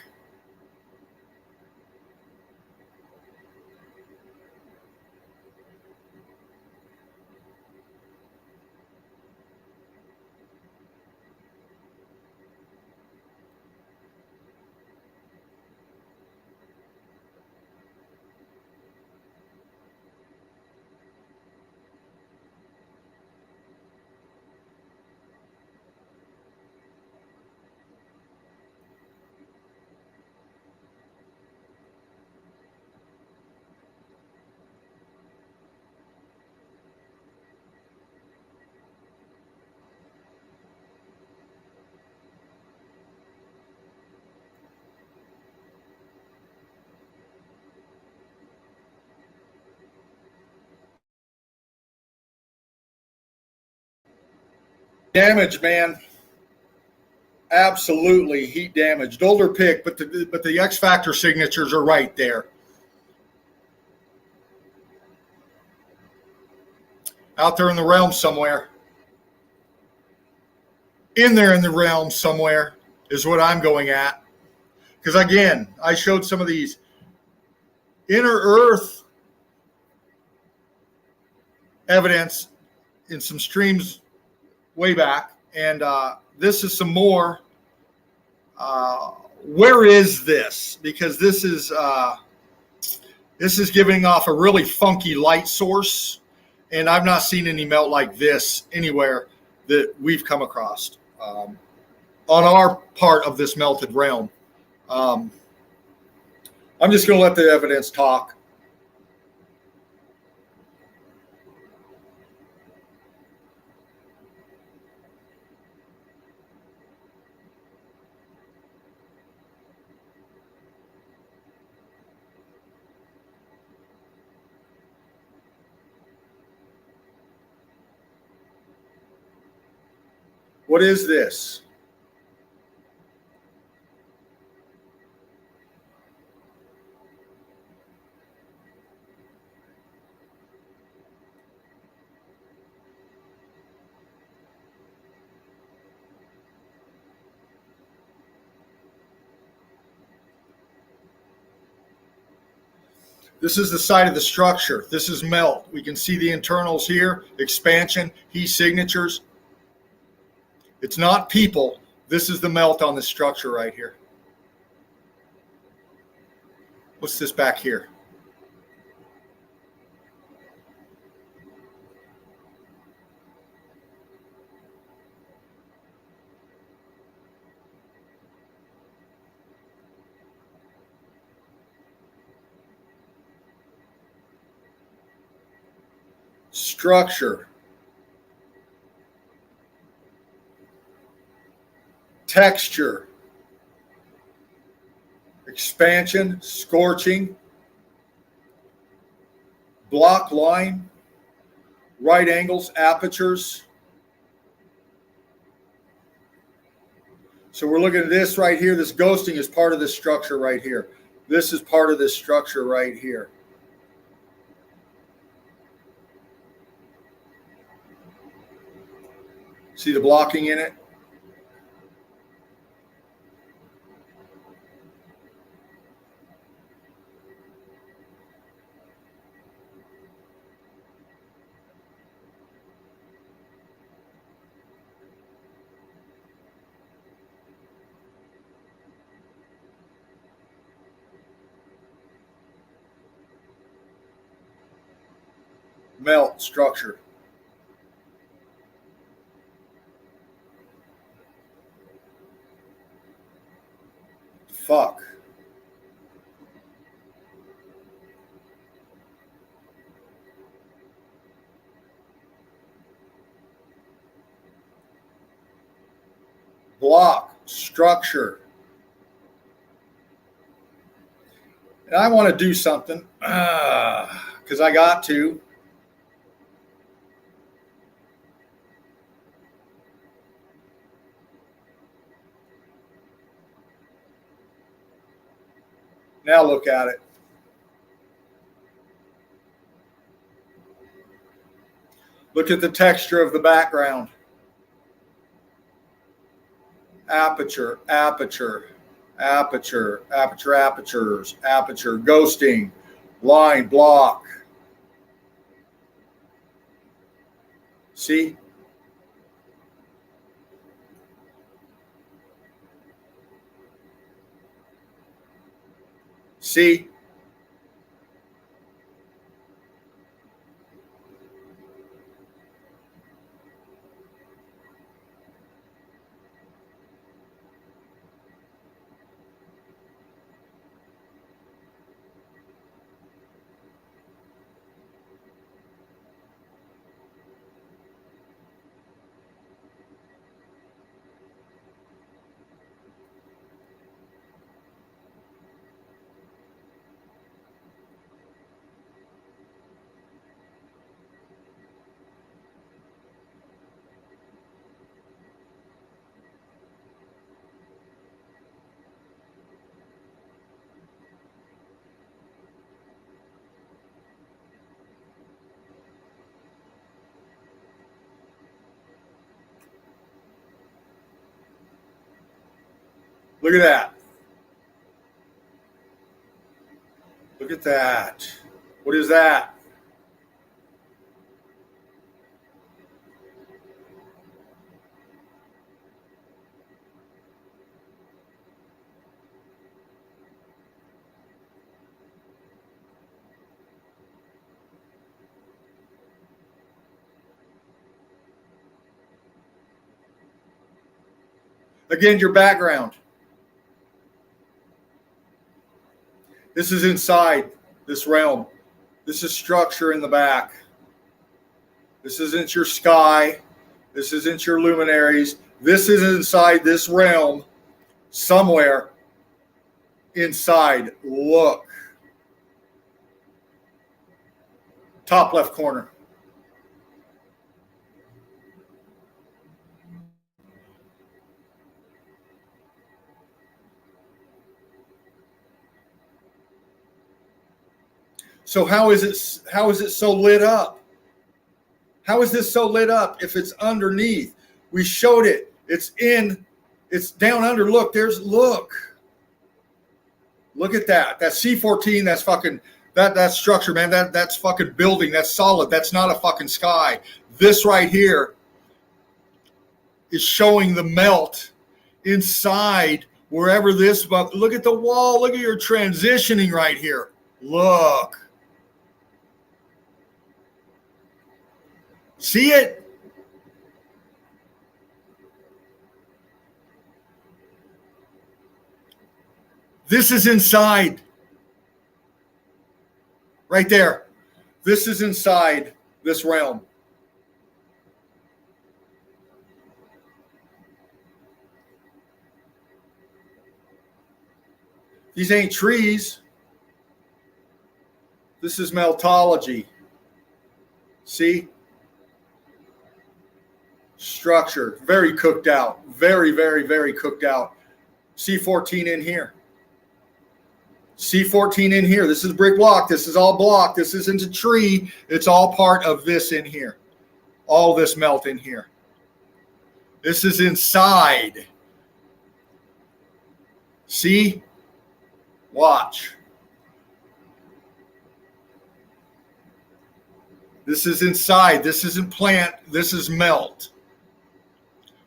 Damage, man. Absolutely heat damaged. Older pick, but the X Factor signatures are right there. Out there in the realm somewhere. In there in the realm somewhere is what I'm going at. Because again, I showed some of these inner earth evidence in some streams way back, and this is some more. Where is this? Because this is giving off a really funky light source, and I've not seen any melt like this anywhere that we've come across on our part of this melted realm. I'm just going to let the evidence talk. What is this? This is the side of the structure. This is melt. We can see the internals here, expansion, heat signatures. It's not people. This is the melt on the structure right here. What's this back here? structure, texture, expansion, scorching, block line, right angles, apertures. So we're looking at this right here. This ghosting is part of this structure right here. This is part of this structure right here. See the blocking in it? Melt structure. Fuck. Block structure. And I want to do something because I got to. Now look at it. Look at the texture of the background. Aperture, aperture, aperture, aperture, apertures, aperture, ghosting, line, block. See? See? Look at that. Look at that. What is that? Again, your background. This is inside this realm. This is structure in the back. This isn't your sky. This isn't your luminaries. This is inside this realm somewhere inside. Look. Top left corner. So how is it so lit up? How is this so lit up if it's underneath? We showed it. It's down under. Look, look at that. That's C14. That's fucking that structure, man. That's fucking building. That's solid. That's not a fucking sky. This right here is showing the melt inside wherever this. Look at the wall. Look at your transitioning right here. Look. See it? This is inside. Right there. This is inside this realm. These ain't trees. This is meltology. See? Structure. Very cooked out. Very, very, very cooked out. C14 in here. C14 in here. This is brick block. This is all block. This isn't a tree. It's all part of this in here. All this melt in here. This is inside. See? Watch. This is inside. This isn't plant. This is melt.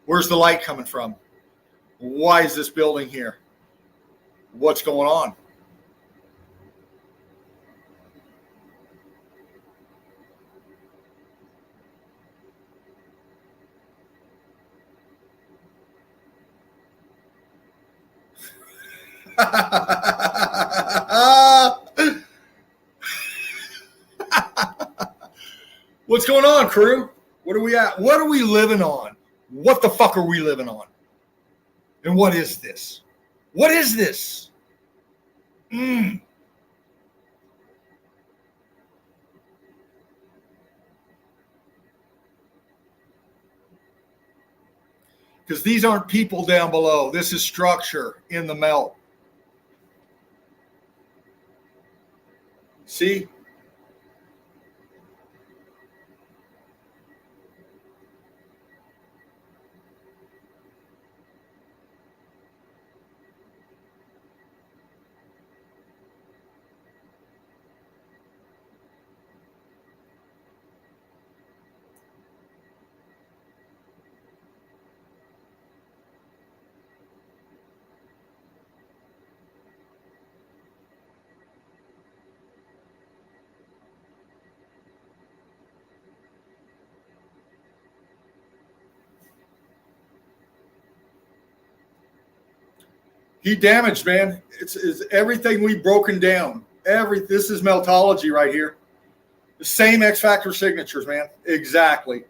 Where's the light coming from? Why is this building here? What's going on? What's going on, crew? What are we at? What are we living on? What the fuck are we living on? And what is this? What is this? Because these aren't people down below. This is structure in the melt. See? Heat damage, man. It's everything we've broken down. This is meltology right here. The same X factor signatures, man. Exactly.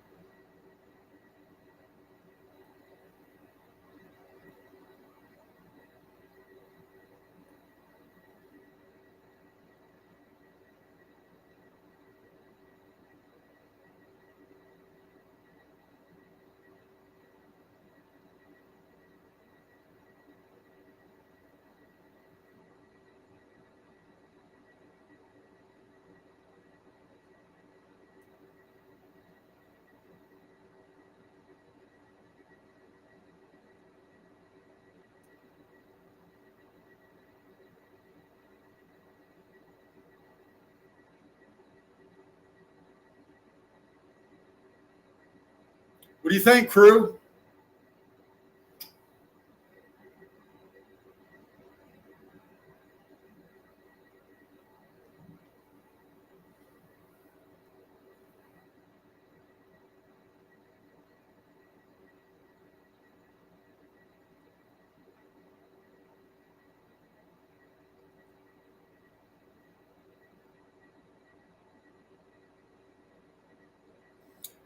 What do you think, crew?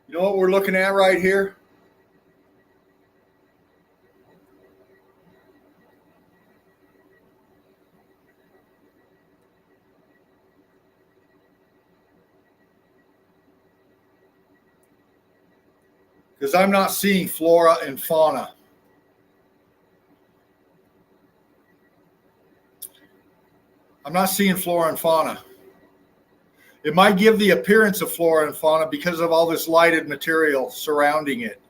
You know what we're looking at right here? Because I'm not seeing flora and fauna. I'm not seeing flora and fauna. It might give the appearance of flora and fauna because of all this lighted material surrounding it.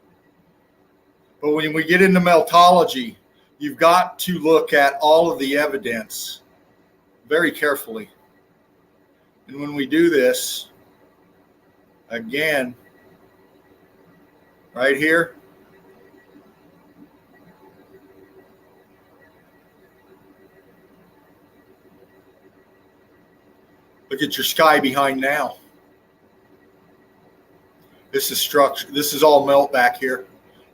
But when we get into meltology, you've got to look at all of the evidence very carefully. And when we do this, again, right here, look at your sky behind now. This is structure. This is all melt back here.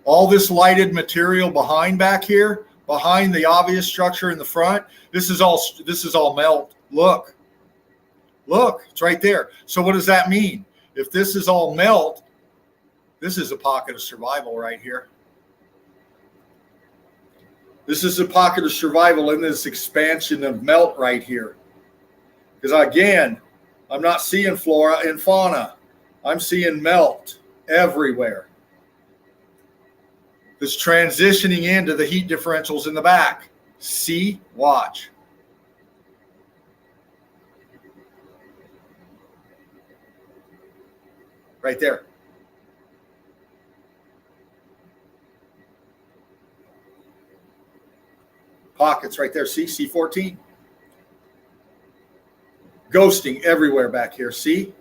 All this lighted material behind back here, behind the obvious structure in the front, this is all melt. Look, it's right there. So what does that mean? If this is all melt, this is a pocket of survival right here. This is a pocket of survival in this expansion of melt right here. Because again, I'm not seeing flora and fauna. I'm seeing melt everywhere. It's transitioning into the heat differentials in the back. See, watch. Right there. Pockets right there. See, C14. Ghosting everywhere back here. See?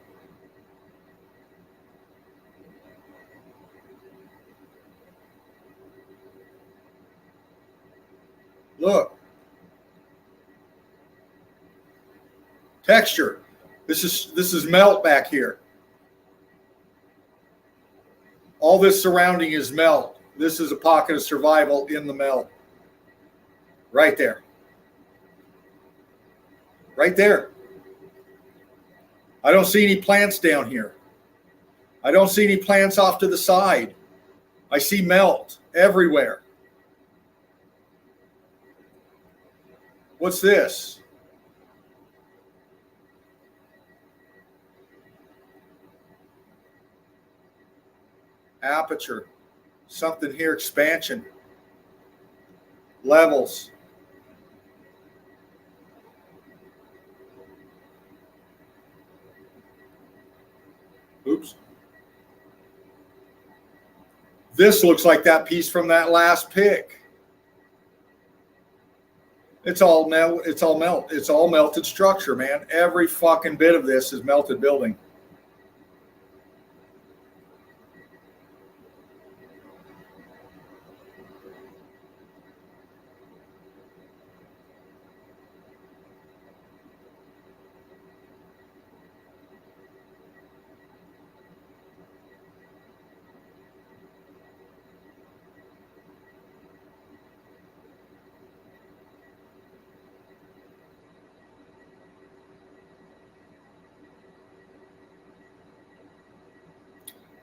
Look. Texture. This is melt back here. All this surrounding is melt. This is a pocket of survival in the melt. Right there. Right there. I don't see any plants down here. I don't see any plants off to the side. I see melt everywhere. What's this? Aperture. Something here, expansion. Levels. Oops. This looks like that piece from that last pick. It's all melt. It's all melt. It's all melted structure, man. Every fucking bit of this is melted building.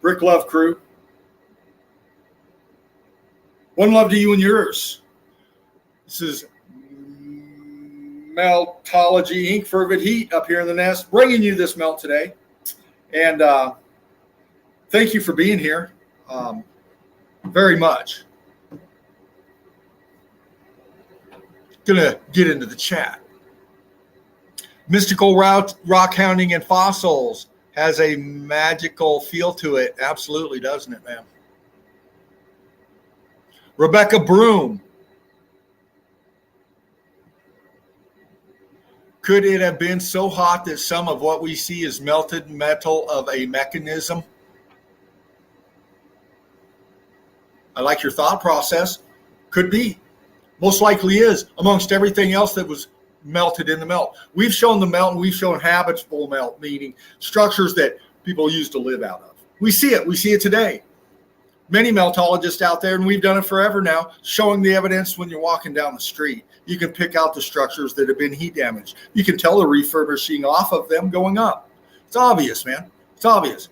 Brick Love crew. One love to you and yours. This is Meltology Inc. Fervent Heat up here in the nest, bringing you this melt today. And thank you for being here very much. Gonna get into the chat. Mystical rock hounding and fossils has a magical feel to it. Absolutely, doesn't it, man? Rebecca Broom. Could it have been so hot that some of what we see is melted metal of a mechanism? I like your thought process. Could be. Most likely is, amongst everything else that was melted in the melt. We've shown the melt, and we've shown habitable melt, meaning structures that people used to live out of. We see it. We see it today. Many meltologists out there, and we've done it forever now, showing the evidence when you're walking down the street. You can pick out the structures that have been heat damaged. You can tell the refurbishing off of them going up. It's obvious, man. It's obvious.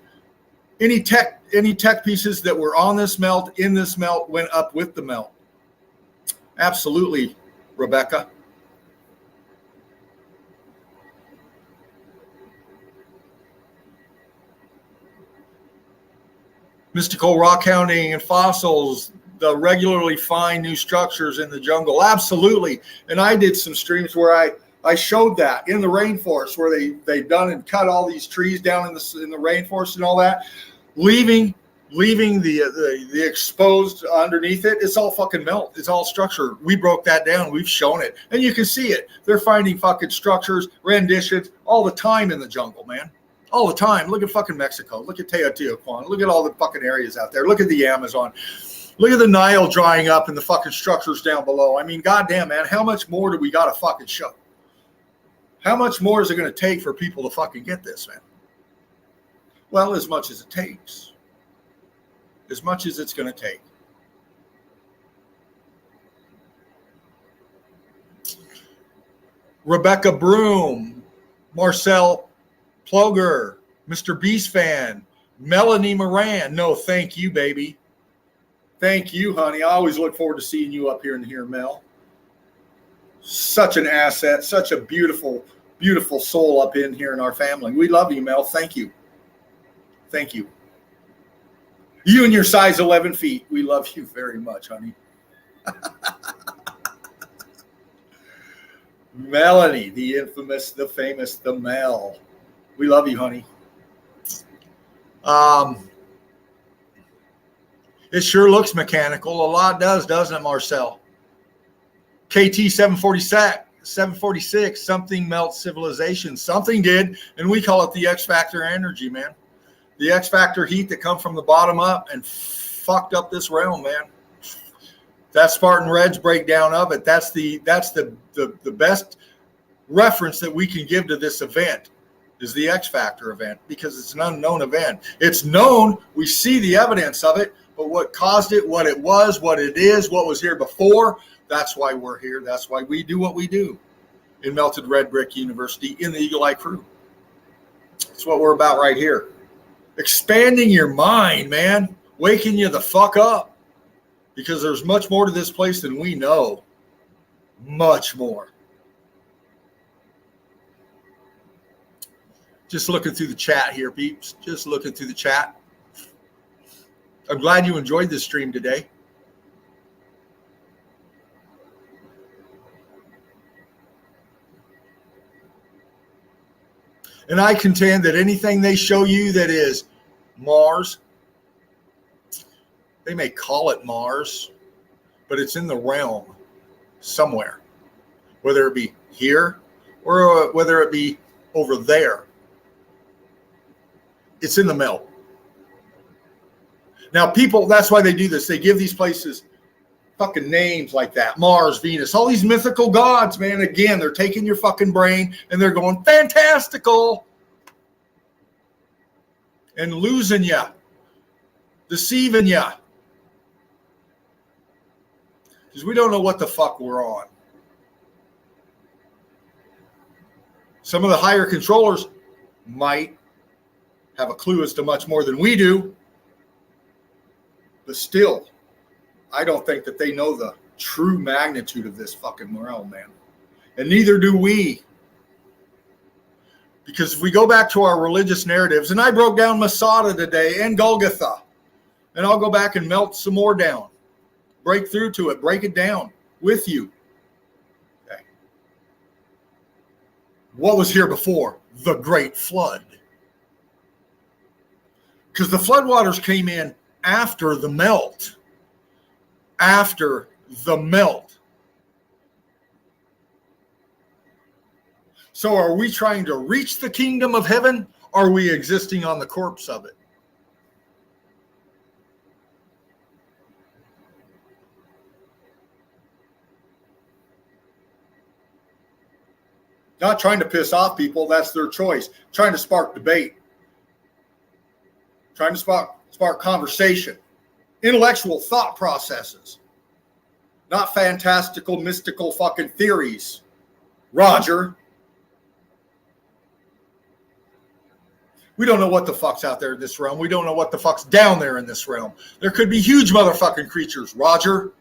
Any tech pieces that were on this melt, in this melt, went up with the melt. Absolutely, Rebecca. Mystical rock hounding and fossils, the regularly find new structures in the jungle. Absolutely. And I did some streams where I showed that in the rainforest, where they've done and cut all these trees down in the rainforest and all that, leaving the exposed underneath it. It's all fucking melt. It's all structure. We broke that down. We've shown it. And you can see it. They're finding fucking structures, renditions all the time in the jungle, man. All the time. Look at fucking Mexico. Look at Teotihuacan. Look at all the fucking areas out there. Look at the Amazon. Look at the Nile drying up and the fucking structures down below. I mean, goddamn, man, how much more do we got to fucking show? How much more is it going to take for people to fucking get this, man? Well, as much as it takes. As much as it's going to take. Rebecca Broom, Marcel Ploger, Mr. Beast fan, Melanie Moran. No, thank you, baby. Thank you, honey. I always look forward to seeing you up here in here, Mel. Such an asset, such a beautiful, beautiful soul up in here in our family. We love you, Mel. Thank you. Thank you. You and your size 11 feet. We love you very much, honey. Melanie, the infamous, the famous, the Mel. We love you, honey. It sure looks mechanical. A lot does, doesn't it, Marcel? KT 746, something melts civilization. Something did, and we call it the X Factor energy, man. The X Factor heat that come from the bottom up and fucked up this realm, man. That Spartan Reds breakdown of it, that's the best reference that we can give to this event is the X Factor event, because it's an unknown event. It's known, we see the evidence of it, but what caused it, what it was, what it is, what was here before, that's why we're here. That's why we do what we do in Melted Red Brick University in the Eagle Eye Crew. That's what we're about right here. Expanding your mind, man. Waking you the fuck up. Because there's much more to this place than we know. Much more. Just looking through the chat here, peeps. Just looking through the chat. I'm glad you enjoyed this stream today. And I contend that anything they show you that is Mars, they may call it Mars, but it's in the realm somewhere, whether it be here or whether it be over there. It's in the melt. Now, people, that's why they do this. They give these places fucking names like that. Mars, Venus, all these mythical gods, man. Again, they're taking your fucking brain and they're going fantastical and losing you, deceiving you. Because we don't know what the fuck we're on. Some of the higher controllers might have a clue as to much more than we do. But still, I don't think that they know the true magnitude of this fucking realm, man. And neither do we. Because if we go back to our religious narratives, and I broke down Masada today and Golgotha, and I'll go back and melt some more down. Break through to it, break it down with you. Okay. What was here before? The Great Flood. Because the floodwaters came in after the melt. After the melt. So are we trying to reach the kingdom of heaven? Or are we existing on the corpse of it? Not trying to piss off people, that's their choice. Trying to spark debate. Trying to spark conversation. Intellectual thought processes. Not fantastical, mystical fucking theories. Roger. We don't know what the fuck's out there in this realm. We don't know what the fuck's down there in this realm. There could be huge motherfucking creatures, Roger.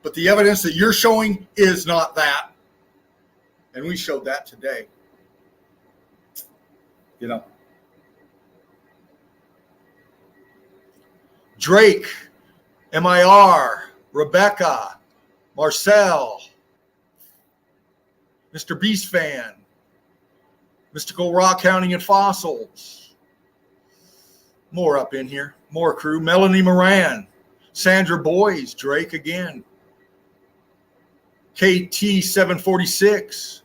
But the evidence that you're showing is not that. And we showed that today. You know. Drake, MIR, Rebecca, Marcel, Mr. Beast Fan, Mystical Rock Counting and Fossils. More up in here. More crew. Melanie Moran, Sandra Boys, Drake again. KT 746.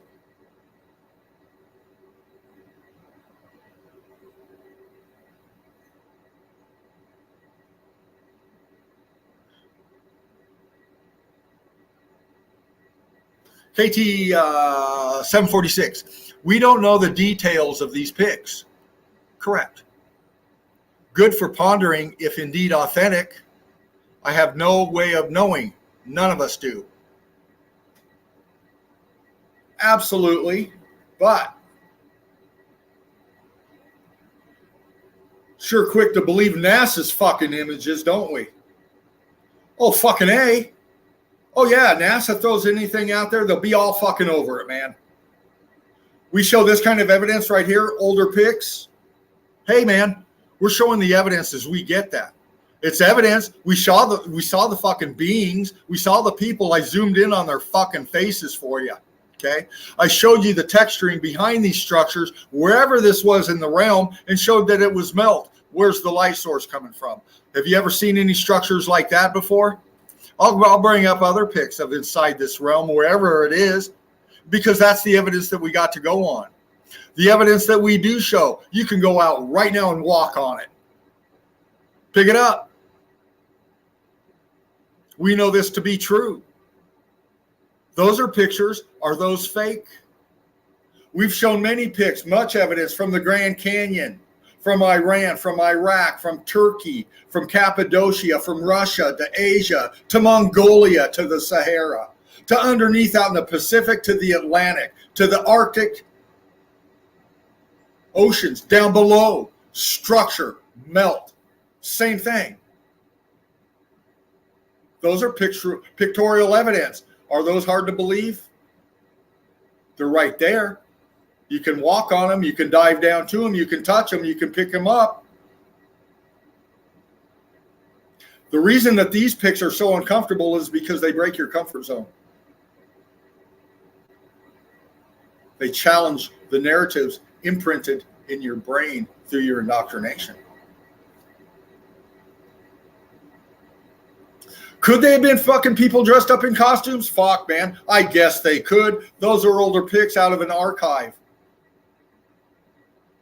KT 746. We don't know the details of these pics. Correct. Good for pondering if indeed authentic. I have no way of knowing. None of us do. Absolutely. But Sure quick to believe NASA's fucking images, don't we? Oh, fucking A. Oh, yeah, NASA throws anything out there, they'll be all fucking over it, man. We show this kind of evidence right here, older pics. Hey, man, we're showing the evidence as we get that. It's evidence. We saw the fucking beings. We saw the people. I zoomed in on their fucking faces for you. Okay. I showed you the texturing behind these structures, wherever this was in the realm, and showed that it was melt. Where's the light source coming from? Have you ever seen any structures like that before? I'll bring up other pics of inside this realm, wherever it is, because that's the evidence that we got to go on. The evidence that we do show, you can go out right now and walk on it. Pick it up. We know this to be true. Those are pictures. Are those fake? We've shown many pics, much evidence from the Grand Canyon, from Iran, from Iraq, from Turkey, from Cappadocia, from Russia to Asia, to Mongolia, to the Sahara, to underneath out in the Pacific, to the Atlantic, to the Arctic oceans, down below, structure, melt, same thing. Those are pictorial evidence. Are those hard to believe? They're right there. You can walk on them. You can dive down to them. You can touch them. You can pick them up. The reason that these pics are so uncomfortable is because they break your comfort zone. They challenge the narratives imprinted in your brain through your indoctrination. Could they have been fucking people dressed up in costumes? Fuck, man. I guess they could. Those are older pics out of an archive.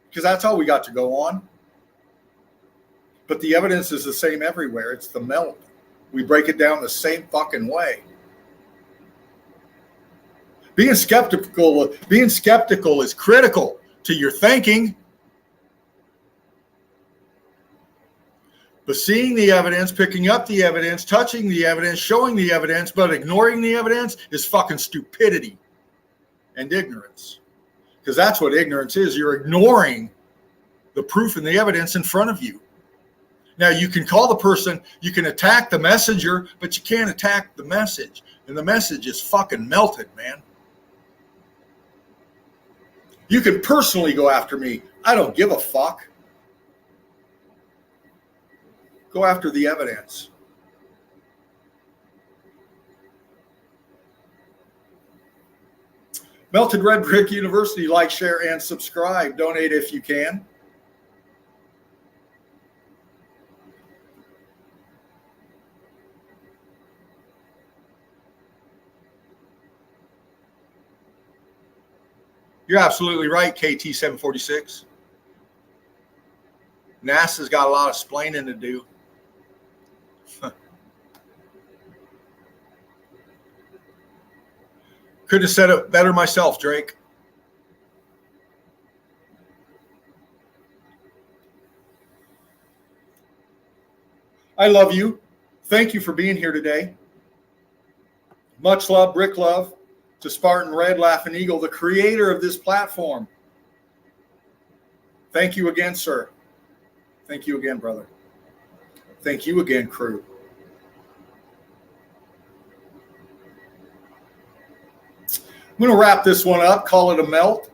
Because that's all we got to go on. But the evidence is the same everywhere. It's the melt. We break it down the same fucking way. Being skeptical is critical to your thinking. But seeing the evidence, picking up the evidence, touching the evidence, showing the evidence, but ignoring the evidence is fucking stupidity and ignorance. Because that's what ignorance is. You're ignoring the proof and the evidence in front of you. Now, you can call the person, you can attack the messenger, but you can't attack the message. And the message is fucking melted, man. You can personally go after me. I don't give a fuck. Go after the evidence. Melted Red Brick University, like, share, and subscribe. Donate if you can. You're absolutely right, KT746. NASA's got a lot of splaining to do. Couldn't have said it better myself, Drake. I love you. Thank you for being here today. Much love, Brick love to Spartan Red, Laughing Eagle, the creator of this platform. Thank you again, sir. Thank you again, brother. Thank you again, crew. I'm going to wrap this one up, call it a melt,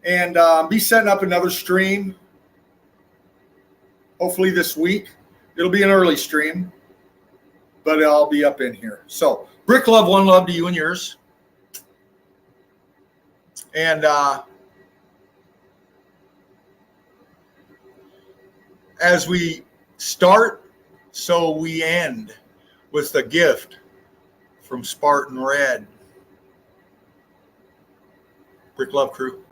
and be setting up another stream, hopefully this week. It'll be an early stream, but I'll be up in here. So, Brick love, one love to you and yours. And as we start, so we end with the gift from Spartan Red. Brick love, crew.